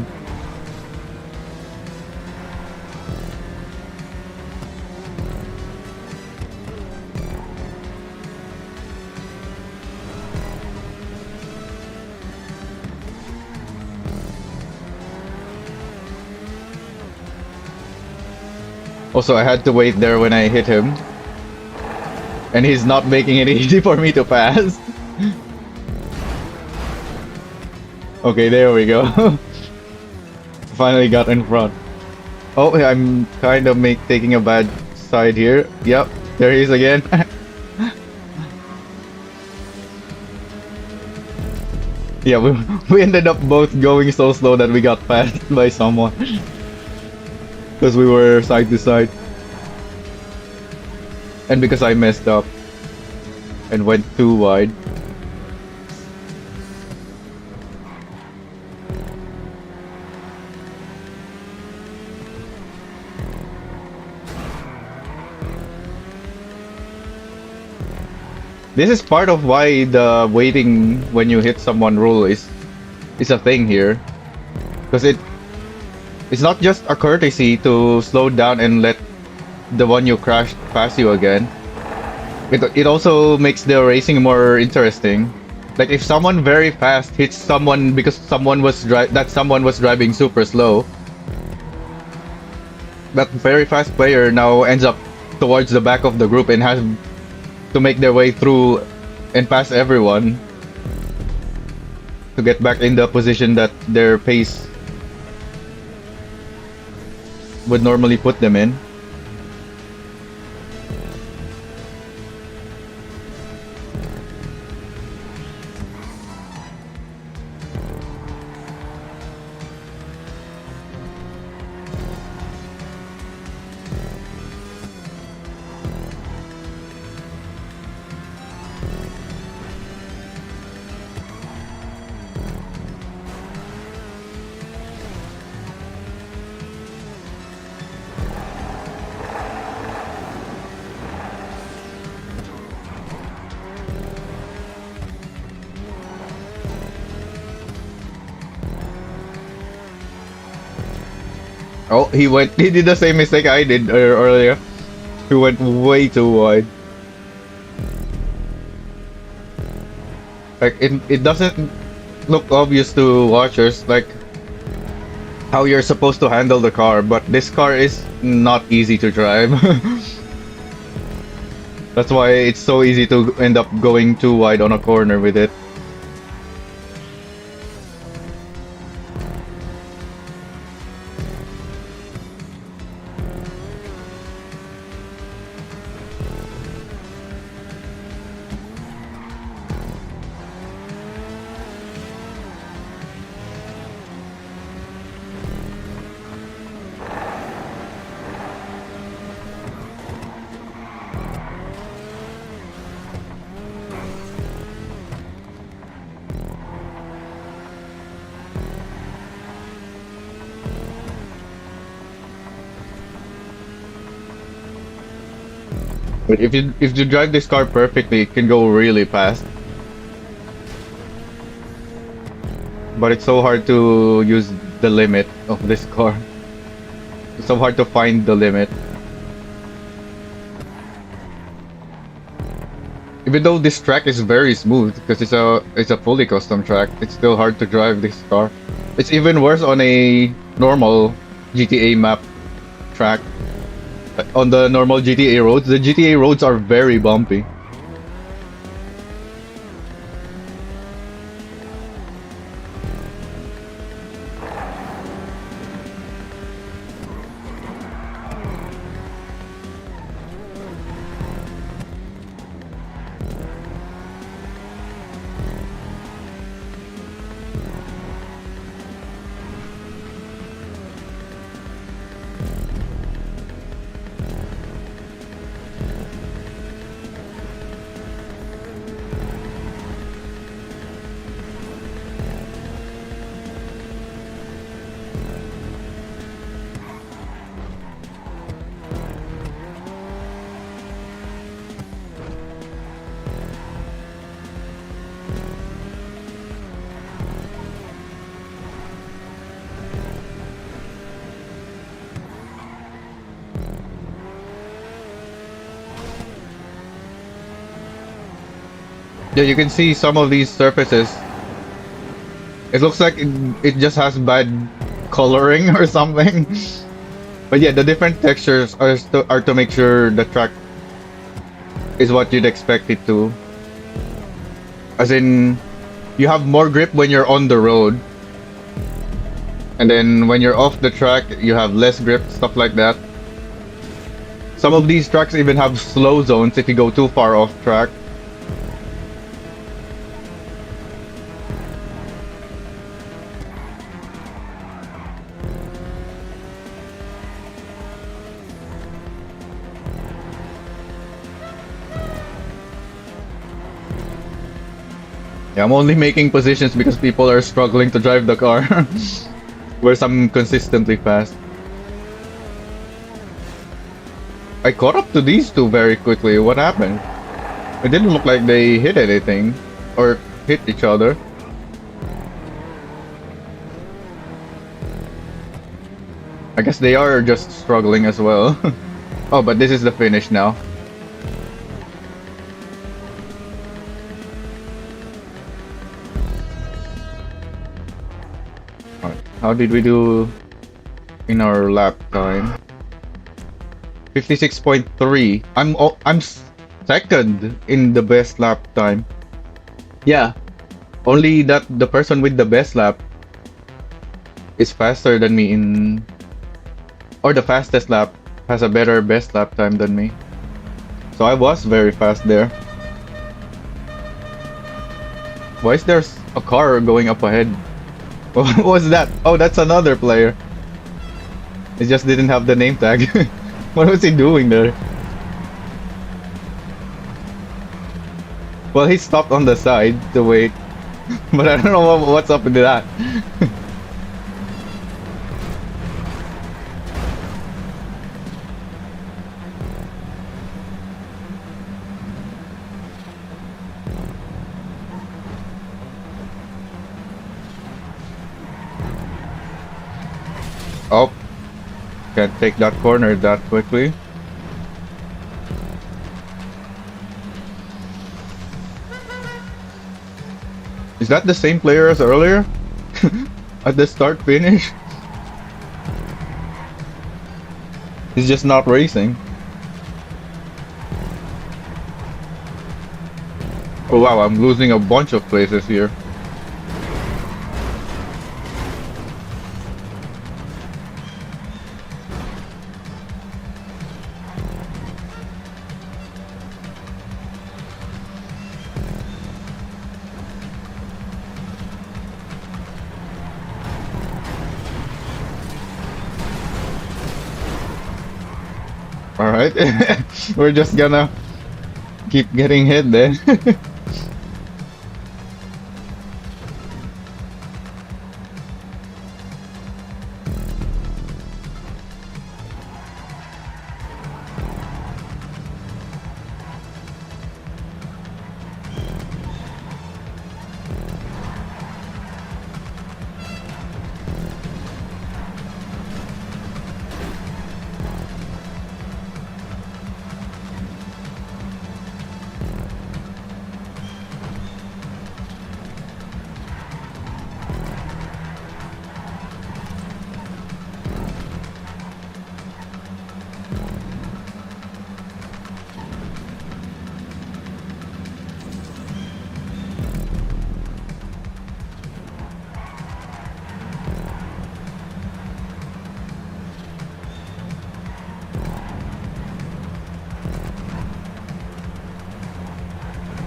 Also, I had to wait there when I hit him. And he's not making it easy for me to pass. Okay, there we go. Finally got in front. Oh, I'm kind of taking a bad side here. Yep, there he is again. Yeah, we ended up both going so slow that we got passed by someone. Because we were side to side. And because I messed up and went too wide. This is part of why the waiting when you hit someone rule is a thing here. Because it's not just a courtesy to slow down and let the one you crashed pass you again. It also makes the racing more interesting. Like if someone very fast hits someone because someone was driving super slow, that very fast player now ends up towards the back of the group and has to make their way through and pass everyone to get back in the position that their pace would normally put them in. Oh, he did the same mistake I did earlier. He went way too wide. Like it doesn't look obvious to watchers like how you're supposed to handle the car, but this car is not easy to drive. That's why it's so easy to end up going too wide on a corner with it. But if you drive this car perfectly, it can go really fast. But it's so hard to use the limit of this car. It's so hard to find the limit. Even though this track is very smooth because it's a fully custom track, it's still hard to drive this car. It's even worse on a normal GTA map track. On the normal GTA roads, the GTA roads are very bumpy. Yeah, you can see some of these surfaces. It looks like it just has bad coloring or something. But yeah, the different textures are to make sure the track is what you'd expect it to. As in, you have more grip when you're on the road. And then when you're off the track, you have less grip, stuff like that. Some of these tracks even have slow zones if you go too far off track. Yeah, I'm only making positions because people are struggling to drive the car. Whereas I'm consistently fast. I caught up to these two very quickly. What happened? It didn't look like they hit anything. Or hit each other. I guess they are just struggling as well. Oh, but this is the finish now. Alright, how did we do in our lap time? 56.3. I'm second in the best lap time. Yeah, only that the person with the best lap is faster than me in, or the fastest lap has a better best lap time than me. So I was very fast there. Why is there a car going up ahead? What was that? Oh, that's another player. It just didn't have the name tag. What was he doing there? Well, he stopped on the side to wait. But I don't know what's up with that. Oh, can't take that corner that quickly. Is that the same player as earlier? At the start finish? He's just not racing. Oh wow, I'm losing a bunch of places here. Alright, we're just gonna keep getting hit then.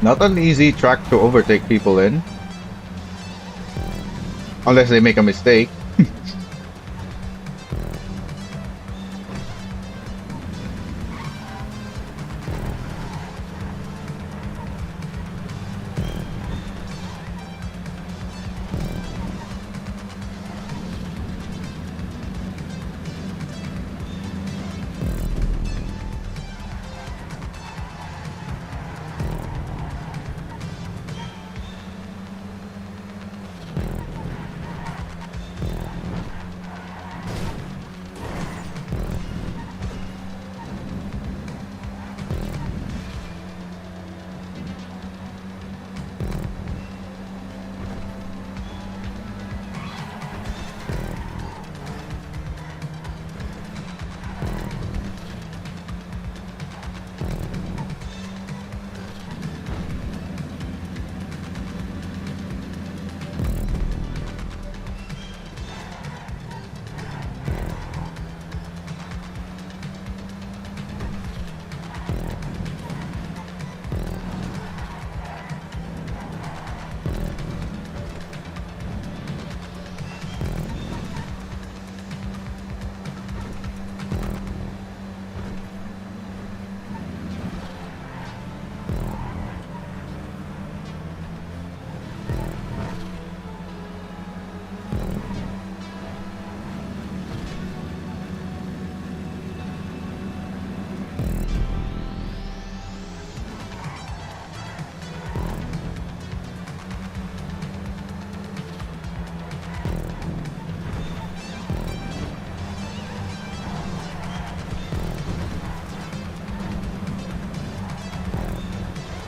Not an easy track to overtake people in. Unless they make a mistake.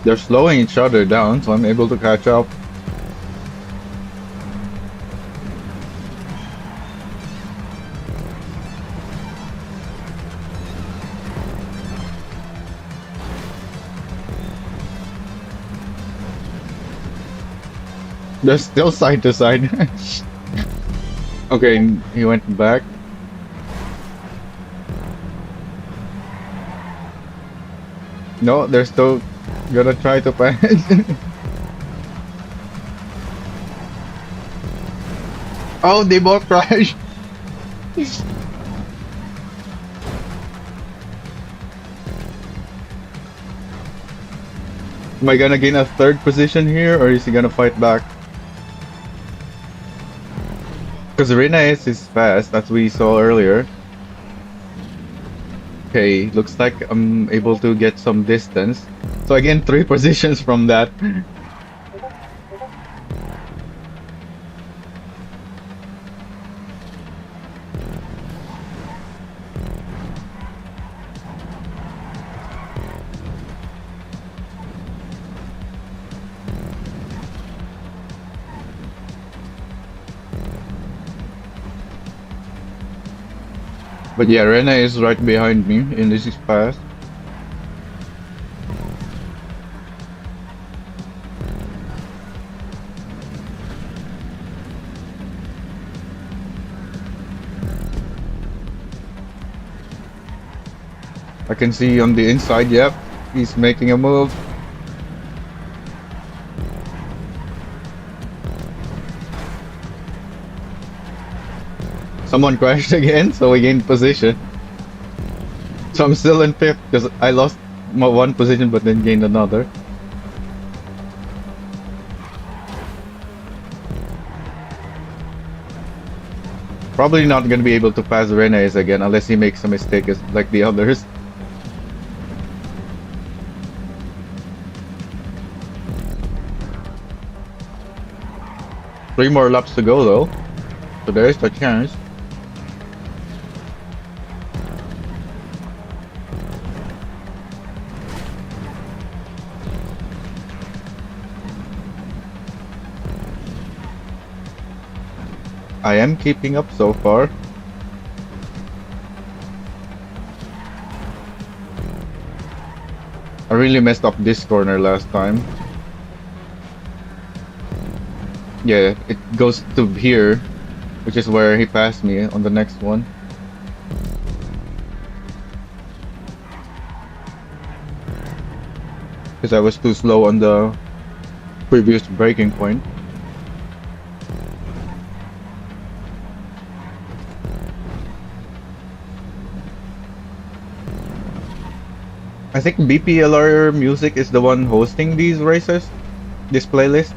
They're slowing each other down, so I'm able to catch up. They're still side to side. Okay, he went back. No, they're still gonna try to pass. Oh, they both crashed. Am I gonna gain a third position here, or is he gonna fight back? Because Reyes is fast, as we saw earlier. Okay, looks like I'm able to get some distance. So again, 3 positions from that. But yeah, Rena is right behind me in this pass. I can see on the inside, yep, he's making a move. Someone crashed again, so we gained position. So I'm still in 5th because I lost my 1 position but then gained another. Probably not gonna be able to pass Reyes again unless he makes a mistake like the others. Three more laps to go though, so there is a chance. I am keeping up so far. I really messed up this corner last time. Yeah, it goes to here, which is where he passed me on the next one. Because I was too slow on the previous braking point. I think BPLR Music is the one hosting these races, this playlist.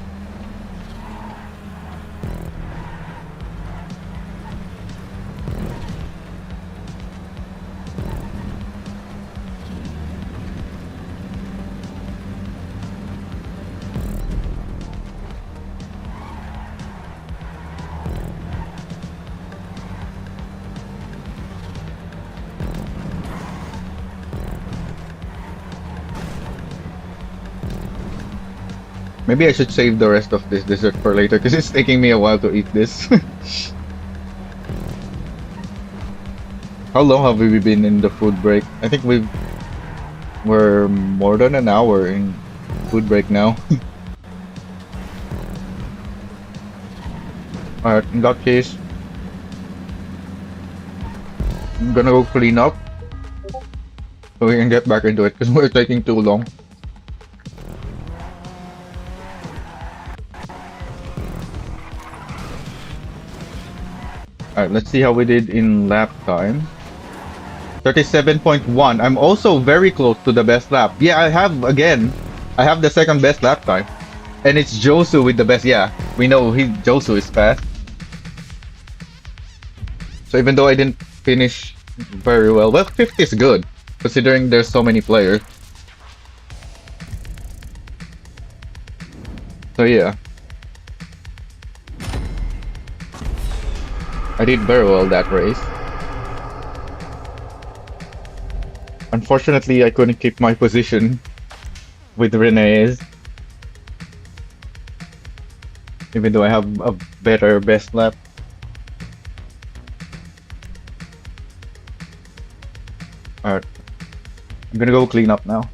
Maybe I should save the rest of this dessert for later because it's taking me a while to eat this. How long have we been in the food break? I think we're more than an hour in food break now. Alright, in that case, I'm gonna go clean up. so we can get back into it because we're taking too long. Alright, let's see how we did in lap time. 37.1. I'm also very close to the best lap. Yeah, I have the second best lap time. And it's Josu with the best. Yeah, we know Josu is fast. So even though I didn't finish very well, 50 is good considering there's so many players. So yeah, I did very well that race. Unfortunately, I couldn't keep my position with Renee's, even though I have a better best lap. Alright, I'm gonna go clean up now.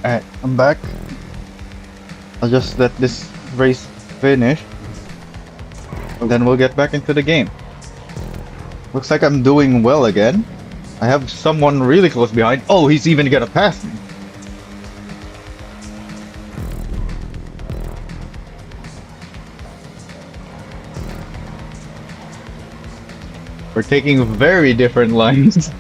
Alright, I'm back. I'll just let this race finish, and then we'll get back into the game. Looks like I'm doing well again. I have someone really close behind. Oh, he's even gonna pass me. We're taking very different lines.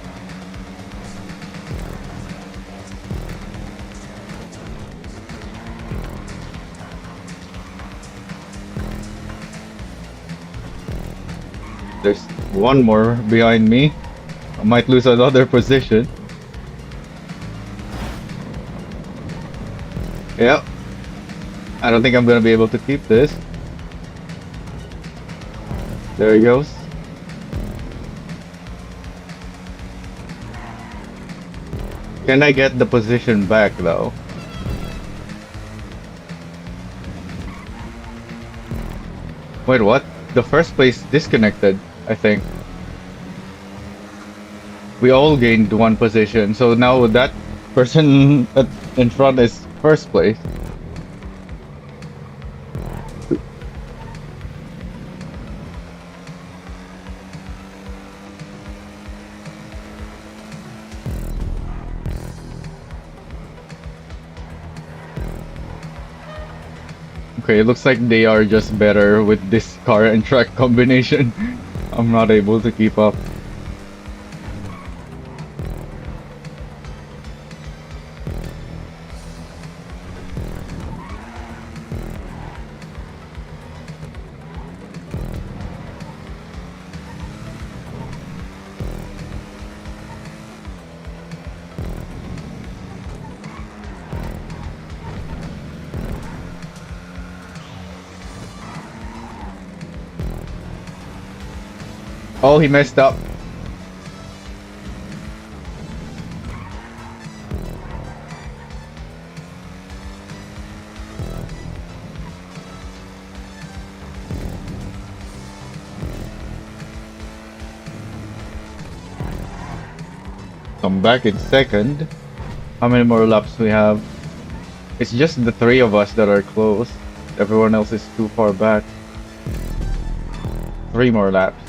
There's one more behind me. I might lose another position. Yep. I don't think I'm gonna be able to keep this. There he goes. Can I get the position back though? Wait, what? The first place disconnected, I think. We all gained one position, so now that person in front is first place. Okay, it looks like they are just better with this car and track combination. I'm not able to keep up. Oh, he messed up. I'm back in second. How many more laps we have? It's just the three of us that are close. Everyone else is too far back. 3 more laps.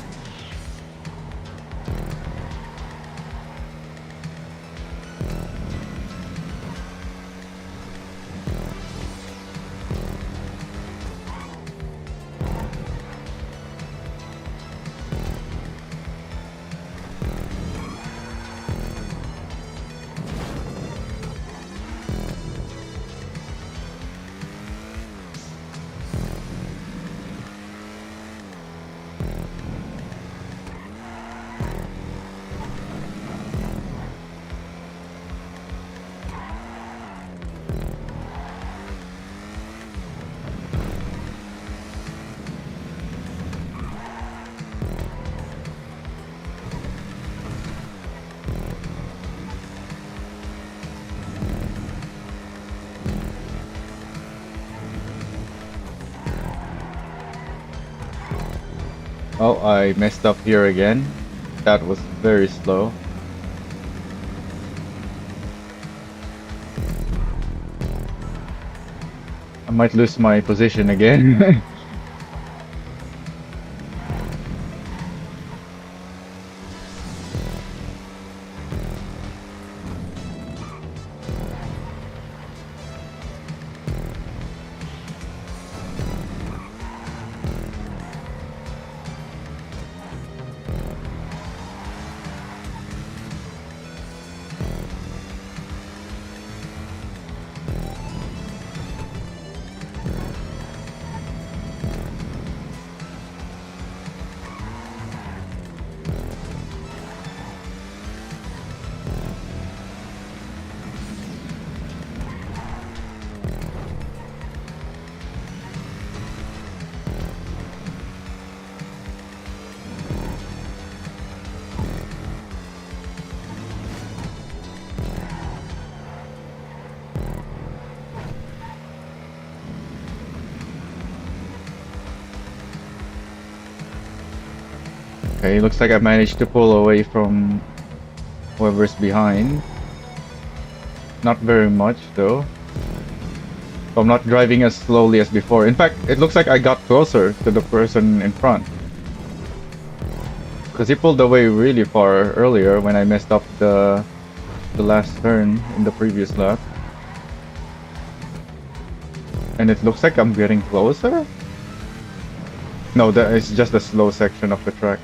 Oh, I messed up here again. That was very slow. I might lose my position again. Okay, looks like I managed to pull away from whoever's behind. Not very much though. So I'm not driving as slowly as before. In fact, it looks like I got closer to the person in front. Because he pulled away really far earlier when I messed up the last turn in the previous lap. And it looks like I'm getting closer? No, that is just a slow section of the track.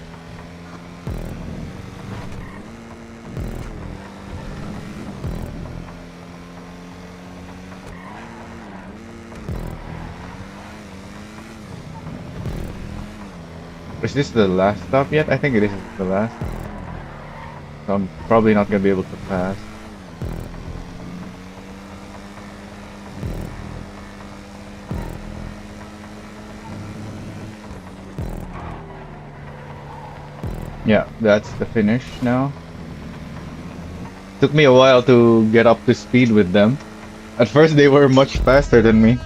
Is this the last stop yet? I think it is the last. So I'm probably not gonna be able to pass. Yeah, that's the finish now. Took me a while to get up to speed with them. At first they were much faster than me.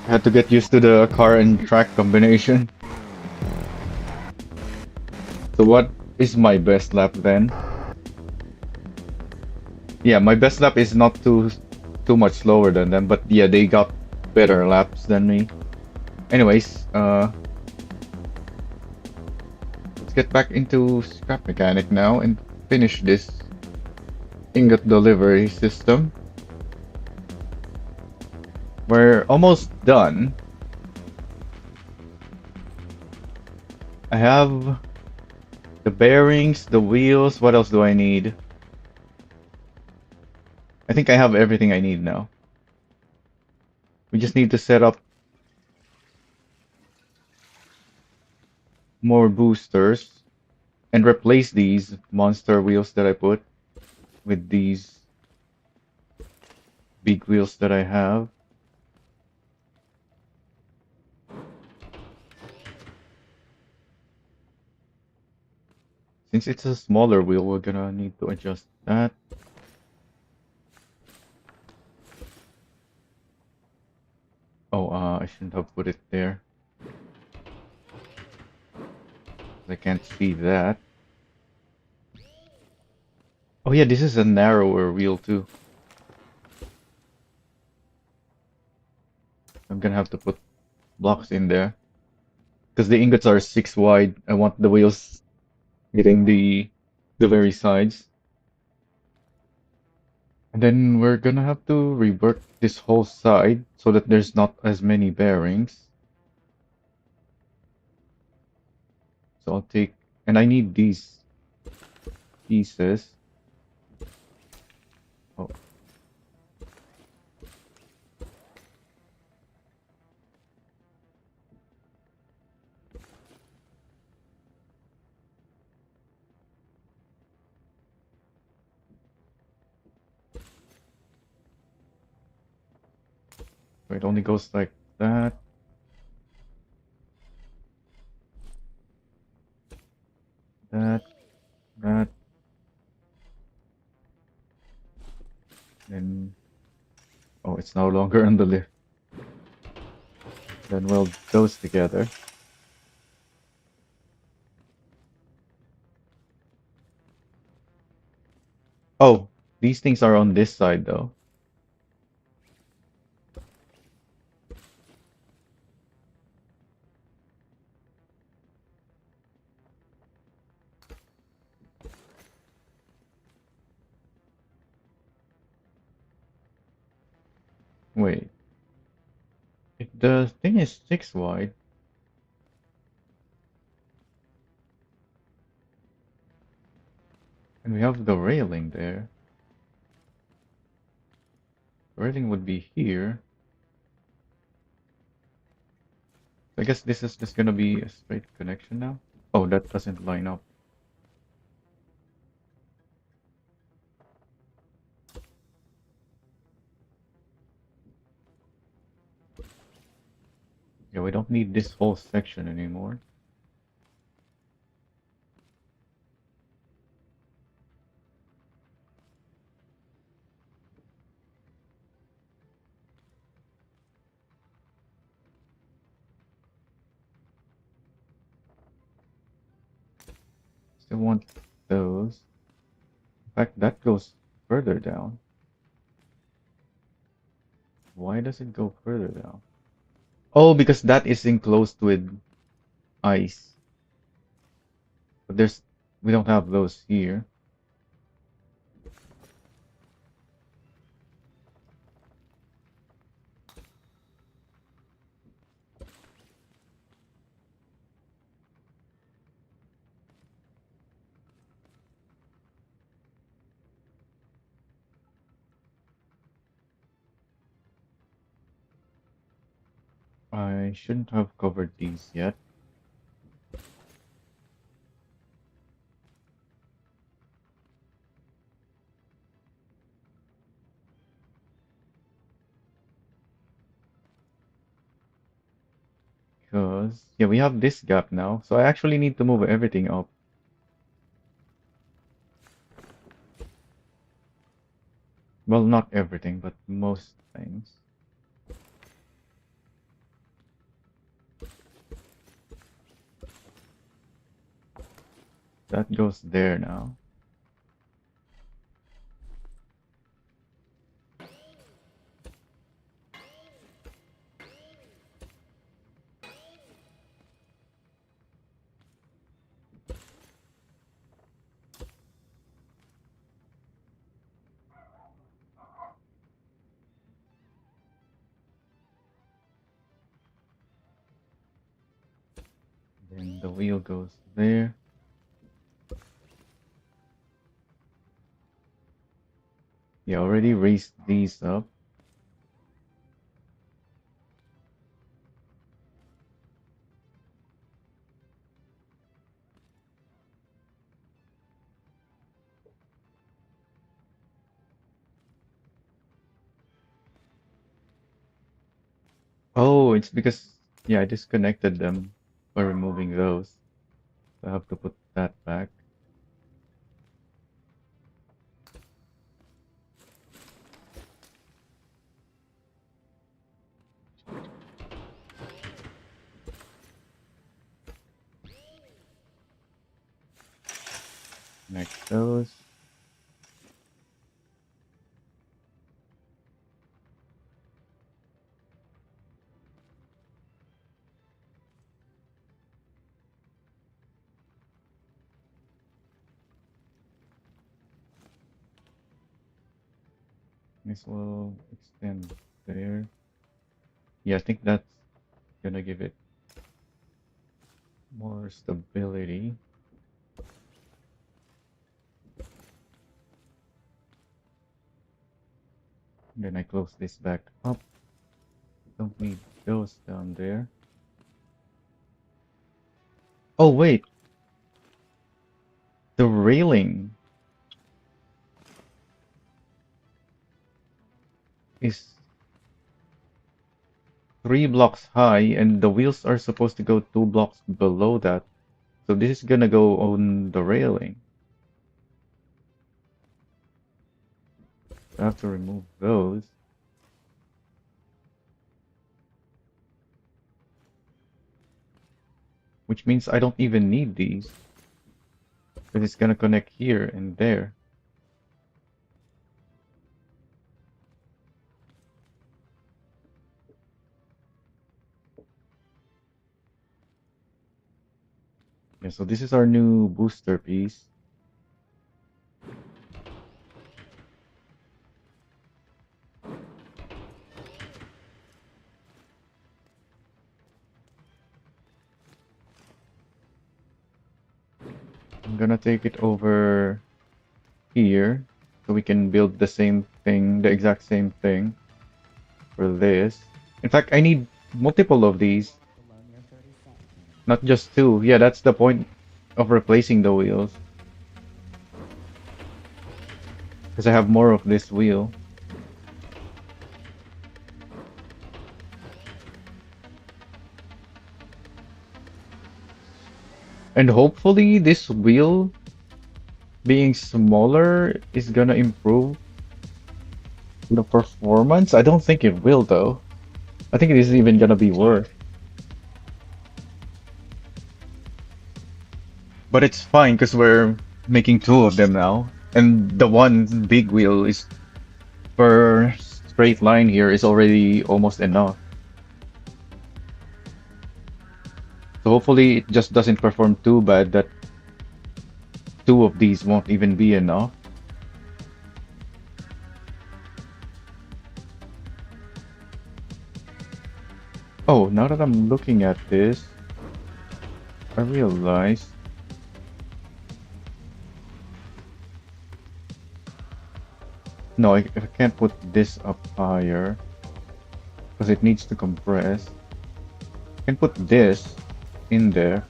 I had to get used to the car and track combination. So what is my best lap then? Yeah, my best lap is not too much slower than them, but yeah, they got better laps than me. Anyways, let's get back into scrap mechanic now and finish this ingot delivery system. We're almost done. I have the bearings, the wheels. What else do I need? I think I have everything I need now. We just need to set up more boosters and replace these monster wheels that I put with these big wheels that I have. Since it's a smaller wheel, we're gonna need to adjust that. Oh, I shouldn't have put it there. I can't see that. Oh yeah, this is a narrower wheel too. I'm gonna have to put blocks in there. Because the ingots are 6 wide. I want the wheels hitting the very sides. And then we're gonna have to rework this whole side so that there's not as many bearings. So I'll take, and I need these pieces. Oh, so it only goes like that. That, that, and oh, it's no longer on the lift. Then weld those together. Oh, these things are on this side though. Wait, the thing is 6 wide, and we have the railing there. The railing would be here. I guess this is just gonna be a straight connection now. Oh, that doesn't line up. Yeah, we don't need this whole section anymore. Still want those. In fact, that goes further down. Why does it go further down? Oh, because that is enclosed with ice. But we don't have those here. I shouldn't have covered these yet. Because, yeah, we have this gap now. So I actually need to move everything up. Well, not everything, but most things. That goes there now. Then the wheel goes there. Yeah, already raised these up. Oh, it's because, yeah, I disconnected them by removing those. So I have to put that back. Connect those. This will extend there. Yeah, I think that's gonna give it more stability. Then I close this back up. Don't need those down there. Oh wait, the railing is 3 blocks high and the wheels are supposed to go 2 blocks below that. So this is gonna go on the railing. I have to remove those. Which means I don't even need these. Because it's gonna connect here and there. Yeah, so this is our new booster piece. I'm gonna take it over here so we can build the same thing, the exact same thing for this. In fact, I need multiple of these, Below near 30 centimeters. not just two. Yeah, that's the point of replacing the wheels. Because I have more of this wheel. And hopefully this wheel being smaller is gonna improve the performance. I don't think it will though. I think it isn't even gonna be worth. But it's fine because we're making two of them now. And the one big wheel is per straight line here is already almost enough. So hopefully it just doesn't perform too bad that two of these won't even be enough. Oh, now that I'm looking at this, I realize no, I can't put this up higher because it needs to compress. I can put this in there.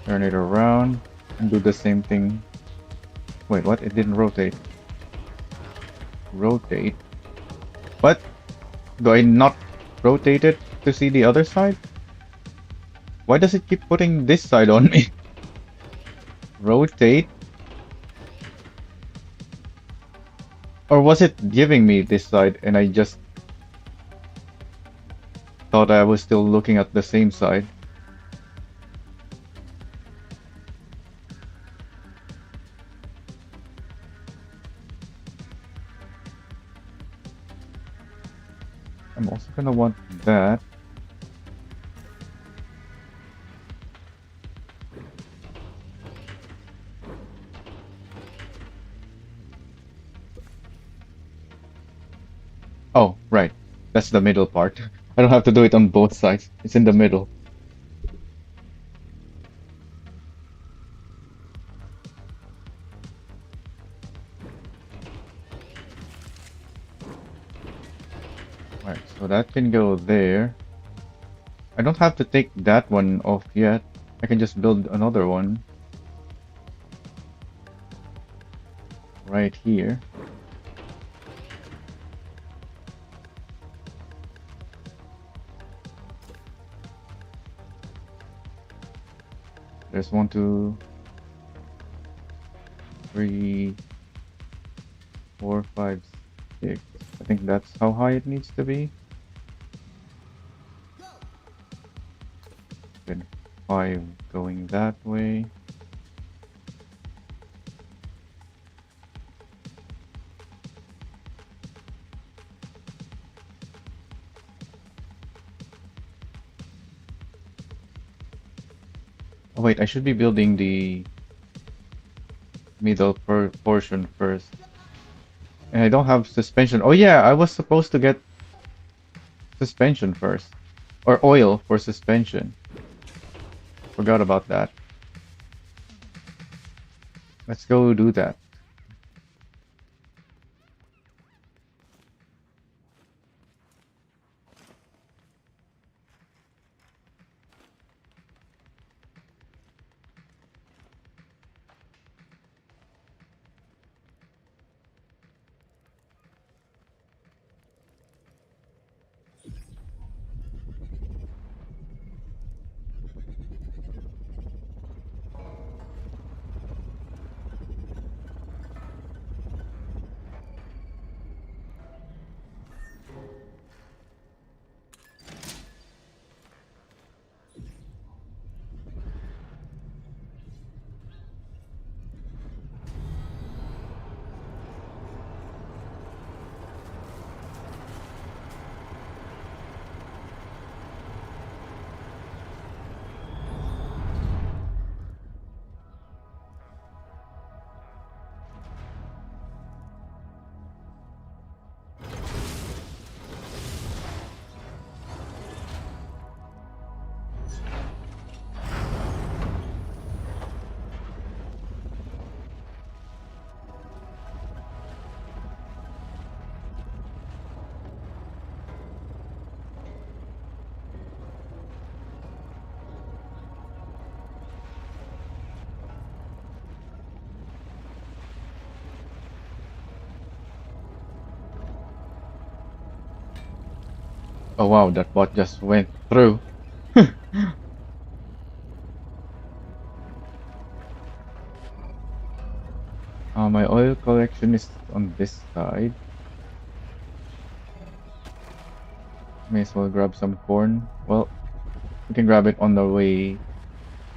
Turn it around and do the same thing. Wait, what? It didn't rotate. Rotate. What? Do I not rotate it to see the other side? Why does it keep putting this side on me? Rotate? Or was it giving me this side and I just thought I was still looking at the same side? I'm also gonna want that. Oh, right. That's the middle part. I don't have to do it on both sides. It's in the middle. Right, so that can go there. I don't have to take that one off yet. I can just build another one right here. There's 1, 2, 3, 4, 5, 6, I think that's how high it needs to be. Then 5 going that way. Oh wait, I should be building the middle portion first. And I don't have suspension. Oh yeah, I was supposed to get suspension first. Or oil for suspension. Forgot about that. Let's go do that. Oh wow, that bot just went through. My oil collection is on this side. May as well grab some corn. Well, we can grab it on the way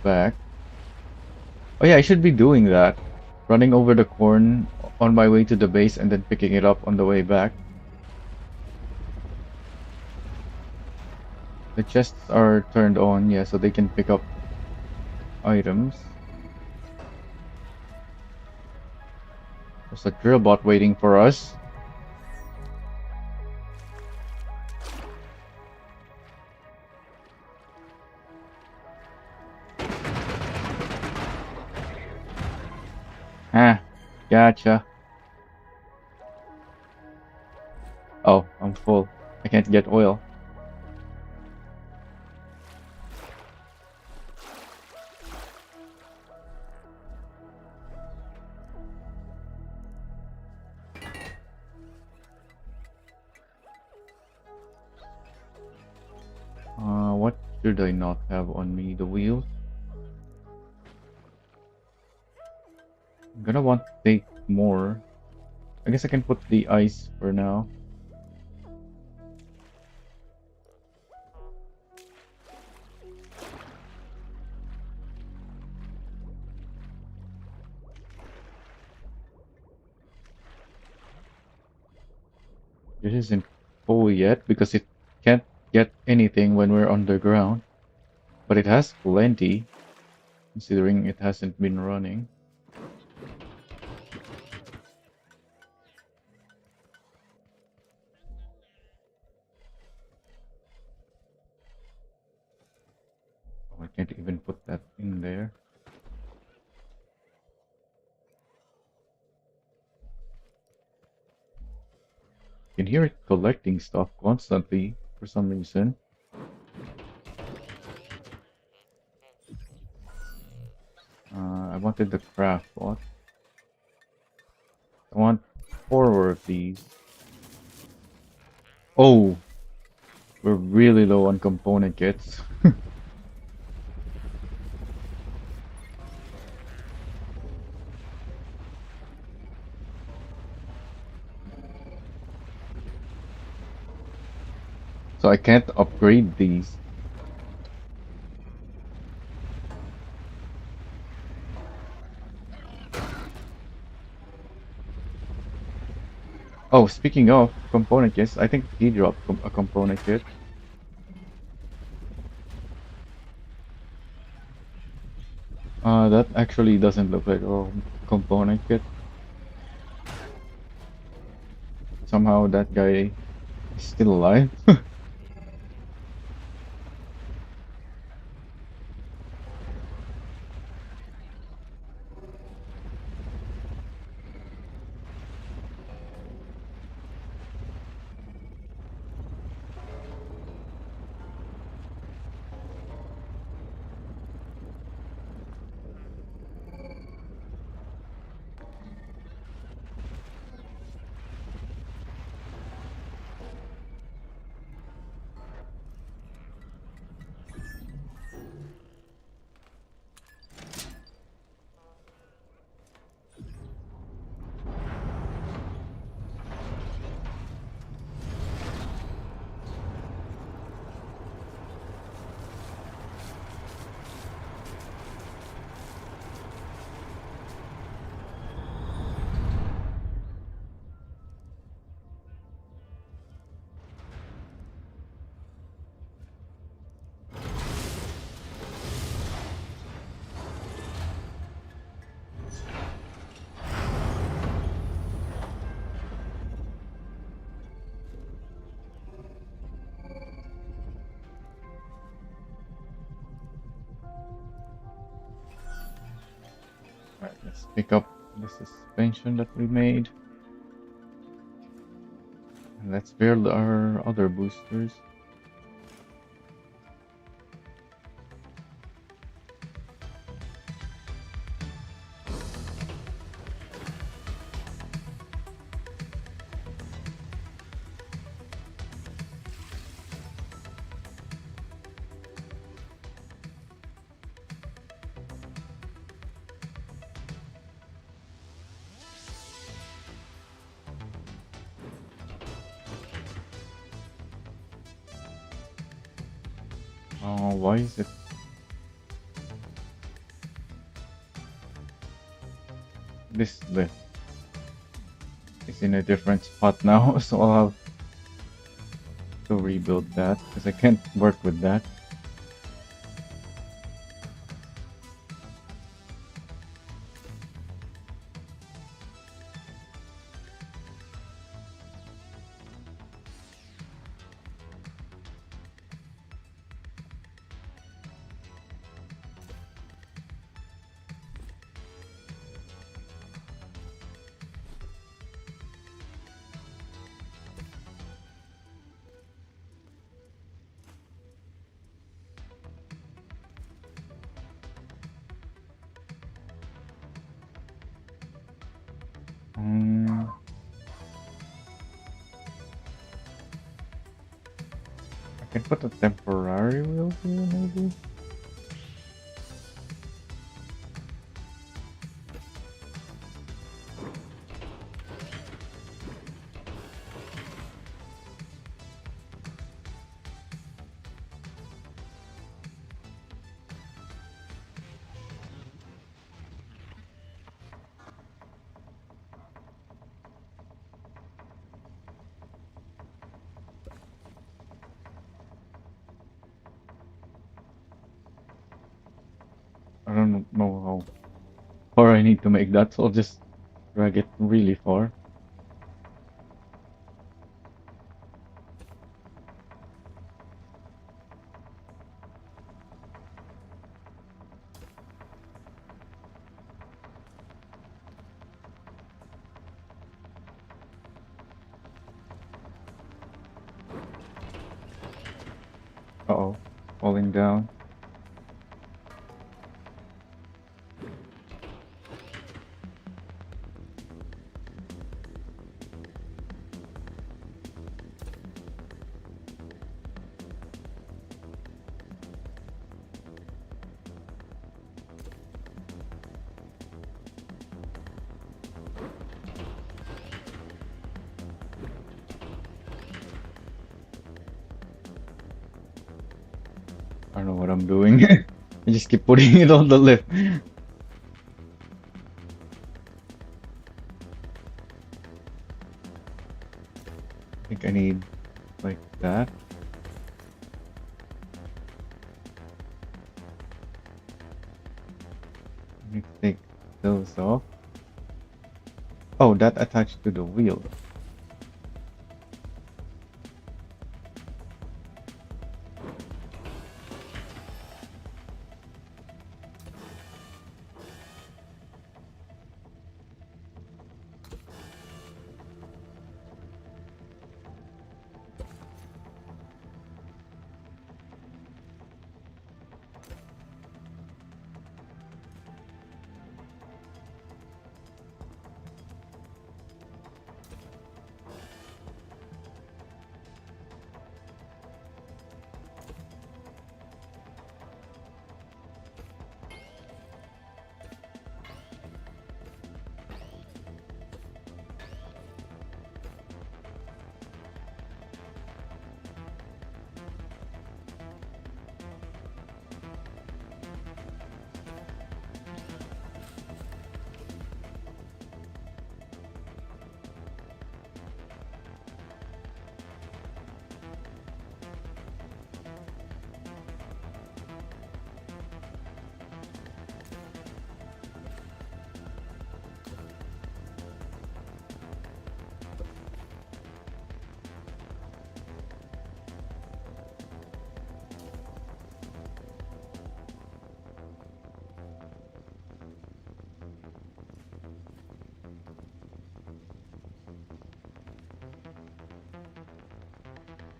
back. Oh yeah, I should be doing that. Running over the corn on my way to the base and then picking it up on the way back. The chests are turned on, yeah, so they can pick up items. There's a drill bot waiting for us. Ah, gotcha. Oh, I'm full. I can't get oil. What should I not have on me? The wheels? I'm gonna want to take more. I guess I can put the ice for now. It isn't full yet because it can't get anything when we're underground. But it has plenty, considering it hasn't been running. Oh, I can't even put that in there. You can hear it collecting stuff constantly for some reason. I wanted the craft bot. I want 4 of these. Oh, we're really low on component kits. So I can't upgrade these. Oh, speaking of component kits, I think he dropped a component kit. That actually doesn't look like a component kit. Somehow that guy is still alive. Alright, let's pick up the suspension that we made. And let's build our other boosters. Oh, why is it? This lift is in a different spot now, so I'll have to rebuild that because I can't work with that. Um, I can put a temporary wheel here, maybe. I don't know how far I need to make that, so I'll just drag it really far. Uh-oh, falling down. I don't know what I'm doing. I just keep putting it on the lift. I think I need like that. I need to take those off. Oh, that attached to the wheel.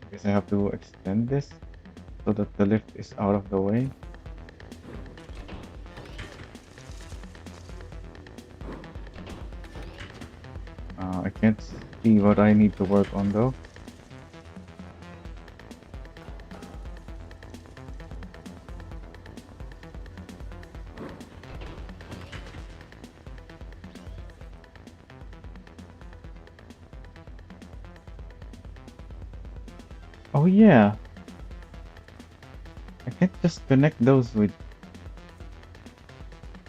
I guess I have to extend this so that the lift is out of the way. I can't see what I need to work on though. Oh yeah, I can't just connect those with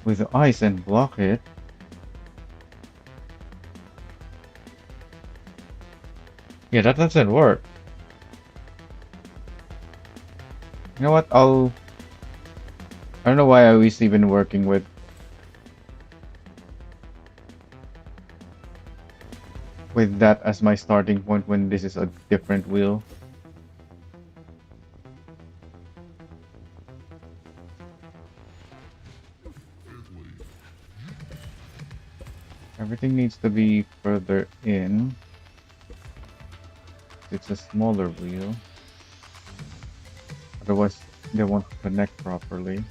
the ice and block it. Yeah, that doesn't work. You know what? I don't know why I was even working with that as my starting point when this is a different wheel. Everything needs to be further in. It's a smaller wheel. Otherwise, they won't connect properly.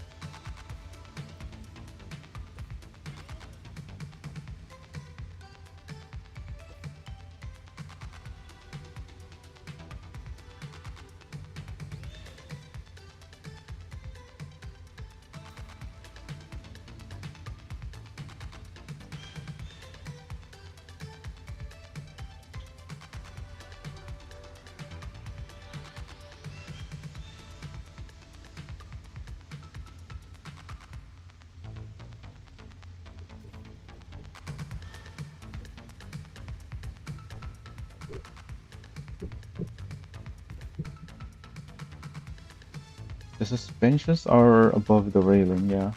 The suspensions are above the railing, yeah.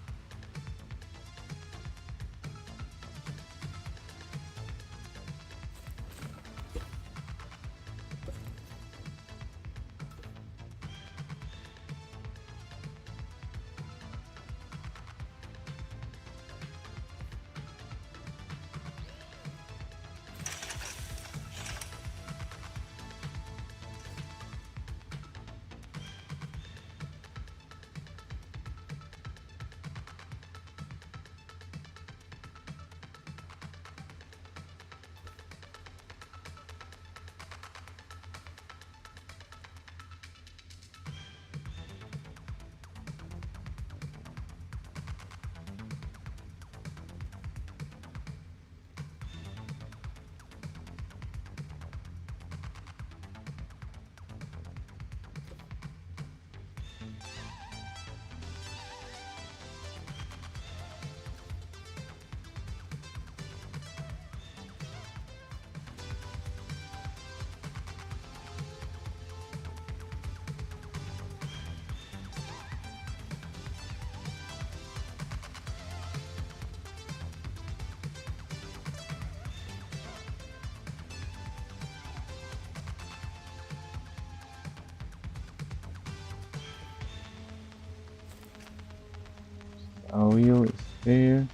Our wheel is there.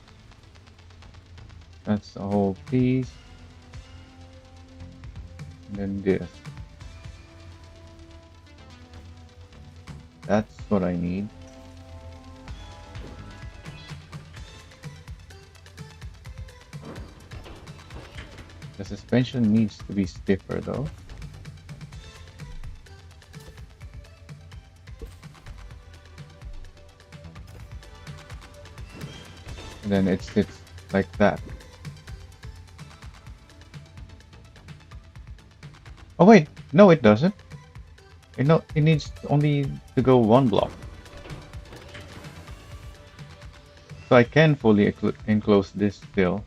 That's the whole piece. And then this. That's what I need. The suspension needs to be stiffer though. And then it sits like that. Oh wait, no it doesn't. It needs only to go one block. So I can fully enclose this still.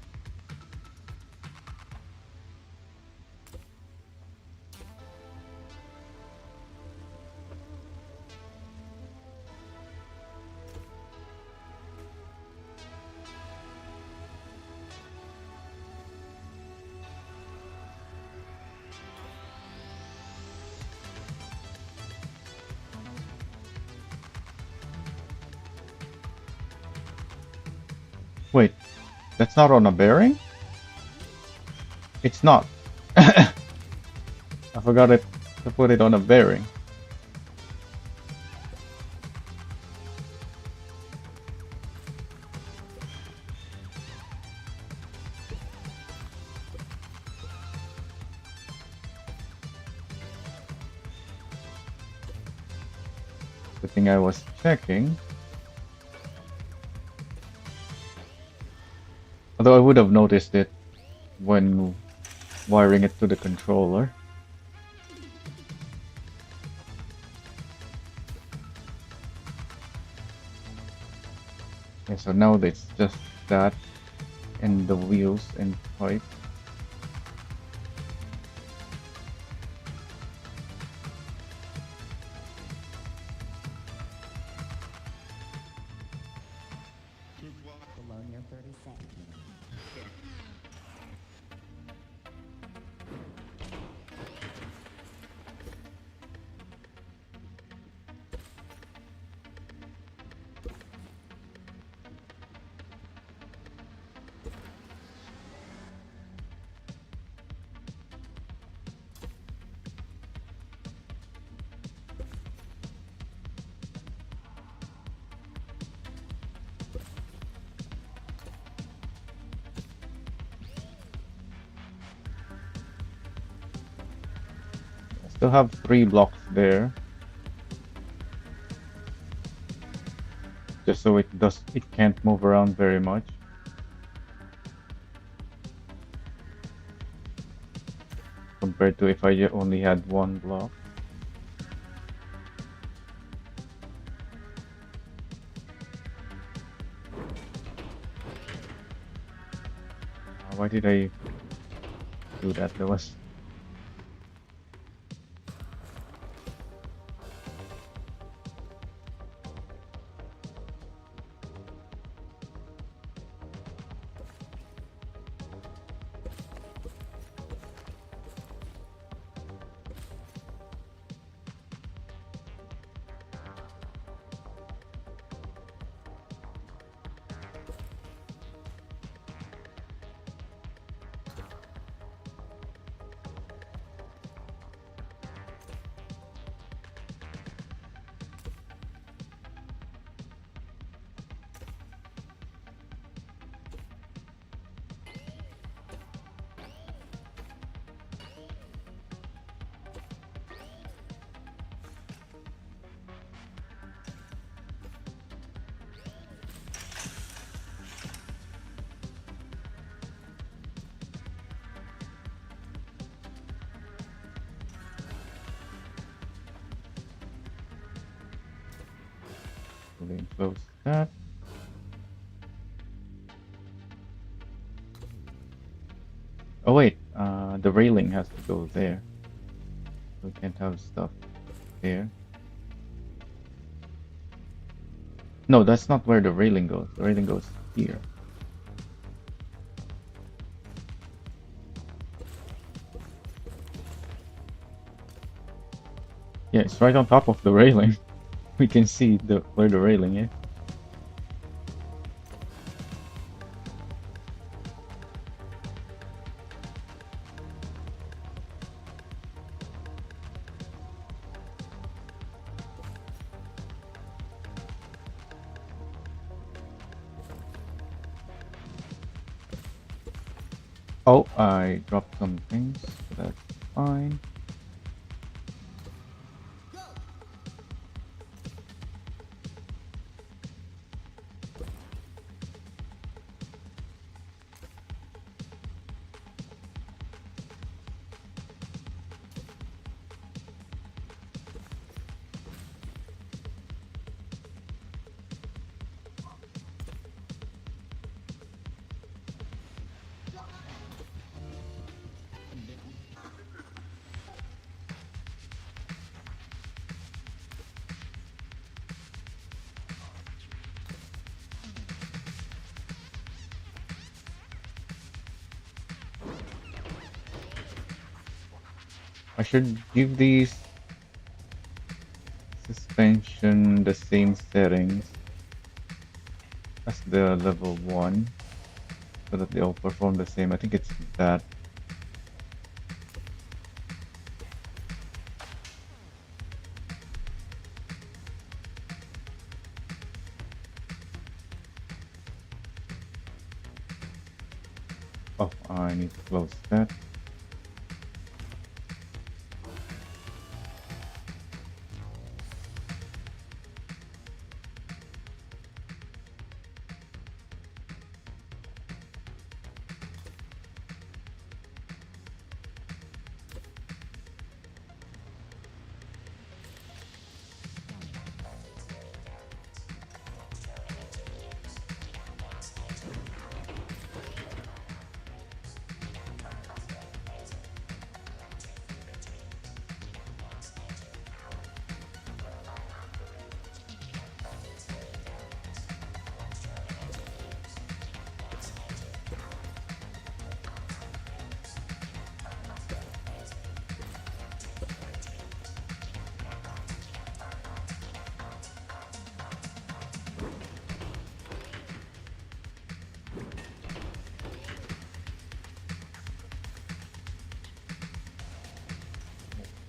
Wait, that's not on a bearing? It's not. I forgot to put it on a bearing. The thing I was checking. Although I would have noticed it when wiring it to the controller. Okay, so now it's just that and the wheels and pipe. Below near 30 centimeters. I still have 3 blocks there. Just so it can't move around very much. Compared to if I only had 1 block. Why did I do that? There was fully close that. Oh wait, the railing has to go there. We can't have stuff there. No, that's not where the railing goes. The railing goes here. Yeah, it's right on top of the railing. We can see where the railing is. Oh, I dropped some things, so that's fine. I should give these suspension the same settings as the level 1 so that they all perform the same. I think it's that. Oh, I need to close that.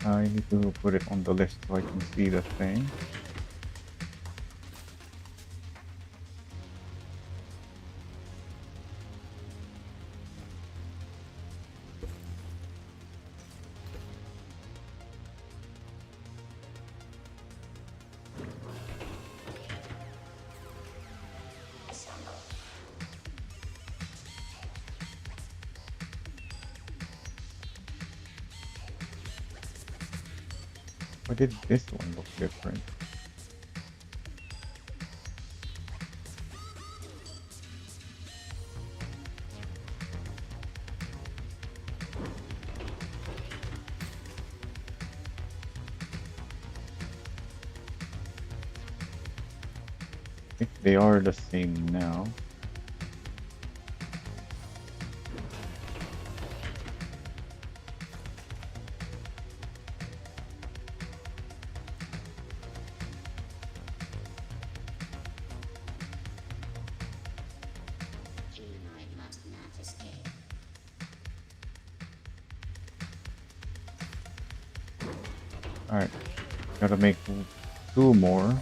I need to put it on the list so I can see the thing. Why did this one look different? I think they are the same now. Alright, gotta make two more.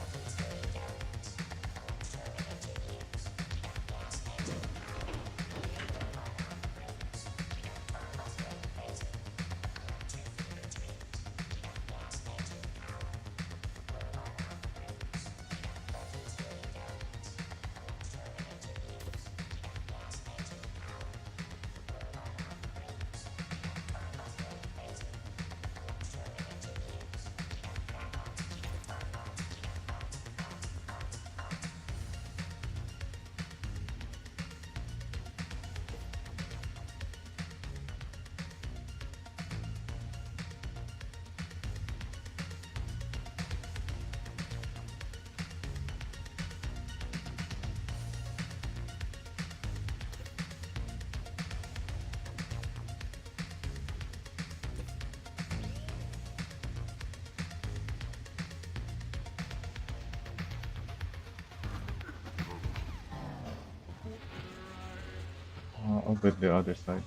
I'll get the other side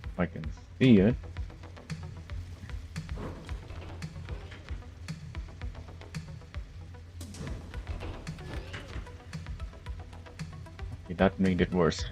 if I can see it. Okay, that made it worse.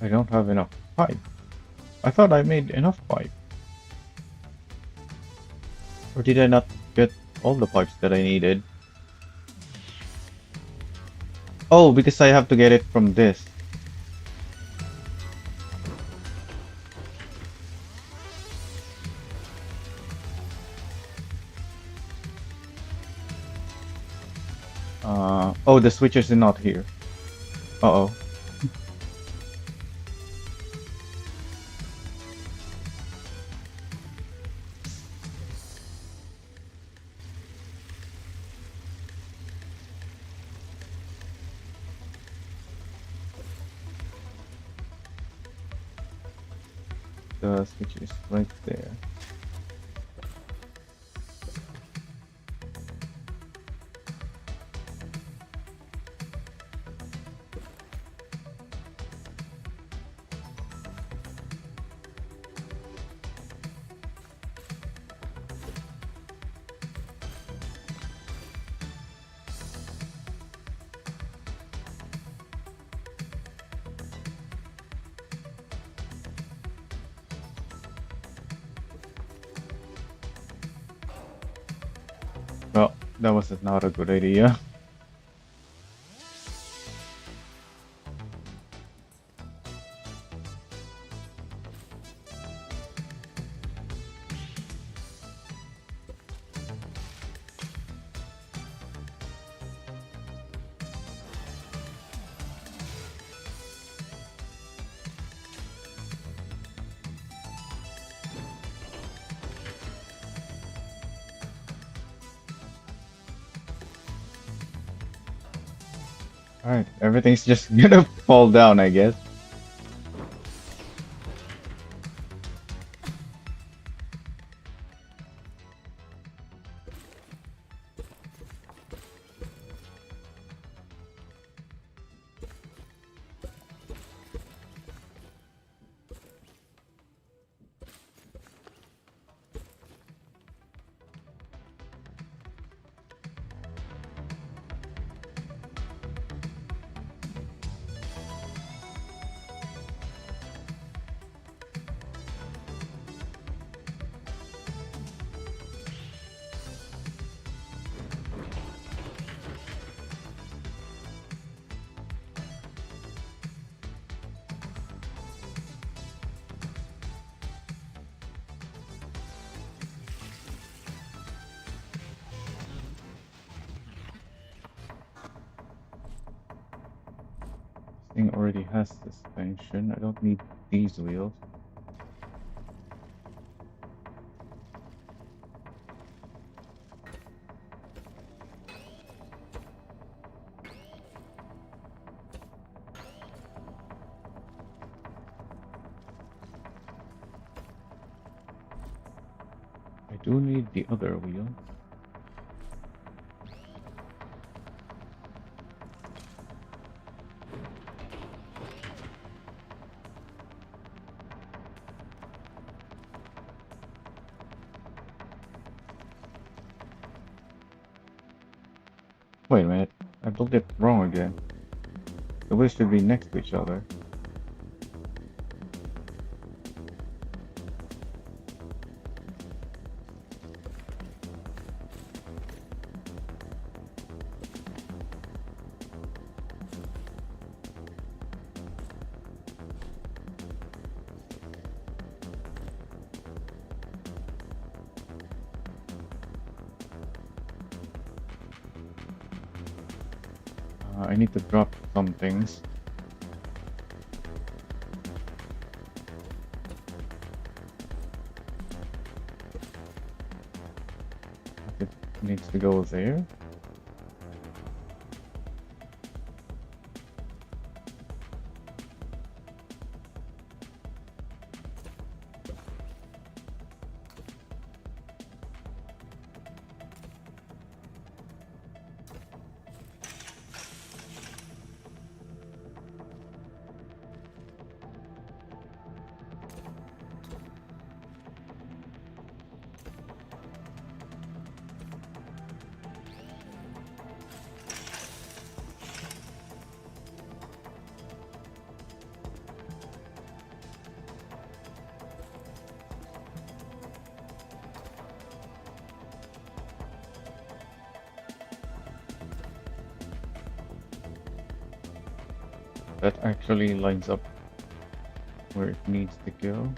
I don't have enough pipe. I thought I made enough pipe. Or did I not get all the pipes that I needed? Oh, because I have to get it from this. Oh, the switches are not here. Uh-oh. The switch is right there. Well, that was not a good idea. Alright, everything's just gonna fall down, I guess. This thing already has suspension. I don't need these wheels. I do need the other wheel. Wait a minute, I built it wrong again. The wheels should be next to each other. I need to drop some things. It needs to go there. That actually lines up where it needs to go.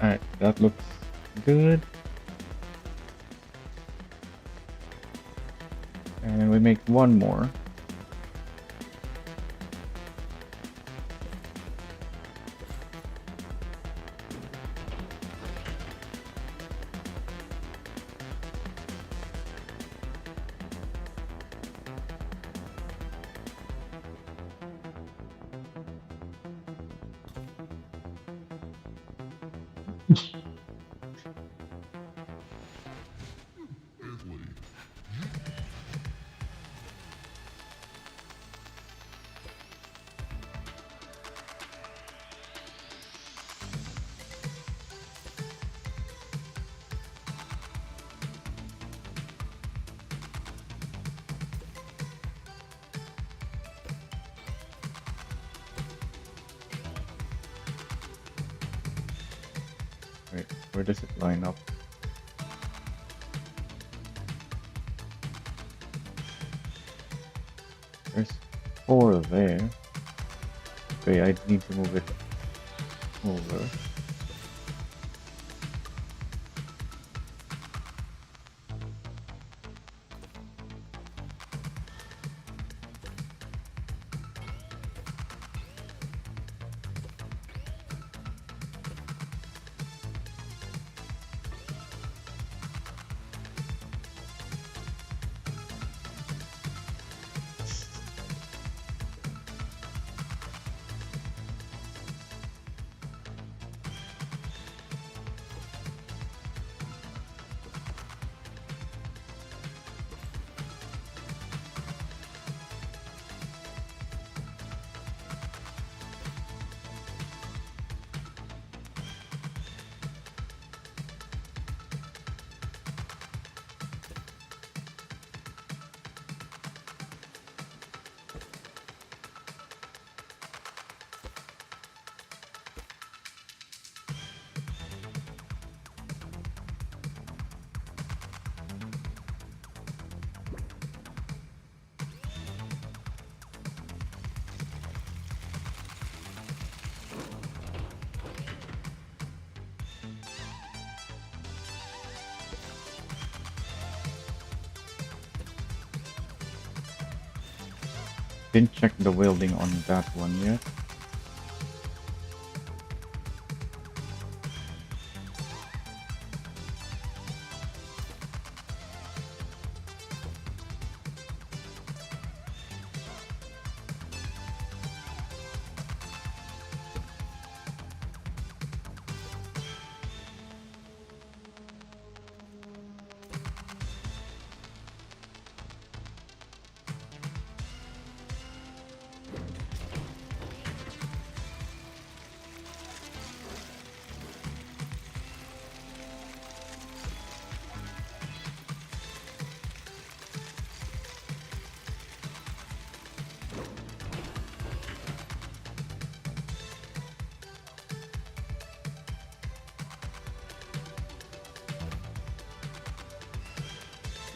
Alright, that looks good. And we make one more. Wait, where does it line up? There's 4 there. Okay, I need to move it over. Didn't check the welding on that one yet.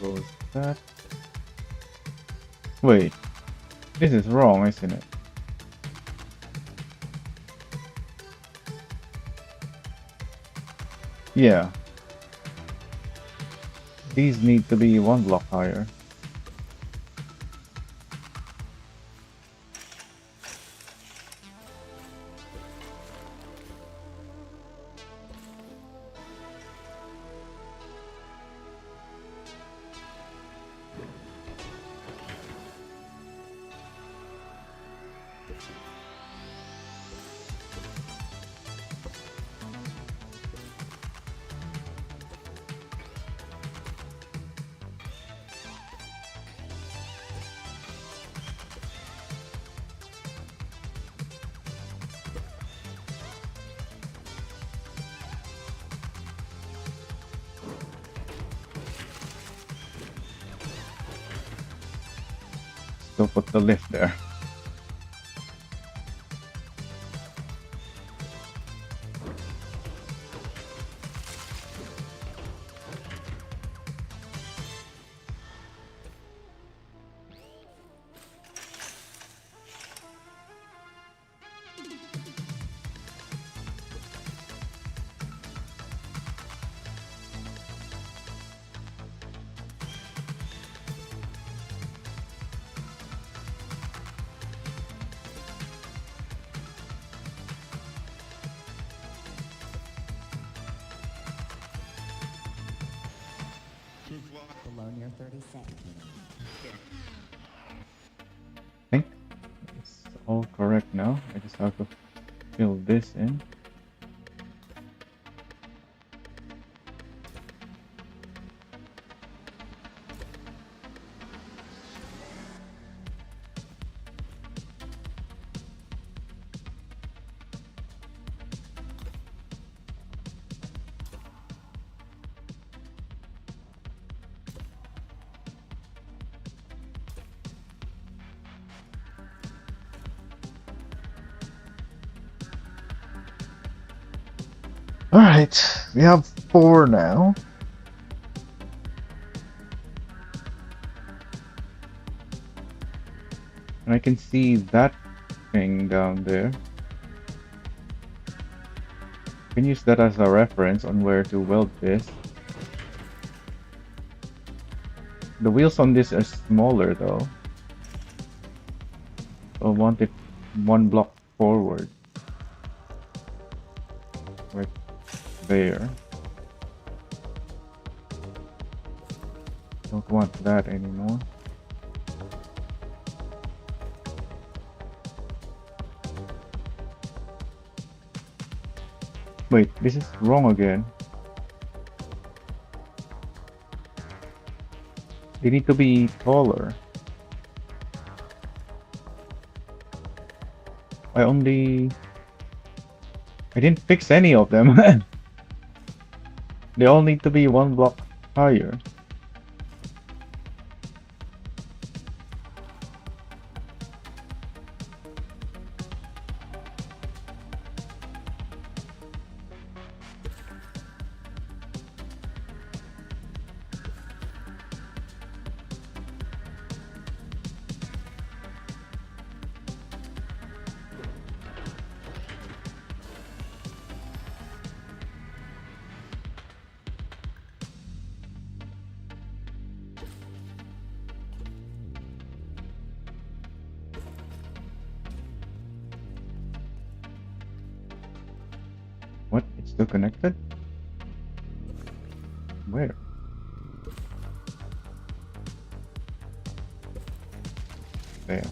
Close that. Wait, This is wrong, isn't it? Yeah. These need to be one block higher. Still put the lift there. Below near 30 centimeters. I think it's all correct now. I just have to fill this in. Alright, we have 4 now. And I can see that thing down there. I can use that as a reference on where to weld this. The wheels on this are smaller though. So I want it 1 block forward. Right there. Don't want that anymore. Wait, this is wrong again. They need to be taller. I didn't fix any of them. They all need to be 1 block higher. What? It's still connected? Where? There.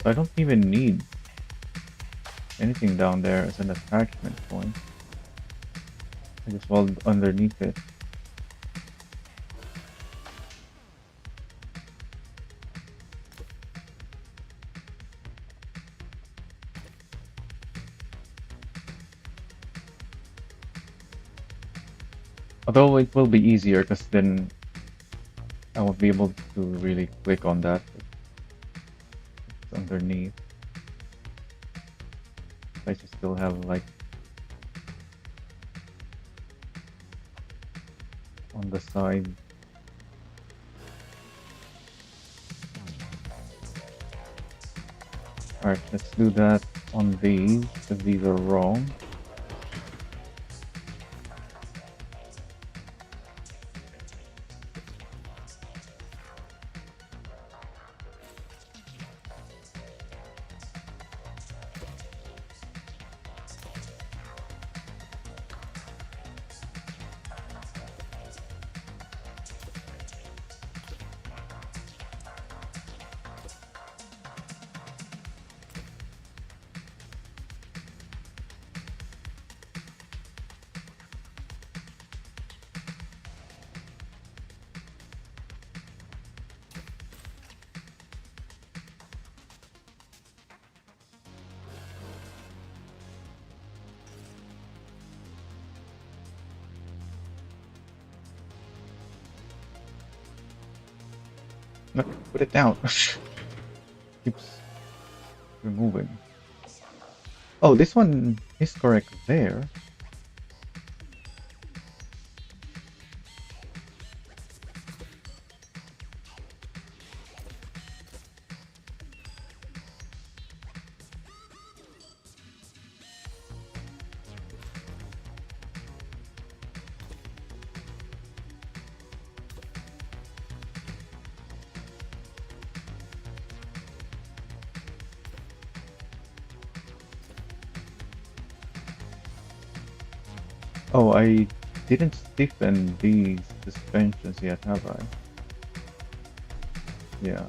I don't even need anything down there as an attachment point. I just weld underneath it. Although it will be easier because then I won't be able to really click on that. It's underneath. I just still have like on the side. Alright, let's do that on these because these are wrong. No, put it down. Keeps removing. Oh, this one is correct there. Oh, I didn't stiffen these suspensions yet, have I? Yeah.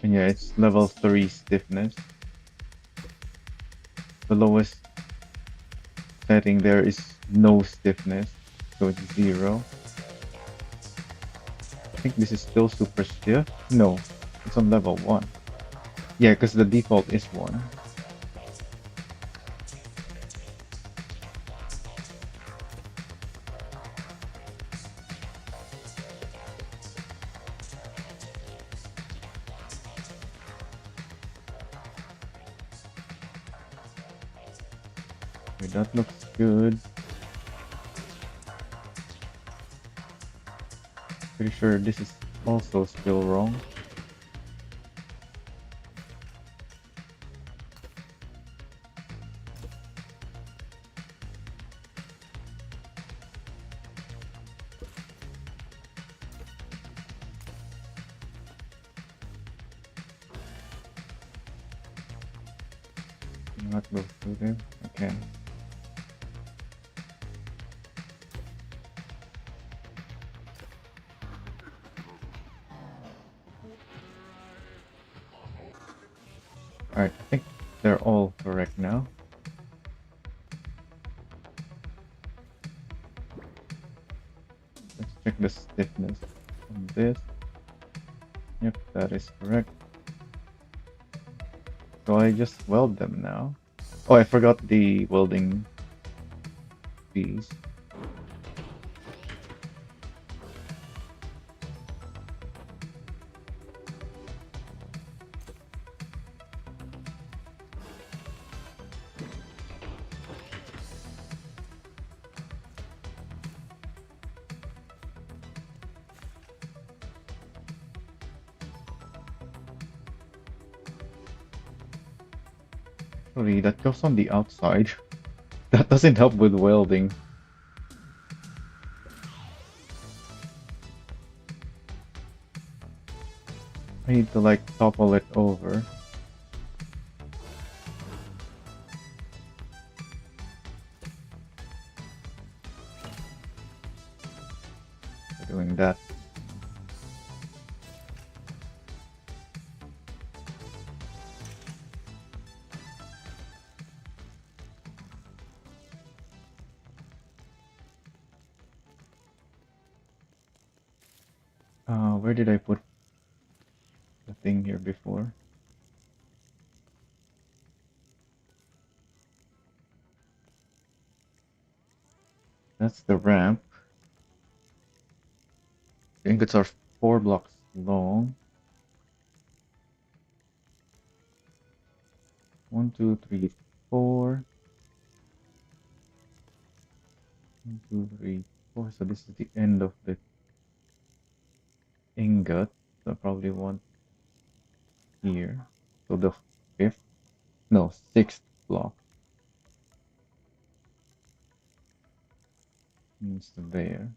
And yeah, it's level 3 stiffness. The lowest setting there is no stiffness, so it's 0. I think this is still super stiff. No, it's on level 1. Yeah, because the default is 1. Okay, that looks good. Pretty sure this is also still wrong. Not go through there. Okay. Alright, I think they're all correct now. Let's check the stiffness on this. Yep, that is correct. So I just weld them now. Oh, I forgot the welding piece. Actually, that goes on the outside. That doesn't help with welding. I need to like topple it over. Doing that. Where did I put the thing here before? That's the ramp. The ingots are 4 blocks long. 1, 2, 3, 4. 1, 2, 3, 4. So this is the end of the ingot. So I probably want here. So the fifth, no, sixth block means there.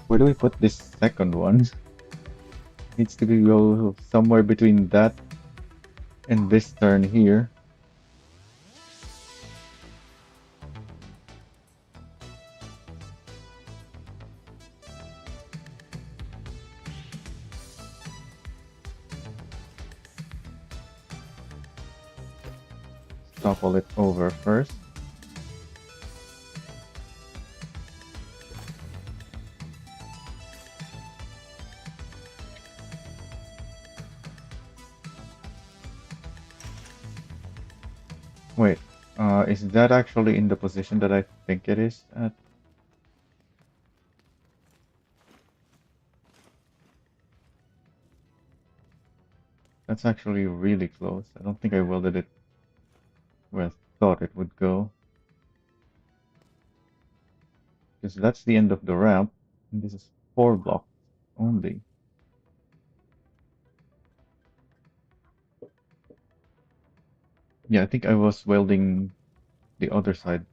Where do we put this second one? Needs to be go somewhere between that and this turn here. Topple it over first. Wait, is that actually in the position that I think it is at? That's actually really close. I don't think I welded it where I thought it would go. Because that's the end of the ramp, and this is 4 blocks only. Yeah, I think I was welding the other side.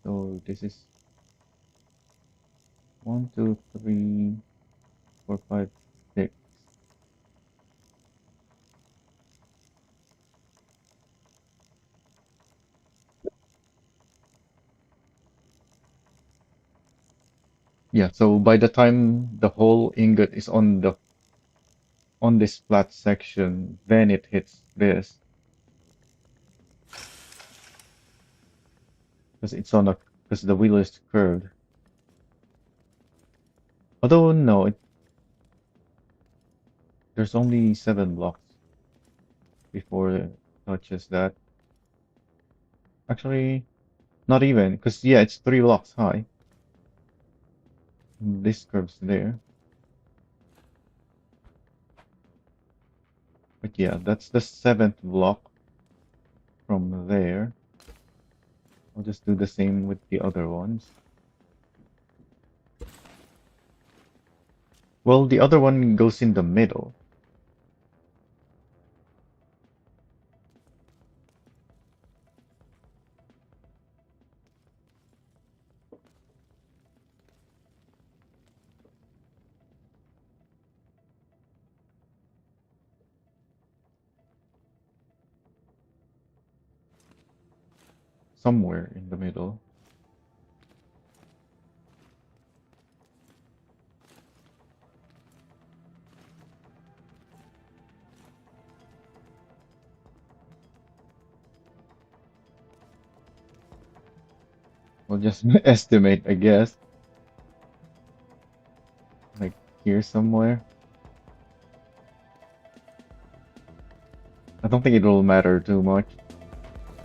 So this is 1, 2, 3, 4, 5, 6. Yeah, so by the time the whole ingot is on this flat section, then it hits this. Because it's on a because the wheel is curved. Although no, there's only 7 blocks before it touches that. Actually, not even, because yeah, it's 3 blocks high. This curves there. But yeah, that's the 7th block from there. I'll just do the same with the other ones. Well, the other one goes in the middle. Somewhere in the middle. We'll just estimate, I guess. Like here somewhere. don't think it will matter too much.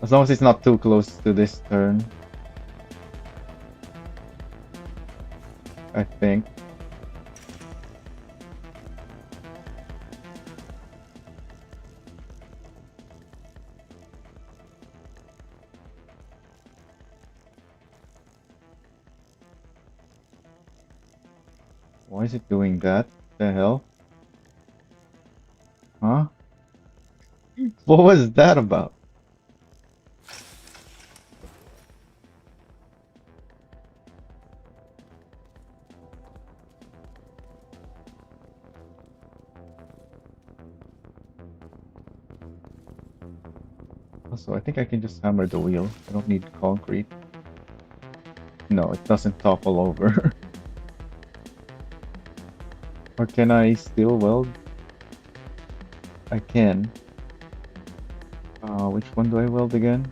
As long as it's not too close to this turn, I think. Why is it doing that? The hell? Huh? What was that about? Also, I think I can just hammer the wheel. I don't need concrete. No, it doesn't topple over. Or can I still weld? I can. Which one do I weld again?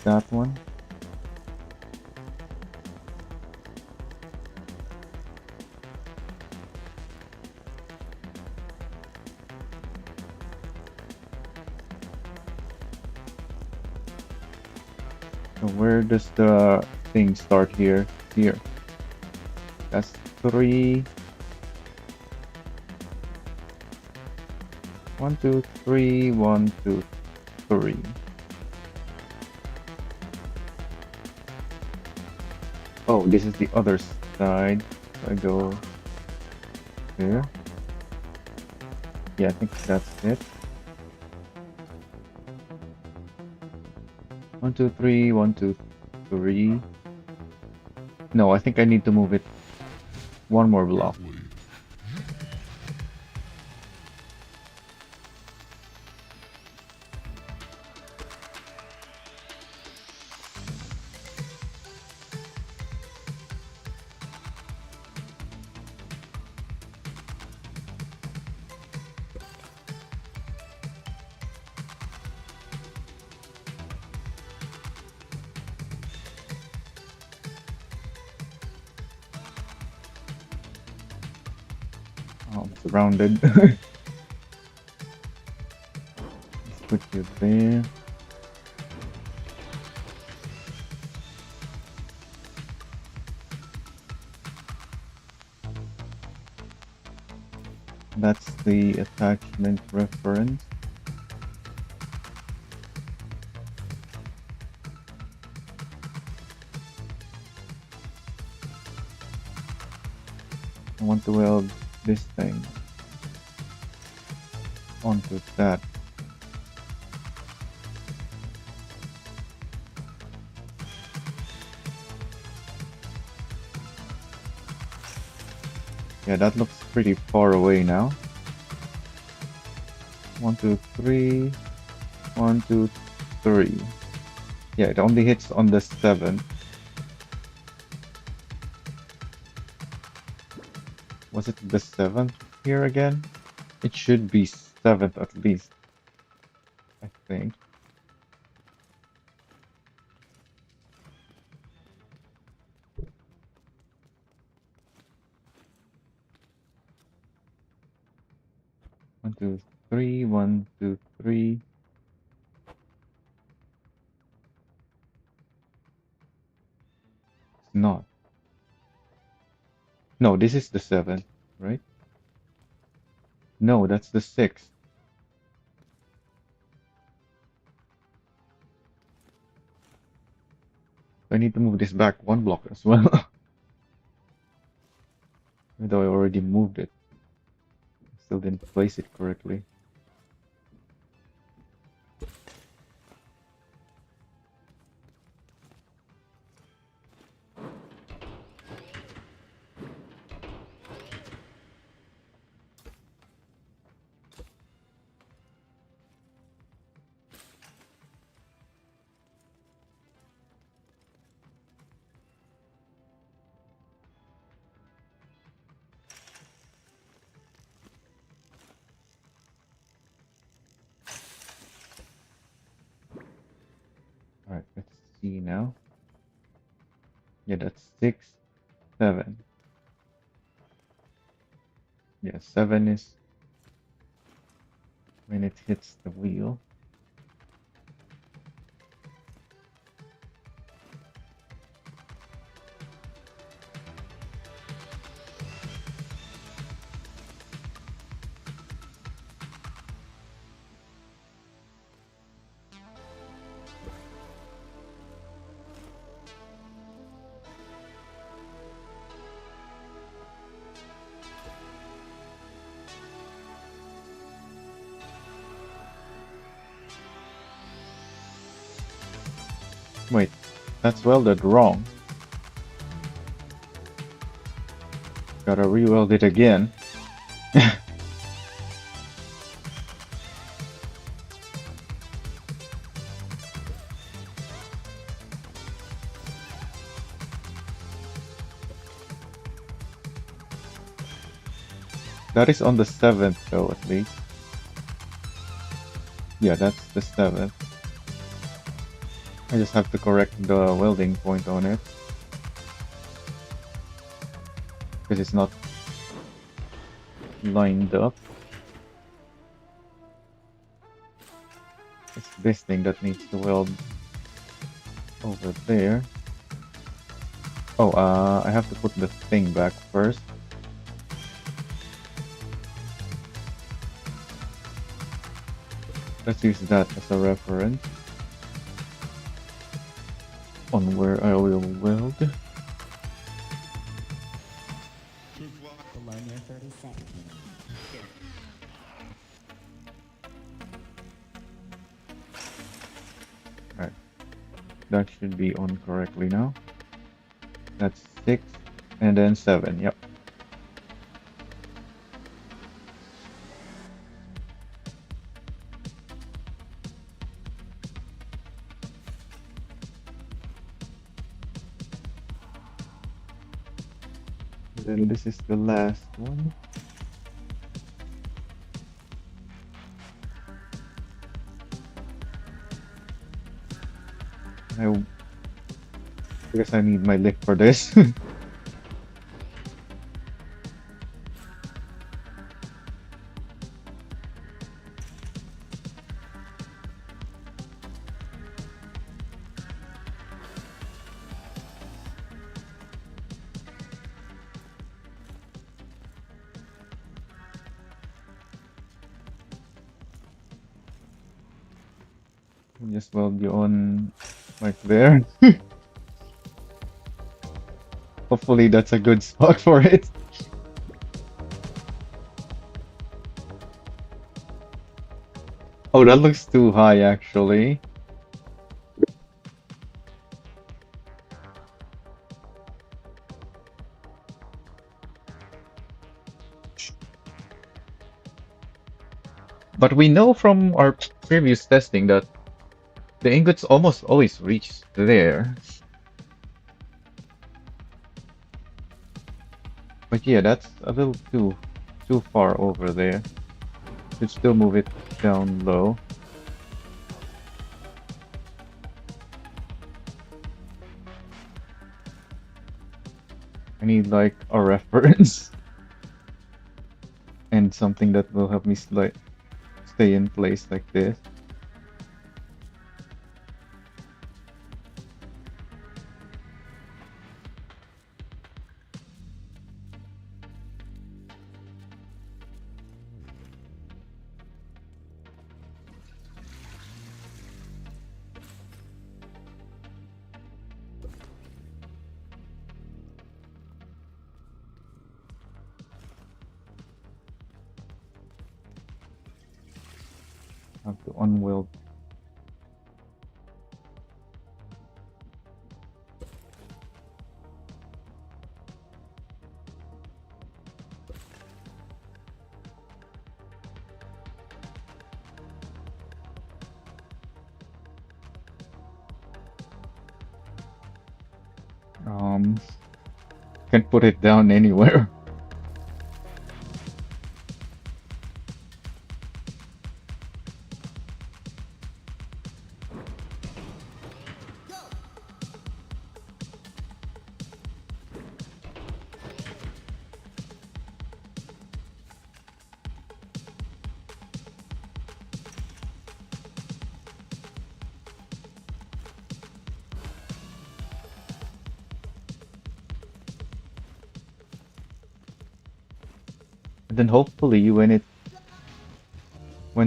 That one? So where does the thing start here? Here. That's 3. 1, 2, 3, 1, 2, 3. Oh, this is the other side. So I go here. Yeah, I think that's it. 1, 2, 3, 1, 2, 3. No, I think I need to move it one more block. Oh, I'm surrounded. Let's put you there. That's the attachment reference. I want to weld this thing onto that. Yeah, that looks pretty far away now. 1, 2, 3. 1, 2, 3. Yeah, it only hits on the 7th. Was it the 7th here again? It should be 7th at least, I think. One, two, three. 1, 2, 3. It's not. No, this is the 7th, right? No, that's the 6th. I need to move this back one block as well. Even though I already moved it. Still didn't place it correctly. Alright, let's see now. Yeah, that's 6, 7. Yeah, 7 is when it hits the wheel. Wait, that's welded wrong. Gotta re-weld it again. That is on the 7th though, at least. Yeah, that's the 7th. I just have to correct the welding point on it. Because it's not lined up. It's this thing that needs to weld over there. Oh, I have to put the thing back first. Let's use that as a reference on where I will weld. Below near 30 centimeters. Alright, that should be on correctly now. That's 6 and then 7, yep. Then this is the last one. I guess I need my lift for this. Just weld you on like there. Hopefully that's a good spot for it. Oh, that looks too high actually. But we know from our previous testing that the ingots almost always reach there. But yeah, that's a little too far over there. Should still move it down low. I need like a reference and something that will help me stay in place like this. I have to unweld. Can't put it down anywhere. Then hopefully when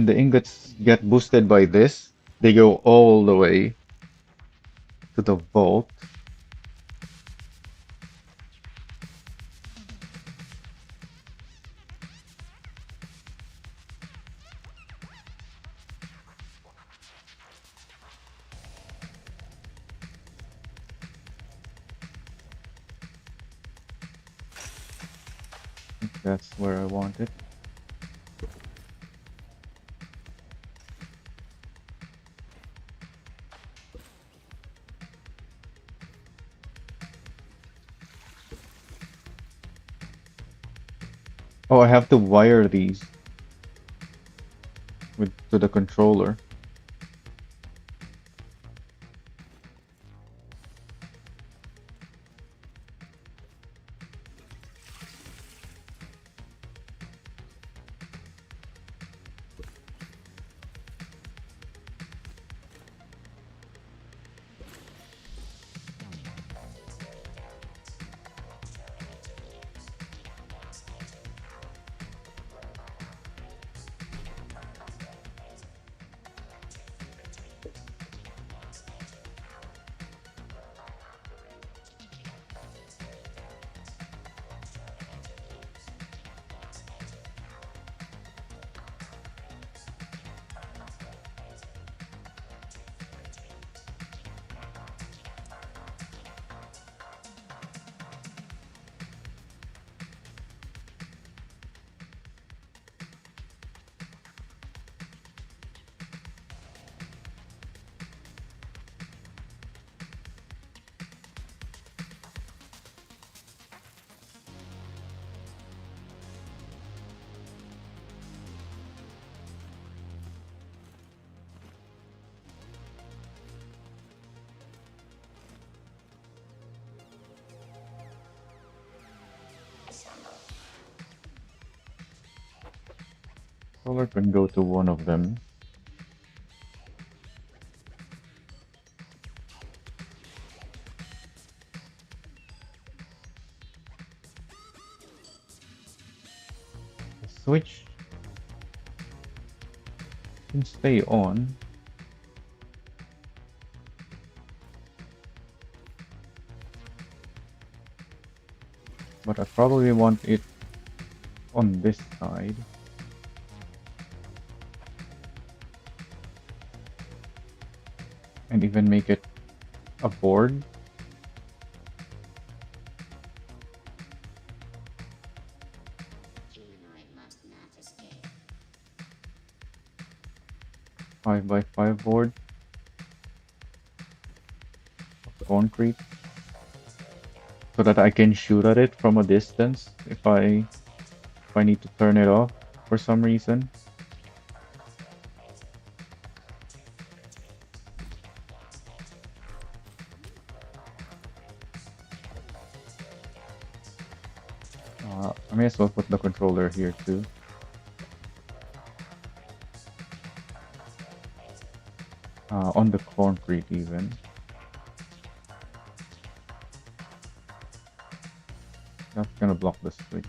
the ingots get boosted by this, they go all the way to the vault. I think that's where I want it. Oh, I have to wire these to the controller. Controller can go to one of them. The switch can stay on. But I probably want it on this side. And even make it a board. Humanoid must not escape. 5x5 board of concrete. So that I can shoot at it from a distance if I need to turn it off for some reason. I may as well put the controller here too. On the concrete even. That's gonna block the switch.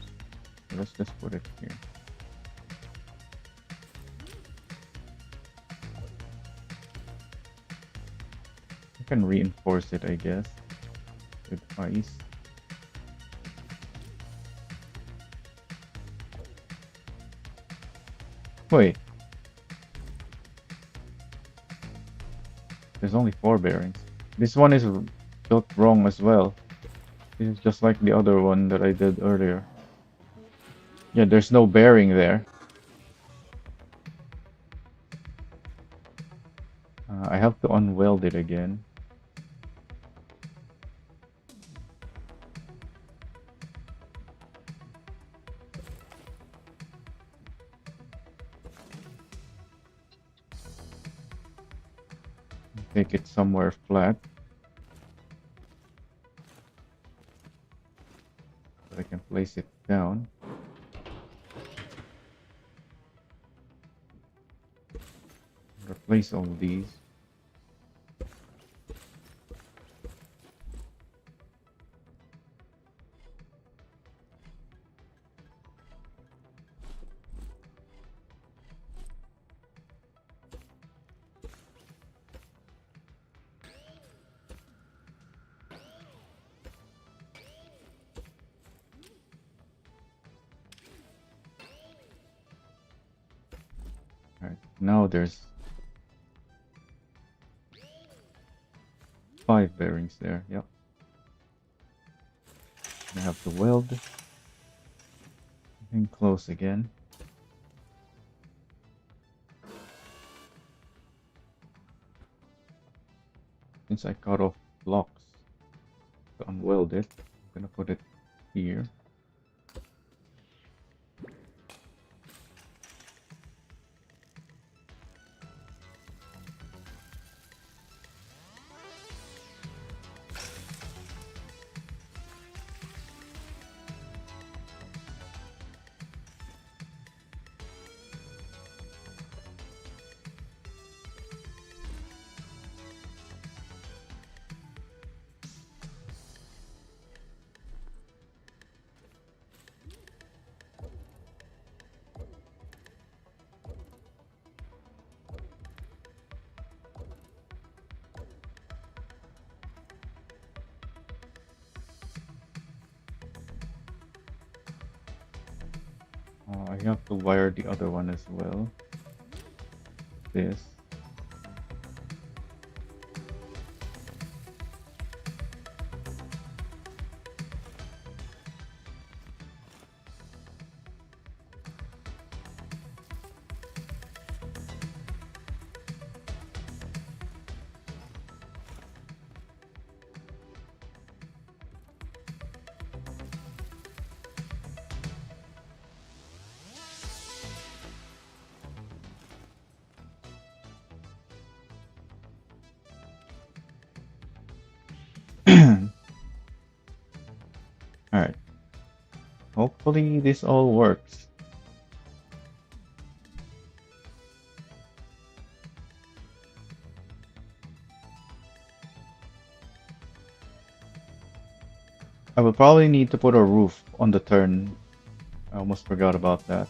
So let's just put it here. I can reinforce it, I guess, with ice. Wait. There's only 4 bearings. This one is built wrong as well. This is just like the other one that I did earlier. Yeah, there's no bearing there. I have to unweld it again. Take it somewhere flat. So I can place it down. Replace all these. now there's 5 bearings there. Yep. I have to weld and close again. Since I cut off blocks to unweld it, I'm gonna put it here. I have to wire the other one as well. This. Alright. Hopefully this all works. I will probably need to put a roof on the turn. I almost forgot about that.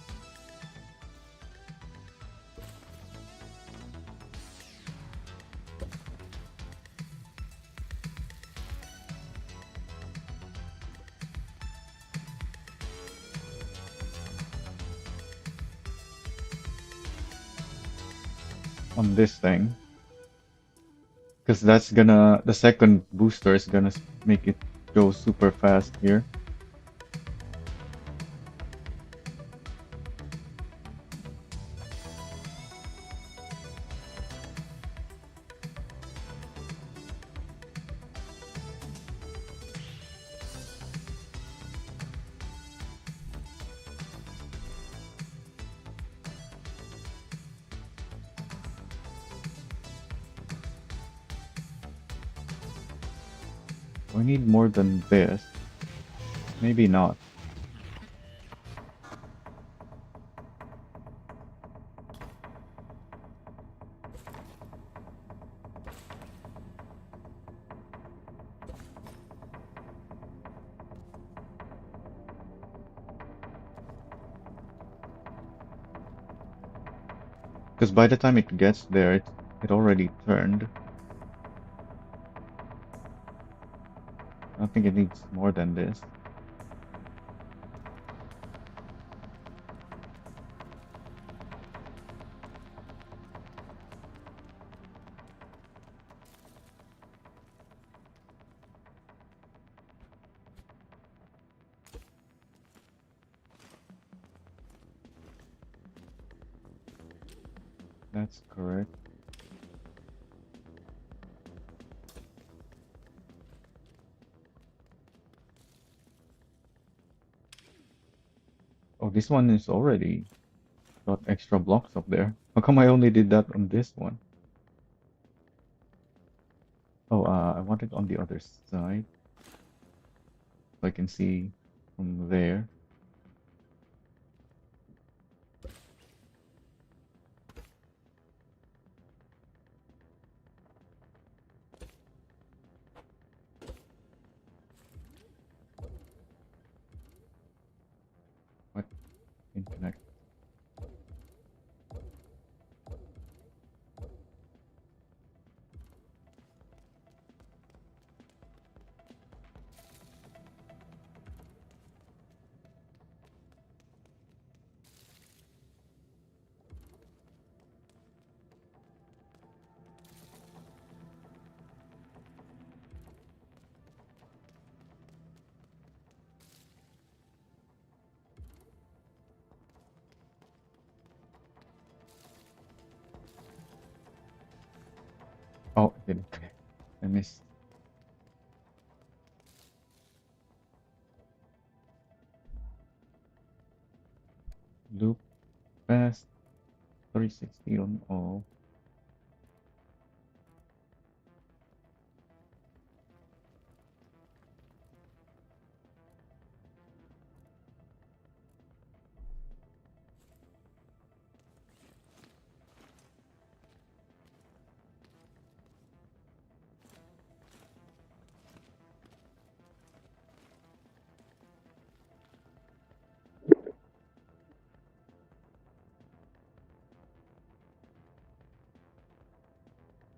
On this thing. Because that's gonna, the second booster is gonna make it go super fast here. We need more than this. Maybe not. Because by the time it gets there, it already turned. I don't think it needs more than this. That's correct. Oh, this one is already got extra blocks up there. How come I only did that on this one? Oh, I want it on the other side. So I can see from there. What? Can connect. Oh, I didn't. I missed. Loop fast 360 on all.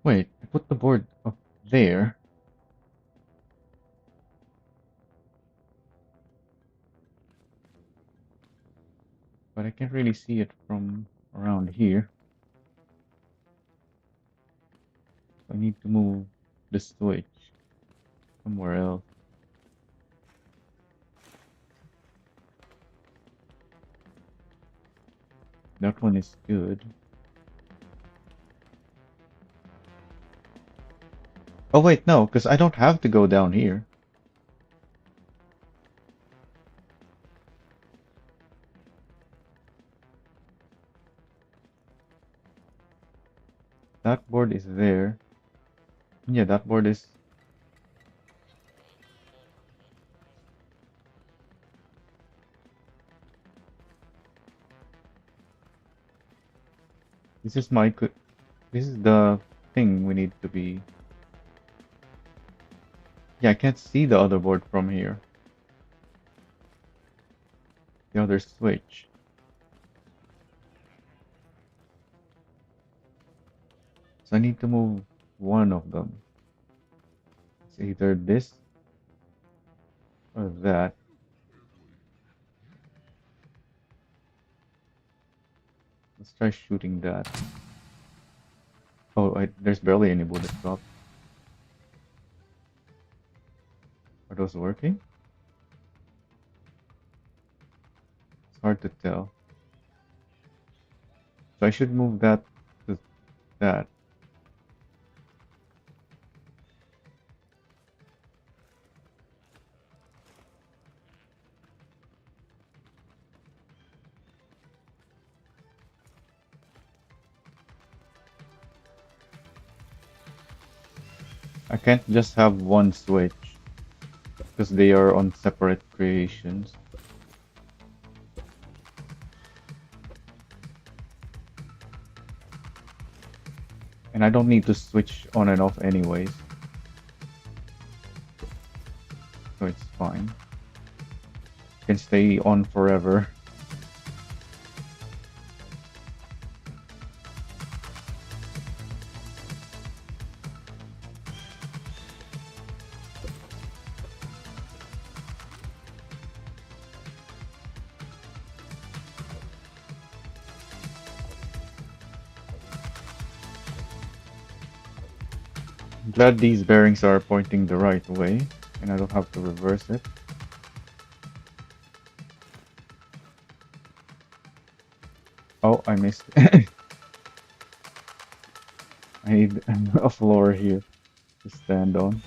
Wait, I put the board up there, but I can't really see it from around here. I need to move the switch somewhere else. That one is good. Oh wait, no, because I don't have to go down here. That board is there. Yeah, that board is. This is my. This is the thing we need to be. Yeah, I can't see the other board from here. The other switch. So I need to move one of them. It's either this or that. Let's try shooting that. Oh, there's barely any bullets dropped. Are those working? It's hard to tell. So I should move that to that. I can't just have one switch because they are on separate creations. And I don't need to switch on and off anyways. So it's fine. Can stay on forever. I'm glad these bearings are pointing the right way and I don't have to reverse it. Oh, I missed. I need a floor here to stand on.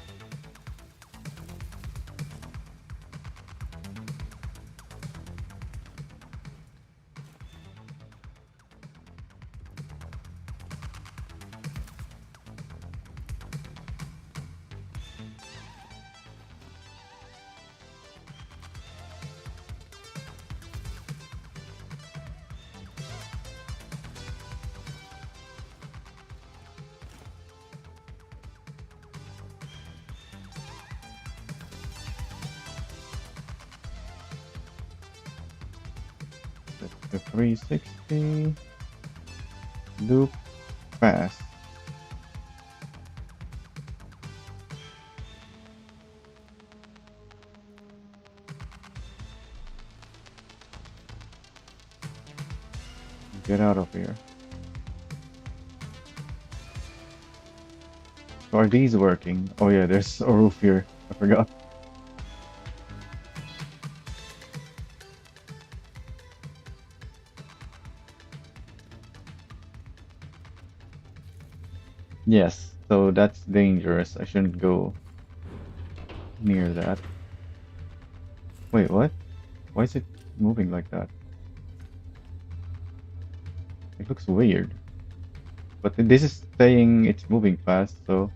The 360 loop fast. Get out of here. So are these working? Oh yeah, there's a roof here. I forgot. Yes, So that's dangerous. I shouldn't go near that. Wait, what? Why is it moving like that? It looks weird. But this is saying it's moving fast, so...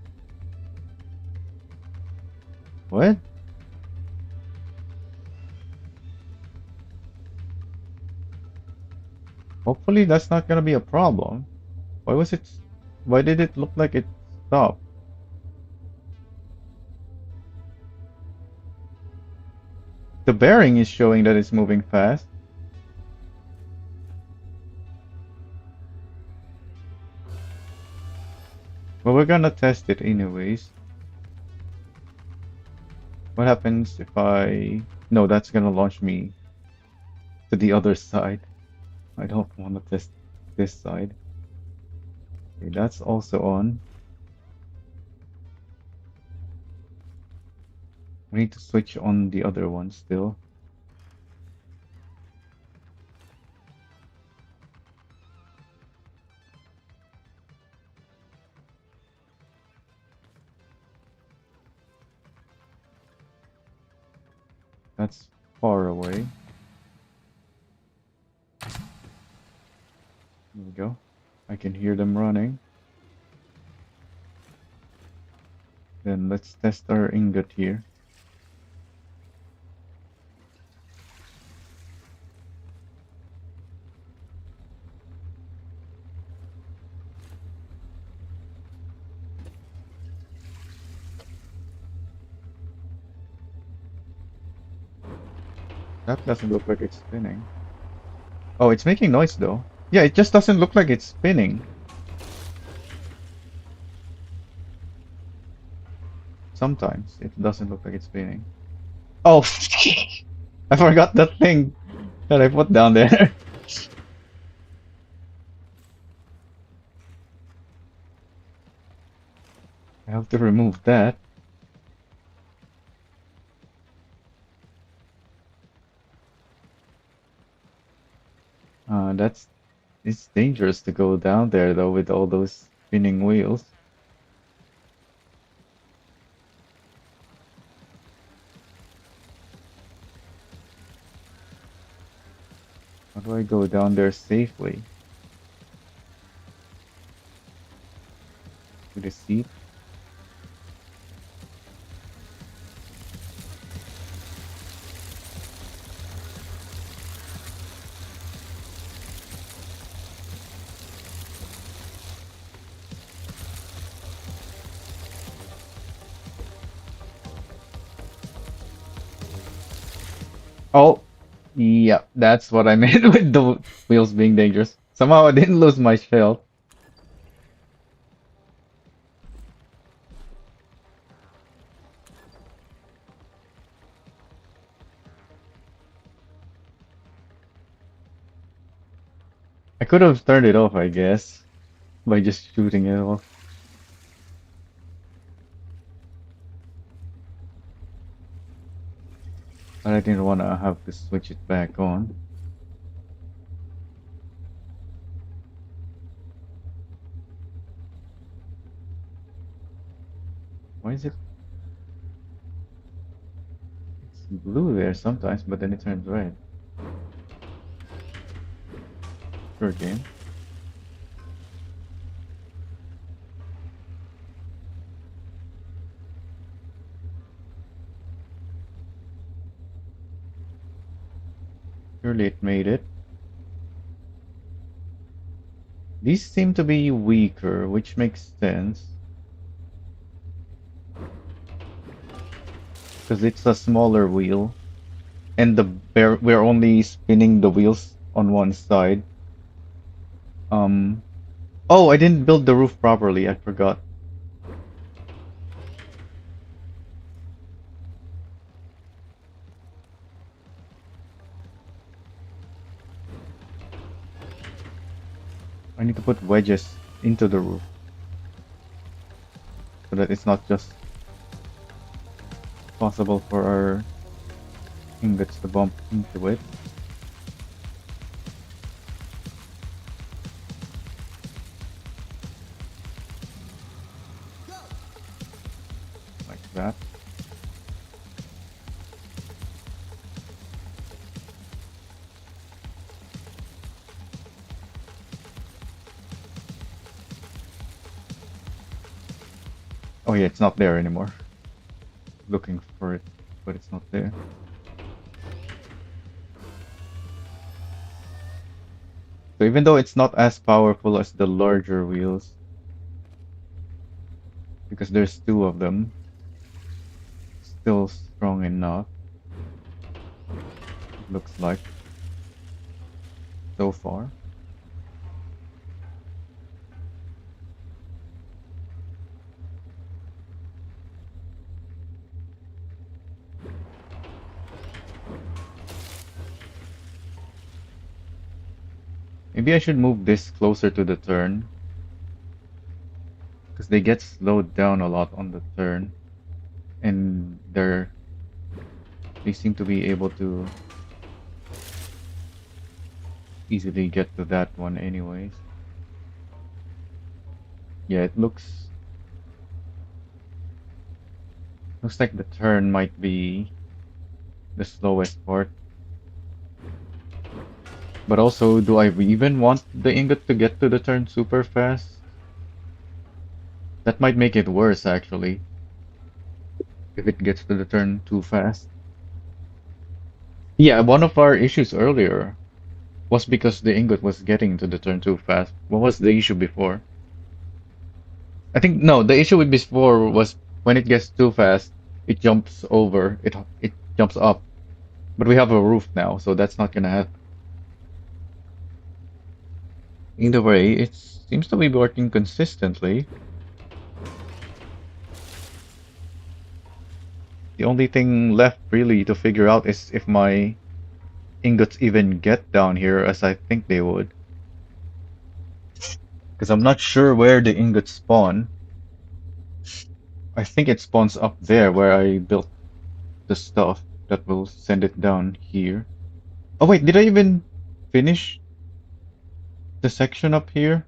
What? Hopefully that's not gonna be a problem. Why was it... Why did it look like it stopped? The bearing is showing that it's moving fast. But we're gonna test it anyways. What happens if I... No, that's gonna launch me to the other side. I don't want to test this side. Okay, that's also on. We need to switch on the other one still. That's far away. There we go. I can hear them running. Then let's test our ingot here. That doesn't look like it's spinning. Oh, it's making noise though. Yeah, it just doesn't look like it's spinning. Sometimes it doesn't look like it's spinning. Oh, I forgot that thing that I put down there. I have to remove that. That's it's dangerous to go down there though with all those spinning wheels. How do I go down there safely? To the seat? Oh, yeah, that's what I meant with the wheels being dangerous. Somehow I didn't lose my shell. I could have turned it off, I guess, by just shooting it off. But I didn't want to have to switch it back on. Why is it? It's blue there sometimes, but then it turns red. Sure, game. Surely it made it. These seem to be weaker, which makes sense. Because it's a smaller wheel. And we're only spinning the wheels on one side. Oh, I didn't build the roof properly, I forgot. I need to put wedges into the roof. So that it's not just possible for our ingots to bump into it. that. Oh yeah, it's not there anymore. Looking for it, but it's not there. So even though it's not as powerful as the larger wheels, because there's two of them, still strong enough, it looks like, so far. Maybe I should move this closer to the turn, because they get slowed down a lot on the turn, and they seem to be able to easily get to that one anyways. Yeah, it looks like the turn might be the slowest part. But also, do I even want the ingot to get to the turn super fast? That might make it worse actually, if it gets to the turn too fast. Yeah, one of our issues earlier was because the ingot was getting to the turn too fast. What was the issue before? I think no, the issue with before was when it gets too fast, it jumps over, it jumps up. But we have a roof now, so that's not gonna happen. Either way, it seems to be working consistently. The only thing left really to figure out is if my ingots even get down here as I think they would. Because I'm not sure where the ingots spawn. I think it spawns up there where I built the stuff that will send it down here. Oh wait, did I even finish the section up here?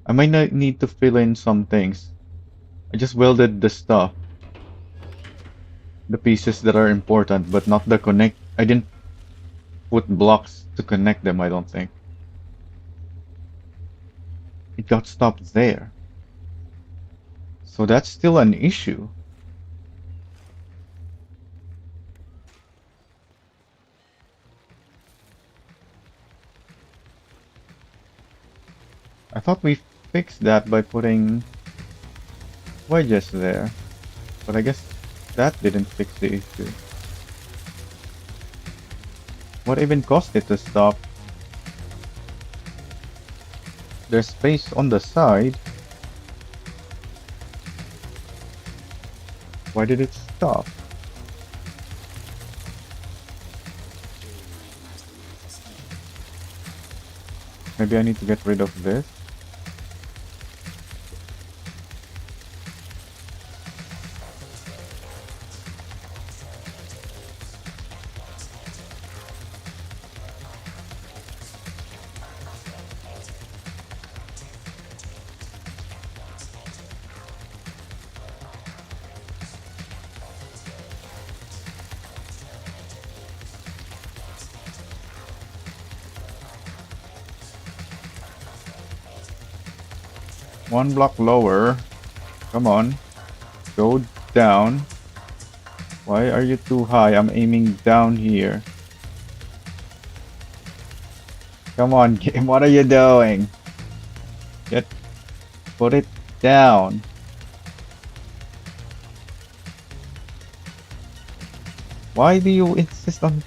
I might not need to fill in some things. I just welded the stuff, the pieces that are important, but not the connect. I didn't put blocks to connect them, I don't think. It got stopped there. So that's still an issue. I thought we fixed that by putting wedges there, but I guess that didn't fix the issue. What even caused it to stop? There's space on the side. Why did it stop? Maybe I need to get rid of this. One block lower. Come on. Go down. Why are you too high? I'm aiming down here. Come on, game. What are you doing? Get, put it down. Why do you insist on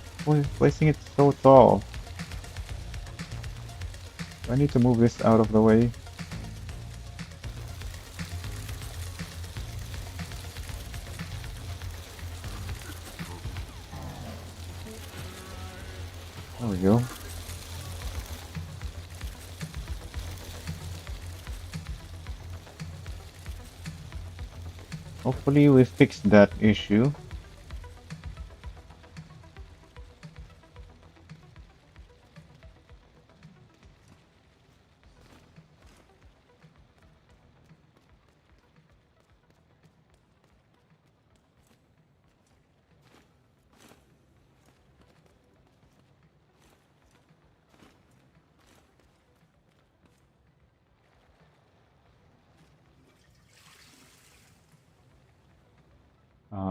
placing it so tall? I need to move this out of the way. There we go. Hopefully we fixed that issue.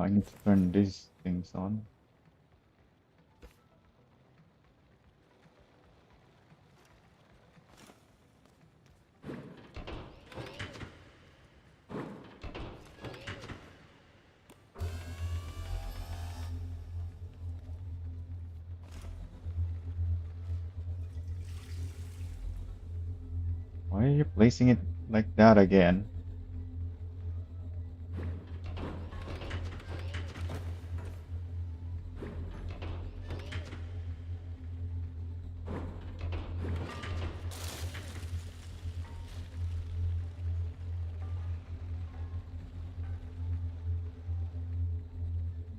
I need to turn these things on. Why are you placing it like that again?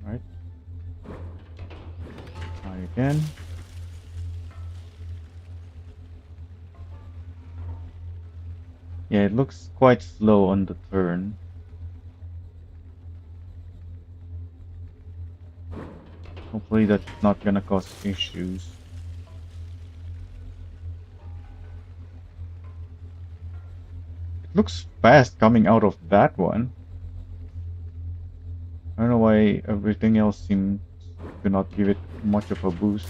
Right, try again. Yeah, it looks quite slow on the turn. Hopefully that's not gonna cause issues. It looks fast coming out of that one. I don't know why everything else seems to not give it much of a boost.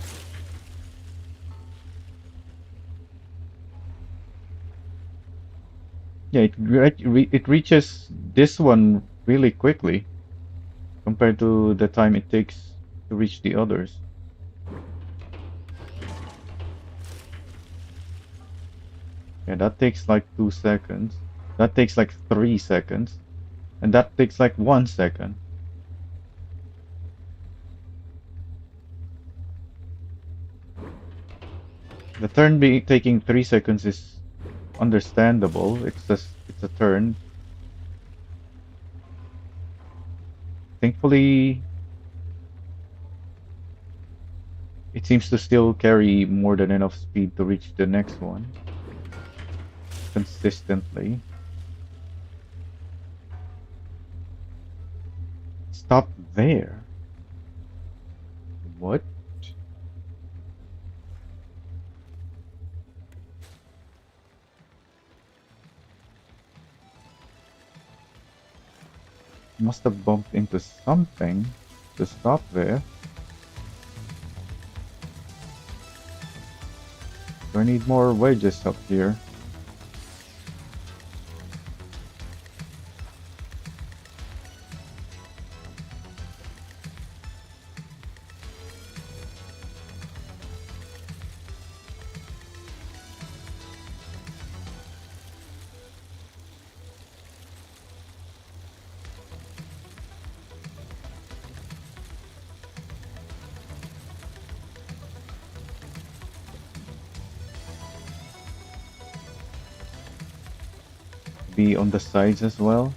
Yeah, it reaches this one really quickly compared to the time it takes to reach the others. Yeah, that takes like 2 seconds. That takes like 3 seconds. And that takes like 1 second. The turn being taking 3 seconds is understandable. It's a turn. Thankfully, it seems to still carry more than enough speed to reach the next one consistently. Stop there. What? Must have bumped into something to stop there. Do I need more wedges up here? Be on the sides as well?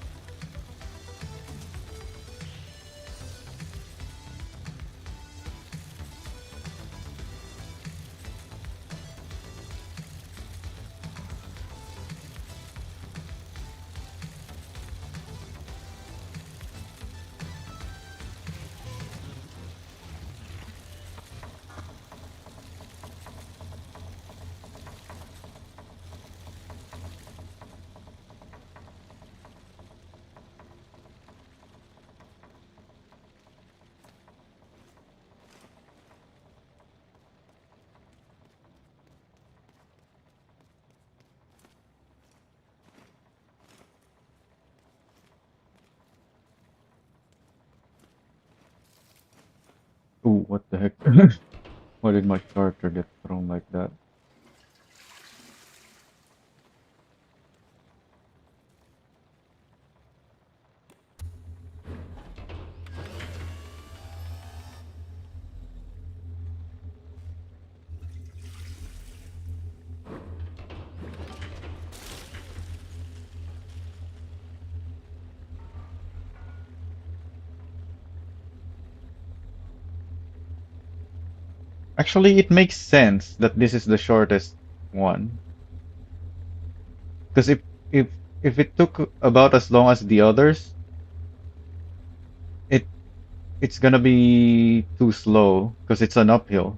Ooh, what the heck? Why did my character get thrown like that? Actually, it makes sense that this is the shortest one. Because if if it took about as long as the others, it it's gonna be too slow because it's an uphill.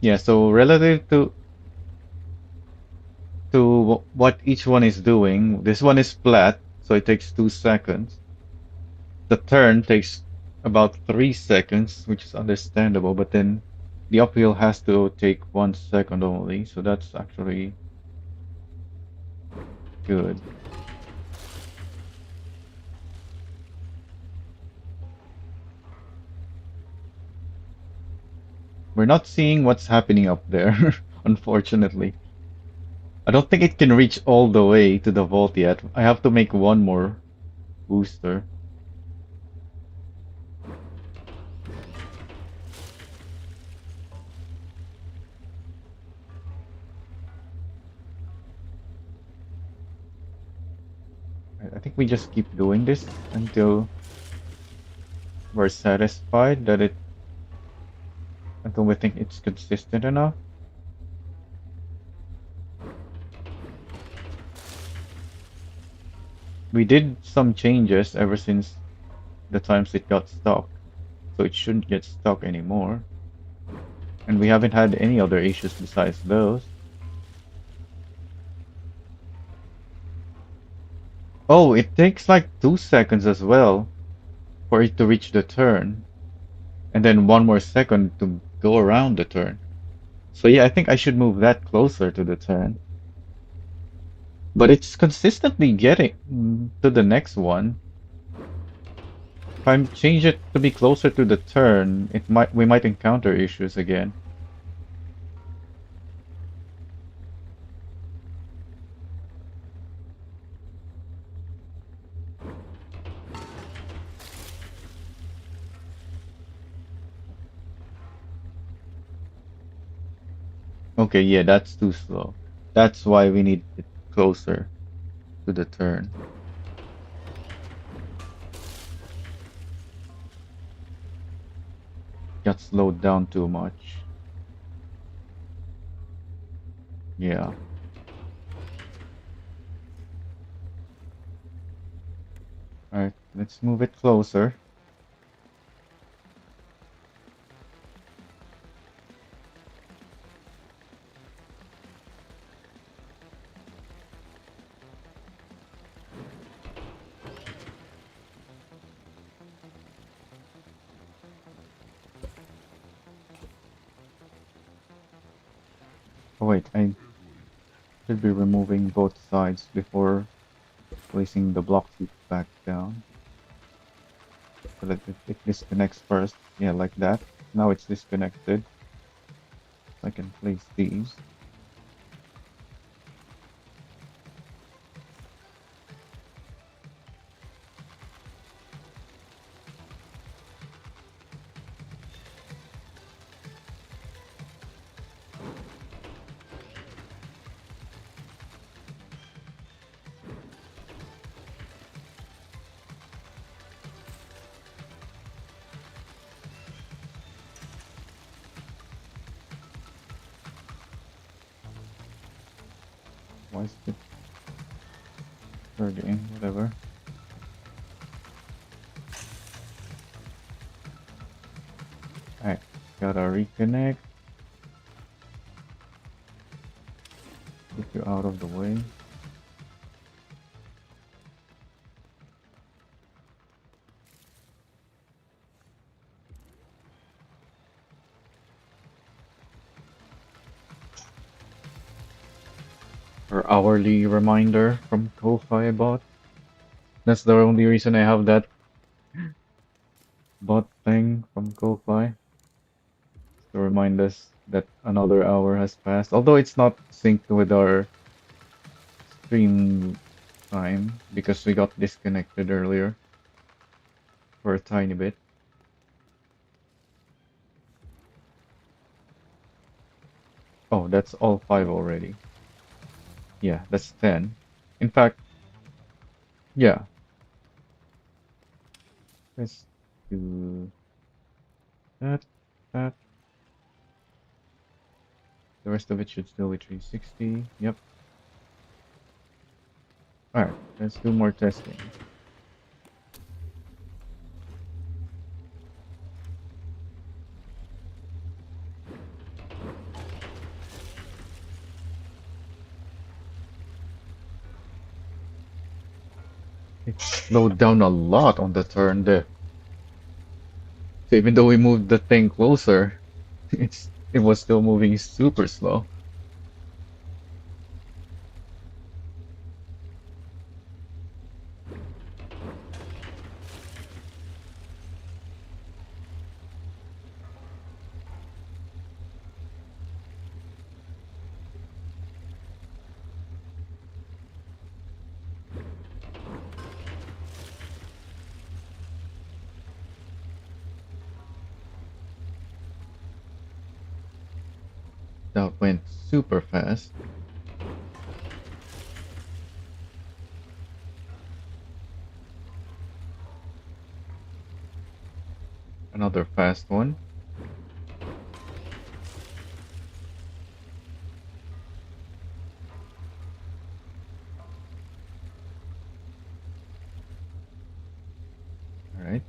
Yeah, so relative to what each one is doing, this one is flat, so it takes 2 seconds. The turn takes about 3 seconds, which is understandable, but then the uphill has to take 1 second only, so that's actually good. We're not seeing what's happening up there, unfortunately. I don't think it can reach all the way to the vault yet. I have to make one more booster. I think we just keep doing this until we're satisfied that until we think it's consistent enough. We did some changes ever since the times it got stuck, so it shouldn't get stuck anymore. And we haven't had any other issues besides those. Oh, it takes like 2 seconds as well for it to reach the turn, and then one more second to go around the turn. So yeah, I think I should move that closer to the turn. But it's consistently getting to the next one. If I change it to be closer to the turn, we might encounter issues again. Okay, yeah, that's too slow. That's why we need it closer to the turn. Got slowed down too much. Yeah. Alright, let's move it closer. Oh wait, I should be removing both sides before placing the block sheet back down. So that it disconnects first. Yeah, like that. Now it's disconnected. I can place these. Why is it in? Whatever. Alright, gotta reconnect. Get you out of the way. Or hourly reminder from Ko-Fi bot. That's the only reason I have that bot thing from Ko-Fi. To remind us that another hour has passed. Although it's not synced with our stream time because we got disconnected earlier for a tiny bit. Oh, that's all 5 already. Yeah, that's 10. In fact, yeah. Let's do that, that. The rest of it should still be 360. Yep. Alright, let's do more testing. It slowed down a lot on the turn there. So even though we moved the thing closer, it was still moving super slow. That went super fast. Another fast one. All right.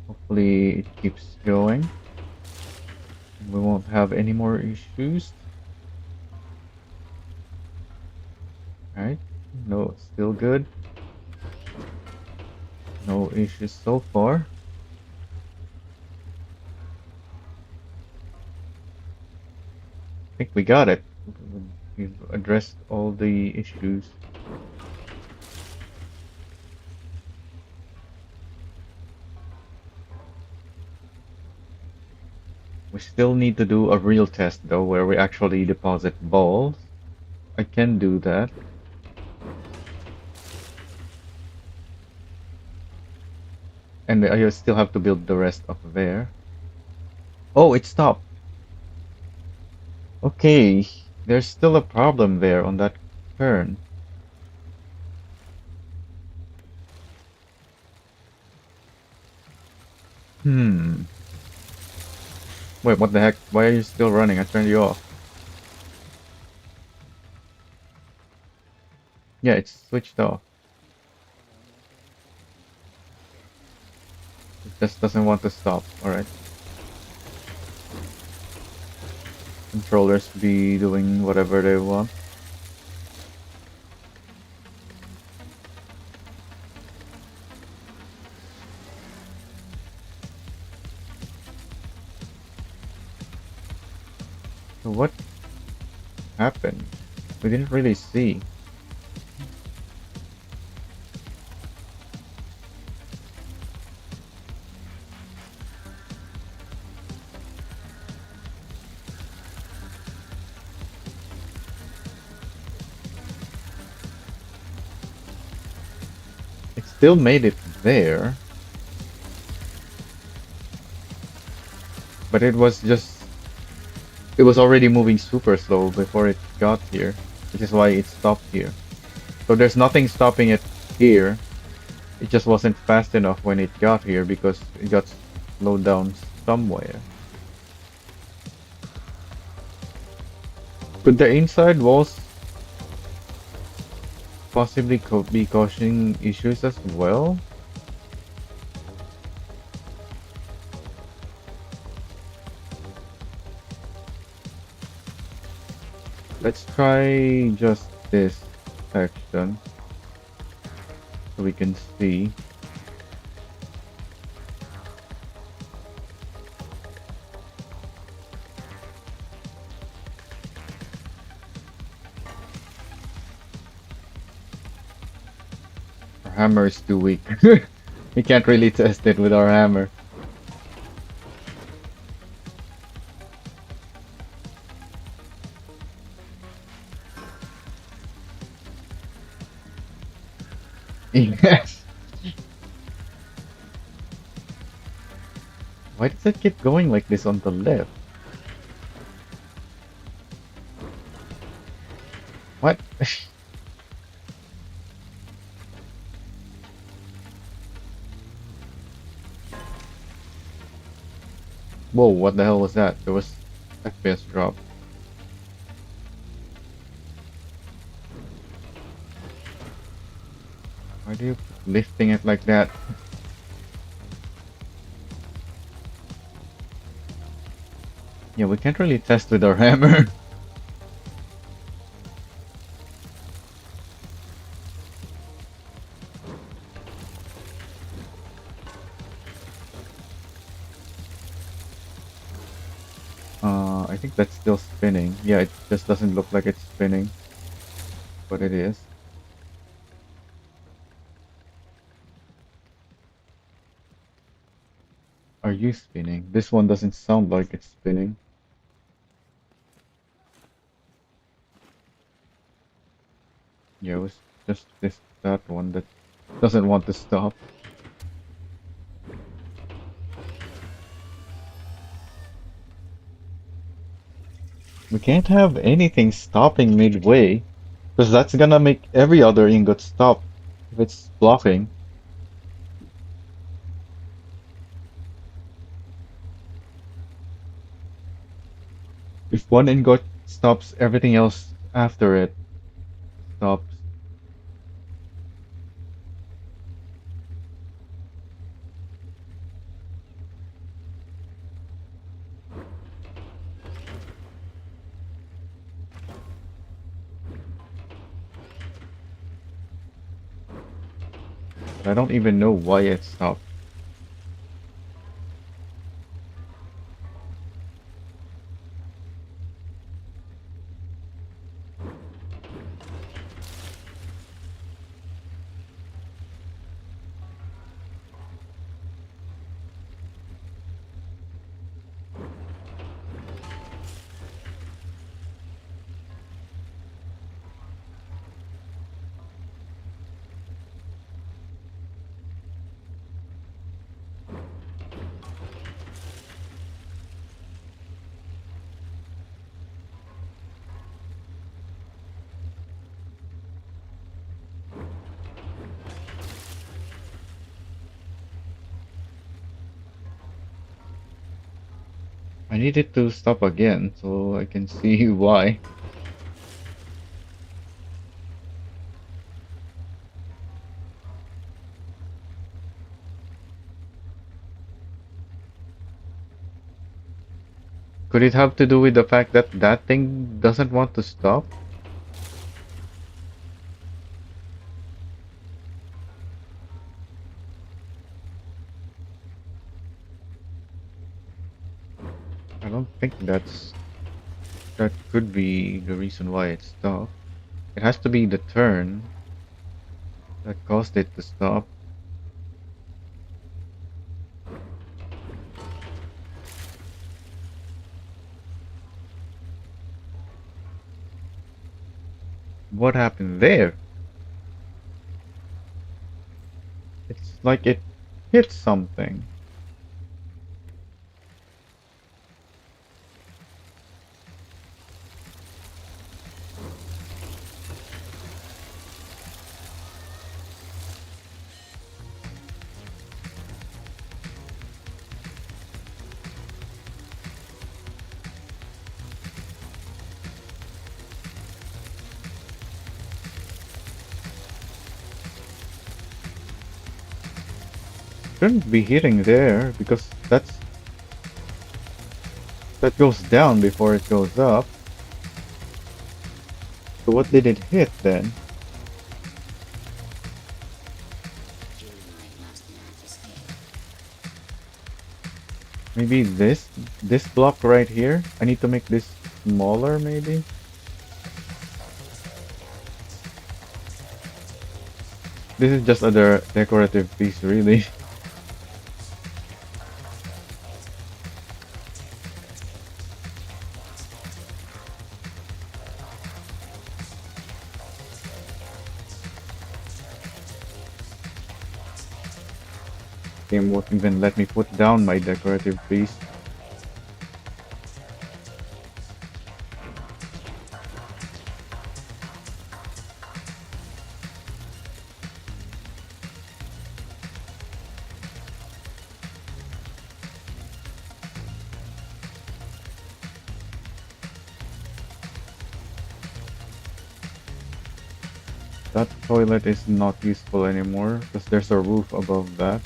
Hopefully it keeps going. We won't have any more issues. All right. No, still good. No issues so far. I think we got it. We've addressed all the issues. We still need to do a real test though, where we actually deposit balls. I can do that. And I still have to build the rest of there. Oh, it stopped. Okay, there's still a problem there on that turn. Hmm. Wait, what the heck? Why are you still running? I turned you off. Yeah, it's switched off. It just doesn't want to stop. Alright. Controllers be doing whatever they want. So what happened? We didn't really see. It still made it there, but it was already moving super slow before it got here, which is why it stopped here. So there's nothing stopping it here. It just wasn't fast enough when it got here because it got slowed down somewhere. Could the inside walls possibly be causing issues as well? Let's try just this section so we can see. Our hammer is too weak. We can't really test it with our hammer. Yes. Why does it keep going like this on the left? What? Whoa, what the hell was that? There was FPS drop. Why do you keep lifting it like that? Yeah, we can't really test with our hammer. I think that's still spinning. Yeah, it just doesn't look like it's spinning, but it is. Are you spinning? This one doesn't sound like it's spinning. Yeah, it was just that one that doesn't want to stop. We can't have anything stopping midway, because that's gonna make every other ingot stop if it's blocking. If one ingot stops, everything else after it stops. But I don't even know why it stopped. I need it to stop again so I can see why. Could it have to do with the fact that that thing doesn't want to stop? I don't think that could be the reason why it stopped. It has to be the turn that caused it to stop. What happened there? It's like it hit something. Shouldn't be hitting there because that goes down before it goes up. So what did it hit then? Humanoid must not escape. Maybe this block right here? I need to make this smaller maybe? This is just a decorative piece really. Game won't even let me put down my decorative piece. That toilet is not useful anymore because there's a roof above that.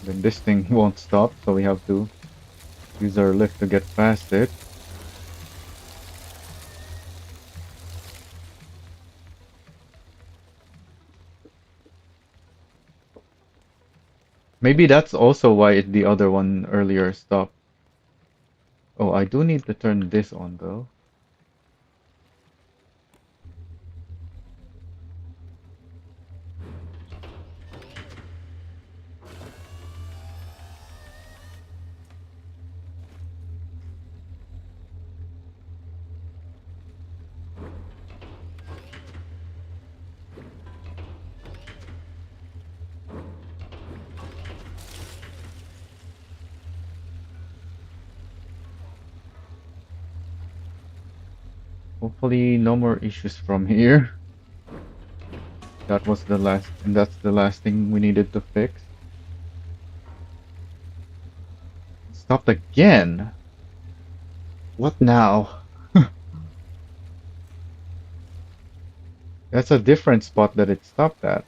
Then this thing won't stop, so we have to use our lift to get past it. Maybe that's also why the other one earlier stopped. Oh, I do need to turn this on though. Hopefully no more issues from here. That was the last, and that's the last thing we needed to fix. Stopped again. What now? That's a different spot that it stopped at.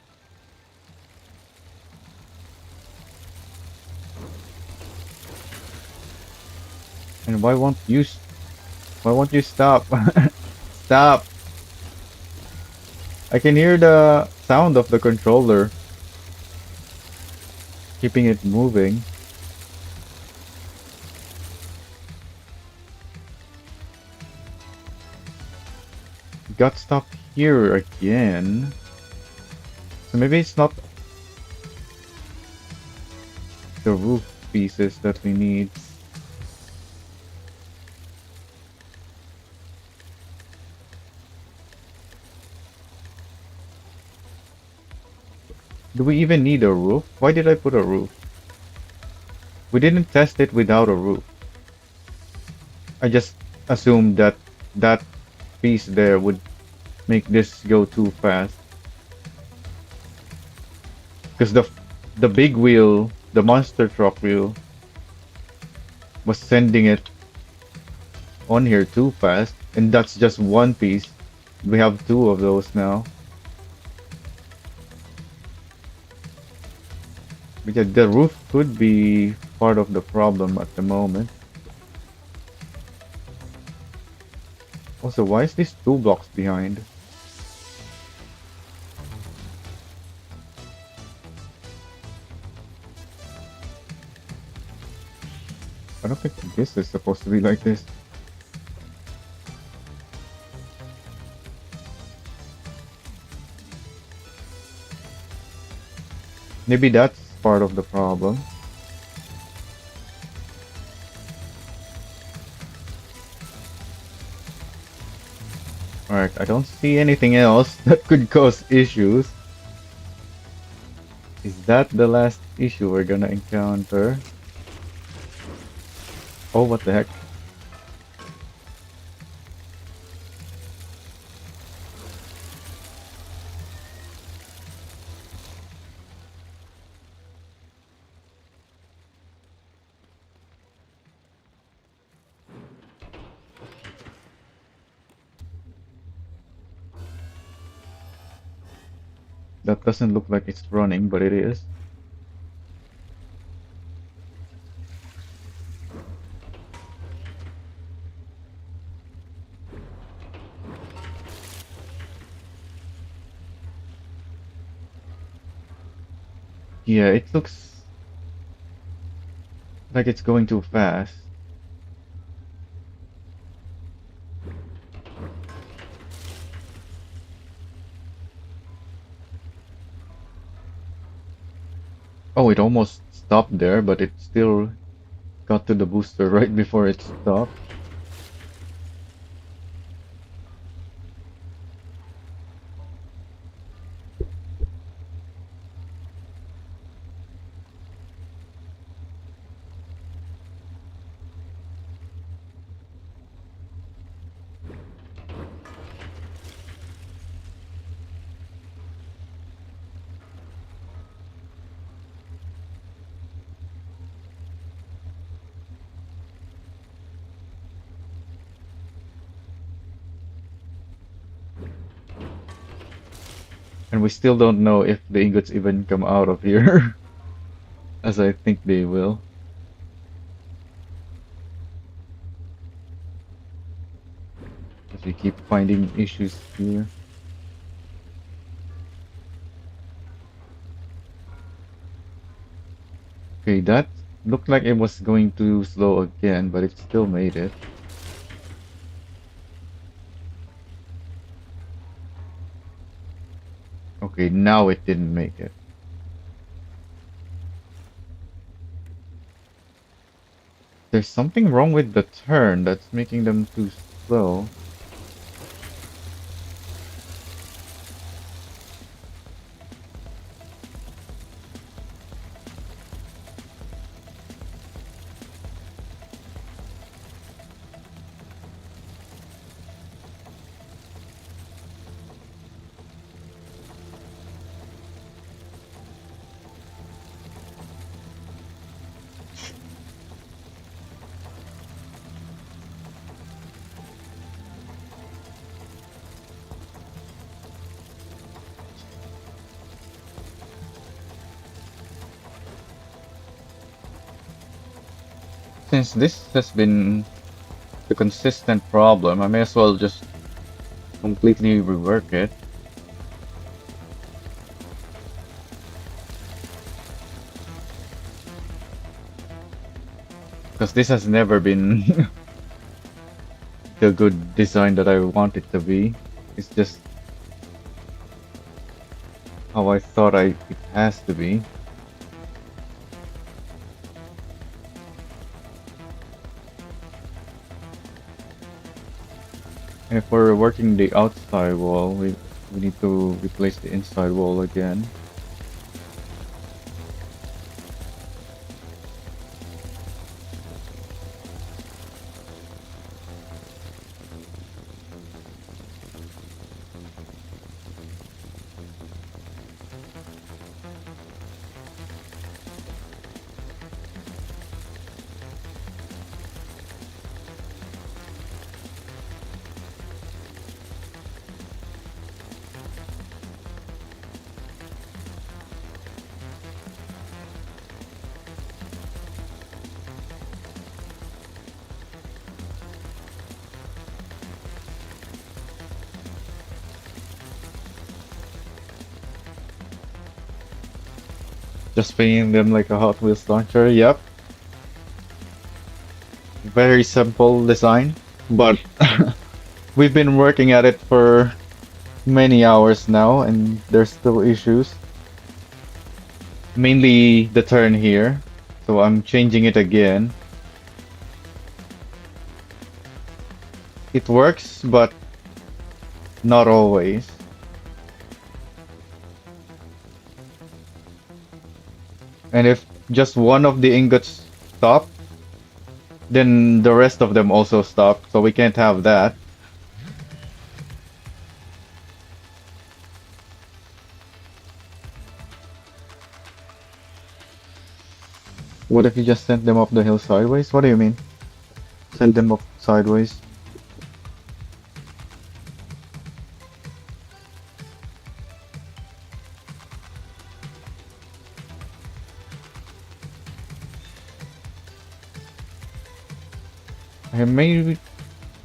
And why won't you stop? Stop. I can hear the sound of the controller keeping it moving. Got stuck here again. So maybe it's not the roof pieces that we need. Do we even need a roof? Why did I put a roof? We didn't test it without a roof. I just assumed that that piece there would make this go too fast. Because the big wheel, the monster truck wheel, was sending it on here too fast, and that's just one piece. We have two of those now. Because the roof could be part of the problem at the moment. Also, why is this 2 blocks behind? I don't think this is supposed to be like this. Maybe that's part of the problem. Alright, I don't see anything else that could cause issues. Is that the last issue we're gonna encounter? Oh, what the heck? That doesn't look like it's running, but it is. Yeah, it looks like it's going too fast. Oh, it almost stopped there, but it still got to the booster right before it stopped. And we still don't know if the ingots even come out of here. as I think they will. Because we keep finding issues here. Okay, that looked like it was going too slow again, but it still made it. Okay, now it didn't make it. There's something wrong with the turn that's making them too slow. Since this has been the consistent problem, I may as well just completely rework it. Because this has never been the good design that I want it to be. It's just how I thought it has to be. And if we're working the outside wall, we need to replace the inside wall again. Just painting them like a Hot Wheels launcher. Yep. Very simple design, but we've been working at it for many hours now, and there's still issues. Mainly the turn here, so I'm changing it again. It works, but not always. And if just one of the ingots stop, then the rest of them also stop, so we can't have that. What if you just sent them up the hill sideways? What do you mean? Send them up sideways?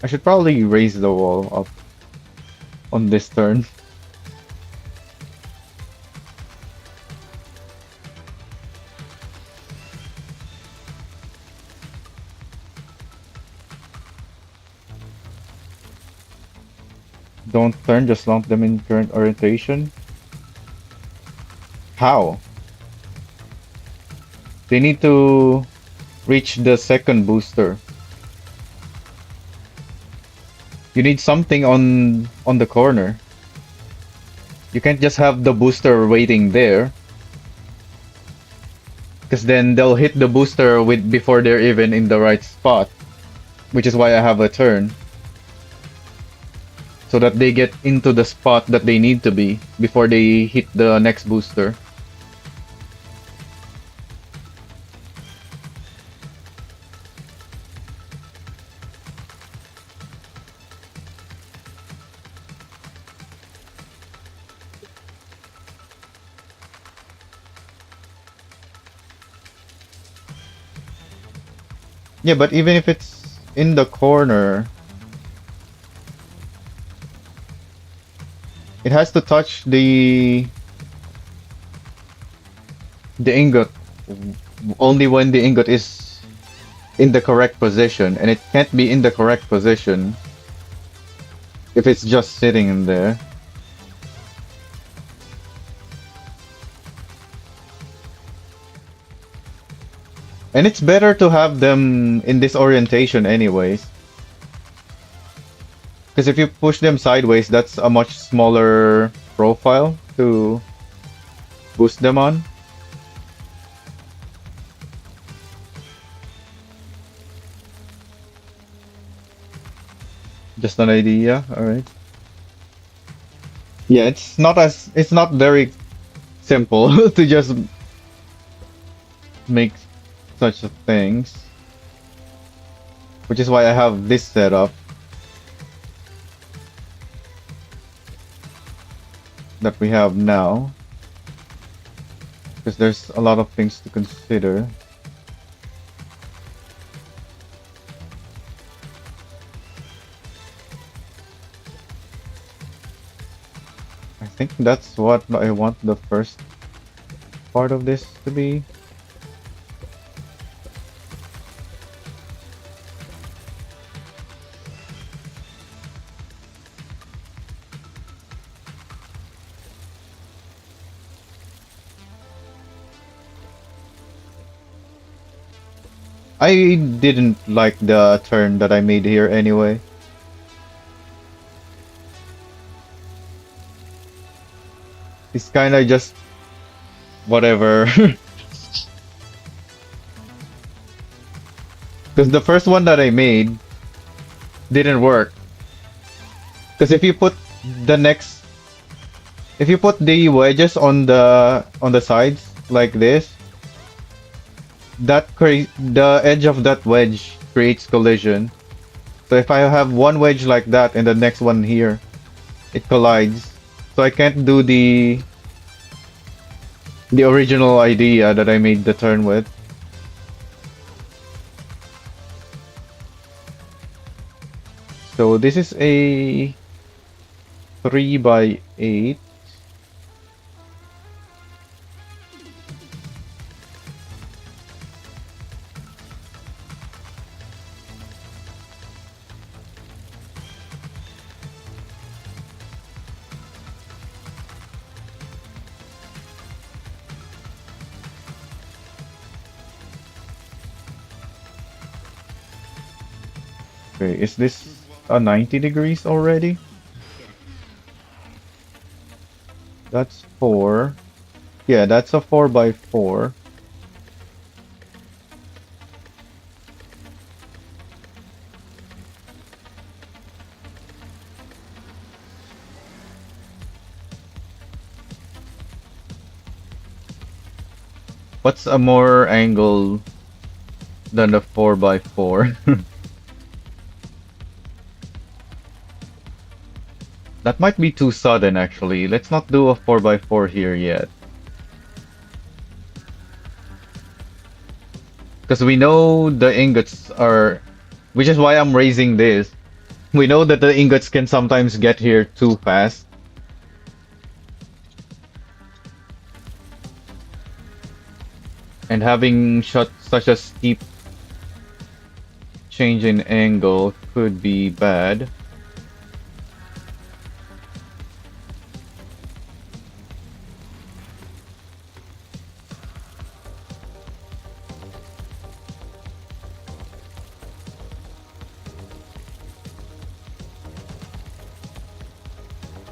I should probably raise the wall up on this turn. Don't turn, just lump them in current orientation. How? They need to reach the second booster. You need something on the corner. You can't just have the booster waiting there. Because then they'll hit the booster with before they're even in the right spot. Which is why I have a turn. So that they get into the spot that they need to be before they hit the next booster. Yeah, but even if it's in the corner, it has to touch the ingot only when the ingot is in the correct position, and it can't be in the correct position if it's just sitting in there. And it's better to have them in this orientation anyways. Because if you push them sideways, that's a much smaller profile to boost them on. Just an idea, alright. Yeah, it's not very simple to just make such things. Which is why I have this setup that we have now. Because there's a lot of things to consider. I think that's what I want the first part of this to be. I didn't like the turn that I made here anyway. It's kinda just whatever. Because the first one that I made didn't work. Because the next if you put the wedges on the sides like this, the edge of that wedge creates collision. So if I have one wedge like that and the next one here, it collides. So I can't do the original idea that I made the turn with. So this is a 3x8. Okay, is this a 90 degrees already? That's 4. Yeah, that's a 4x4. What's a more angle than the 4x4? That might be too sudden actually. Let's not do a 4x4 here yet. Because we know the ingots are... Which is why I'm raising this. We know that the ingots can sometimes get here too fast. And having such a steep change in angle could be bad.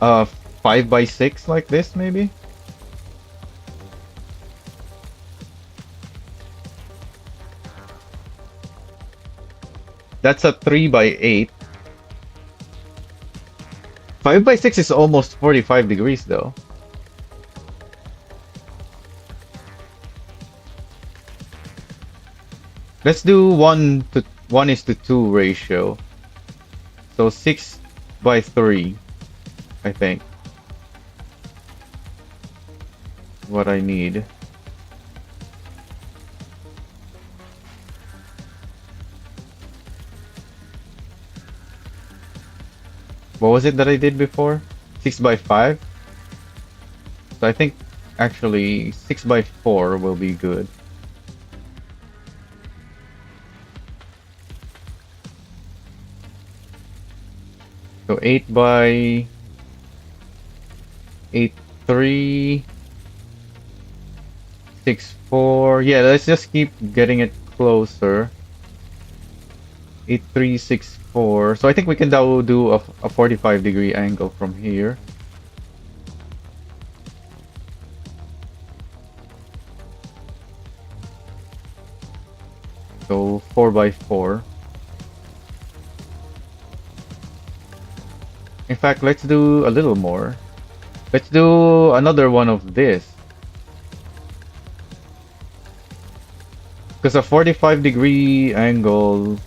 Uh, 5x6 like this maybe? That's a 3x8. 5x6 is almost 45 degrees though. Let's do 1:2 ratio. So 6x3, I think. What I need. What was it that I did before? 6 by 5? So I think actually 6 by 4 will be good. So 8 by 8, 3, 6, 4. Yeah, let's just keep getting it closer. 8, 3, 6, 4. So I think we can now do a 45-degree angle from here. So 4 by 4. In fact, let's do a little more. Let's do another one of this. Because a 45-degree angle.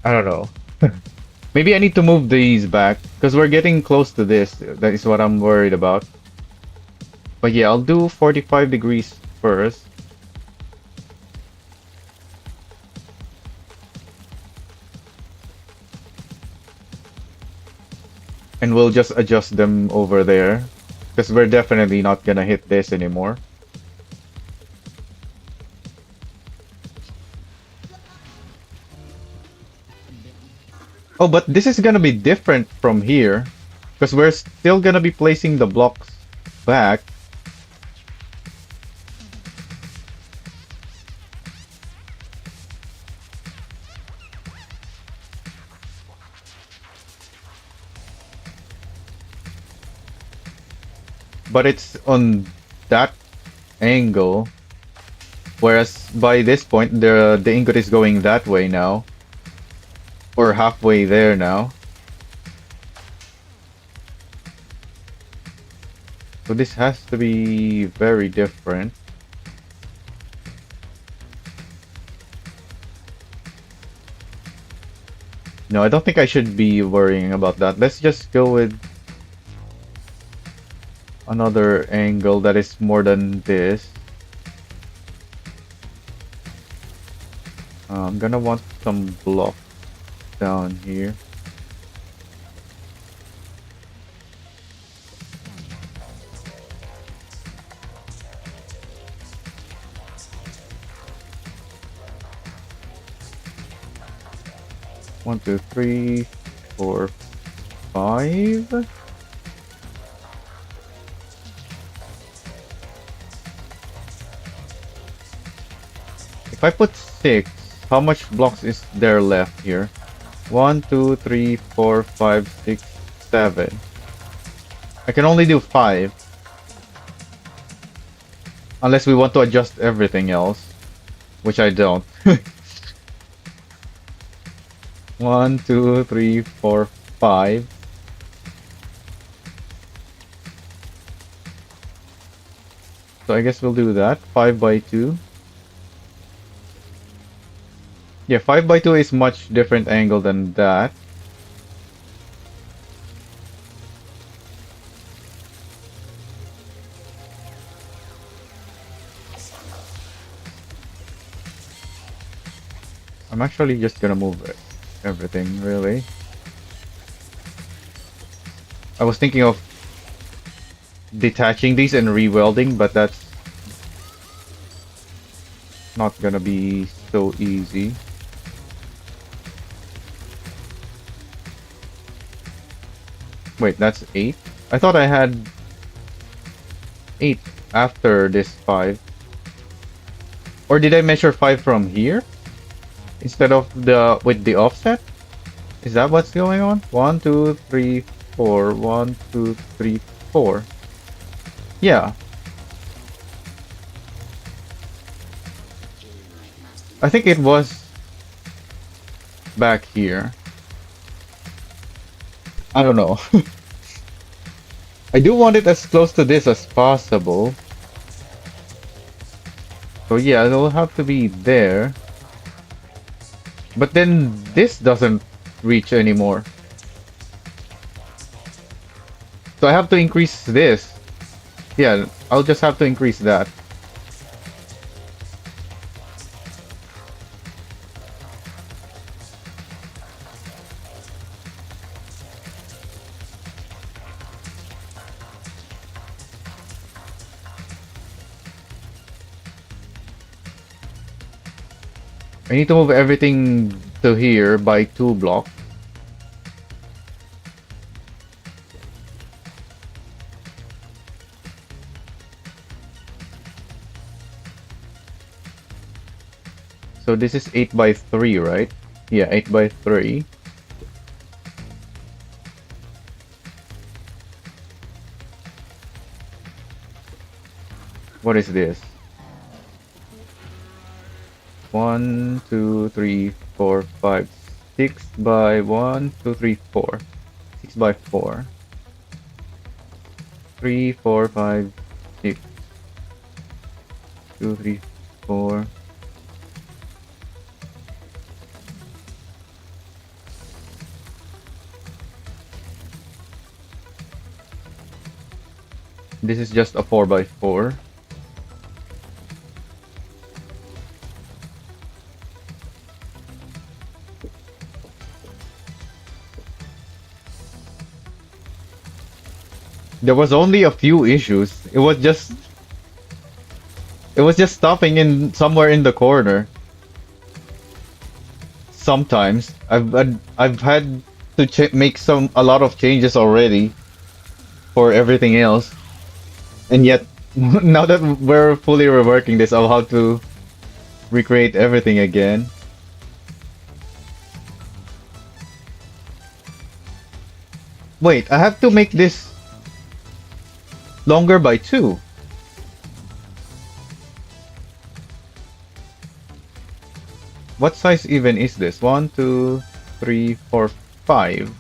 I don't know. Maybe I need to move these back because we're getting close to this. That is what I'm worried about. But yeah, I'll do 45 degrees first. And we'll just adjust them over there. Because we're definitely not gonna hit this anymore. Oh, but this is gonna be different from here. Because we're still gonna be placing the blocks back. But it's on that angle. Whereas by this point, the ingot is going that way now. Or halfway there now. So this has to be very different. No, I don't think I should be worrying about that. Let's just go with another angle that is more than this. I'm gonna want some blocks down here. One, two, three, four, five. If I put 6, how much blocks is there left here? 1, 2, 3, 4, 5, 6, 7. I can only do 5. Unless we want to adjust everything else. Which I don't. 1, 2, 3, 4, 5. So I guess we'll do that. 5 by 2. Yeah, 5 by 2 is much different angle than that. I'm actually just gonna move everything, really. I was thinking of detaching these and re-welding, but that's not gonna be so easy. Wait, that's 8? I thought I had 8 after this 5. Or did I measure 5 from here? Instead of with the offset? Is that what's going on? 1, 2, 3, 4. 1, 2, 3, 4. Yeah. I think it was back here. I don't know. I do want it as close to this as possible. So yeah, it'll have to be there. But then this doesn't reach anymore. So I have to increase this. Yeah, I'll just have to increase that. I need to move everything to here by 2 blocks. So this is 8 by 3, right? Yeah, 8 by 3. What is this? 1, 2, 3, 4, 5, 6 by 1, 2, 3, 4. 6 by 4. 3, 4, 5, 6. 2, 3, 4. This is just a 4 by 4. There was only a few issues. It was just stopping in somewhere in the corner. Sometimes I've had to make a lot of changes already for everything else, and yet now that we're fully reworking this, I'll have to recreate everything again. Wait, I have to make this longer by 2. What size even is this? 1, 2, 3, 4, 5.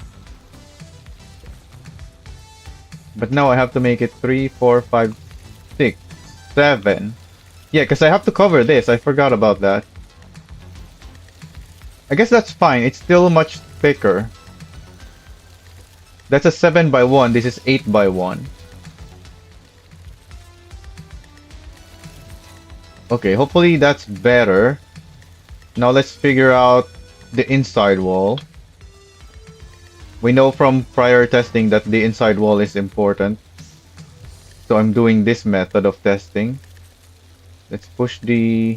But now I have to make it 3, 4, 5, 6, 7. Yeah, because I have to cover this. I forgot about that. I guess that's fine. It's still much thicker. That's a 7 by 1. This is 8 by 1. Okay, hopefully that's better. Now let's figure out the inside wall. We know from prior testing that the inside wall is important. So I'm doing this method of testing. Let's push the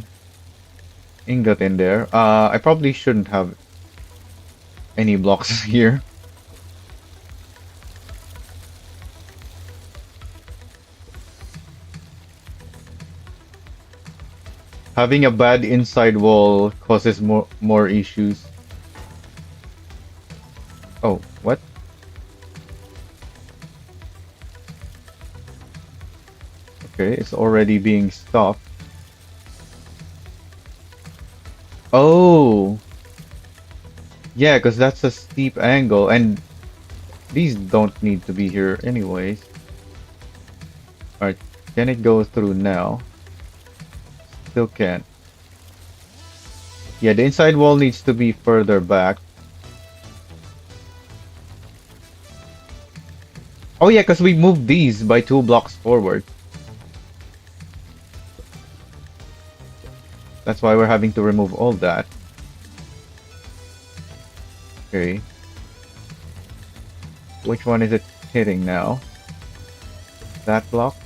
ingot in there. I probably shouldn't have any blocks here. Having a bad inside wall causes more issues. Oh, what? Okay, it's already being stopped. Oh! Yeah, because that's a steep angle, and these don't need to be here anyways. Alright, can it go through now? Still can't. Yeah, the inside wall needs to be further back. Oh yeah, because we moved these by 2 blocks forward. That's why we're having to remove all that. Okay. Which one is it hitting now? That block?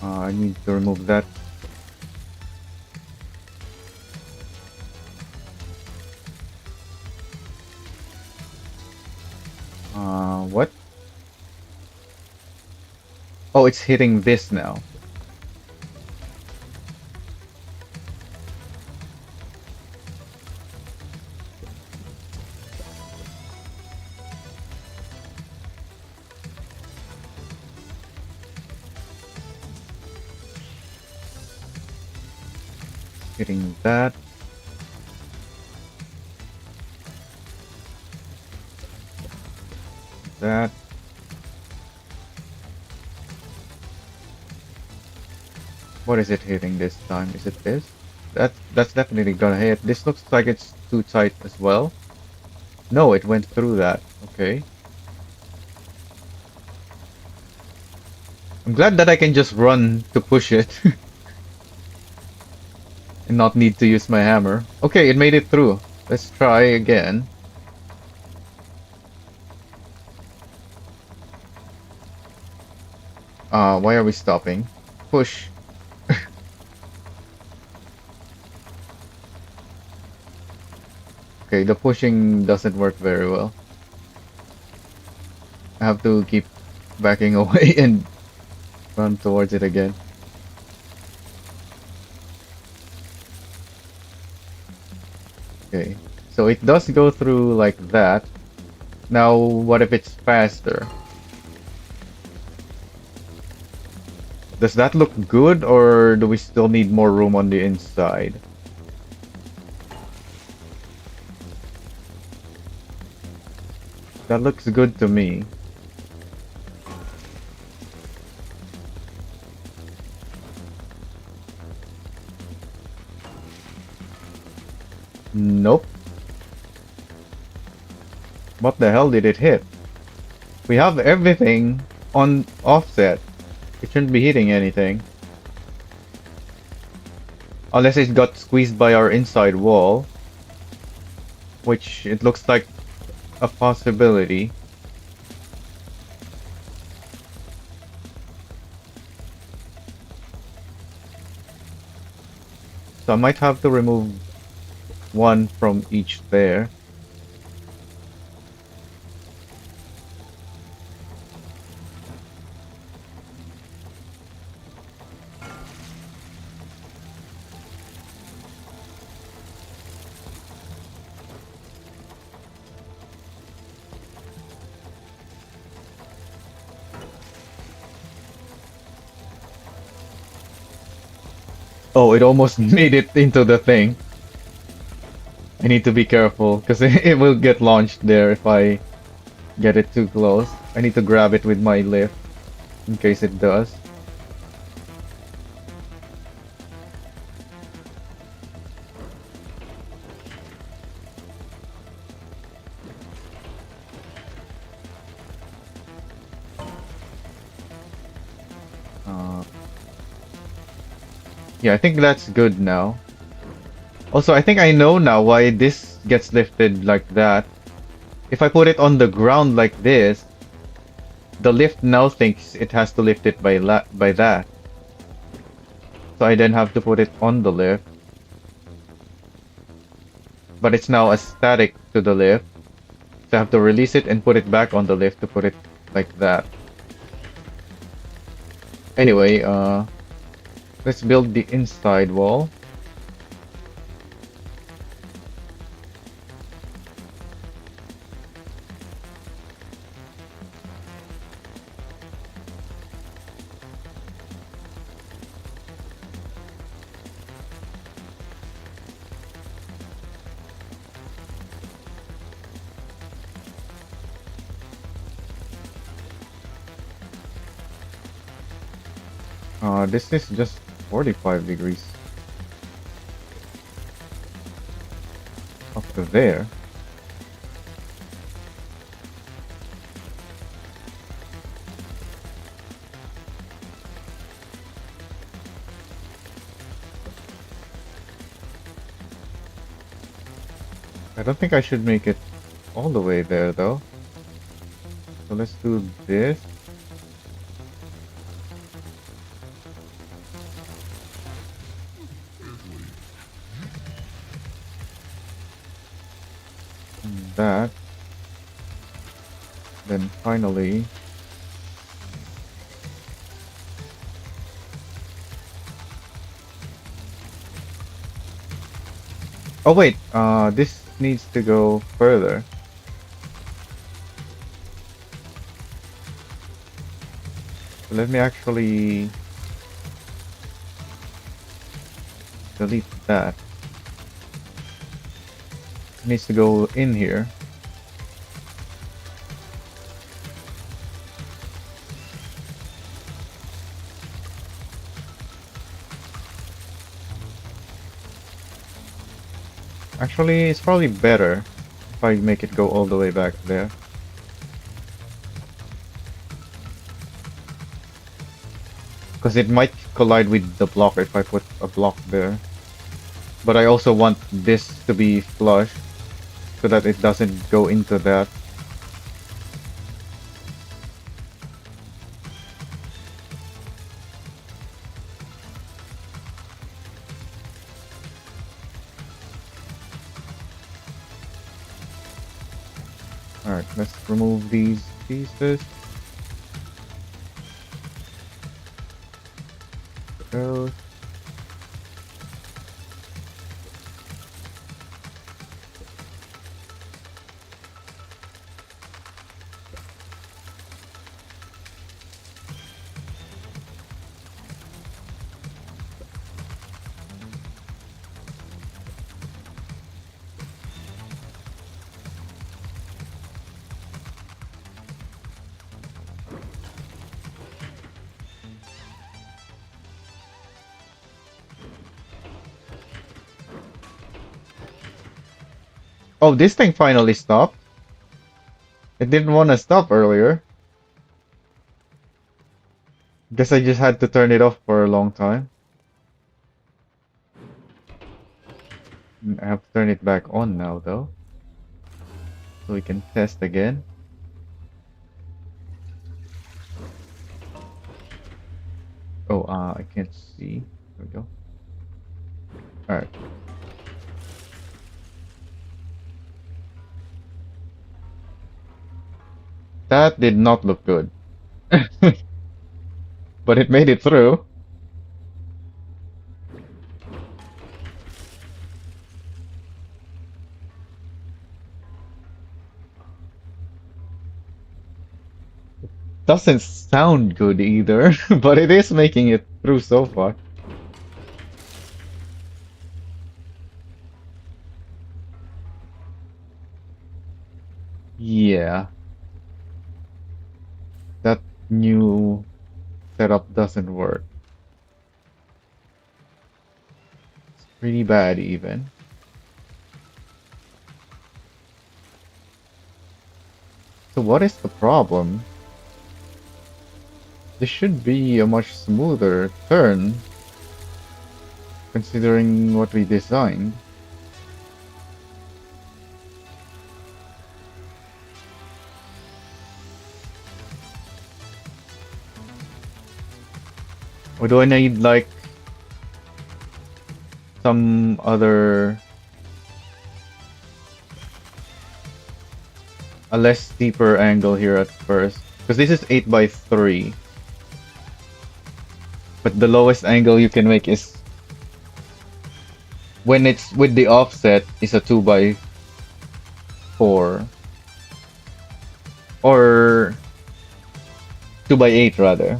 I need to remove that. What? Oh, it's hitting this now. Hitting that. That. What is it hitting this time? Is it this? That's definitely gonna hit. This looks like it's too tight as well. No, it went through that. Okay. I'm glad that I can just run to push it. And not need to use my hammer. Okay, it made it through. Let's try again. Why are we stopping? Push. Okay, the pushing doesn't work very well. I have to keep backing away and run towards it again. Okay, so it does go through like that. Now, what if it's faster? Does that look good, or do we still need more room on the inside? That looks good to me. Nope. What the hell did it hit? We have everything on offset. It shouldn't be hitting anything. Unless it got squeezed by our inside wall. Which it looks like a possibility. So I might have to remove one from each there. Oh, it almost made it into the thing. I need to be careful because it will get launched there if I get it too close. I need to grab it with my lift in case it does. Uh, yeah, I think that's good now. Also, I think I know now why this gets lifted like that. If I put it on the ground like this, the lift now thinks it has to lift it by that. So I then have to put it on the lift. But it's now a static to the lift. So I have to release it and put it back on the lift to put it like that. Anyway, let's build the inside wall. This is just 45 degrees up to there. I don't think I should make it all the way there though. So let's do this. And that. Then finally. Oh wait, this needs to go further. So let me actually delete that. It needs to go in here. Actually, it's probably better if I make it go all the way back there. Because it might collide with the block if I put a block there. But I also want this to be flush. so that it doesn't go into that. Alright, let's remove these pieces. Those. Oh, this thing finally stopped. It didn't want to stop earlier. Guess I just had to turn it off for a long time. I have to turn it back on now, though. So we can test again. Oh, I can't see. There we go. Alright. That did not look good. But it made it through. Doesn't sound good either, but it is making it through so far. Yeah. That new setup doesn't work. It's pretty bad even. So what is the problem? This should be a much smoother turn, considering what we designed. Or do I need like some other, a less steeper angle here at first? Because this is 8 by 3. But the lowest angle you can make is when it's with the offset is a 2 by 4 or 2 by 8 rather.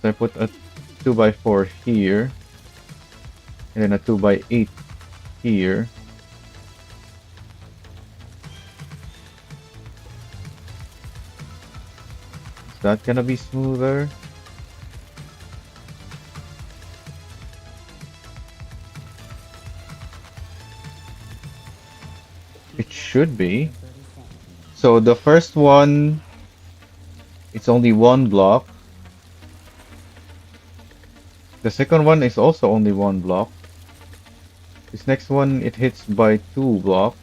So I put a 2 by 4 here and then a 2 by 8 here. Is that gonna be smoother? It should be. So the first one, it's only one block. The second one is also only one block. This next one, it hits by 2 blocks.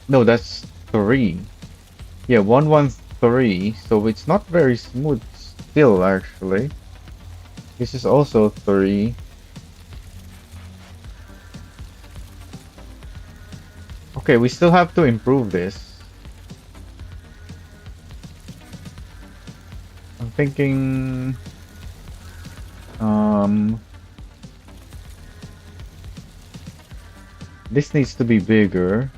No, that's 3. Yeah, 113. So it's not very smooth still, actually. This is also 3. Okay, we still have to improve this. I'm thinking... this needs to be bigger.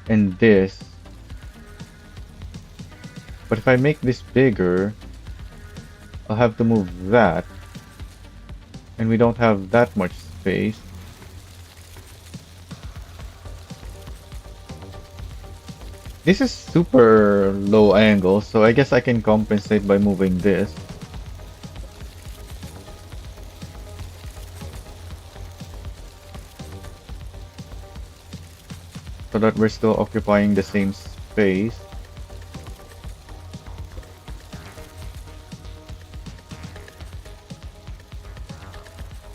And this. But if I make this bigger, I'll have to move that. And we don't have that much space. This is super low angle, so I guess I can compensate by moving this. so that we're still occupying the same space.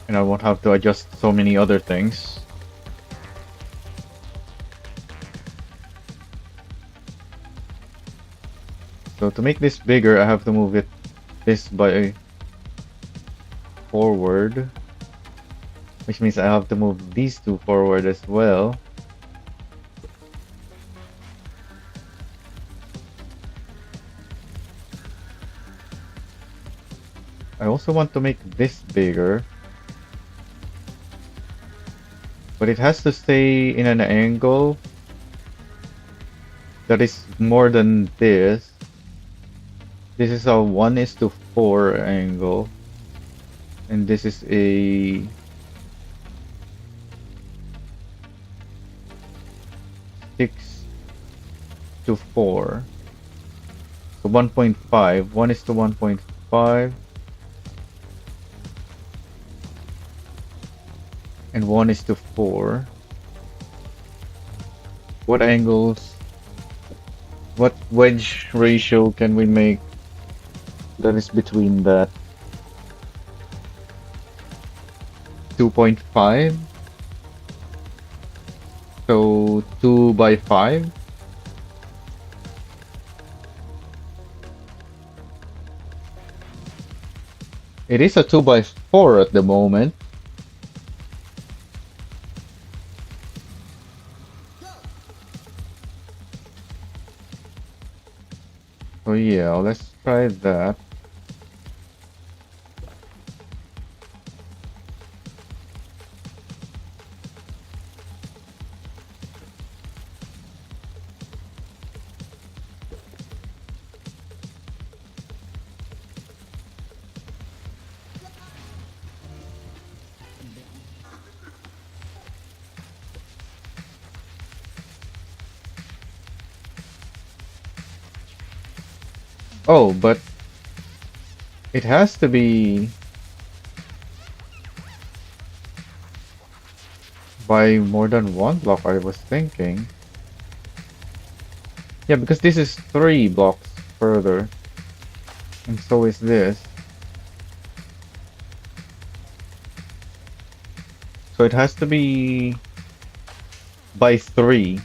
And I won't have to adjust so many other things. So to make this bigger, I have to move it this by forward, which means I have to move these two forward as well. I also want to make this bigger, but it has to stay in an angle that is more than this. This is a 1:4 angle, and this is a 6:4. So 1.5, 1:1.5, and 1:4. What angles, what wedge ratio can we make that is between that? 2.5? So 2 by 5? It is a 2 by 4 at the moment. So yeah, let's try that. Oh, but it has to be by more than one block, I was thinking. Yeah, because this is 3 blocks further, and so is this. So it has to be by 3.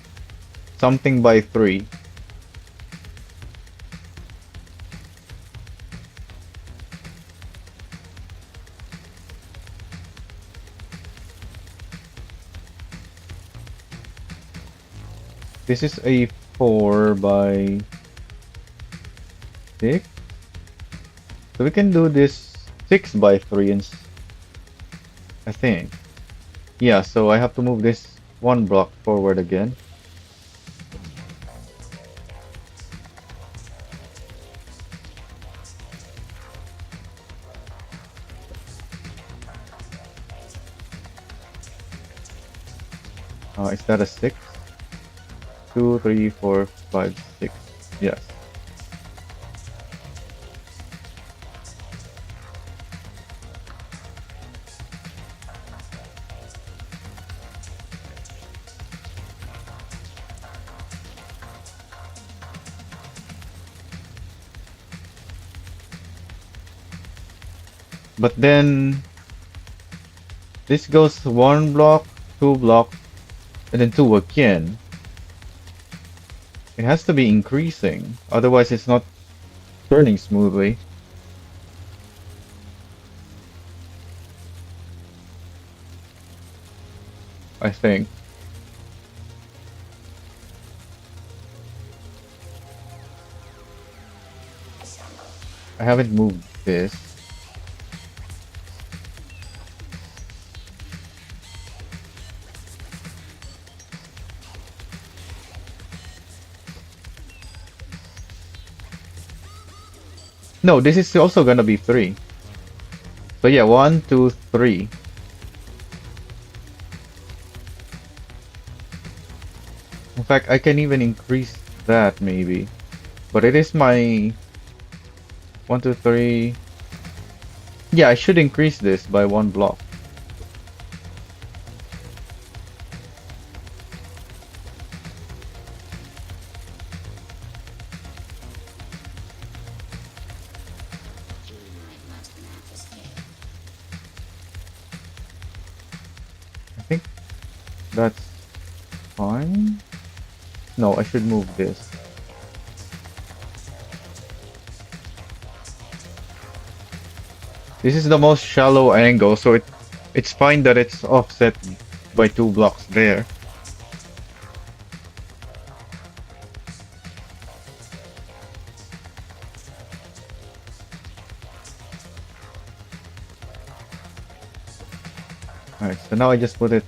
Something by 3. This is a 4 by 6. So we can do this 6 by 3, and I think. Yeah, so I have to move this 1 block forward again. Is that a 6? 2, 3, 4, 5, 6. Yes. But then this goes 1 block, 2 block, and then 2 again. It has to be increasing, otherwise it's not turning smoothly. I think. I haven't moved this. No, this is also gonna be 3. So yeah, 1, 2, 3. In fact, I can even increase that maybe. But it is my 1, 2, 3. Yeah, I should increase this by 1 block. That's fine. No, I should move this. This is the most shallow angle, so it's fine that it's offset by 2 blocks there. Alright, so now I just put it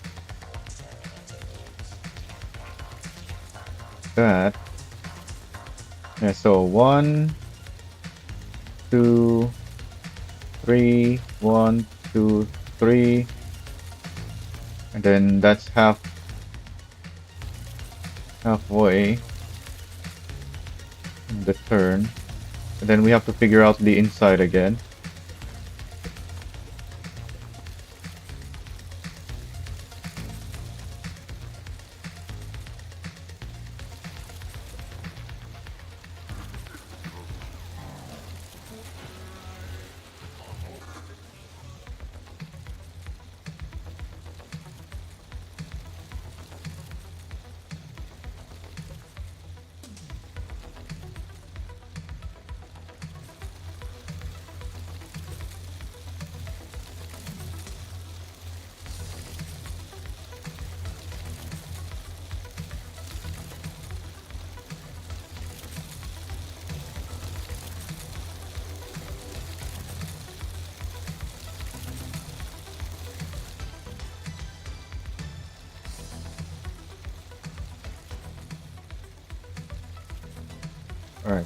that. Yeah, so 1, 2, 3, 1, 2, 3, and then that's halfway in the turn. And then we have to figure out the inside again. Alright.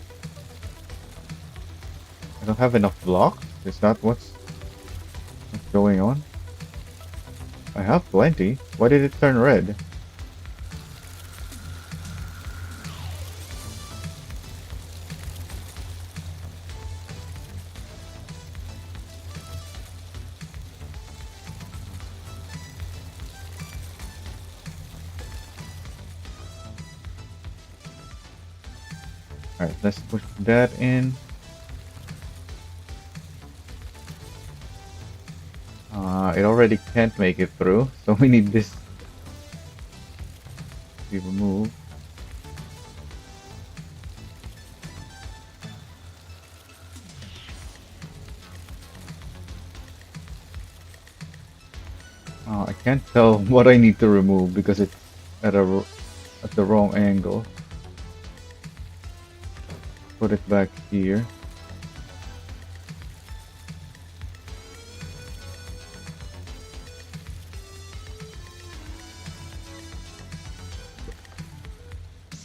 I don't have enough blocks? Is that what's going on? I have plenty. Why did it turn red? Alright, let's push that in. It already can't make it through, so we need this to be removed. I can't tell what I need to remove because it's at the wrong angle. Put it back here.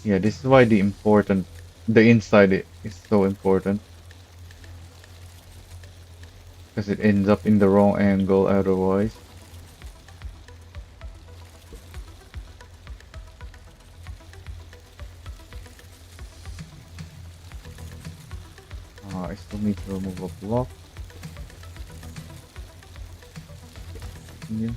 Yeah, this is why the inside is so important. Because it ends up in the wrong angle otherwise. I still need to remove a block. Yeah.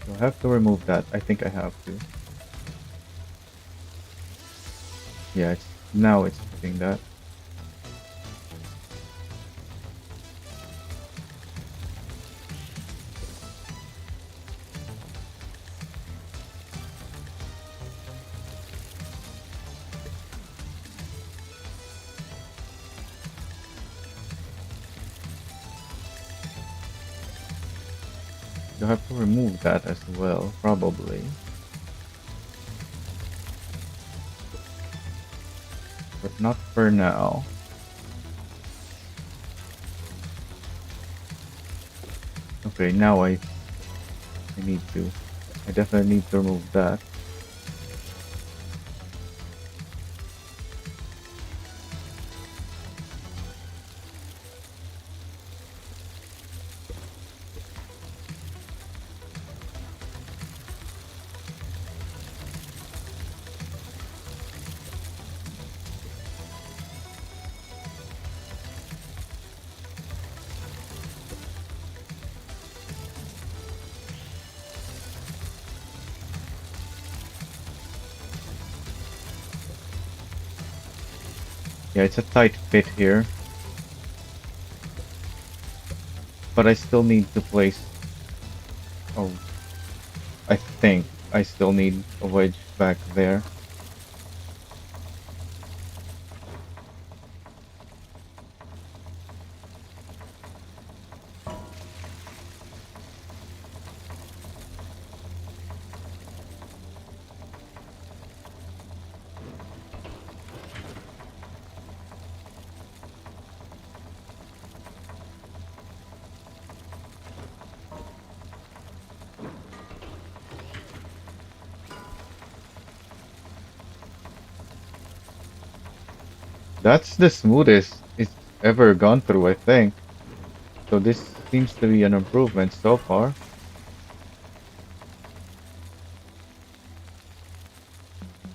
So I have to remove that. I think I have to. Yeah, now it's doing that. You'll have to remove that as well, probably. But not for now. Okay, now I need to. I definitely need to remove that. Yeah, it's a tight fit here, but I still need to place. Oh, I think I still need a wedge back there. That's the smoothest it's ever gone through, I think. So this seems to be an improvement so far.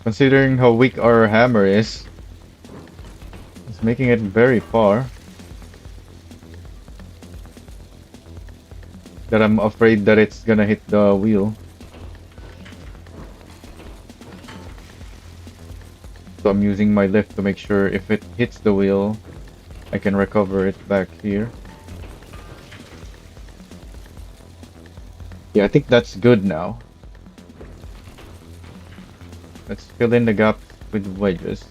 Considering how weak our hammer is, it's making it very far. That I'm afraid that it's gonna hit the wheel. So I'm using my lift to make sure if it hits the wheel, I can recover it back here. Yeah, I think that's good now. Let's fill in the gaps with wedges.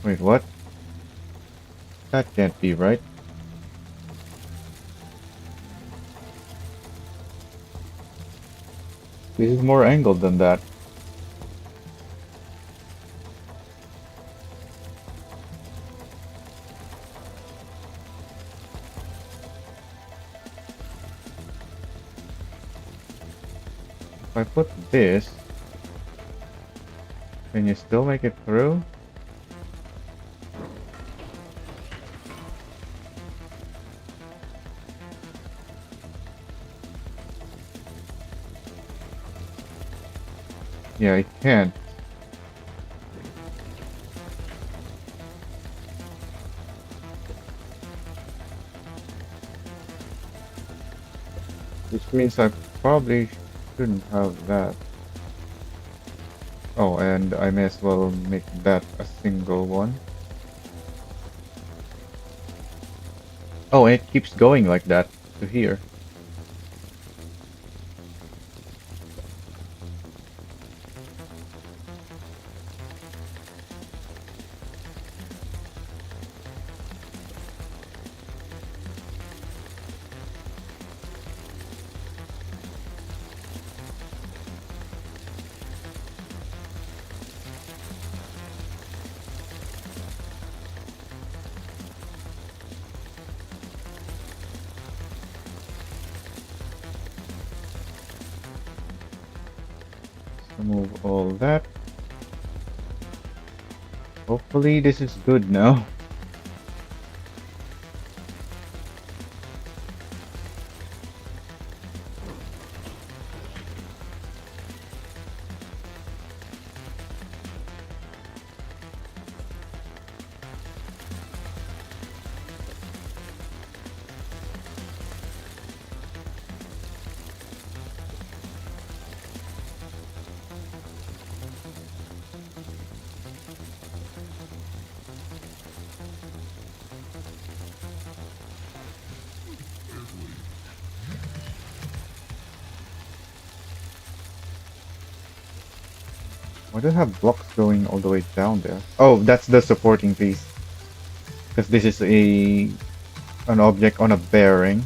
Wait, what? That can't be right. This is more angled than that. If I put this, can you still make it through? Yeah, I can't. Which means I probably shouldn't have that. Oh, and I may as well make that a single one. Oh, and it keeps going like that to here. Remove all that. Hopefully this is good now. Why do I have blocks going all the way down there? Oh, that's the supporting piece. Because this is an object on a bearing.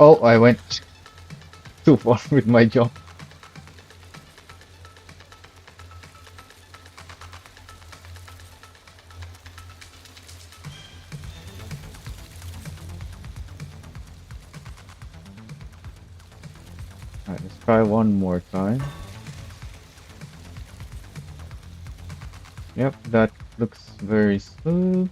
Oh, I went too far with my jump. Alright, let's try one more time. Yep, that looks very smooth.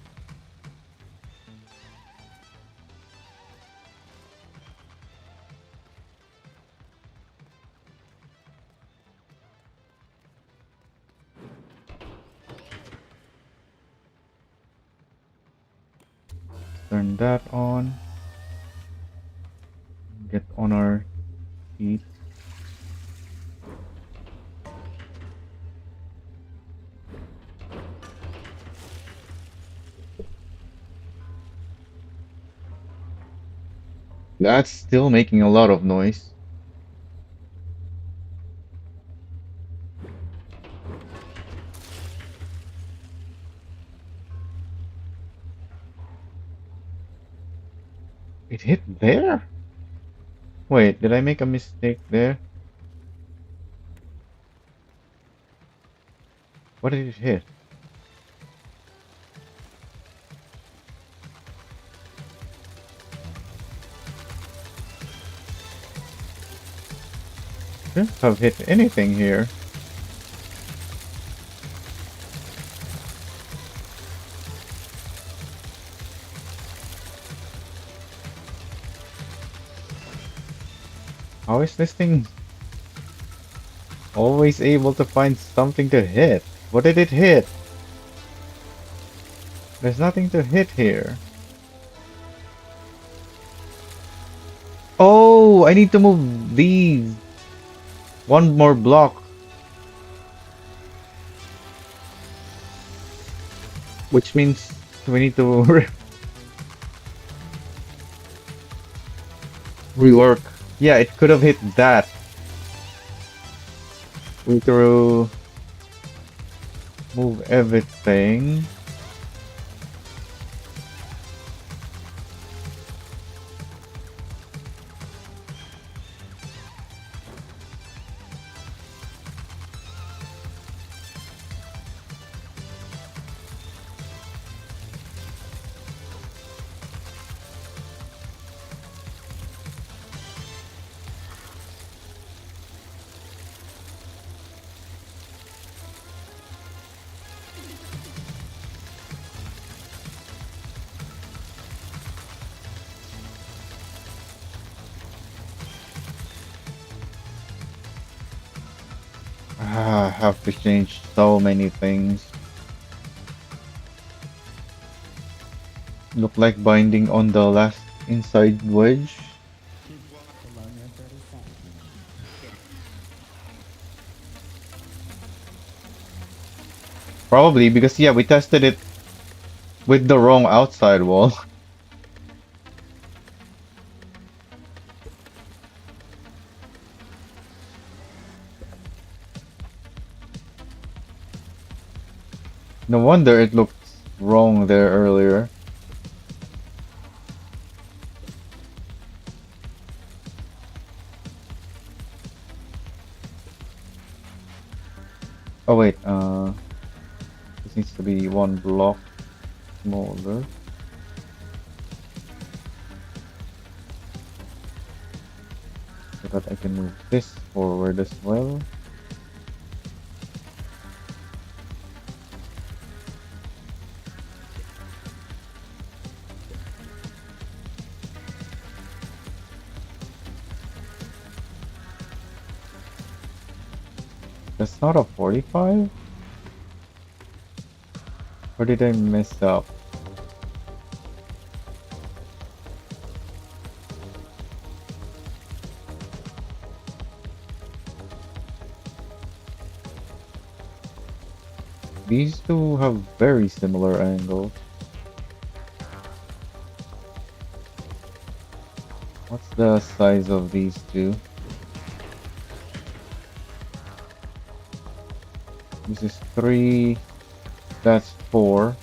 Turn that on. Get on our feet. That's still making a lot of noise. It hit there? Wait, did I make a mistake there? What did it hit? Shouldn't have hit anything here. How is this thing always able to find something to hit? What did it hit? There's nothing to hit here. Oh, I need to move these. One more block. Which means we need to rework. Yeah, it could have hit that. We need to move everything. Ah, I have to change so many things. Look like binding on the last inside wedge. Below near 30 seconds. Probably because yeah, we tested it with the wrong outside wall. No wonder it looked wrong there earlier. Oh wait, this needs to be one block smaller. So that I can move this forward as well. That's not a 45? Or did I mess up? These two have very similar angles. What's the size of these two? This is 3, that's 4.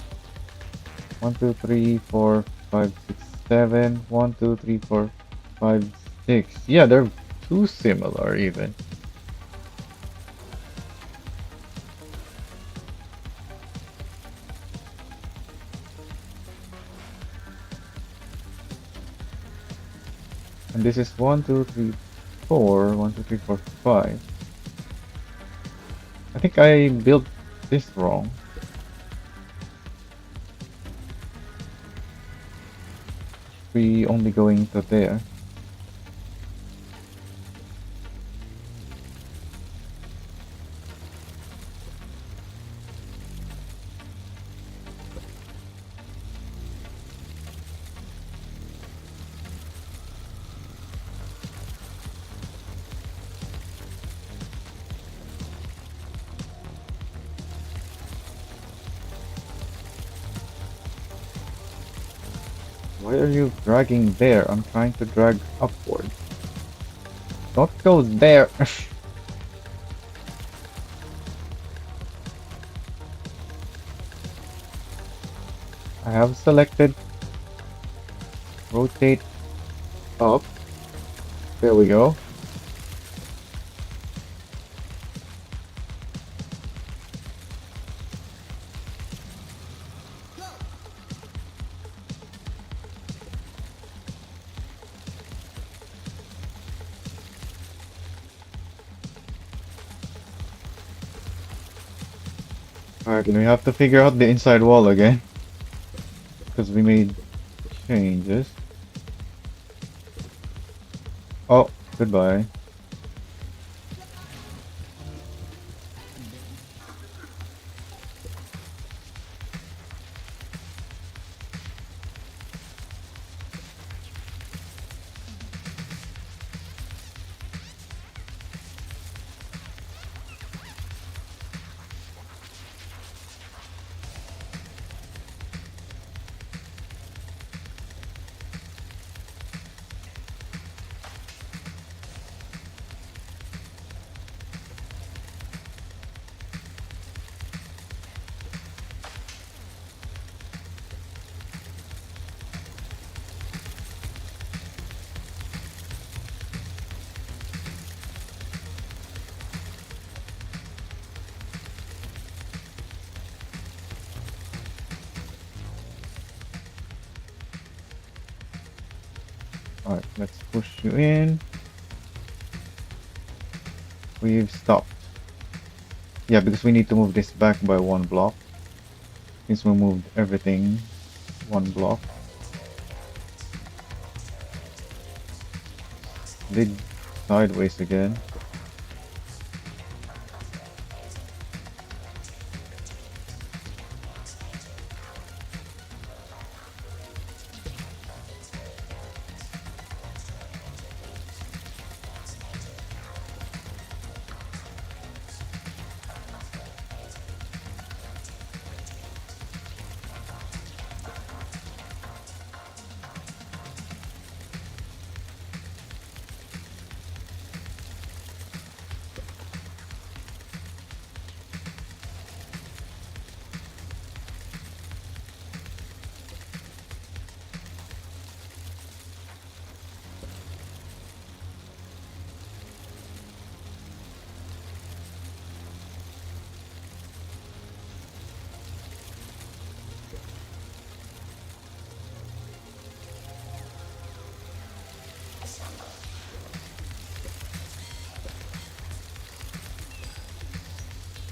1, 2, 3, 4, 5, 6, 7. 1, 2, 3, 4. 5, 6. Yeah, they're too similar even. And this is 1, 2, 3, 4. 1, 2, 3, 4, 5. I think I built this wrong. We only going to there. Why are you dragging there? I'm trying to drag upward. Don't go there. I have selected rotate up. There we go. Alright, then we have to figure out the inside wall again. Because we made changes. Oh, goodbye. Alright, let's push you in. We've stopped. Yeah, because we need to move this back by 1 block. Since we moved everything 1 block. Dig sideways again.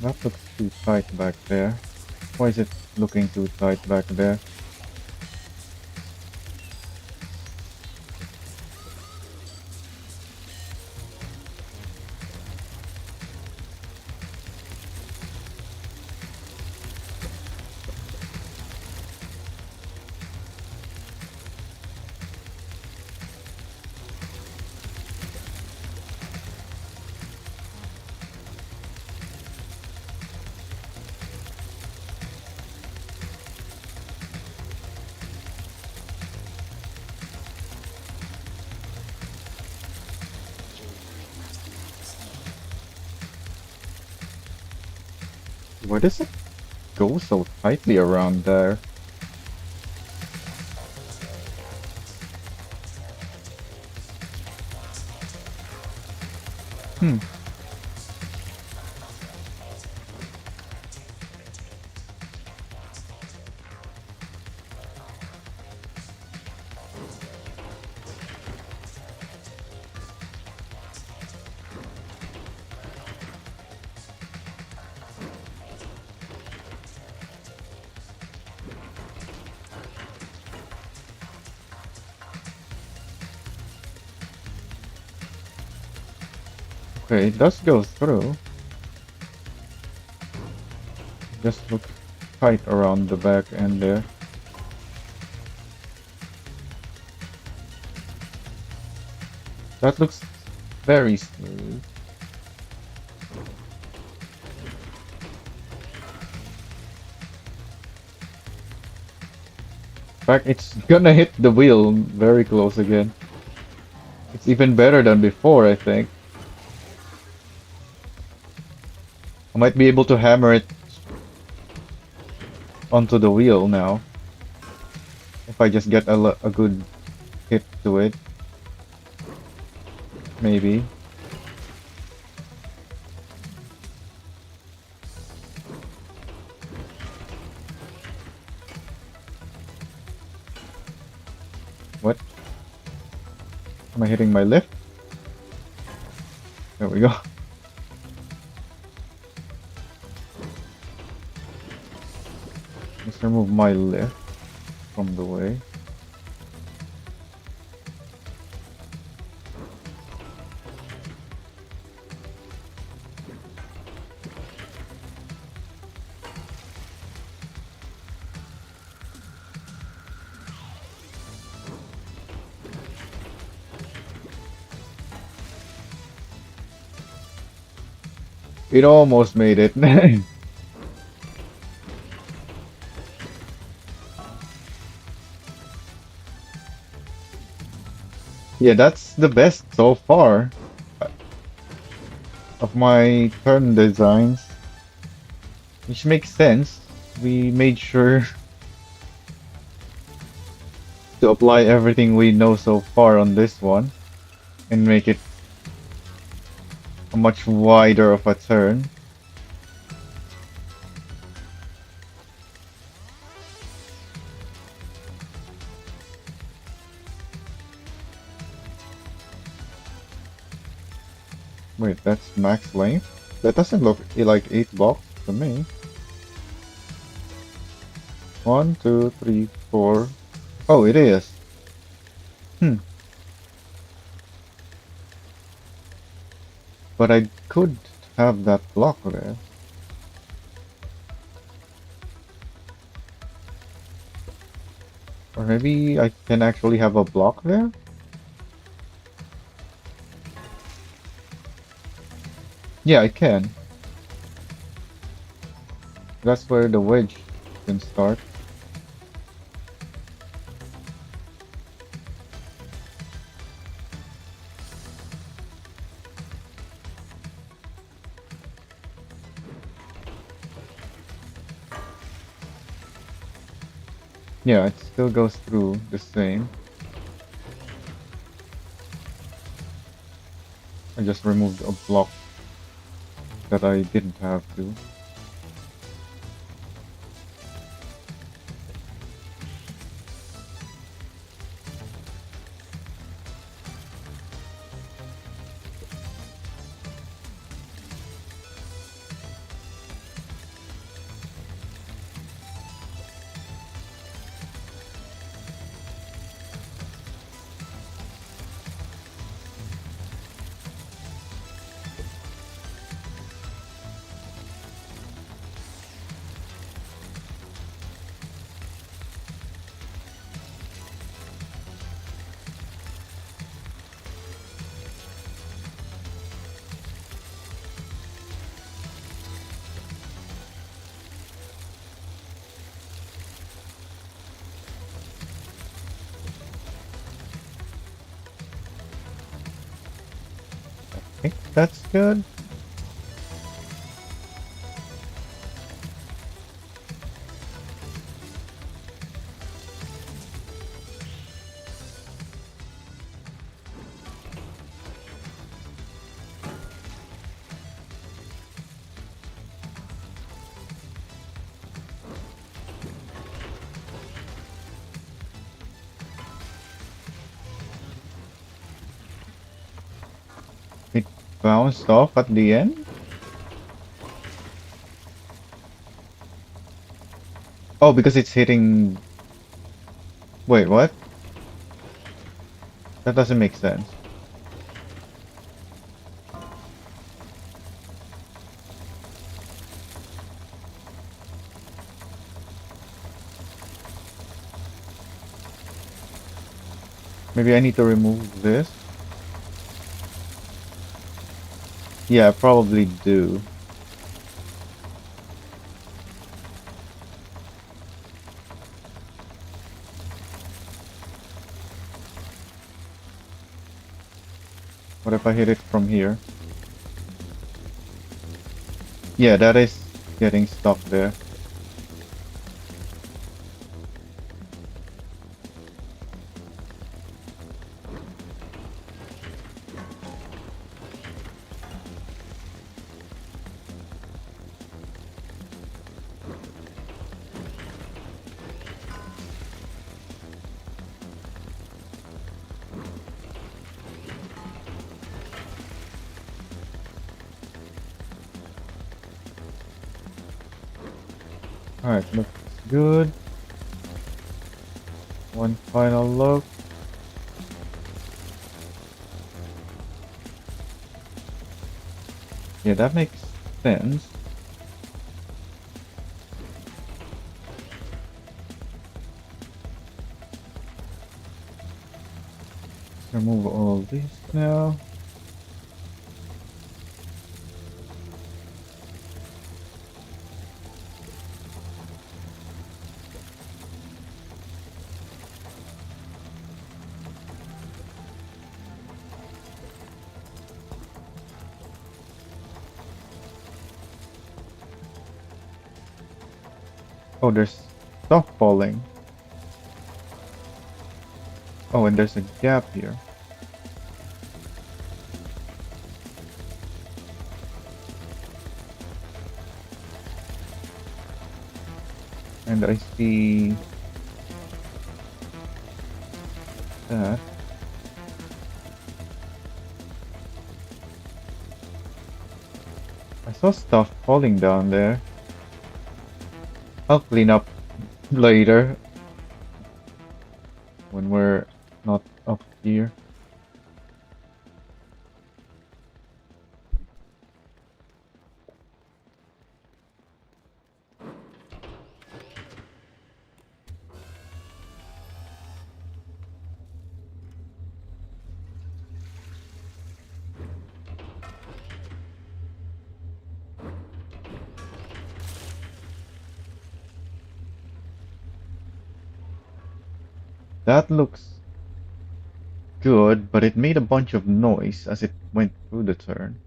That looks too tight back there. Why is it looking too tight back there? Why does it go so tightly around there? Hmm. Okay, it does go through. Just looks tight around the back end there. That looks very smooth. In fact, it's gonna hit the wheel very close again. It's even better than before, I think. I might be able to hammer it onto the wheel now if I just get a good hit to it. Maybe. What? Am I hitting my lift? There we go. Let's remove my lift from the way. It almost made it. Yeah, that's the best so far of my turn designs, which makes sense. We made sure to apply everything we know so far on this one and make it a much wider of a turn. Wait, that's max length? That doesn't look like 8 blocks to me. 1, 2, 3, 4. Oh, it is. Hmm. But I could have that block there. Or maybe I can actually have a block there? Yeah, I can. That's where the wedge can start. Yeah, it still goes through the same. I just removed a block that I didn't have to. I think that's good. bounced off at the end? Oh, because it's hitting. Wait, what? That doesn't make sense. Maybe I need to remove this. Yeah, I probably do. What if I hit it from here? Yeah, that is getting stuck there. Alright, looks good. One final look. Yeah, that makes sense. Remove all this now. Oh, there's stuff falling. Oh, and there's a gap here. And I see that. I saw stuff falling down there. I'll clean up later when we're not up here. That looks good, but it made a bunch of noise as it went through the turn.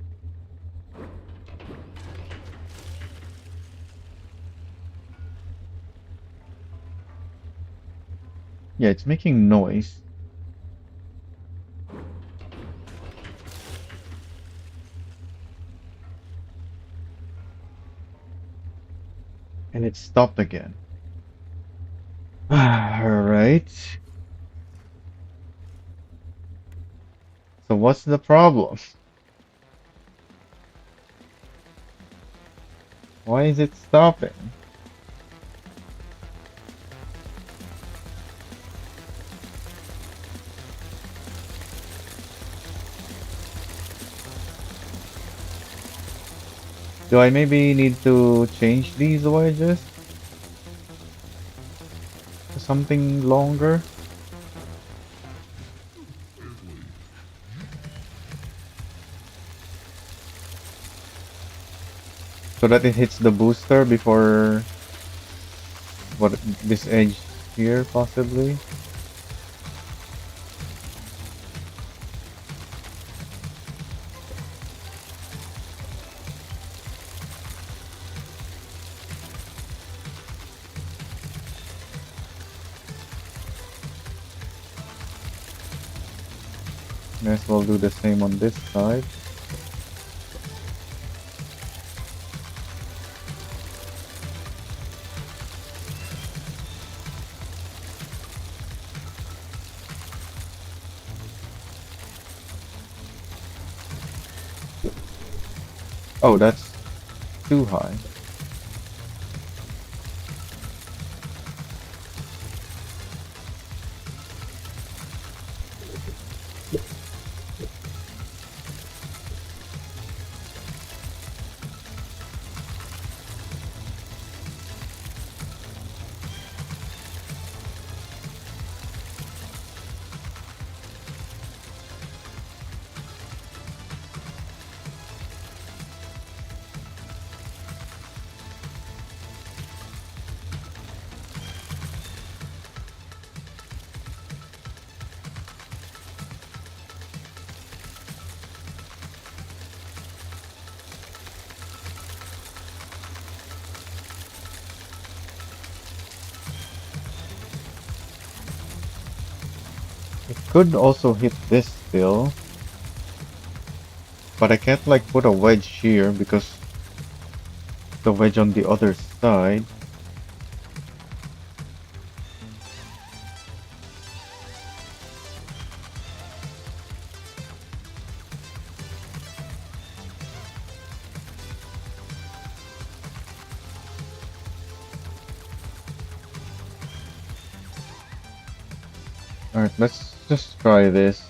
Yeah, it's making noise. And it stopped again. Alright. So what's the problem? Why is it stopping? Do I maybe need to change these wedges to something longer? So that it hits the booster before what this edge here possibly? May as well do the same on this side. Oh, that's too high. It could also hit this still, but I can't like put a wedge here because the wedge on the other side. Alright, let's just try this.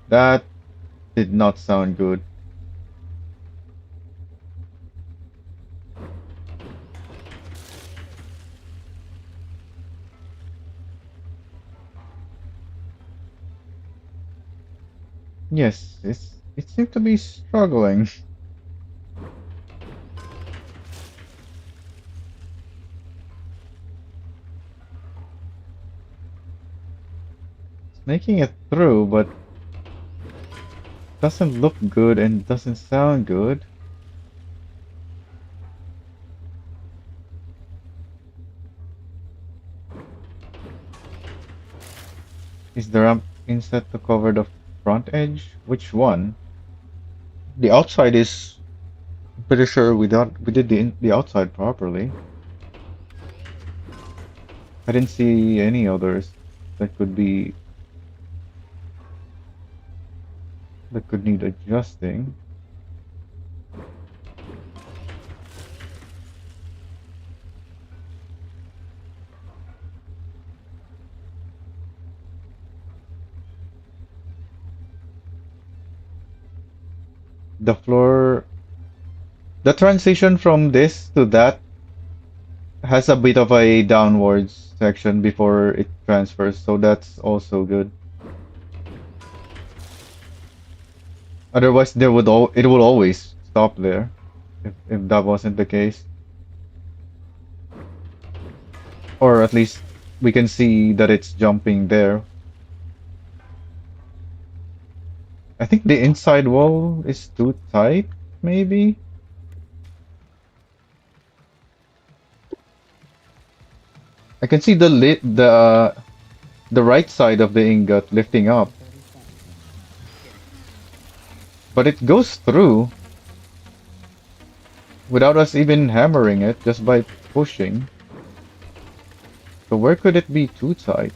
That did not sound good. Yes, it seemed to be struggling. It's making it through, but doesn't look good and doesn't sound good. Is the ramp inset to cover the front edge? Which one? The outside is pretty sure we did the outside properly. I didn't see any others that could be that could need adjusting. The floor, the transition from this to that has a bit of a downwards section before it transfers, so that's also good. Otherwise, it would always stop there if that wasn't the case. Or at least we can see that it's jumping there. I think the inside wall is too tight, maybe? I can see the right side of the ingot lifting up, 30 seconds. but it goes through without us even hammering it, just by pushing. So where could it be too tight?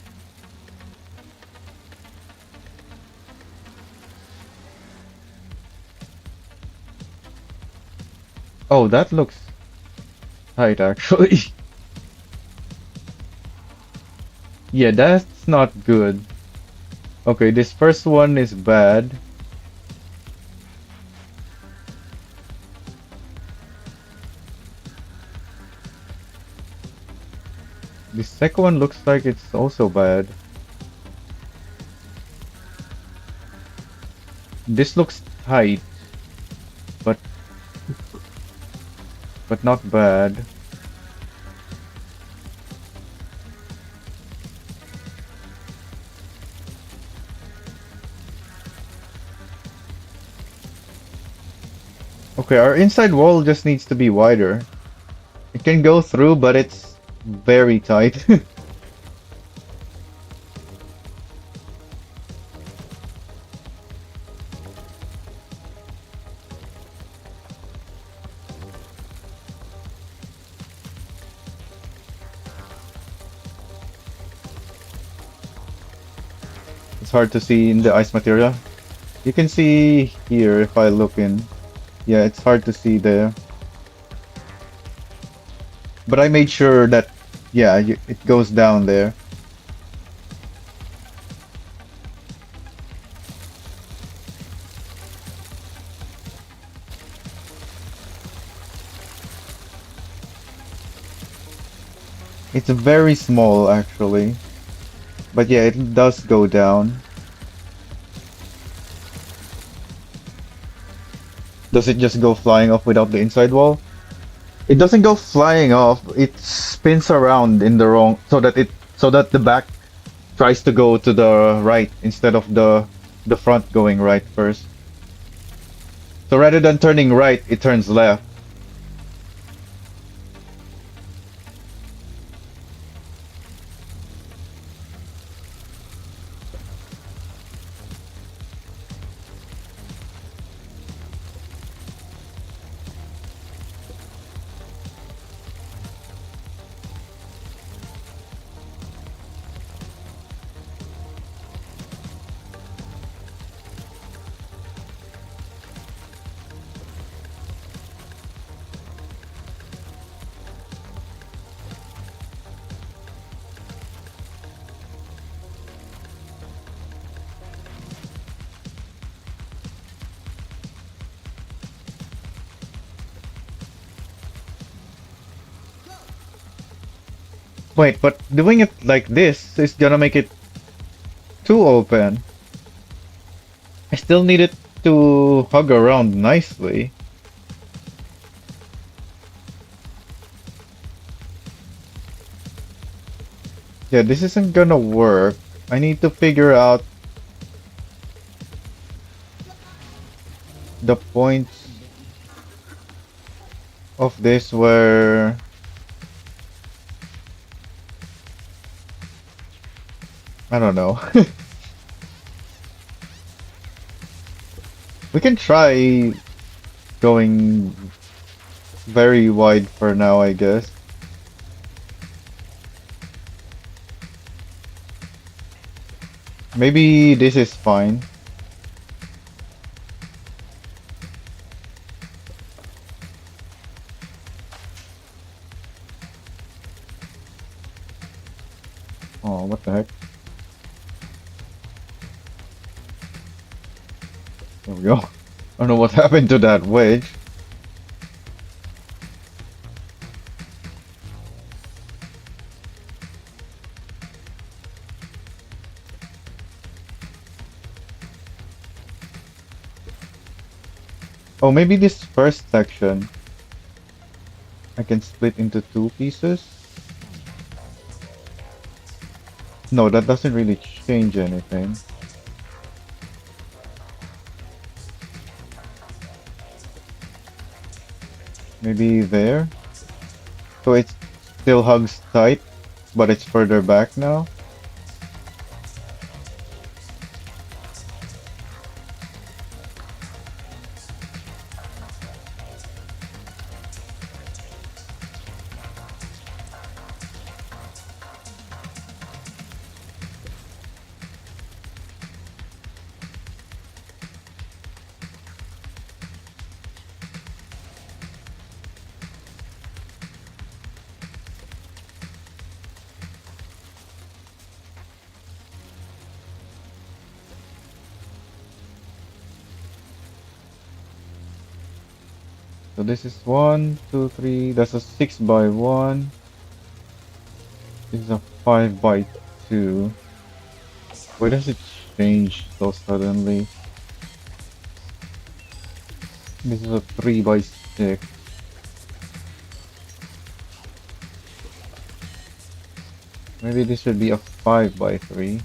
Oh, that looks tight actually. Yeah, that's not good. Okay, this first one is bad. The second one looks like it's also bad. This looks tight, but not bad. Okay, our inside wall just needs to be wider. It can go through, but it's very tight. It's hard to see in the ice material. You can see here if I look in. Yeah, it's hard to see there. But I made sure that, yeah, it goes down there. It's very small actually. But yeah, it does go down. Does it just go flying off without the inside wall? It doesn't go flying off. It spins around in the wrong so that the back tries to go to the right instead of the front going right first. So rather than turning right, it turns left. Wait, but doing it like this is gonna make it too open. I still need it to hug around nicely. Yeah, this isn't gonna work. I need to figure out the points of this where I don't know. We can try going very wide for now, I guess. Maybe this is fine. Oh, what the heck? There we go. I don't know what happened to that wedge. Oh, maybe this first section I can split into two pieces. No, that doesn't really change anything. Maybe there. So it still hugs tight, but it's further back now. So this is 1, 2, 3. That's a 6x1. This is a 5x2. Why does it change so suddenly? This is a 3x6. Maybe this should be a 5x3.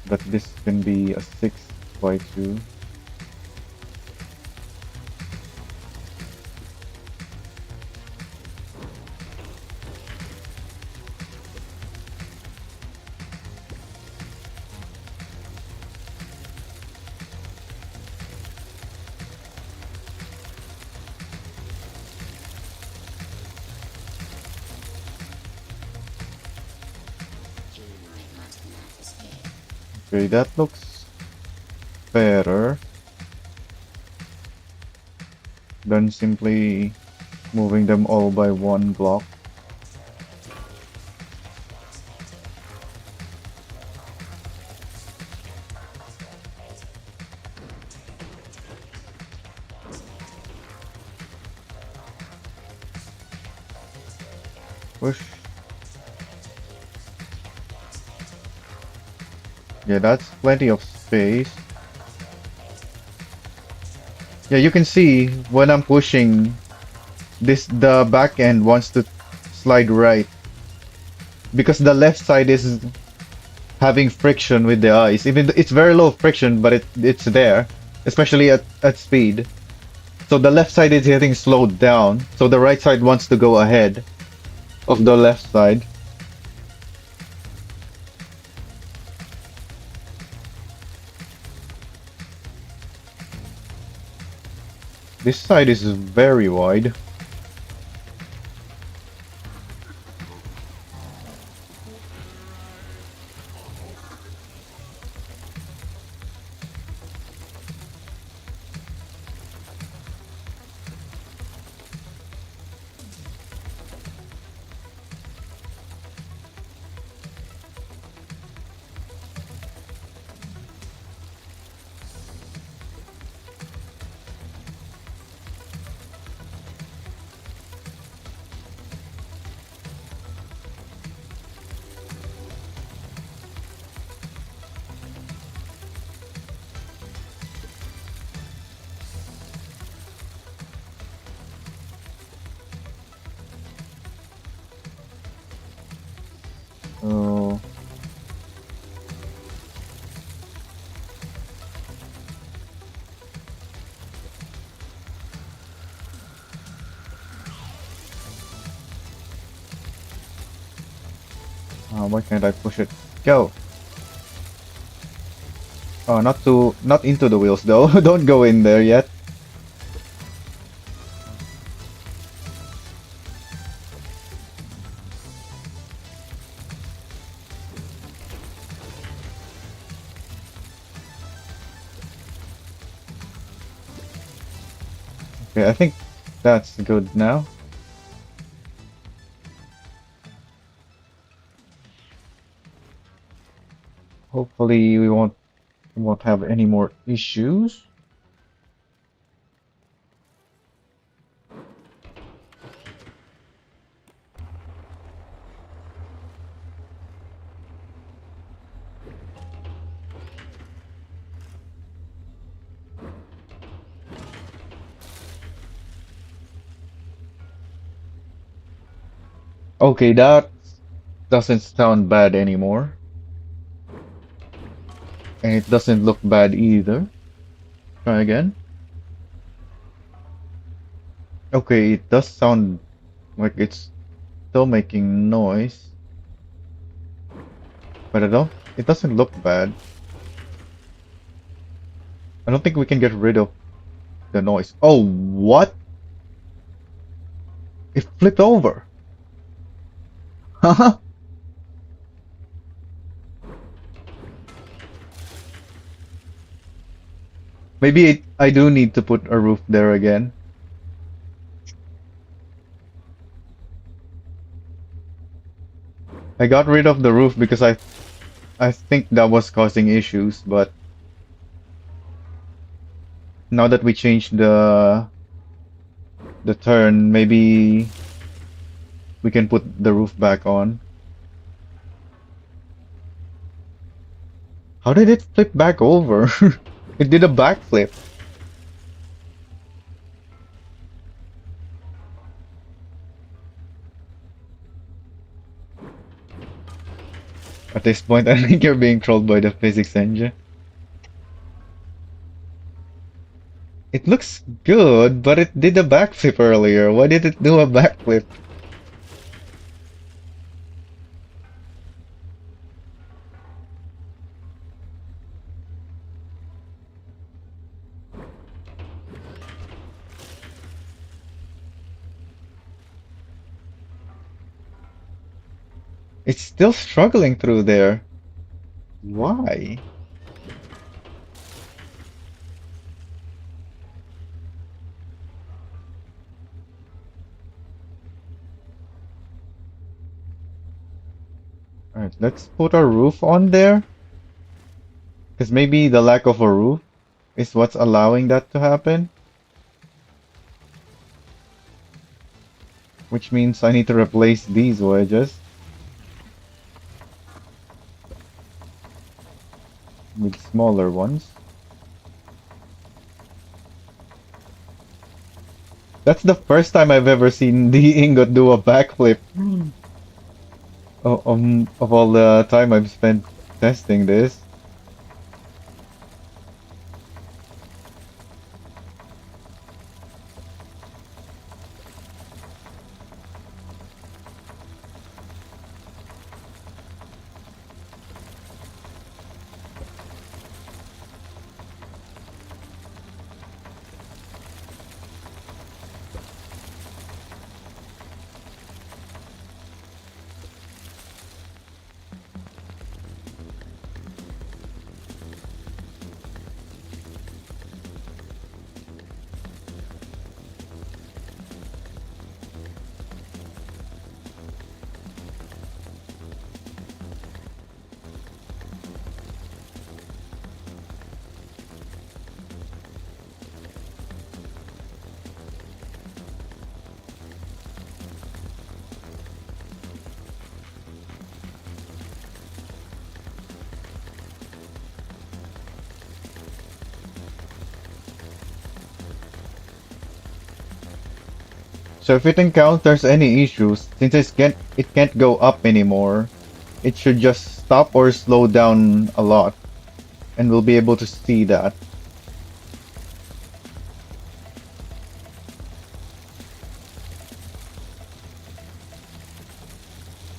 But this can be a 6. Y2. Okay, that looks better than simply moving them all by one block. Push. Yeah, that's plenty of space. Yeah, you can see when I'm pushing this, the back end wants to slide right because the left side is having friction with the ice. Even it's very low friction, but it's there, especially at speed. So the left side is getting slowed down. So the right side wants to go ahead of the left side. This side is very wide. So why can't I push it? Go! Oh, not into the wheels though. Don't go in there yet. Okay, I think that's good now. Hopefully we won't have any more issues. Okay, that doesn't sound bad anymore. And it doesn't look bad either. Try again. Okay, it does sound like it's still making noise. But it doesn't look bad. I don't think we can get rid of the noise. Oh, what? It flipped over. Haha. Maybe I do need to put a roof there again. I got rid of the roof because I think that was causing issues, but now that we changed the turn, maybe we can put the roof back on. How did it flip back over? It did a backflip. At this point, I think you're being trolled by the physics engine. It looks good, but it did a backflip earlier. Why did it do a backflip? It's still struggling through there. Why? Alright, let's put a roof on there. Because maybe the lack of a roof is what's allowing that to happen. Which means I need to replace these wedges with smaller ones. That's the first time I've ever seen the ingot do a backflip. Of all the time I've spent testing this. So if it encounters any issues, since it can't go up anymore, it should just stop or slow down a lot, and we'll be able to see that.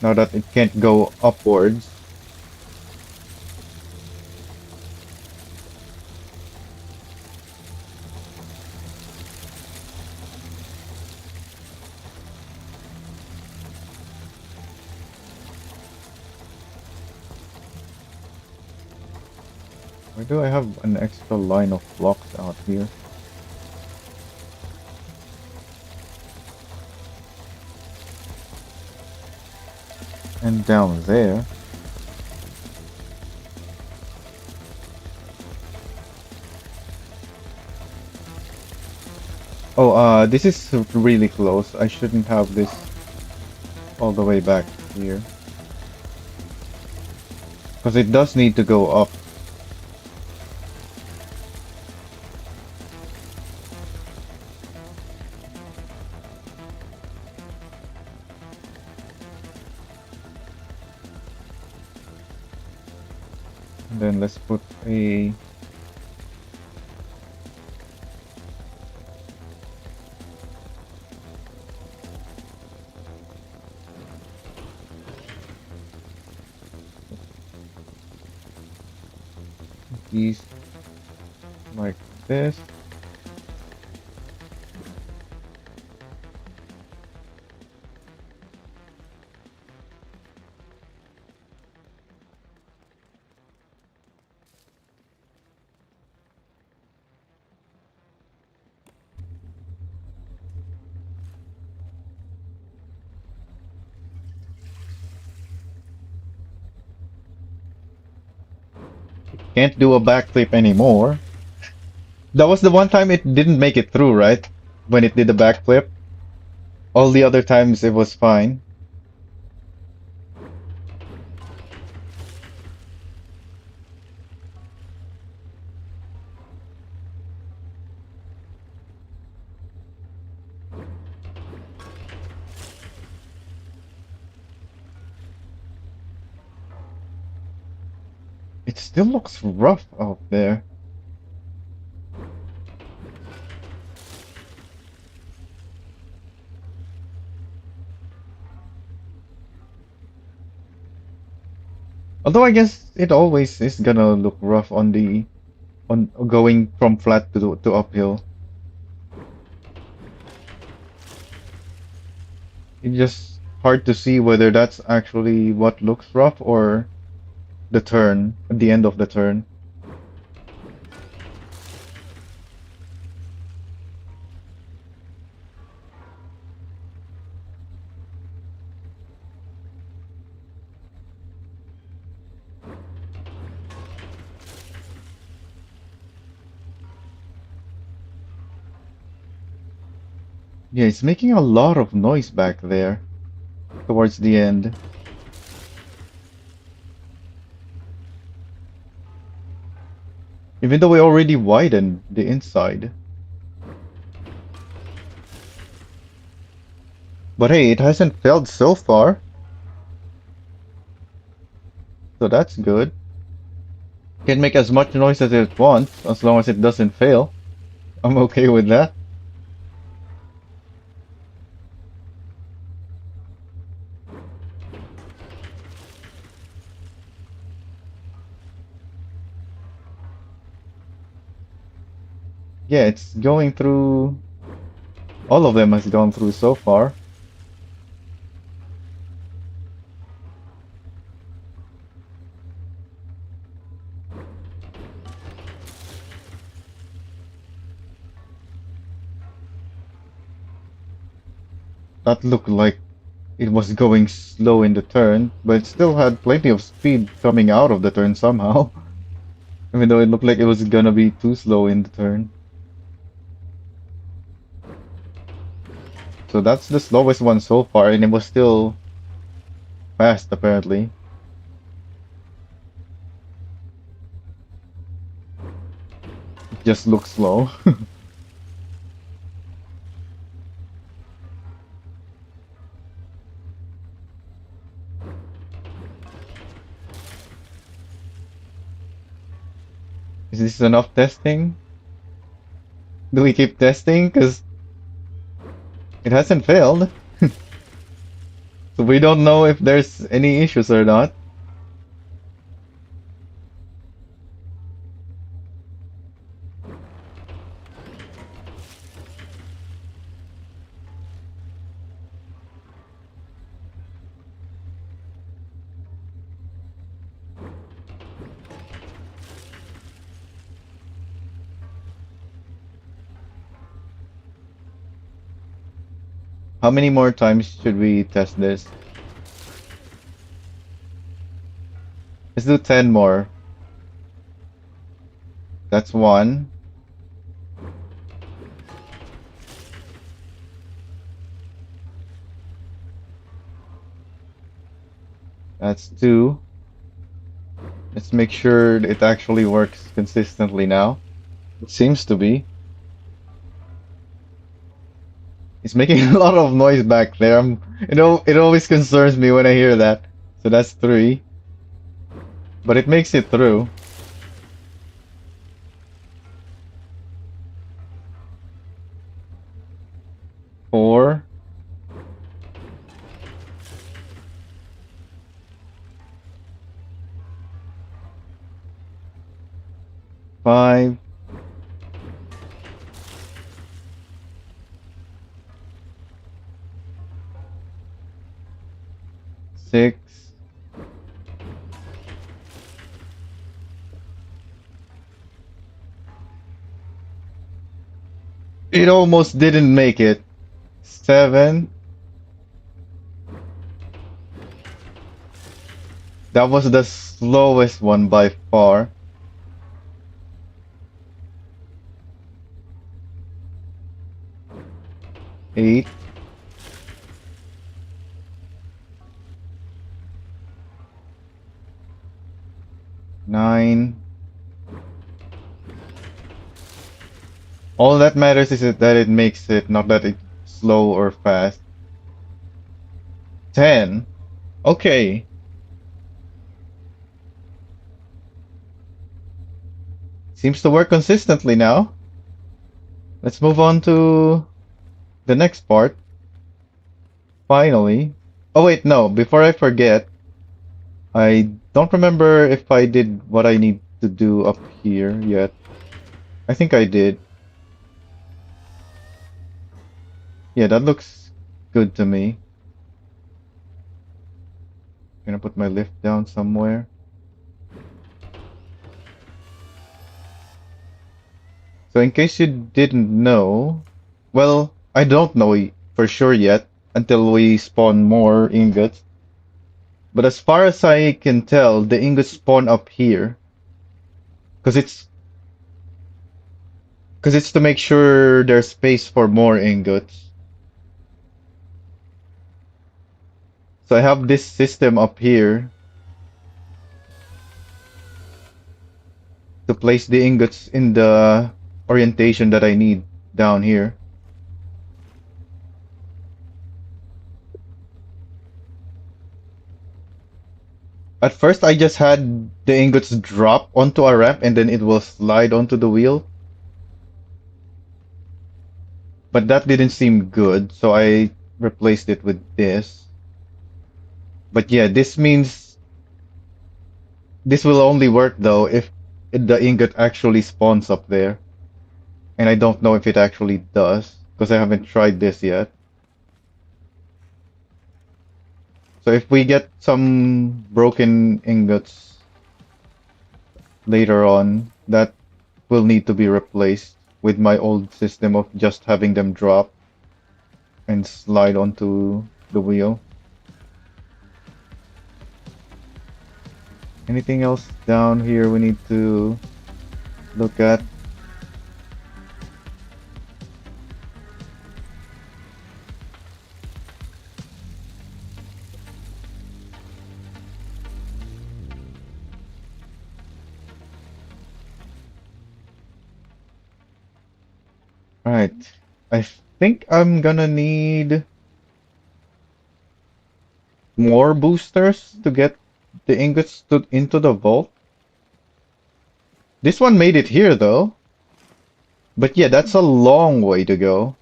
Now that it can't go upwards. Why do I have an extra line of blocks out here? And down there. Oh, this is really close. I shouldn't have this all the way back here. Because it does need to go up. And then let's put a... these like this. Can't do a backflip anymore. That was the one time it didn't make it through, right? When it did the backflip. All the other times it was fine. It still looks rough out there. Although I guess it always is gonna look rough on the on going from flat to uphill. It's just hard to see whether that's actually what looks rough or the turn at the end of the turn. Yeah, it's making a lot of noise back there towards the end. Even though we already widened the inside. But hey, it hasn't failed so far, so that's good. Can make as much noise as it wants, as long as it doesn't fail. I'm okay with that. Yeah, it's going through... All of them has gone through so far. That looked like it was going slow in the turn, but it still had plenty of speed coming out of the turn somehow. Even though it looked like it was gonna be too slow in the turn. So that's the slowest one so far, and it was still fast apparently. It just looks slow. Is this enough testing? Do we keep testing? Because it hasn't failed. So we don't know if there's any issues or not. How many more times should we test this? Let's do 10 more. That's one. That's two. Let's make sure it actually works consistently now. It seems to be. It's making a lot of noise back there. It always concerns me when I hear that. So that's three. But it makes it through. Four. Five. Six. It almost didn't make it. Seven. That was the slowest one by far. Eight. Nine. All that matters is that it makes it, not that it's slow or fast. 10. Okay. Seems to work consistently now. Let's move on to the next part. Finally. Oh wait, no. Before I forget, I Don't remember if I did what I need to do up here yet. I think I did. Yeah, that looks good to me. Gonna put my lift down somewhere. So in case you didn't know, well, I don't know for sure yet until we spawn more ingots. But as far as I can tell, the ingots spawn up here because it's to make sure there's space for more ingots. So I have this system up here to place the ingots in the orientation that I need down here. At first, I just had the ingots drop onto a ramp and then it will slide onto the wheel. But that didn't seem good, so I replaced it with this. But yeah, this means this will only work though if the ingot actually spawns up there. And I don't know if it actually does, because I haven't tried this yet. So if we get some broken ingots later on, that will need to be replaced with my old system of just having them drop and slide onto the wheel. Anything else down here we need to look at? Alright. I think I'm gonna need more boosters to get the ingots into the vault. This one made it here though. But yeah, that's a long way to go.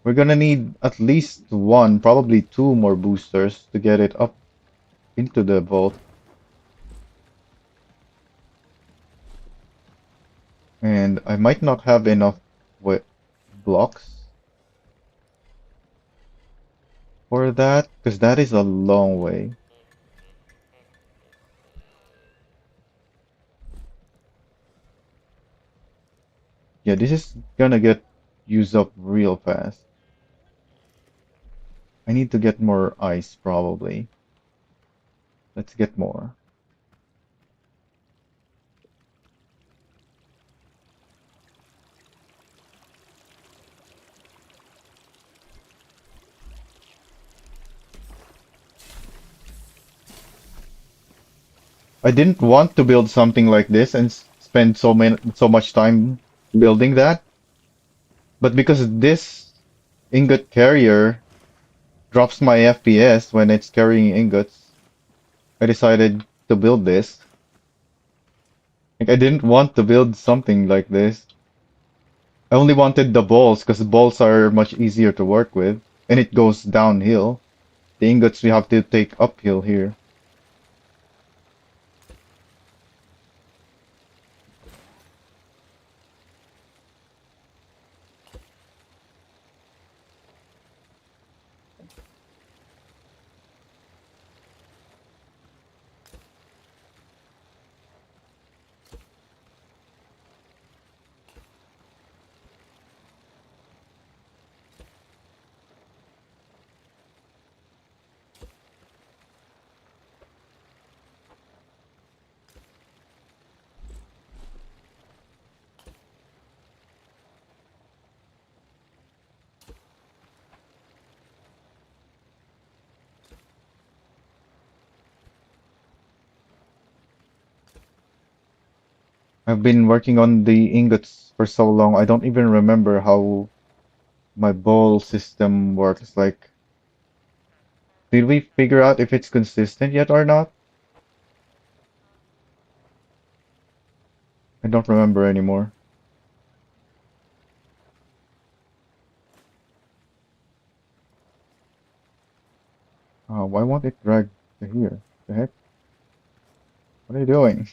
We're gonna need at least one, probably two more boosters to get it up into the vault. And I might not have enough blocks for that, because that is a long way. Yeah, this is gonna get used up real fast. I need to get more ice, probably. Let's get more. I didn't want to build something like this and spend so much time building that, but because this ingot carrier drops my FPS when it's carrying ingots, I decided to build this. Like, I didn't want to build something like this. I only wanted the balls because balls are much easier to work with, and it goes downhill. The ingots we have to take uphill here. I've been working on the ingots for so long, I don't even remember how my ball system works. Like, did we figure out if it's consistent yet or not? I don't remember anymore. Why won't it drag to here? The heck? What are you doing?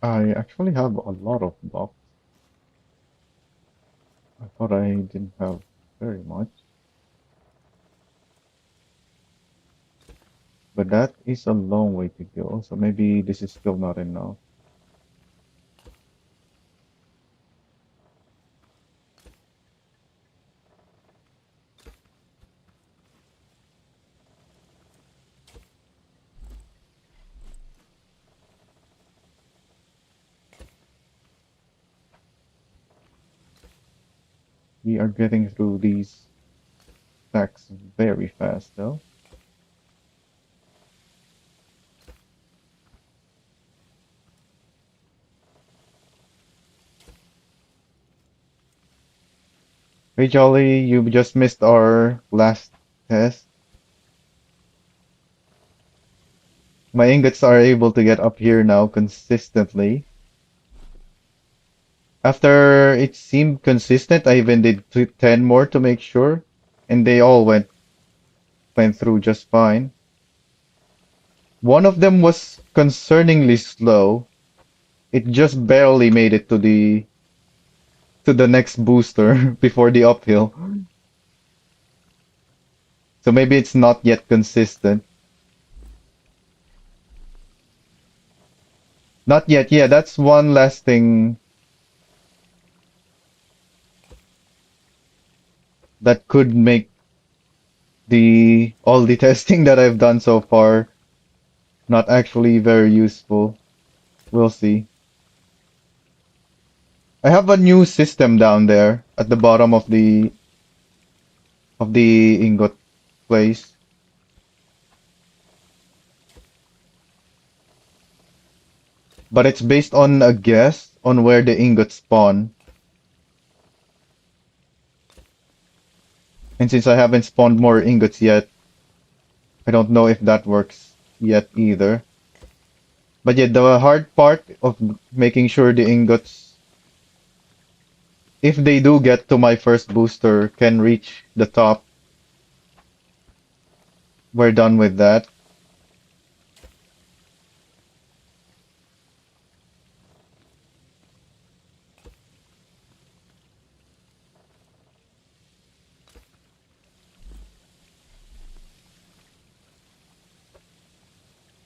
I actually have a lot of blocks. I thought I didn't have very much. But that is a long way to go, so maybe this is still not enough. We are getting through these stacks very fast, though. Hey, Jolly, you just missed our last test. My ingots are able to get up here now consistently. After it seemed consistent, I even did 10 more to make sure, and they all went through just fine. One of them was concerningly slow. It just barely made it to the next booster before the uphill. So maybe it's not yet consistent. Not yet. Yeah, that's one last thing that could make the all the testing that I've done so far not actually very useful. We'll see. I have a new system down there at the bottom of the ingot place, but it's based on a guess on where the ingots spawn. And since I haven't spawned more ingots yet, I don't know if that works yet either. But yeah, the hard part of making sure the ingots, if they do get to my first booster, can reach the top, we're done with that.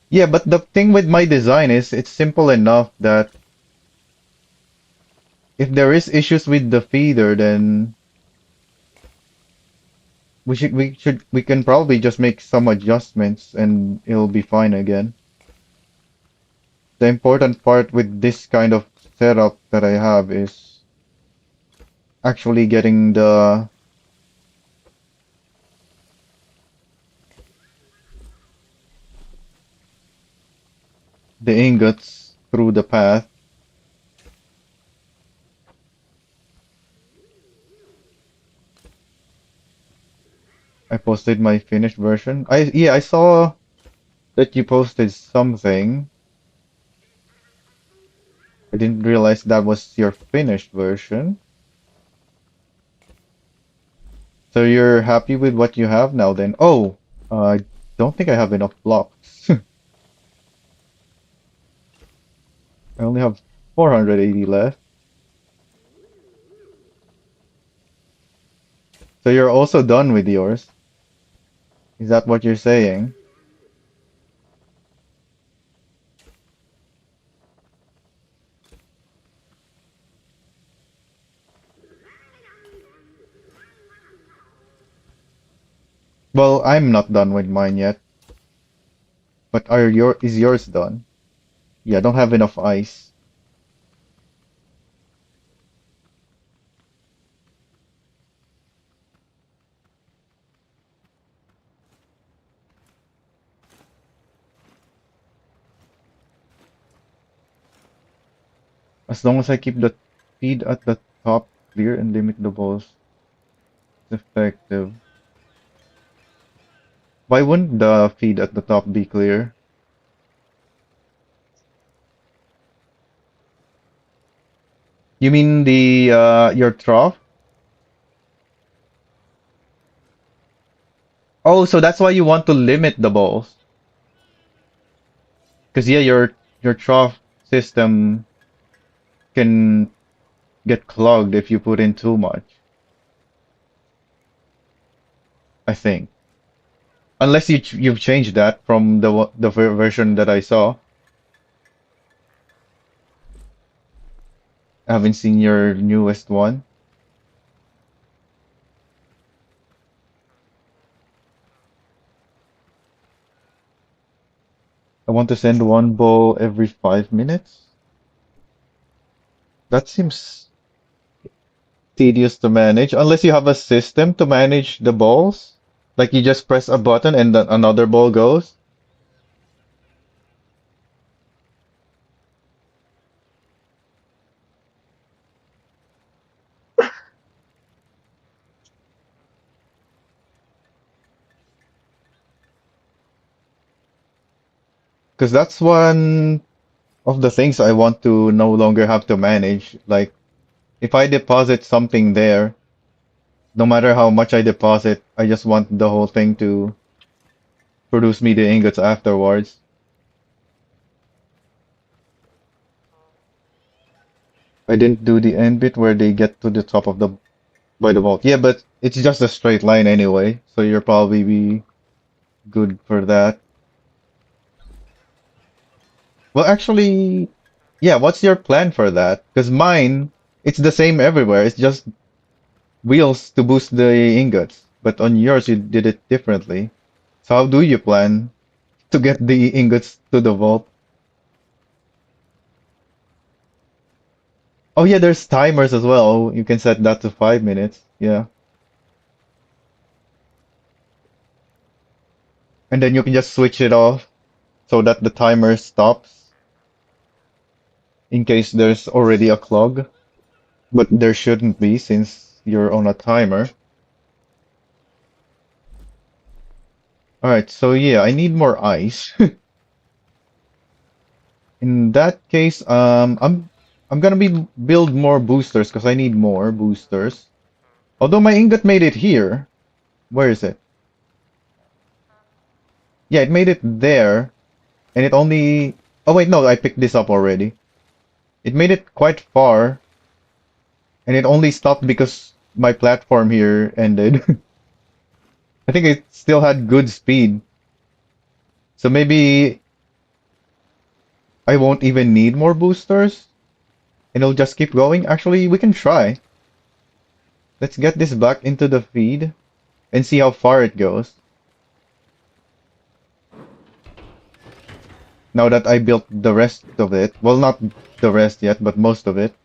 Yeah, but the thing with my design is it's simple enough that if there is issues with the feeder, then we can probably just make some adjustments and it'll be fine again. The important part with this kind of setup that I have is actually getting the ingots through the path. I posted my finished version. I saw that you posted something. I didn't realize that was your finished version. So you're happy with what you have now then? Oh, I don't think I have enough blocks. I only have 480 left. So you're also done with yours. Is that what you're saying? Well, I'm not done with mine yet. But is yours done? Yeah, I don't have enough ice. As long as I keep the feed at the top clear and limit the balls, it's effective. Why wouldn't the feed at the top be clear? You mean the your trough? Oh, so that's why you want to limit the balls. Because yeah, your trough system can get clogged if you put in too much, I think. Unless you've changed that from the version that I saw. I haven't seen your newest one. I want to send one ball every 5 minutes. That seems tedious to manage, unless you have a system to manage the balls. Like you just press a button and then another ball goes. Because that's one of the things I want to no longer have to manage. Like if I deposit something there, no matter how much I deposit, I just want the whole thing to produce me the ingots afterwards. I didn't do the end bit where they get to the top of the by the vault. Yeah, but it's just a straight line anyway, so you'll probably be good for that. Well, actually, yeah, what's your plan for that? Because mine, it's the same everywhere. It's just wheels to boost the ingots. But on yours, you did it differently. So how do you plan to get the ingots to the vault? Oh yeah, there's timers as well. You can set that to 5 minutes. Yeah. And then you can just switch it off so that the timer stops in case there's already a clog. But there shouldn't be since you're on a timer. Alright, so yeah, I need more ice. In that case, I'm gonna be build more boosters because I need more boosters. Although my ingot made it here. Where is it? Yeah, it made it there, and it only. Oh wait, no, I picked this up already. It made it quite far, and it only stopped because my platform here ended. I think it still had good speed, so maybe I won't even need more boosters, and it'll just keep going. Actually, we can try. Let's get this back into the feed and see how far it goes. Now that I built the rest of it, well, not the rest yet, but most of it.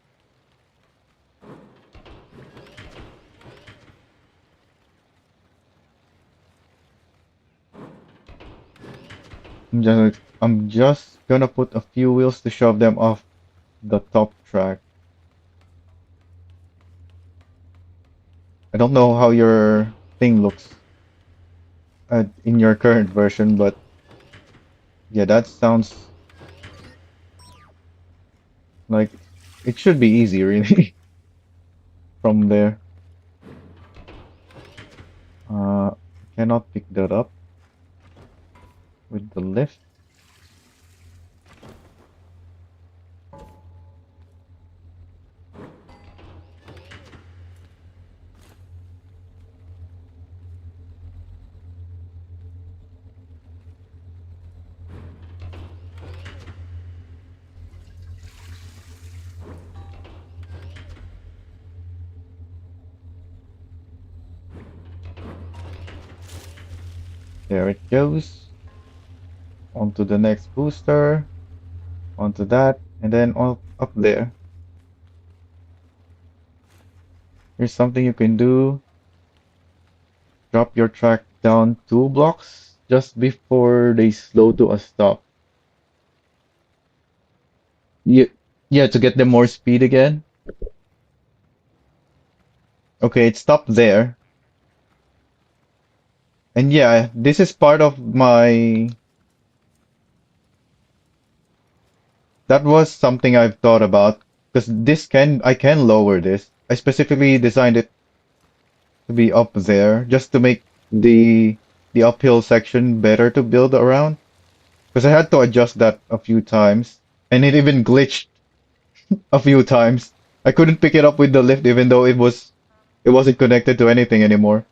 I'm just gonna put a few wheels to shove them off the top track. I don't know how your thing looks in your current version, but yeah, that sounds like it should be easy, really, from there. I cannot pick that up with the lift. There it goes. Onto the next booster. Onto that. And then up there. Here's something you can do. Drop your track down 2 blocks just before they slow to a stop. Yeah, yeah, to get them more speed again. Okay, it stopped there. And yeah, this is part of my. That was something I've thought about because I can lower this. I specifically designed it to be up there just to make the uphill section better to build around. Because I had to adjust that a few times, and it even glitched a few times. I couldn't pick it up with the lift even though it wasn't connected to anything anymore.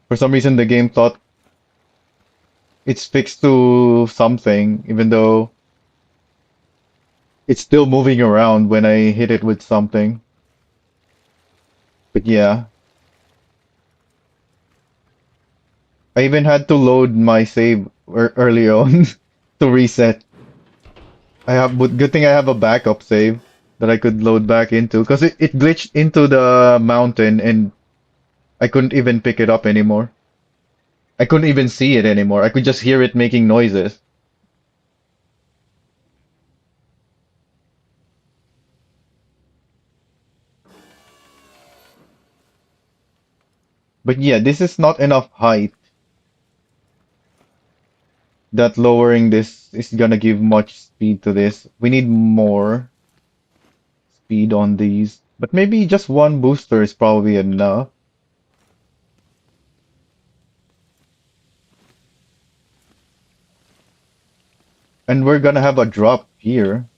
For some reason the game thought it's fixed to something, even though it's still moving around when I hit it with something. But yeah, I even had to load my save early on to reset. But good thing I have a backup save that I could load back into because it glitched into the mountain and I couldn't even pick it up anymore. I couldn't even see it anymore. I could just hear it making noises. But yeah, this is not enough height that lowering this is gonna give much speed to this. We need more speed on these. But maybe just one booster is probably enough. And we're gonna have a drop here.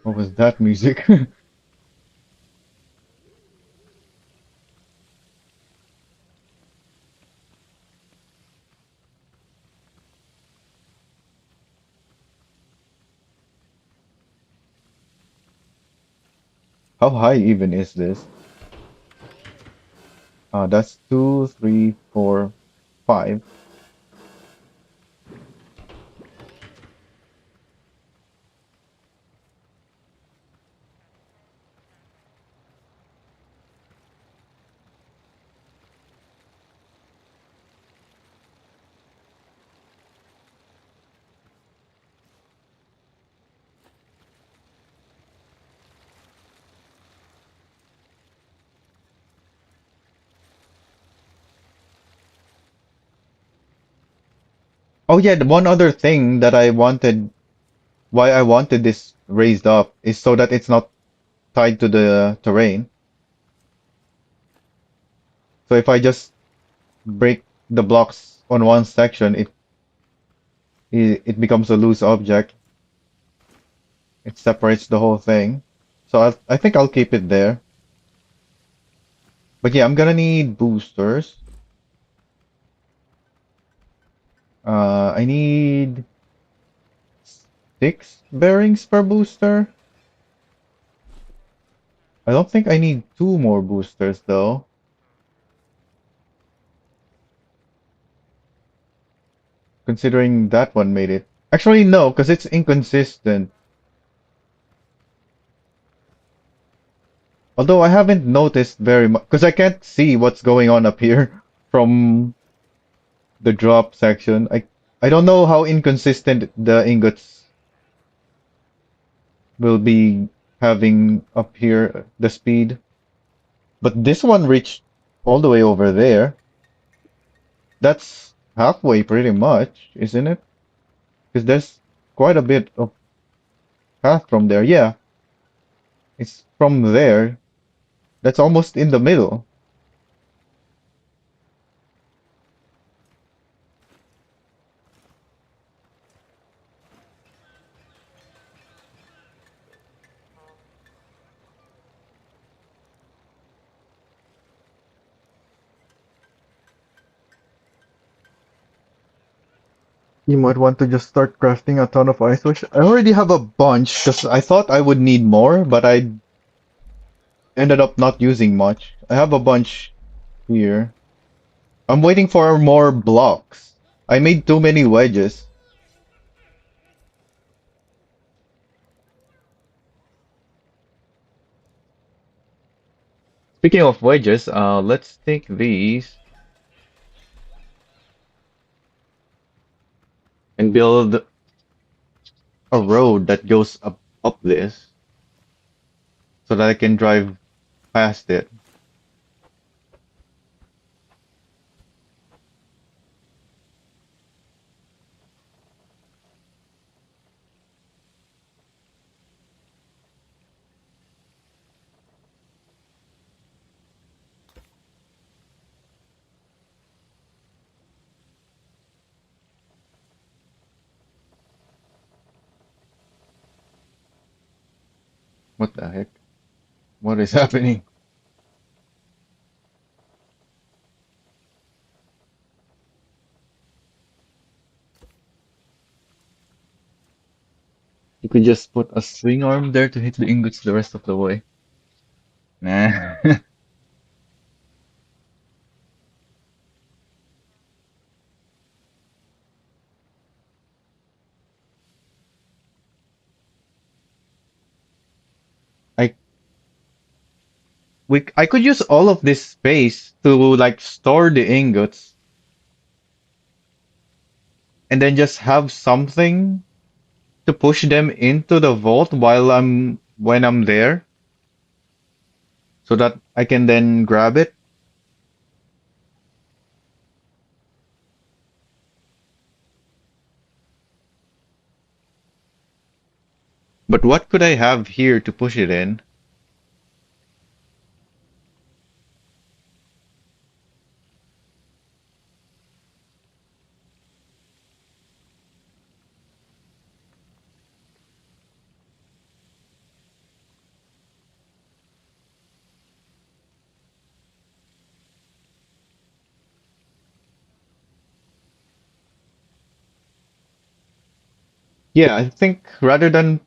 What was that music? How high even is this? That's 2, 3, 4, 5. Oh yeah, the one other thing that why I wanted this raised up is so that it's not tied to the terrain. So if I just break the blocks on one section, it becomes a loose object. It separates the whole thing. So I think I'll keep it there. But yeah, I'm gonna need boosters. I need 6 bearings per booster. I don't think I need 2 more boosters though, considering that one made it. Actually, no, because it's inconsistent. Although I haven't noticed very much, because I can't see what's going on up here from the drop section. I don't know how inconsistent the ingots will be having up here, the speed. But this one reached all the way over there. That's halfway pretty much, isn't it? Because there's quite a bit of path from there. Yeah, it's from there. That's almost in the middle. You might want to just start crafting a ton of ice wish. I already have a bunch because I thought I would need more, but I ended up not using much. I have a bunch here. I'm waiting for more blocks. I made too many wedges. Speaking of wedges, let's take these and build a road that goes up this so that I can drive past it. What the heck? What is happening? You could just put a swing arm there to hit the ingots the rest of the way. Nah. I I could use all of this space to like store the ingots and then just have something to push them into the vault while when I'm there so that I can then grab it. But what could I have here to push it in? Yeah, I think rather than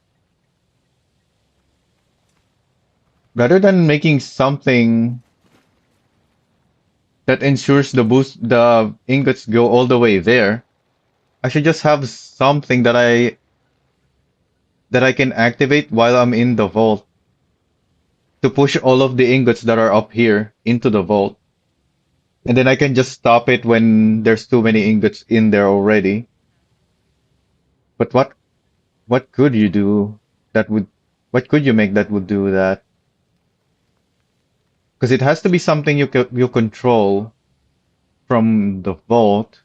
making something that ensures the ingots go all the way there, I should just have something that I can activate while I'm in the vault to push all of the ingots that are up here into the vault. And then I can just stop it when there's too many ingots in there already. But what could you do that would what could you make that would do that? Because it has to be something you control from the vault.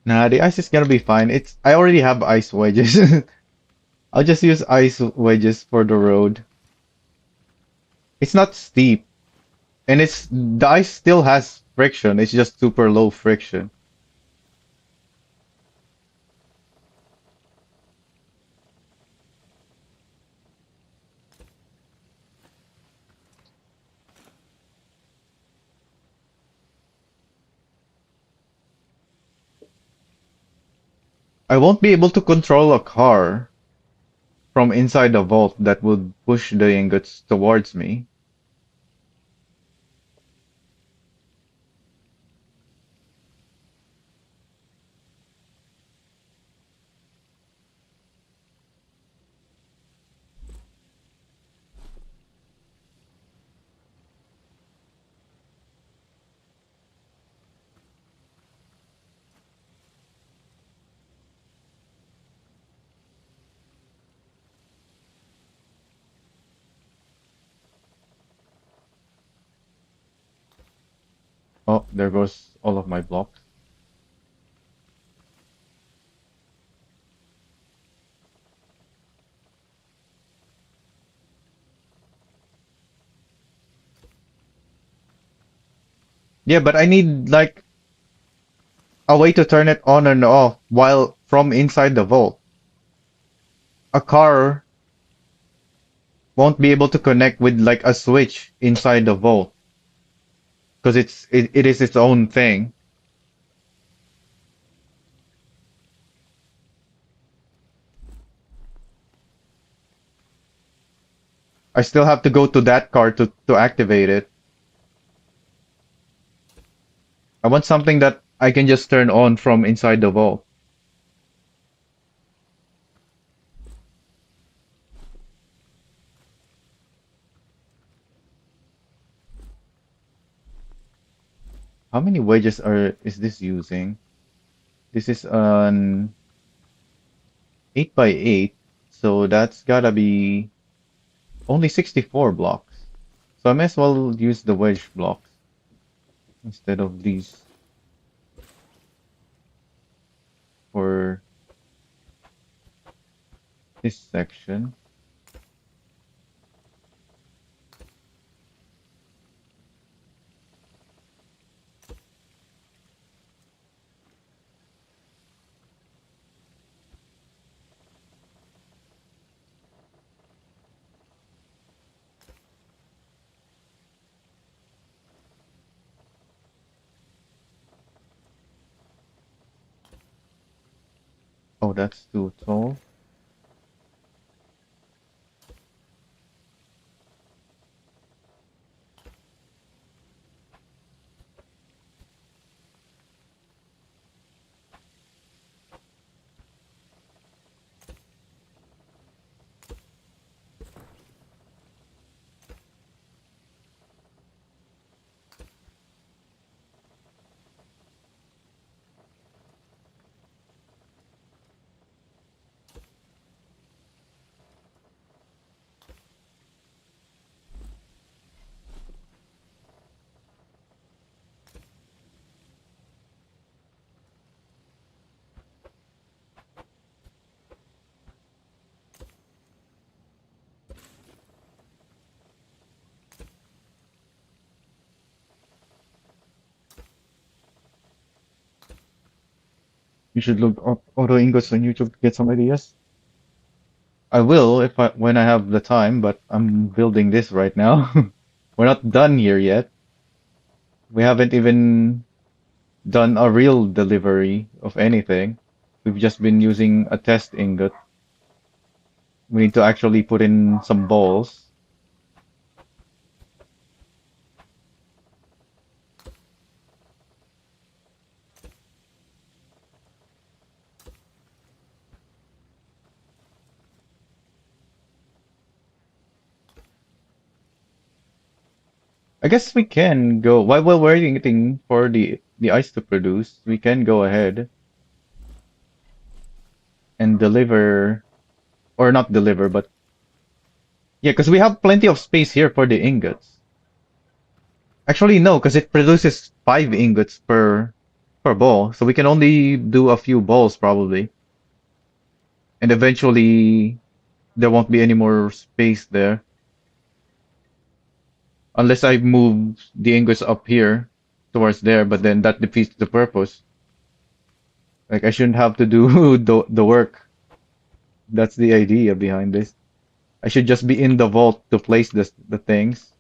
Nah, the ice is gonna be fine. I already have ice wedges. I'll just use ice wedges for the road. It's not steep, and the ice still has friction. It's just super low friction. I won't be able to control a car from inside the vault that would push the ingots towards me. Oh, there goes all of my blocks. Yeah, but I need like a way to turn it on and off while from inside the vault. A car won't be able to connect with like a switch inside the vault because it is its own thing. I still have to go to that car to activate it. I want something that I can just turn on from inside the vault. How many wedges is this using? This is an 8 by 8, so that's gotta be only 64 blocks. So I may as well use the wedge blocks instead of these for this section. Oh, that's too tall. You should look up auto ingots on YouTube to get some ideas. I will if I when I have the time, but I'm building this right now. We're not done here yet. We haven't even done a real delivery of anything. We've just been using a test ingot. We need to actually put in some balls. I guess we can go while we're waiting for the ice to produce. We can go ahead and deliver, or not deliver, but yeah, because we have plenty of space here for the ingots. Actually, no, because it produces 5 ingots per ball, so we can only do a few balls probably, and eventually there won't be any more space there unless I move the ingots up here towards there, but then that defeats the purpose. Like I shouldn't have to do the work. That's the idea behind this. I should just be in the vault to place the things.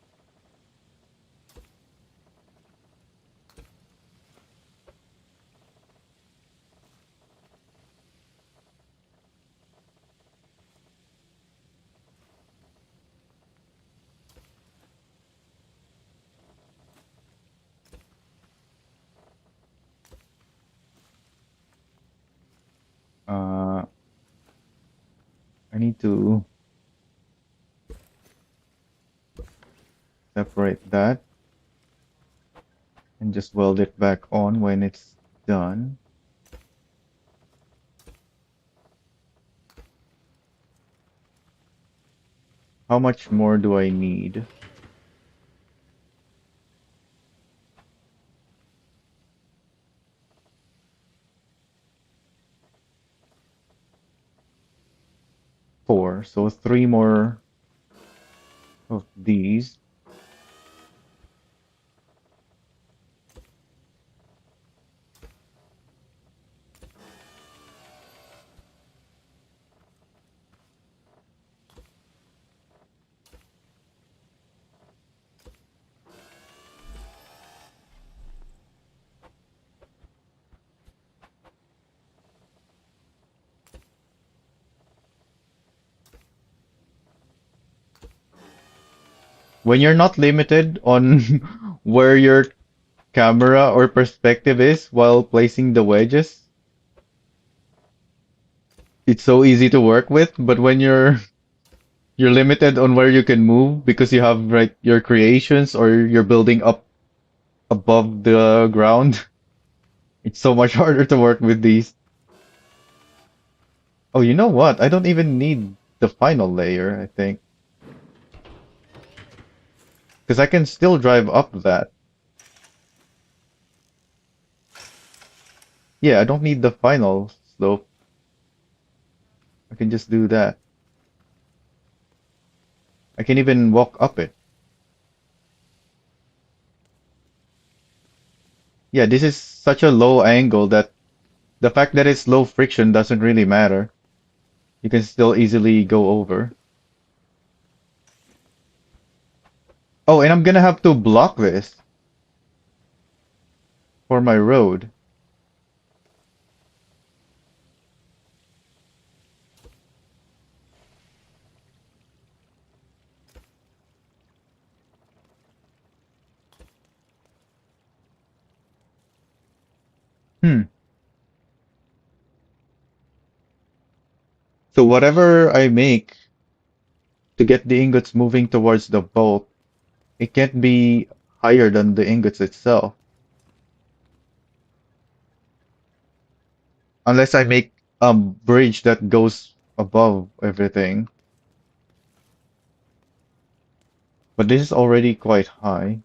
Uh, I need to separate that and just weld it back on when it's done. How much more do I need? Four, so 3 more of these. when you're not limited on where your camera or perspective is while placing the wedges, it's so easy to work with. But when you're limited on where you can move because you have like your creations or you're building up above the ground, it's so much harder to work with these. Oh, you know what? I don't even need the final layer, I think, because I can still drive up that. Yeah, I don't need the final slope. I can just do that. I can even walk up it. Yeah, this is such a low angle that the fact that it's low friction doesn't really matter. You can still easily go over. Oh, and I'm gonna have to block this for my road. Hmm. So whatever I make to get the ingots moving towards the bolt, it can't be higher than the ingots itself. Unless I make a bridge that goes above everything. But this is already quite high.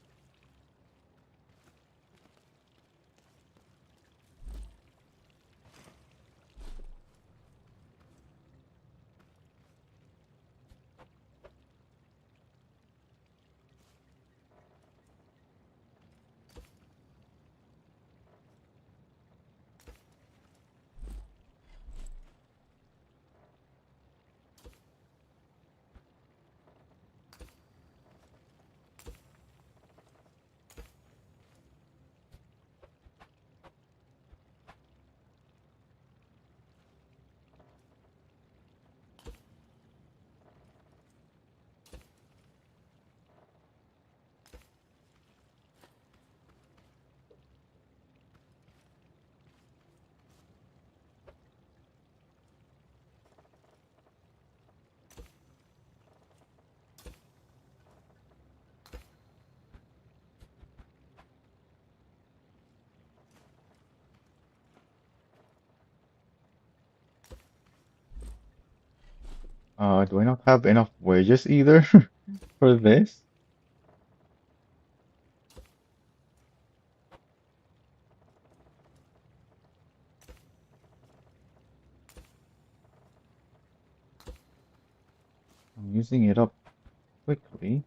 Do I not have enough wages either for this? I'm using it up quickly.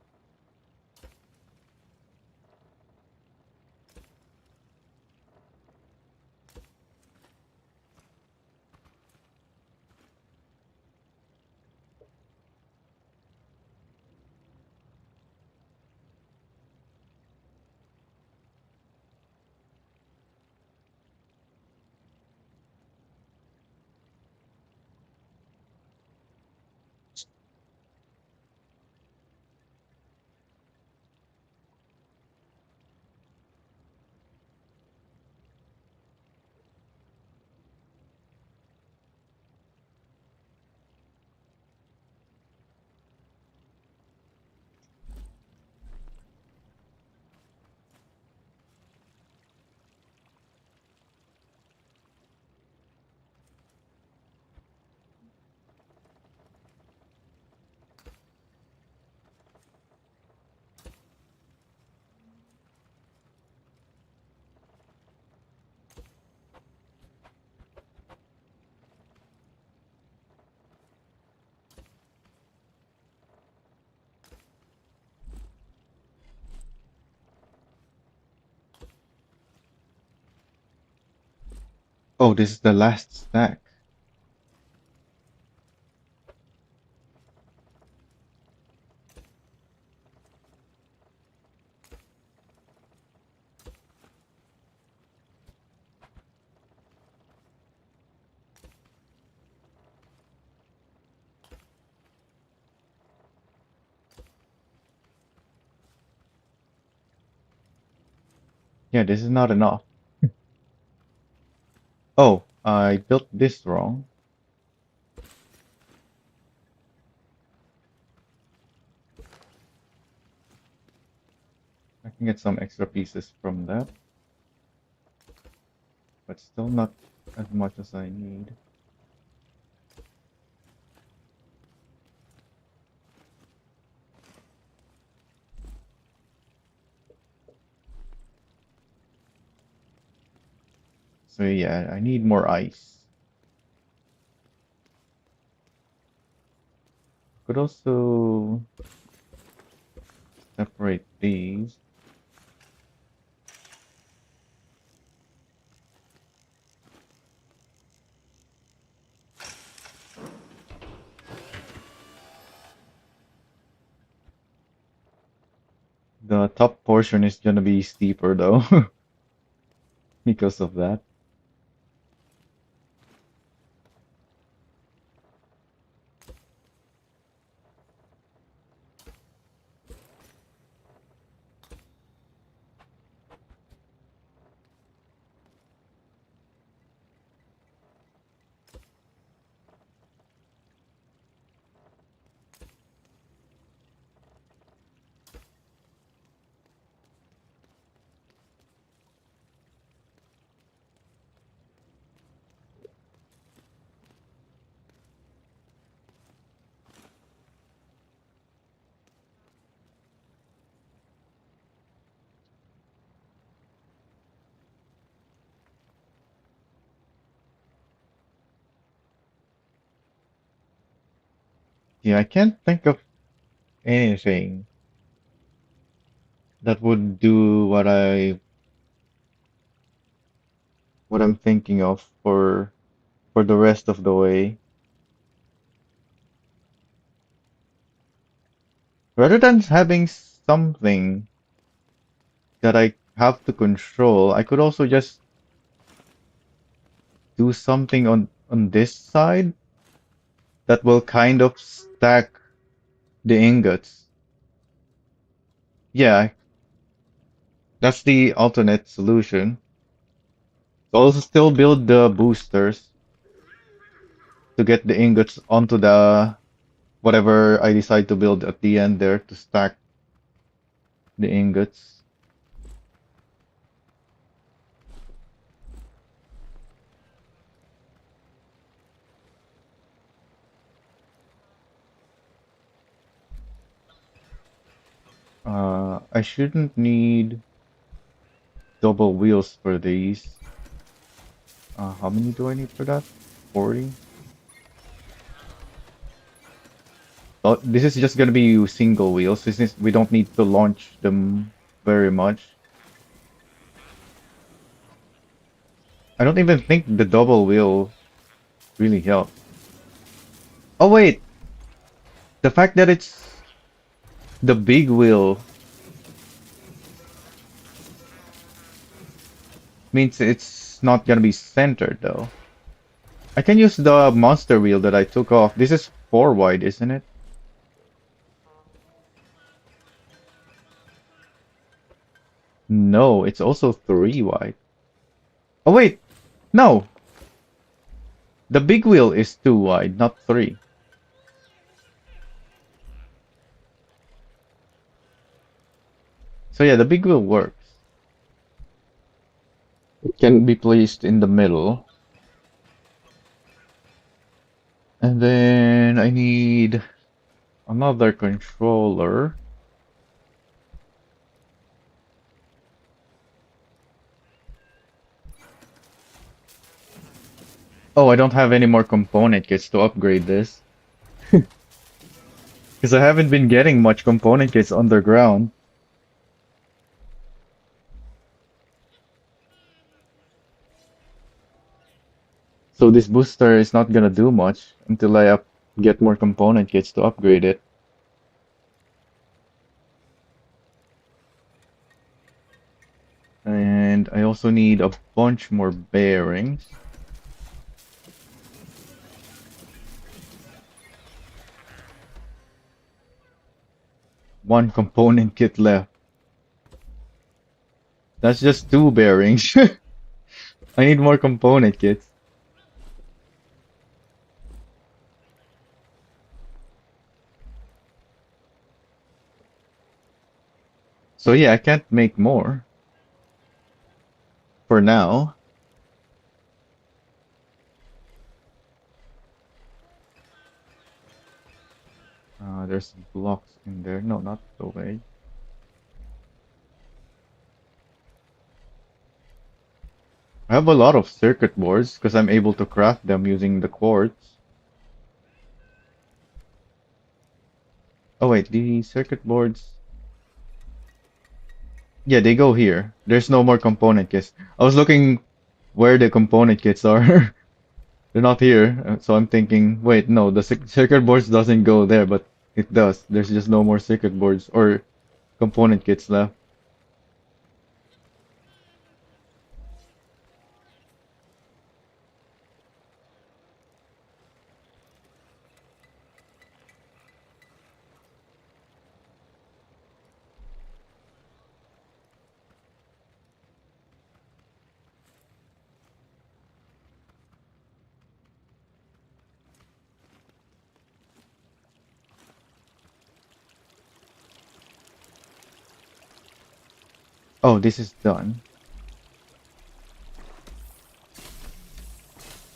Oh, this is the last stack. Yeah, this is not enough. Oh, I built this wrong. I can get some extra pieces from that, but still not as much as I need. So yeah, I need more ice. Could also separate these. The top portion is gonna be steeper though, because of that. Yeah, I can't think of anything that would do what I'm thinking of for the rest of the way. Rather than having something that I have to control, I could also just do something on this side that will kind of stack the ingots. Yeah, that's the alternate solution. Also still build the boosters to get the ingots onto the whatever I decide to build at the end there to stack the ingots. I shouldn't need double wheels for these. How many do I need for that? 40? Oh, this is just gonna be single wheels. We don't need to launch them very much. I don't even think the double wheel really help. Oh wait, the fact that it's the big wheel means it's not gonna be centered though. I can use the monster wheel that I took off. This is 4 wide, isn't it? No, it's also 3 wide. Oh wait, no. The big wheel is 2 wide, not 3. So yeah, the big wheel works. It can be placed in the middle. And then I need another controller. Oh, I don't have any more component kits to upgrade this. Because I haven't been getting much component kits underground. So this booster is not gonna do much until I get more component kits to upgrade it. And I also need a bunch more bearings. One component kit left. That's just two bearings. I need more component kits. So yeah, I can't make more for now. There's blocks in there. No, not the way. I have a lot of circuit boards because I'm able to craft them using the quartz. Oh wait, the circuit boards. Yeah, they go here. There's no more component kits. I was looking where the component kits are. They're not here. So I'm thinking, wait, no, the circuit boards doesn't go there, but it does. There's just no more circuit boards or component kits left. Oh, this is done.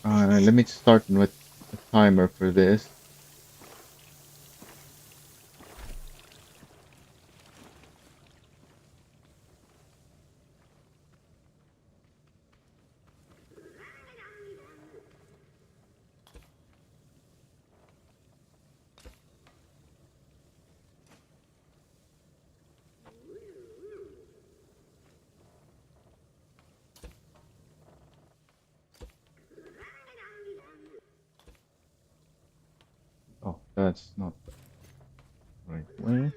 Let me start with a timer for this. Oh, that's not the right way.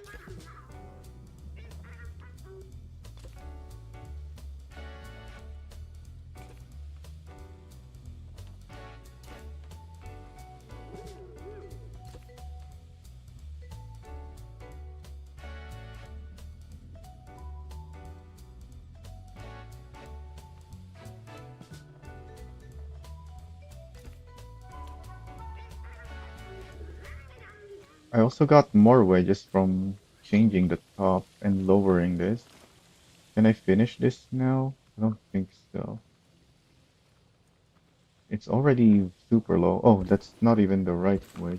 I also got more wedges from changing the top and lowering this. Can I finish this now? I don't think so. It's already super low. Oh, that's not even the right way.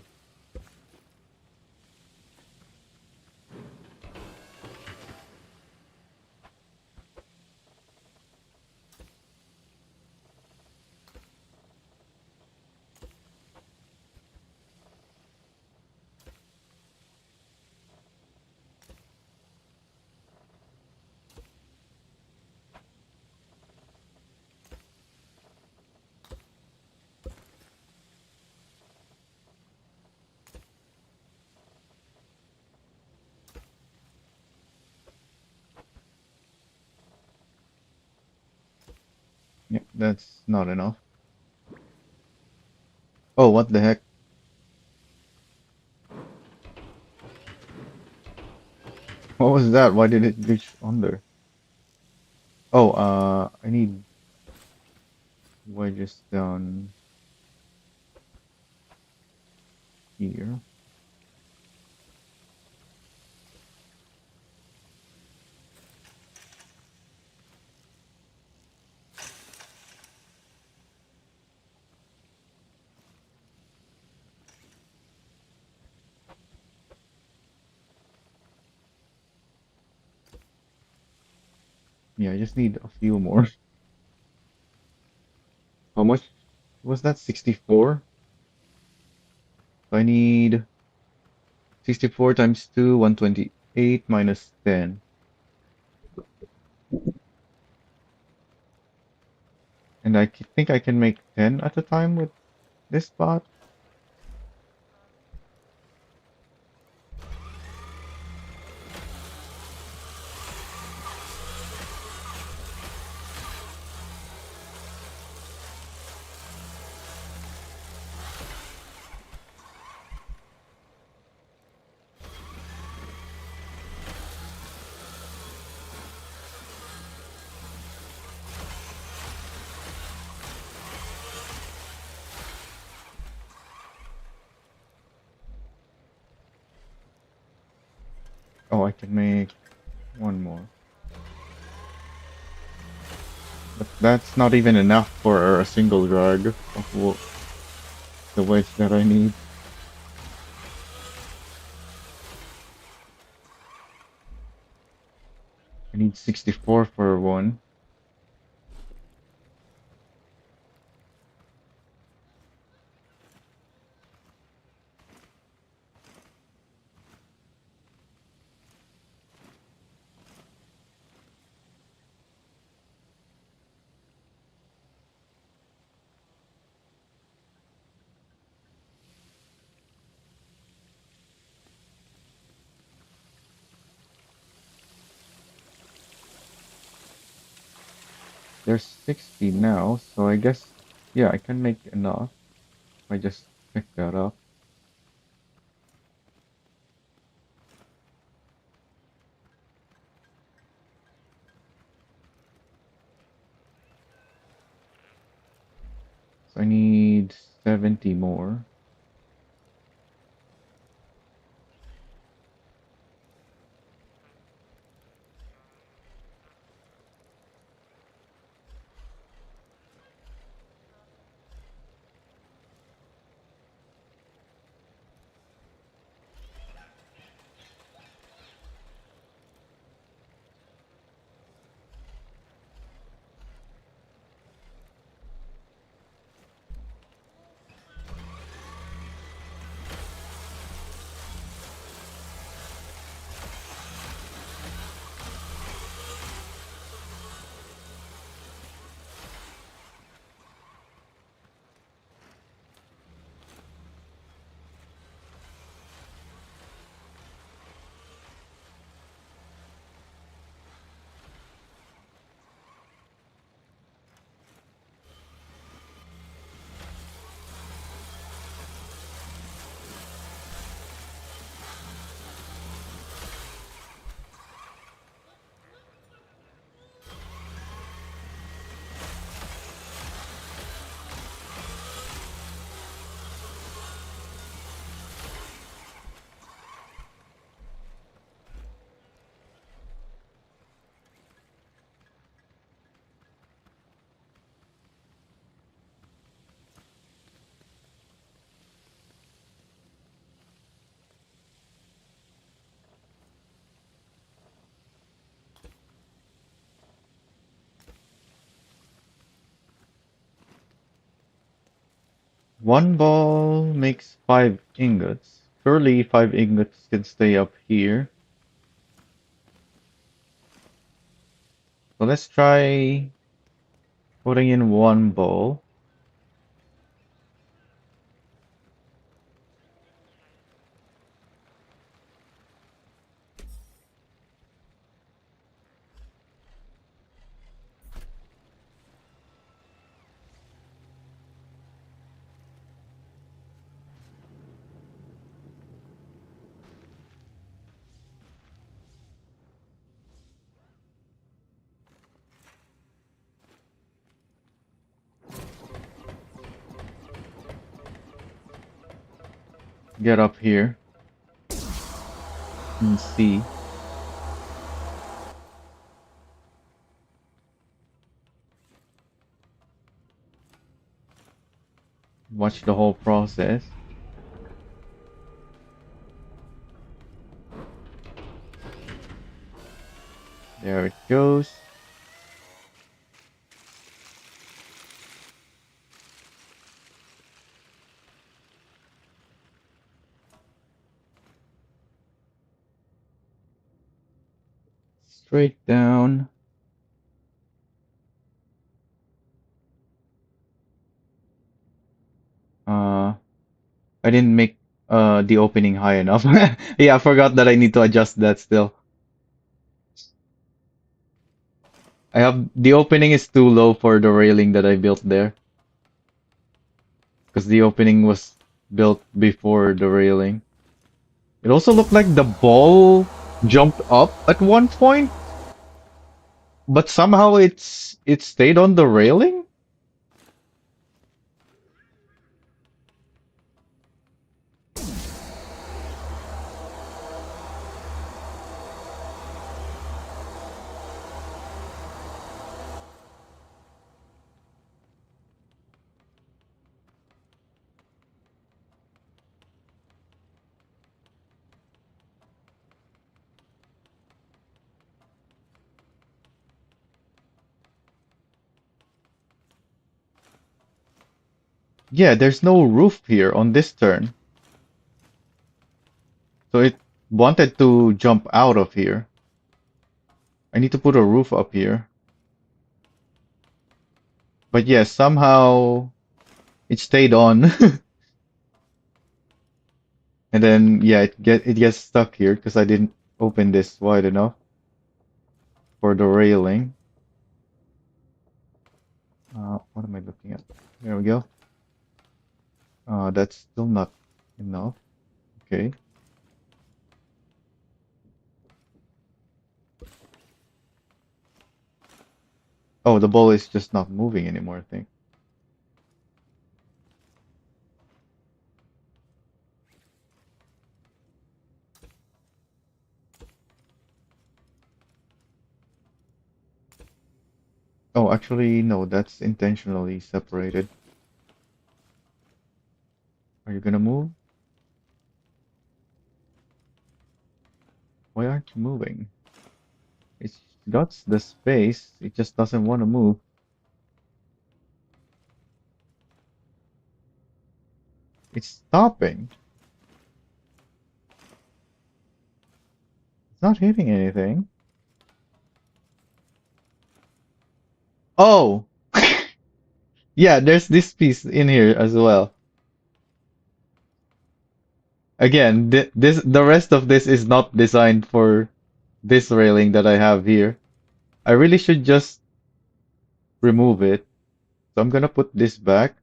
Yeah, that's not enough. Oh, what the heck? What was that? Why did it reach under? Oh, I need wedges down here. Yeah, I just need a few more. How much was that? 64? So I need 64 times 2, 128 minus 10. And think I can make 10 at a time with this spot. Oh, I can make one more. But that's not even enough for a single drag of the waste that I need. I need 64 for one. There's 60 now, so I guess, yeah, I can make enough. I just pick that up. So I need 70 more. One ball makes 5 ingots. Surely 5 ingots can stay up here. So let's try putting in one ball. Get up here and see. Watch the whole process. There it goes. Straight down. Uh, I didn't make the opening high enough. Yeah, I forgot that I need to adjust that still. I have the opening is too low for the railing that I built there because the opening was built before the railing. It also looked like the ball jumped up at one point, but somehow it stayed on the railing. Yeah, there's no roof here on this turn. So it wanted to jump out of here. I need to put a roof up here. But yeah, somehow it stayed on. And then yeah, it gets stuck here because I didn't open this wide enough for the railing. What am I looking at? There we go. That's still not enough. Okay. Oh, the ball is just not moving anymore, I think. Oh, actually, no, that's intentionally separated. Are you gonna move? Why aren't you moving? It's got the space, it just doesn't want to move. It's stopping. It's not hitting anything. Oh! Yeah, there's this piece in here as well. Again, the rest of this is not designed for this railing that I have here. I really should just remove it. So I'm gonna put this back.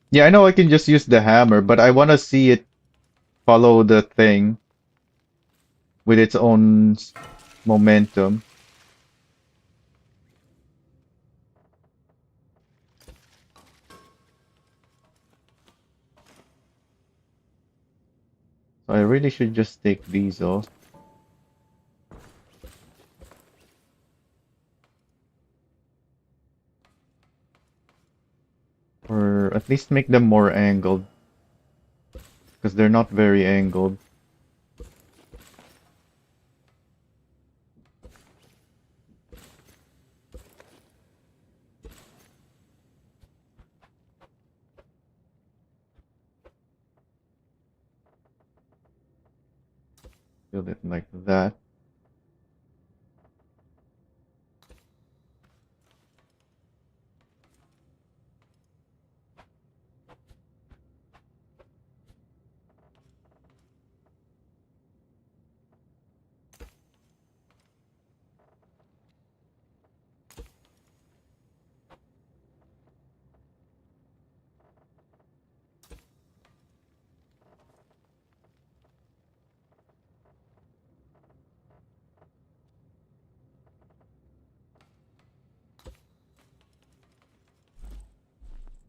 Yeah, I know I can just use the hammer, but I want to see it follow the thing with its own momentum. So I really should just take these off. Or at least make them more angled. Because they're not very angled. Build it like that.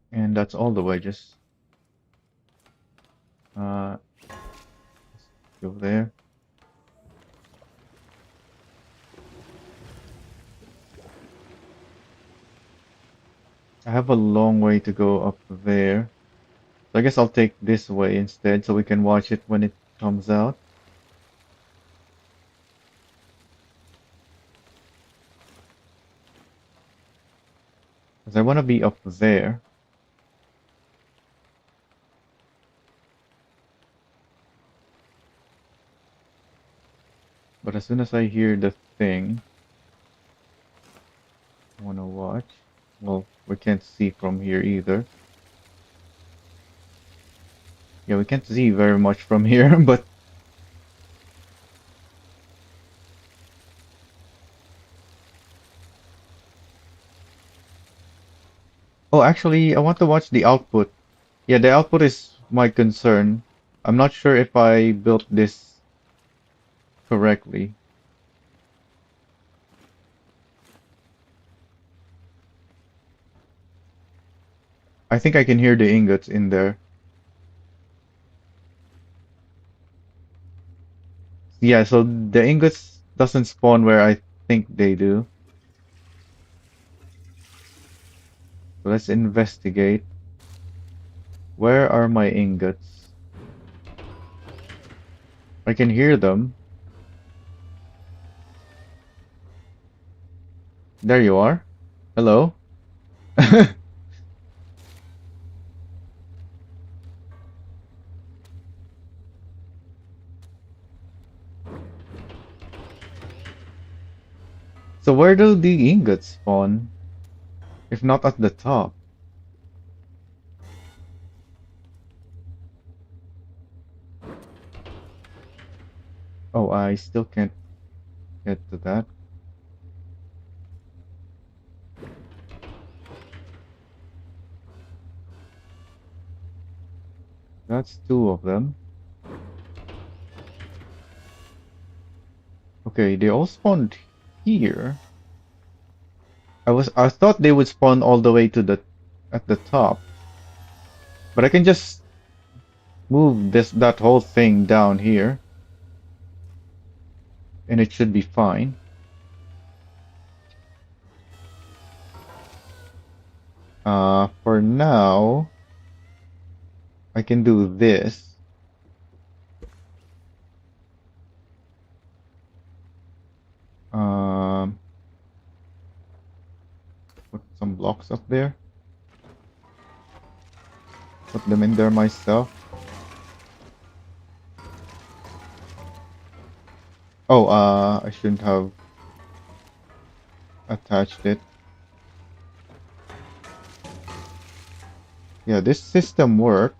And that's all the wedges. Uh, go there. I have a long way to go up there. So I guess I'll take this way instead so we can watch it when it comes out. Because I want to be up there. But as soon as I hear the thing, I want to watch. Well, we can't see from here either. Yeah, we can't see very much from here, but oh, actually, I want to watch the output. Yeah, the output is my concern. I'm not sure if I built this correctly. I think I can hear the ingots in there. Yeah, so the ingots doesn't spawn where I think they do. So let's investigate. Where are my ingots? I can hear them. There you are. Hello? So where do the ingots spawn? If not at the top. Oh, I still can't get to that. That's two of them. Okay, they all spawned here. I thought they would spawn all the way to the at the top. But I can just move that whole thing down here and it should be fine. For now I can do this. Um Put some blocks up there. Put them in there myself. Oh, I shouldn't have attached it. Yeah, this system works.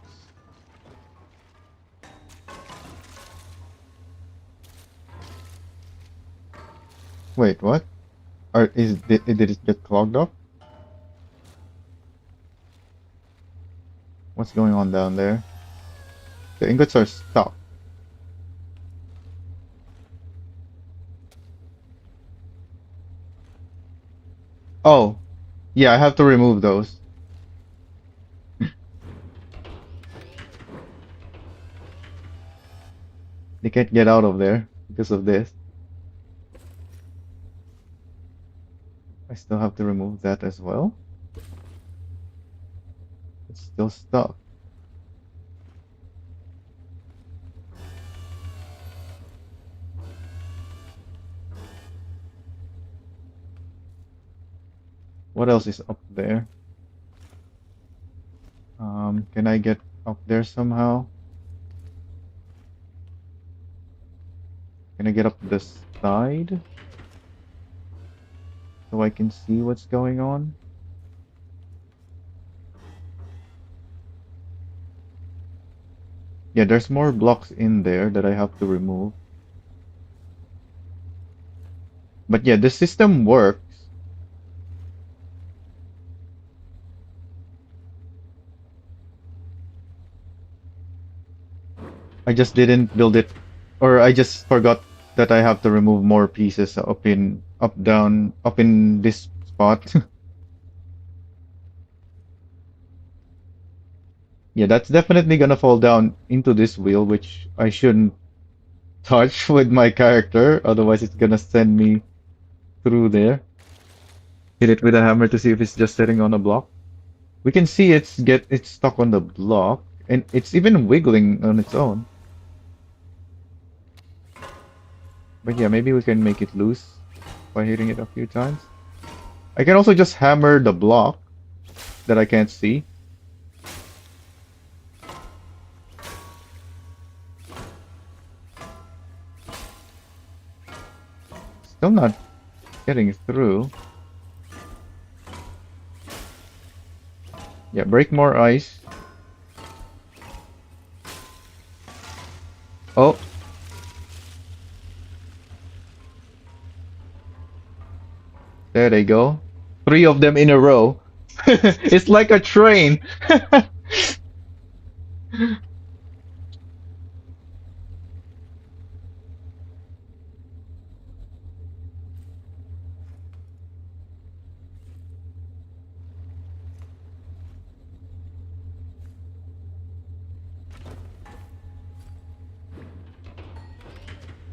Wait, what? Did it get clogged up? What's going on down there? The ingots are stuck. Oh, yeah, I have to remove those. They can't get out of there because of this. I still have to remove that as well. It's still stuck. What else is up there? Can I get up there somehow? Can I get up this side? So I can see what's going on? Yeah, there's more blocks in there that I have to remove. But yeah, the system works. I just didn't build it, or I just forgot that I have to remove more pieces up in this spot. Yeah, that's definitely gonna fall down into this wheel, which I shouldn't touch with my character, otherwise it's gonna send me through there. Hit it with a hammer to see if it's just sitting on a block. We can see it's stuck on the block, and it's even wiggling on its own. But yeah, maybe we can make it loose by hitting it a few times. I can also just hammer the block that I can't see. Still not getting through. Yeah, break more ice. Oh. There they go. Three of them in a row. It's like a train.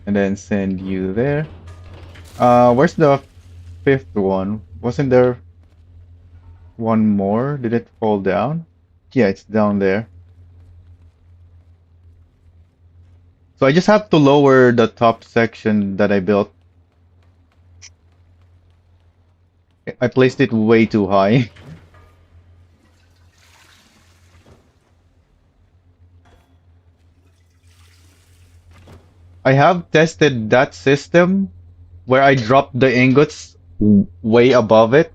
And then send you there. Where's the fifth one? Wasn't there one more? Did it fall down? Yeah, it's down there. So I just have to lower the top section that I built. I placed it way too high. I have tested that system where I drop the ingots way above it.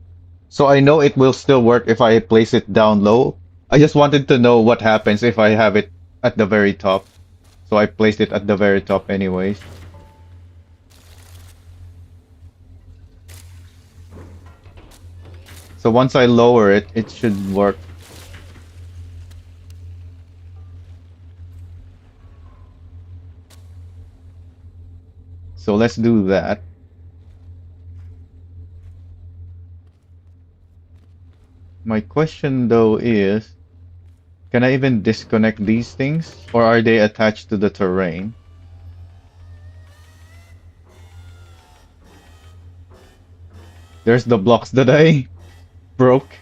So I know it will still work if I place it down low. I just wanted to know what happens if I have it at the very top. So I placed it at the very top anyways. So once I lower it, it should work. So let's do that. My question though is, can I even disconnect these things or are they attached to the terrain? There's the blocks that I broke.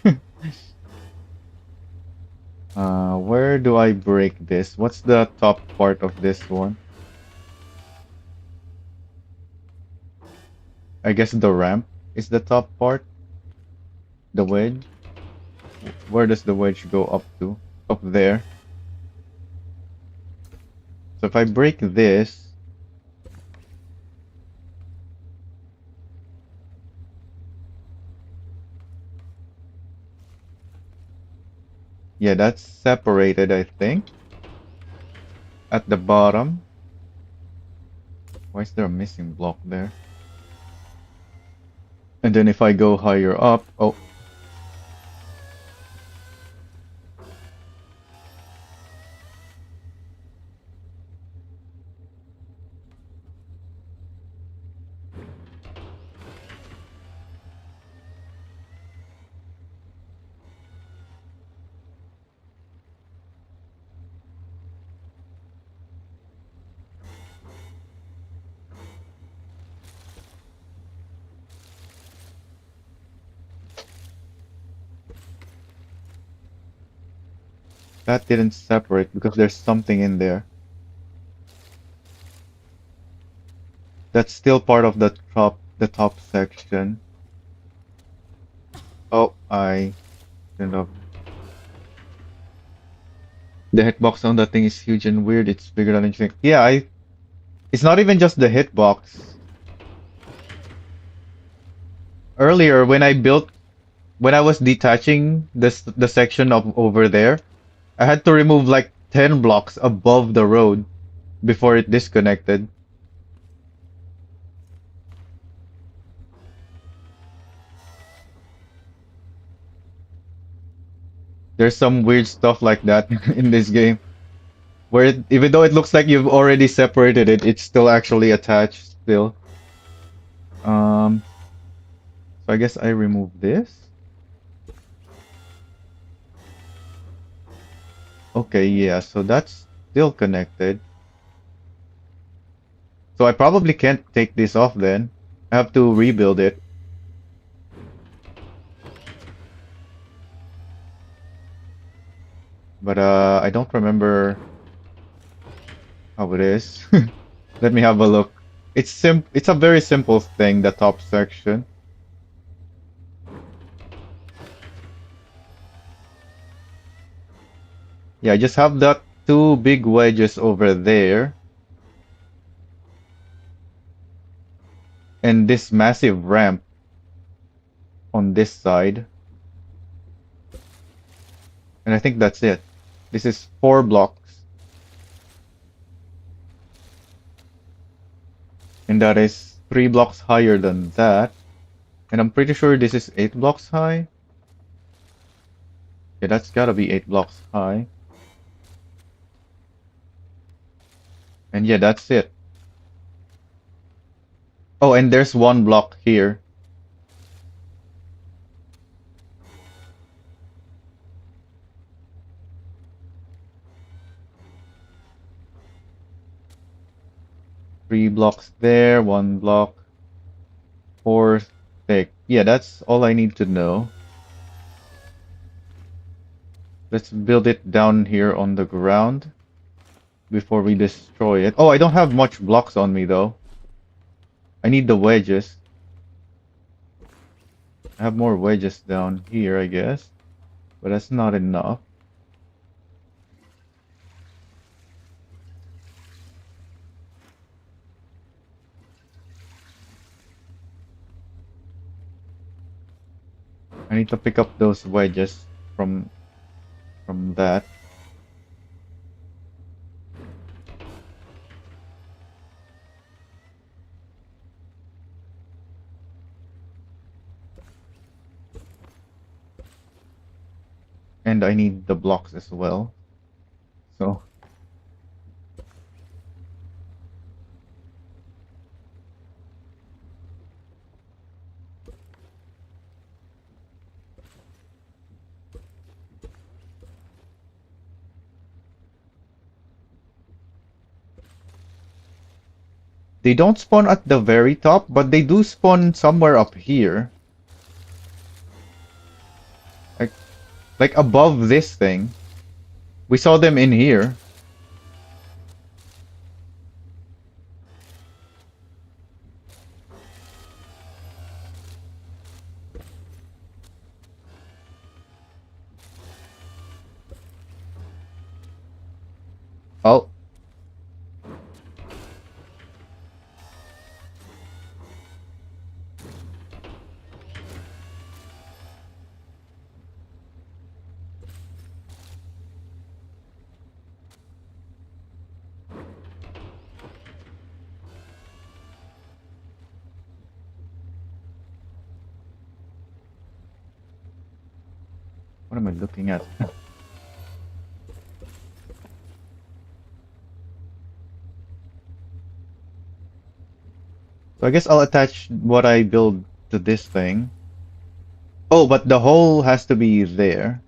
Where do I break this? What's the top part of this one? I guess the ramp is the top part. The wedge. Where does the wedge go up to? Up there. So if I break this, yeah, that's separated, I think. At the bottom. Why is there a missing block there? And then if I go higher up, oh, that didn't separate because there's something in there. That's still part of the top section. Oh, I ended up. The hitbox on that thing is huge and weird. It's bigger than you think. Yeah, it's not even just the hitbox. Earlier, when I was detaching the section of over there, I had to remove like 10 blocks above the road before it disconnected. There's some weird stuff like that in this game, where even though it looks like you've already separated it, it's still actually attached still. Um, so I guess I remove this. Okay, yeah, so that's still connected. So I probably can't take this off then. I have to rebuild it. But I don't remember how it is. Let me have a look. It's a very simple thing, the top section. Yeah, I just have that two big wedges over there. And this massive ramp on this side. And I think that's it. This is 4 blocks. And that is 3 blocks higher than that. And I'm pretty sure this is 8 blocks high. Yeah, that's gotta be 8 blocks high. And yeah, that's it. Oh, and there's 1 block here. Three blocks there, 1 block. 4 thick. Yeah, that's all I need to know. Let's build it down here on the ground before we destroy it. Oh, I don't have much blocks on me though. I need the wedges. I have more wedges down here, I guess, but that's not enough. I need to pick up those wedges from that. And I need the blocks as well. So they don't spawn at the very top, but they do spawn somewhere up here. Like above this thing. We saw them in here. Oh, what am I looking at? So I guess I'll attach what I build to this thing. Oh, but the hole has to be there.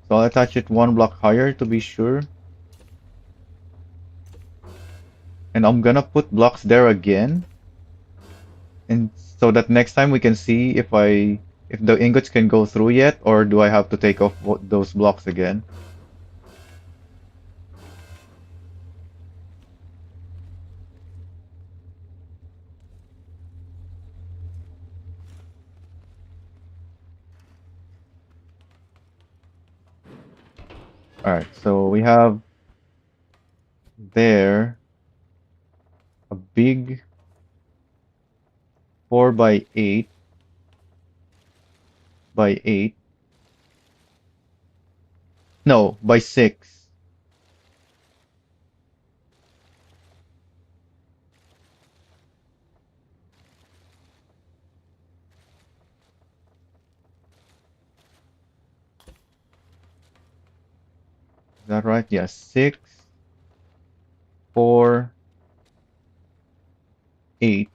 So I'll attach it one block higher to be sure. And I'm gonna put blocks there again. And so that next time we can see if the ingots can go through yet, or do I have to take off those blocks again? Alright, so we have there a big 4 by 8 by 8. No, by 6. Is that right? Yeah, 6, 4, 8.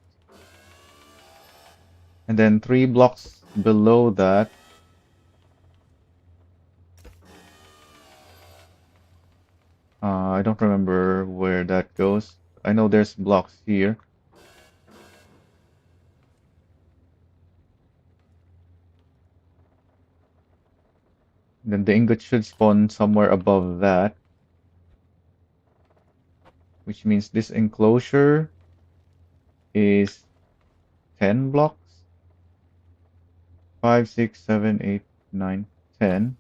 And then 3 blocks below that. I don't remember where that goes. I know there's blocks here. Then the ingot should spawn somewhere above that. Which means this enclosure is 10 blocks. 5, 6, 7, 8, 9, 10.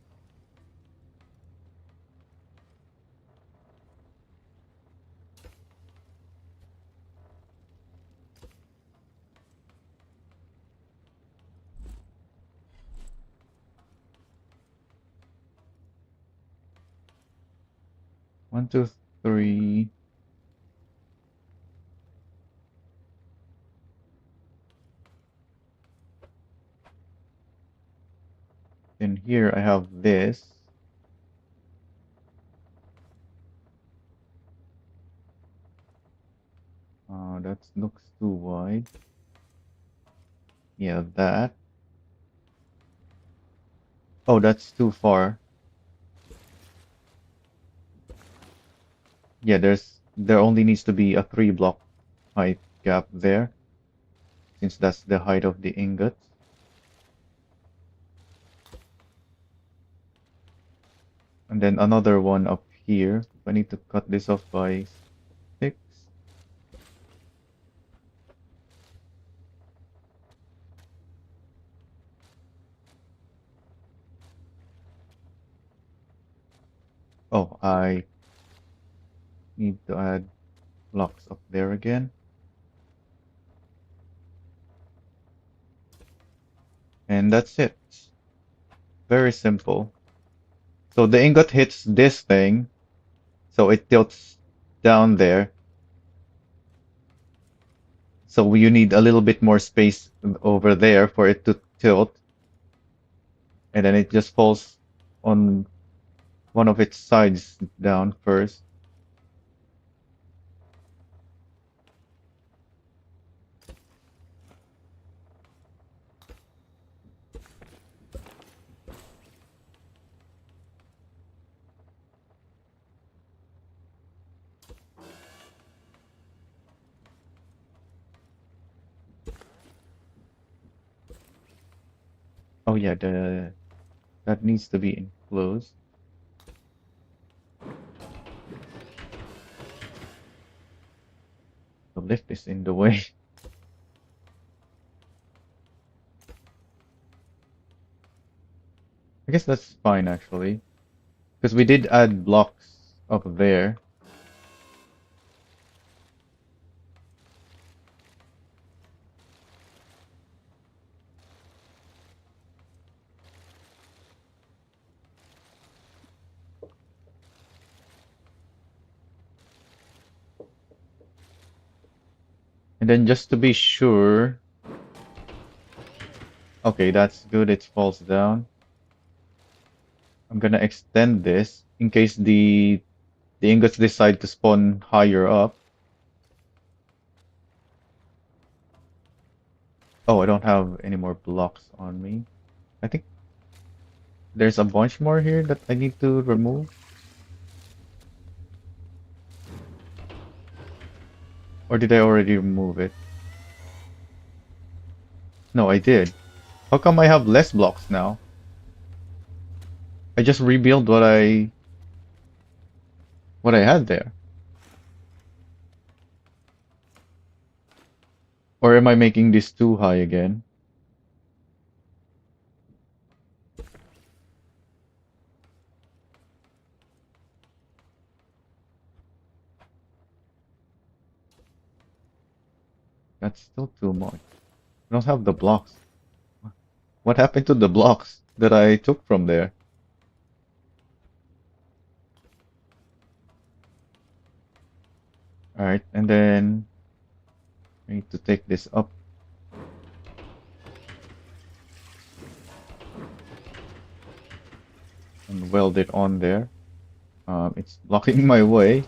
One, two, three. Then here I have this. That looks too wide. Yeah, that. Oh, that's too far. Yeah, there only needs to be a 3 block height gap there, since that's the height of the ingot. And then another one up here. I need to cut this off by 6. Oh, I need to add blocks up there again. And that's it. Very simple. So the ingot hits this thing, so it tilts down there. So you need a little bit more space over there for it to tilt, and then it just falls on one of its sides down first. Oh yeah, the that needs to be enclosed. The lift is in the way. I guess that's fine actually, because we did add blocks up there. And then just to be sure, okay, that's good. It falls down. I'm gonna extend this in case the ingots decide to spawn higher up. Oh, I don't have any more blocks on me. I think there's a bunch more here that I need to remove. Or did I already remove it? No, I did. How come I have less blocks now? I just rebuilt what I had there. Or am I making this too high again? That's still too much. I don't have the blocks. What happened to the blocks that I took from there? Alright, and then I need to take this up. And weld it on there. It's blocking my way.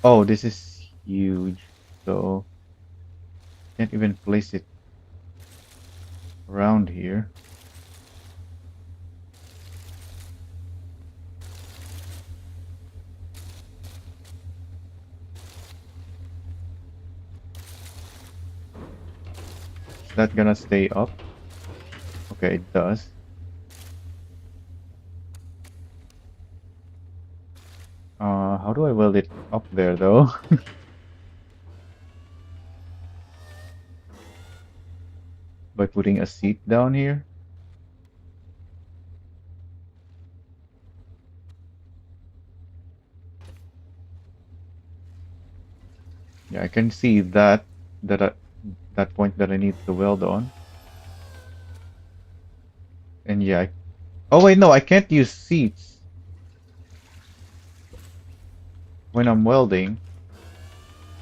Oh, this is huge. So can't even place it around here. Is that gonna stay up? Okay, it does. How do I weld it up there though? By putting a seat down here? Yeah, I can see that I, that point that I need to weld on. And yeah, oh wait, no, I can't use seats when I'm welding.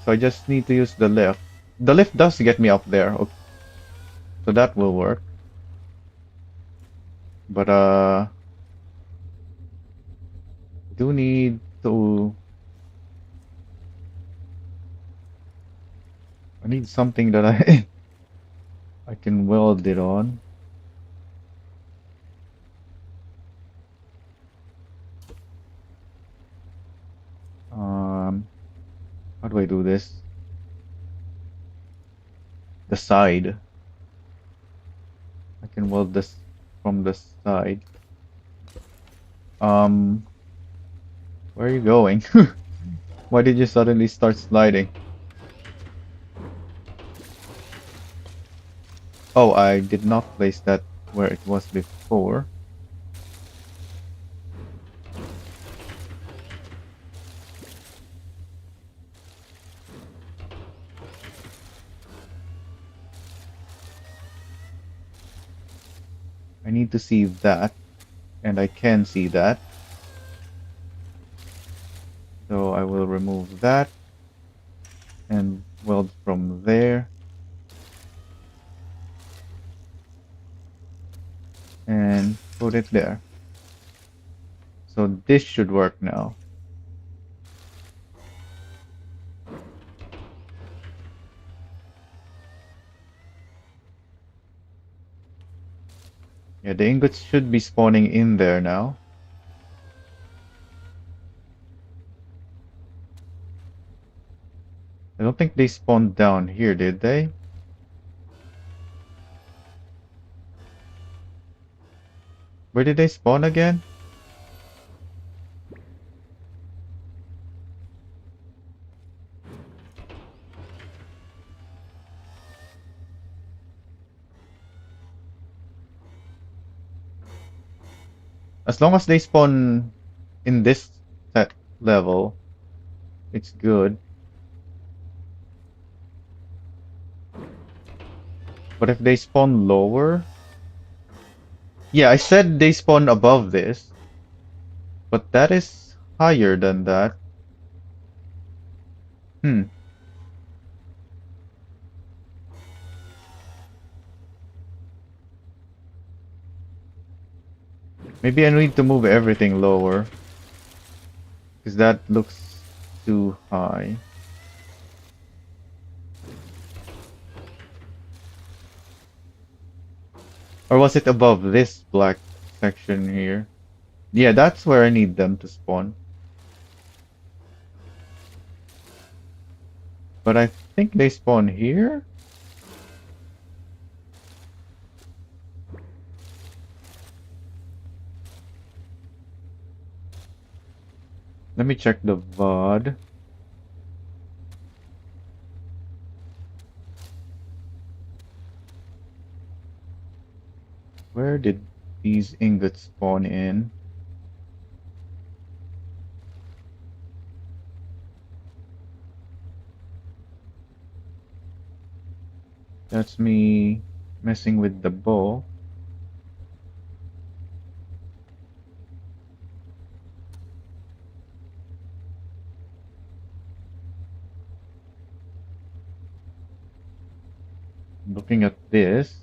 So I just need to use the lift. The lift does get me up there, so that will work. But do need to. I need something that I I can weld it on. How do I do this? The side. I can weld this from the side. Um, where are you going? Why did you suddenly start sliding? Oh, I did not place that where it was before. I need to see that, and I can see that. So I will remove that and weld from there and put it there. So this should work now. Yeah, the ingots should be spawning in there now. I don't think they spawned down here, did they? Where did they spawn again? As long as they spawn in this set level, it's good. But if they spawn lower... Yeah, I said they spawn above this, but that is higher than that. Hmm. Maybe I need to move everything lower, because that looks too high. Or was it above this black section here? Yeah, that's where I need them to spawn. But I think they spawn here? Let me check the VOD. Where did these ingots spawn in? That's me messing with the bow. Looking at this.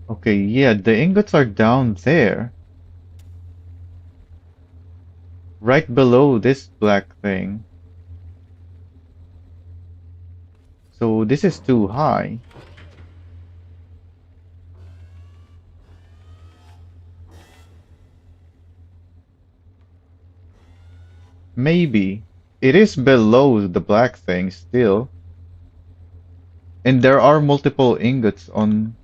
Okay, yeah, the ingots are down there. Right below this black thing. So this is too high. Maybe. It is below the black thing still. And there are multiple ingots on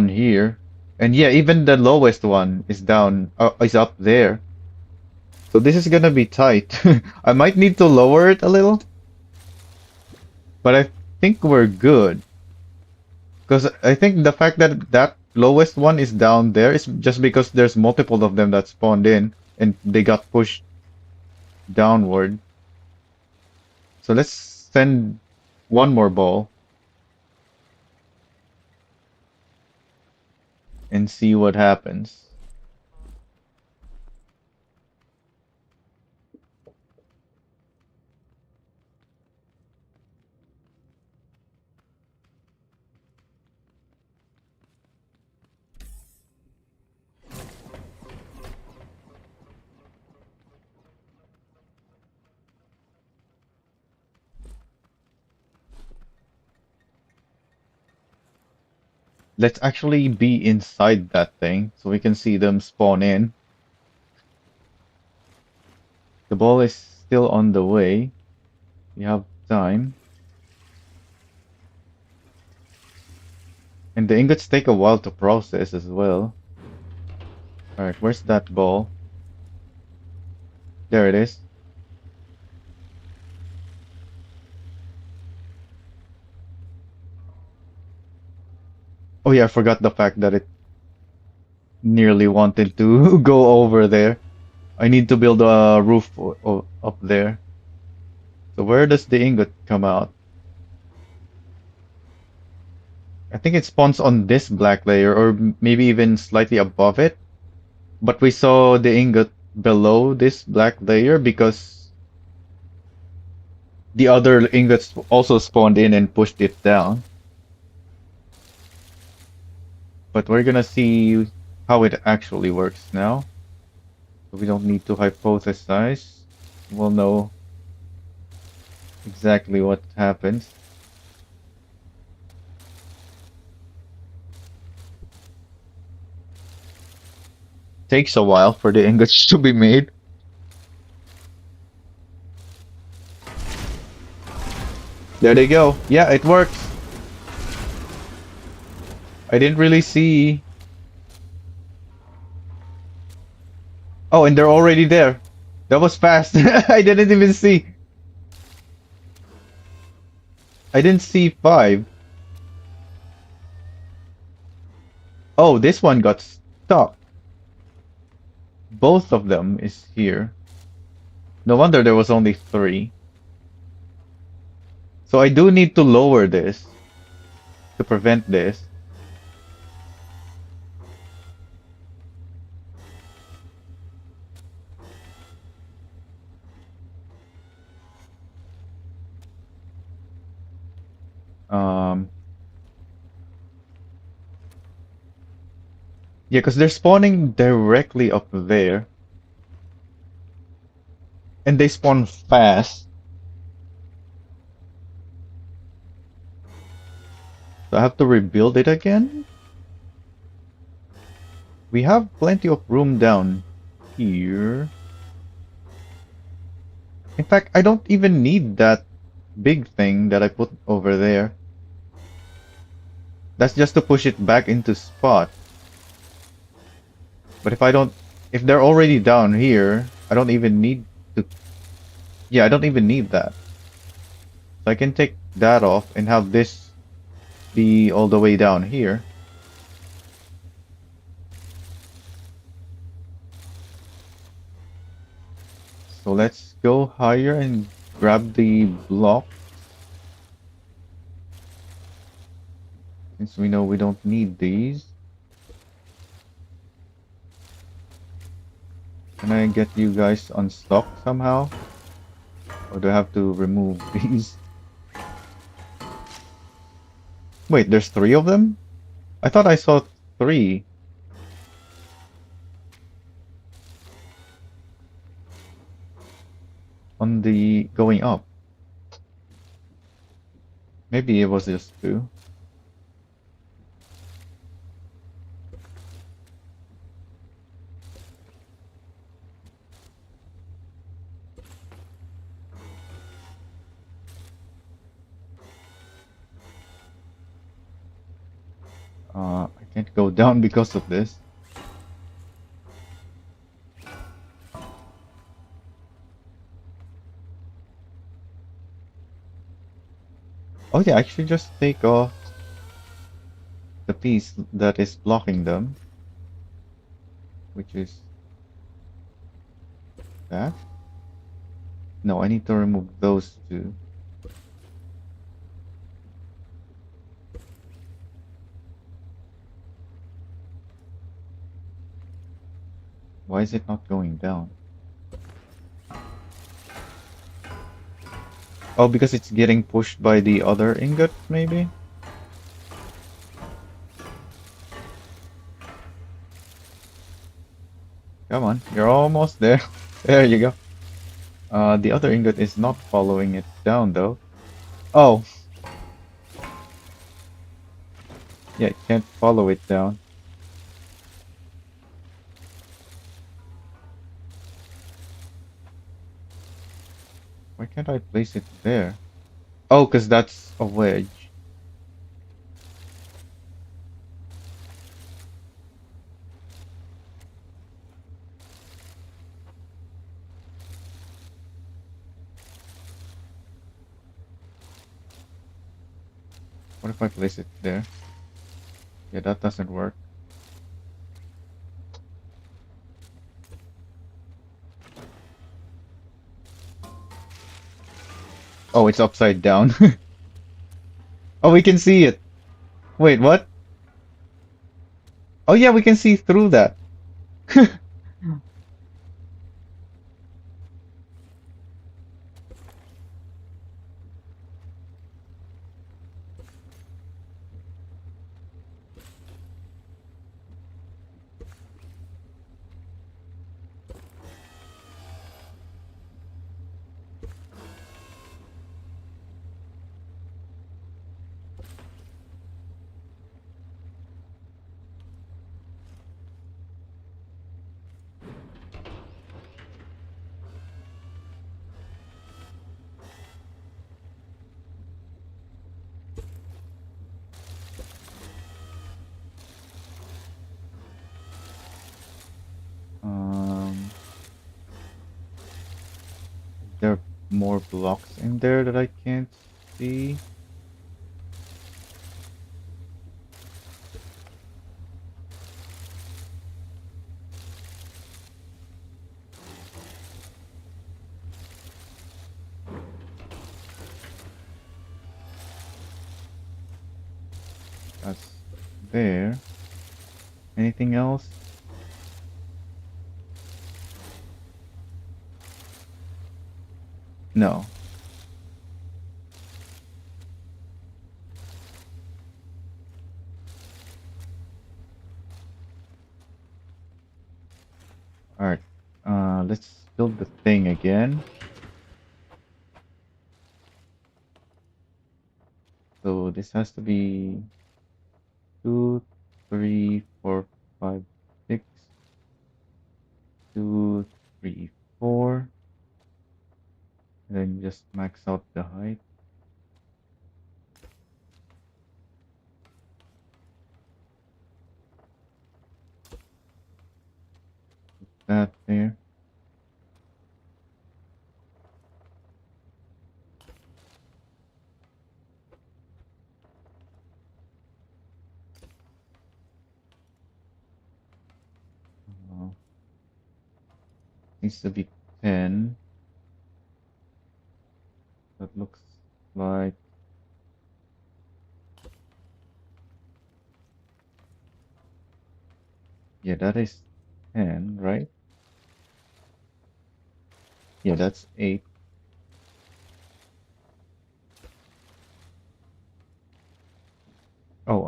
here. And yeah, even the lowest one is down, is up there. So this is gonna be tight. I might need to lower it a little, but I think we're good. Because I think the fact that that lowest one is down there is just because there's multiple of them that spawned in and they got pushed downward. So let's send one more ball and see what happens. Let's actually be inside that thing so we can see them spawn in. The ball is still on the way. We have time. And the ingots take a while to process as well. Alright, where's that ball? There it is. Oh yeah, I forgot the fact that it nearly wanted to go over there. I need to build a roof up there. So where does the ingot come out? I think it spawns on this black layer or maybe even slightly above it. But we saw the ingot below this black layer because the other ingots also spawned in and pushed it down. But we're gonna see how it actually works now. We don't need to hypothesize. We'll know exactly what happens. Takes a while for the ingots to be made. There they go. Yeah, it works. I didn't really see. Oh, and they're already there. That was fast. I didn't even see. I didn't see five. Oh, this one got stuck. Both of them is here. No wonder there was only three. So I do need to lower this to prevent this. Um, yeah, because they're spawning directly up there. And they spawn fast. So I have to rebuild it again? We have plenty of room down here. In fact, I don't even need that big thing that I put over there. That's just to push it back into spot. But if they're already down here, I don't even need to, yeah, I don't even need that. So I can take that off and have this be all the way down here. So let's go higher and grab the block. Since we know we don't need these. Can I get you guys unstuck somehow? Or do I have to remove these? Wait, there's three of them? I thought I saw three. On the going up. Maybe it was just two. I can't go down because of this. Oh yeah, I should just take off the piece that is blocking them. Which is that. No, I need to remove those two. Why is it not going down? Oh, because it's getting pushed by the other ingot, maybe? Come on, you're almost there. There you go. The other ingot is not following it down, though. Oh. Yeah, it can't follow it down. Why can't I place it there? Oh, because that's a wedge. What if I place it there? Yeah, that doesn't work. Oh, it's upside down. Oh, we can see it. Wait, what? Oh yeah, we can see through that. Um, there are more blocks in there that I can't see. That's there. Anything else? No. Alright. Let's build the thing again. So this has to be 2, 3, 4, 5, 6, 2, 3, 4. And then just max out the height. That there. Uh, Needs to be 10. That looks like, yeah, that is 10, right? Yeah, that's 8. Oh,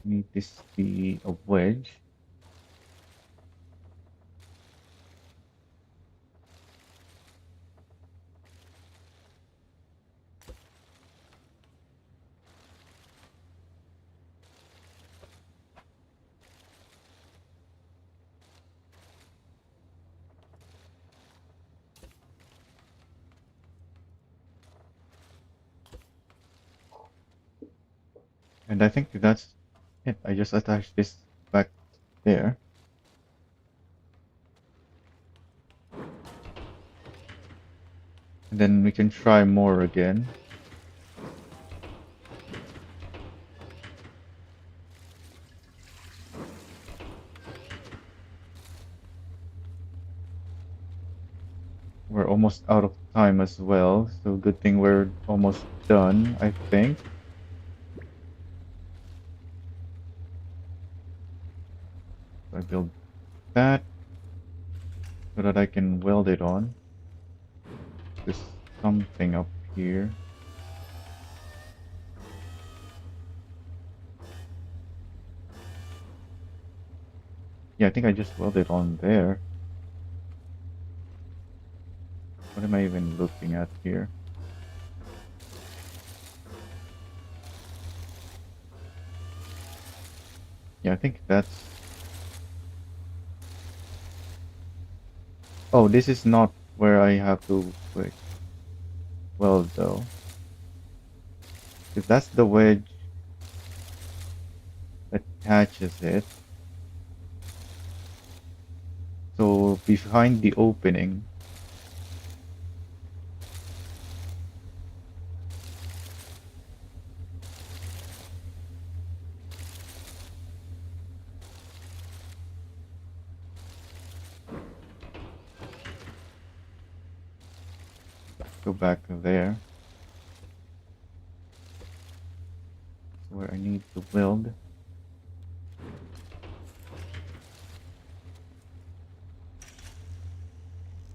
need this to be a wedge. And I think that's it. I just attach this back there. And then we can try more again. We're almost out of time as well, so good thing we're almost done, I think. So I build that so that I can weld it on. There's something up here. Yeah, I think I just welded on there. What am I even looking at here? Yeah, I think that's... Oh, this is not where I have to wait. Weld though. If that's the wedge that catches it. So behind the opening. Go back there. Where I need to build.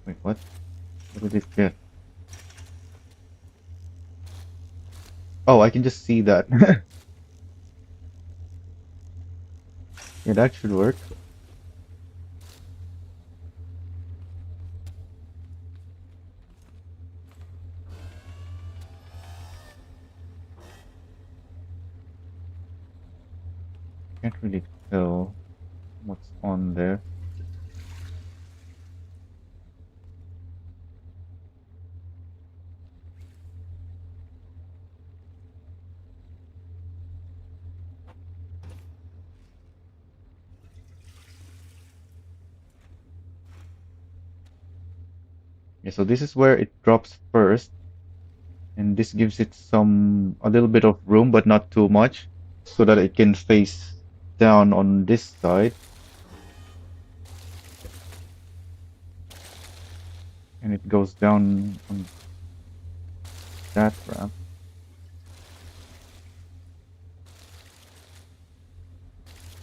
Wait, what? What did it get? Oh, I can just see that. Yeah, that should work. Can't really tell what's on there. Yeah, so this is where it drops first, and this gives it a little bit of room, but not too much, so that it can face down on this side, and it goes down on that ramp.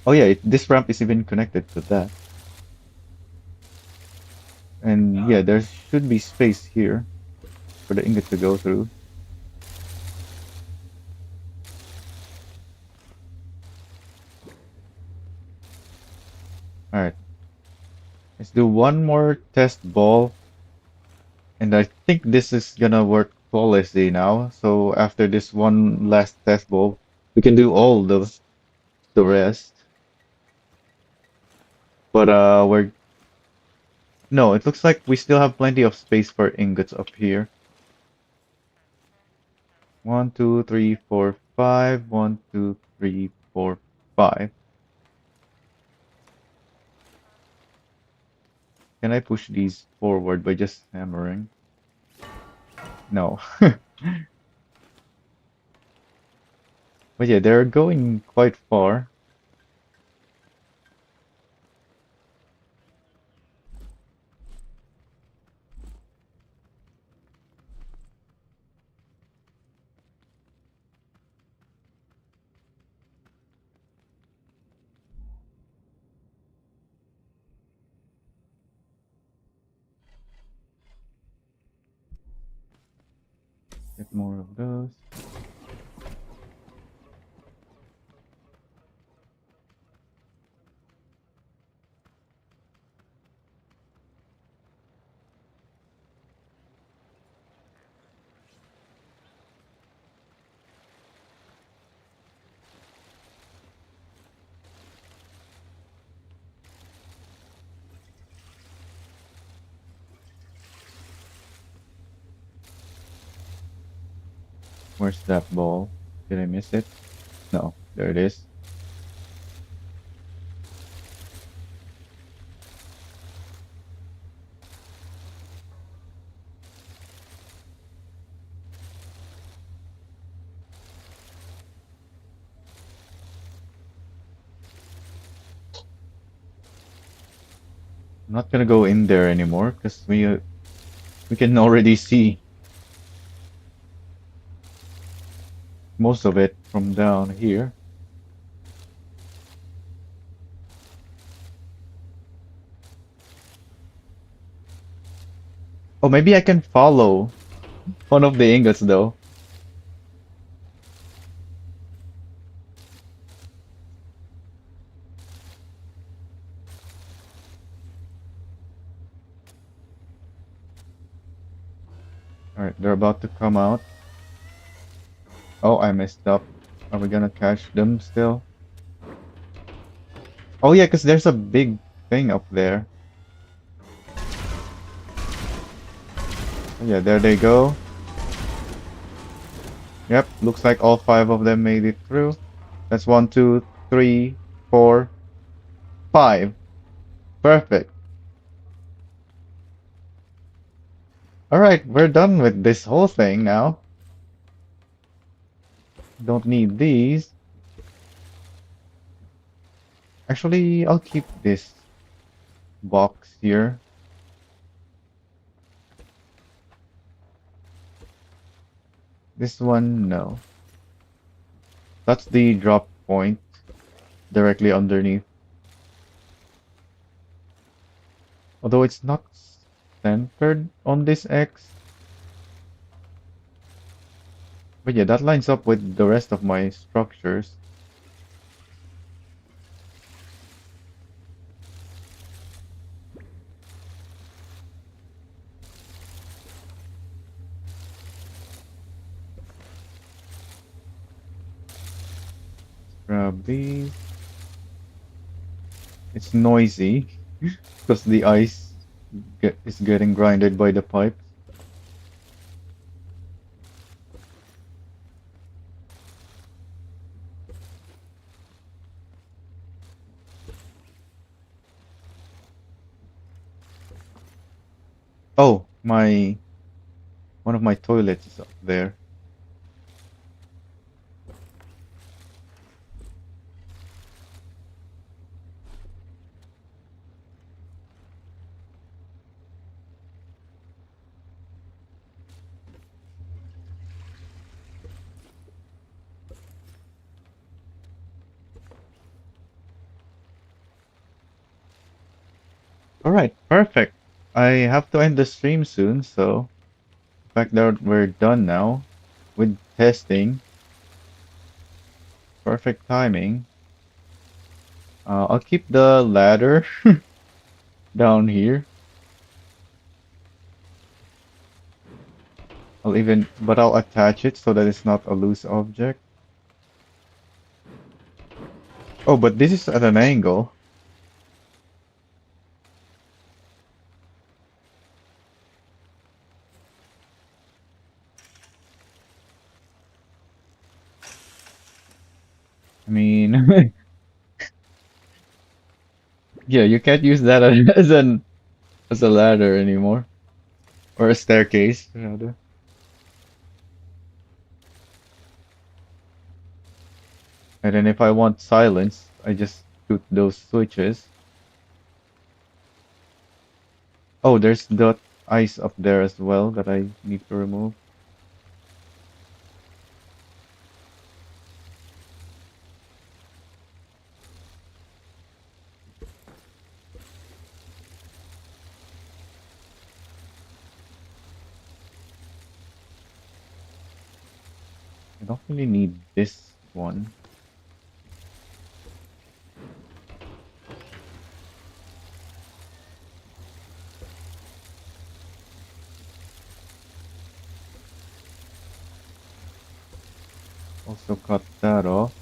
Oh yeah, this ramp is even connected to that. And yeah, there should be space here for the ingot to go through. Alright, let's do one more test ball. And I think this is gonna work flawlessly now. So after this one last test ball, we can do all the rest. But we're no, it looks like we still have plenty of space for ingots up here. 1, 2, 3, 4, 5. 1, 2, 3, 4, 5. Can I push these forward by just hammering? No. But yeah, they're going quite far. Get more of those. Where's that ball? Did I miss it? No, there it is. I'm not gonna go in there anymore because we can already see most of it from down here. Oh, maybe I can follow one of the ingots though. Alright, they're about to come out. Oh, I messed up. Are we gonna catch them still? Oh yeah, because there's a big thing up there. Oh, yeah, there they go. Yep, looks like all 5 of them made it through. That's 1, 2, 3, 4, 5. Perfect. Alright, we're done with this whole thing now. Don't need these. Actually, I'll keep this box here. This one, no. That's the drop point directly underneath. Although it's not centered on this X. But yeah, that lines up with the rest of my structures. Grab these. It's noisy because the ice is getting grinded by the pipe. Oh, one of my toilets is up there. Alright, perfect. I have to end the stream soon, so the fact that we're done now with testing, perfect timing. I'll keep the ladder down here. But I'll attach it so that it's not a loose object. Oh, but this is at an angle. I mean, yeah, you can't use that as a ladder anymore, or a staircase, rather. And then if I want silence, I just shoot those switches. Oh, there's the ice up there as well that I need to remove. I don't really need this one. Also cut that off.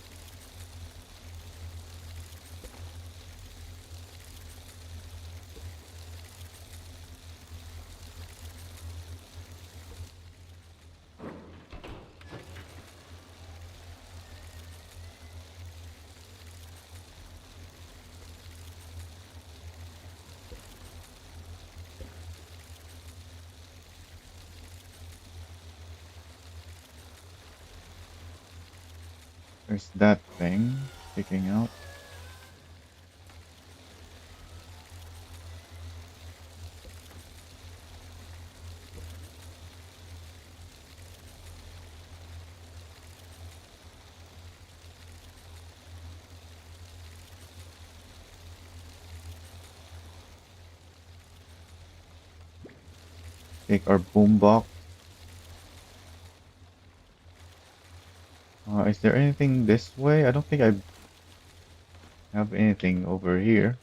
There's that thing sticking out. Take our boombox. Is there anything this way? I don't think I have anything over here.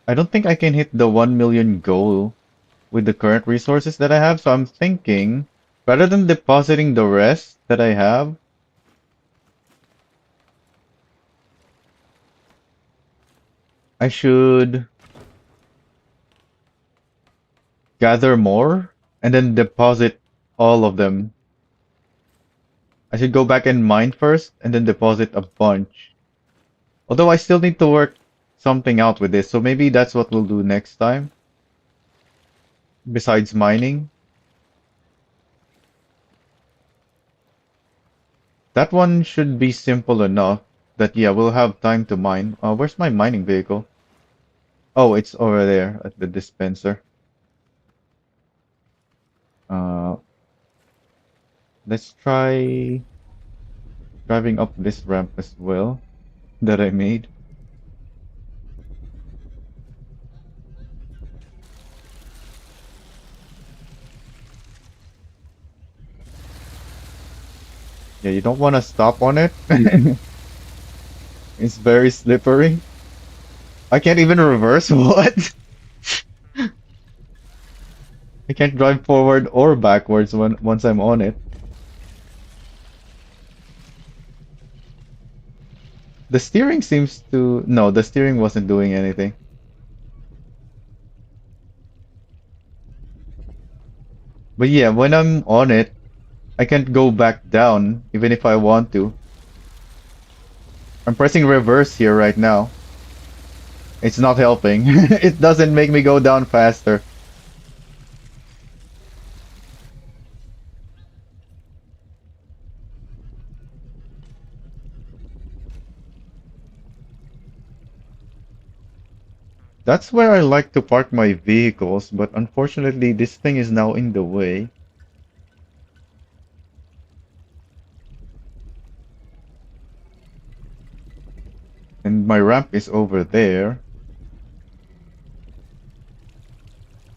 I don't think I can hit the 1 million goal with the current resources that I have, so I'm thinking, rather than depositing the rest that I have, I should gather more and then deposit all of them. I should go back and mine first and then deposit a bunch. Although I still need to work something out with this, so maybe that's what we'll do next time. Besides mining. That one should be simple enough that, yeah, we'll have time to mine. Where's my mining vehicle? Oh, it's over there at the dispenser. Uh, let's try driving up this ramp as well that I made. Yeah, you don't want to stop on it. It's very slippery. I can't even reverse. What? I can't drive forward or backwards once I'm on it. The steering seems to... No, the steering wasn't doing anything. But yeah, when I'm on it, I can't go back down, even if I want to. I'm pressing reverse here right now. It's not helping. It doesn't make me go down faster. That's where I like to park my vehicles, but unfortunately this thing is now in the way. And my ramp is over there.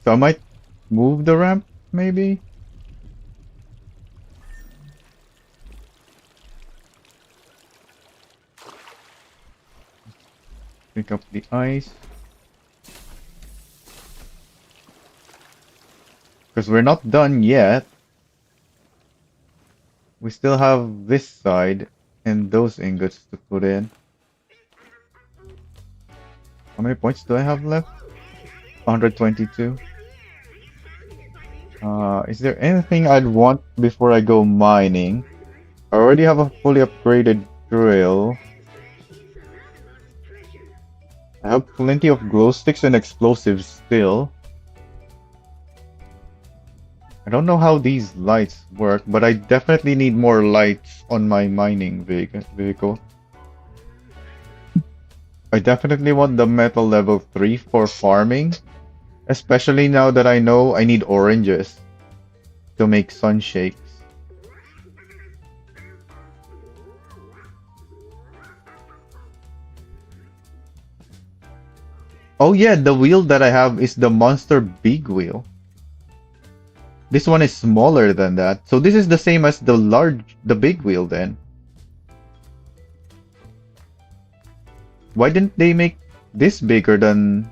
So I might move the ramp, maybe? Pick up the ice. Because we're not done yet. We still have this side and those ingots to put in. How many points do I have left? 122. Is there anything I'd want before I go mining? I already have a fully upgraded drill. I have plenty of glow sticks and explosives still. I don't know how these lights work, but I definitely need more lights on my mining vehicle. I definitely want the metal level 3 for farming, especially now that I know I need oranges to make sun shakes. Oh yeah, the wheel that I have is the monster big wheel. This one is smaller than that. So this is the same as the big wheel then. Why didn't they make this bigger than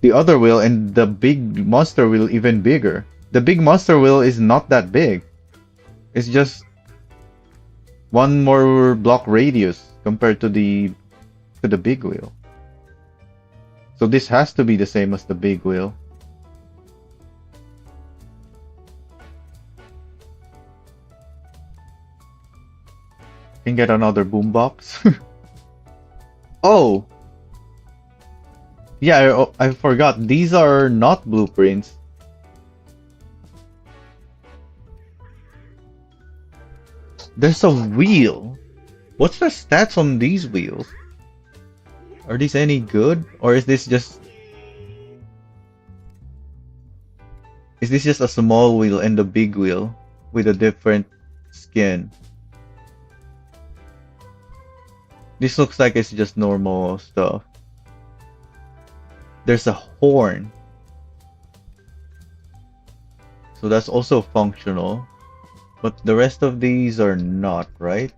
the other wheel and the big monster wheel even bigger? The big monster wheel is not that big. It's just one more block radius compared to the big wheel. So this has to be the same as the big wheel. Can get another boombox. Oh! Yeah, I forgot. These are not blueprints. There's a wheel. What's the stats on these wheels? Are these any good? Or is this just... Is this just a small wheel and a big wheel with a different skin? This looks like it's just normal stuff. There's a horn. So that's also functional. But the rest of these are not, right?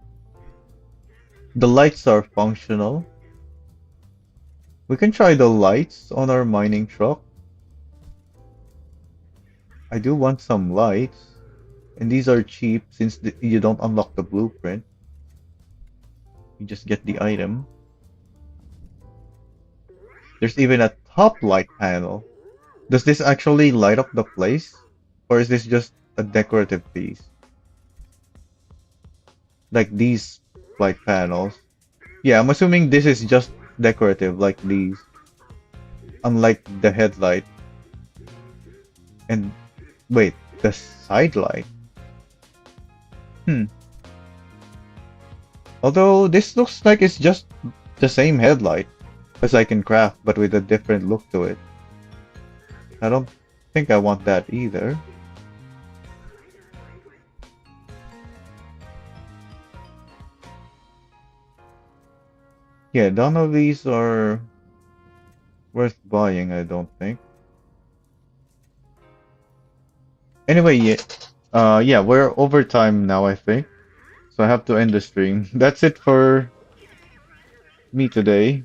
The lights are functional. We can try the lights on our mining truck. I do want some lights. And these are cheap since you don't unlock the blueprint. You just get the item. There's even a top light panel. Does this actually light up the place? Or is this just a decorative piece? Like these light panels. Yeah, I'm assuming this is just decorative, like these. Unlike the headlight. And wait, the side light. Hmm. Although this looks like it's just the same headlight as I can craft, but with a different look to it. I don't think I want that either. Yeah, none of these are worth buying, I don't think. Anyway, yeah, we're over time now, I think. So I have to end the stream. That's it for me today.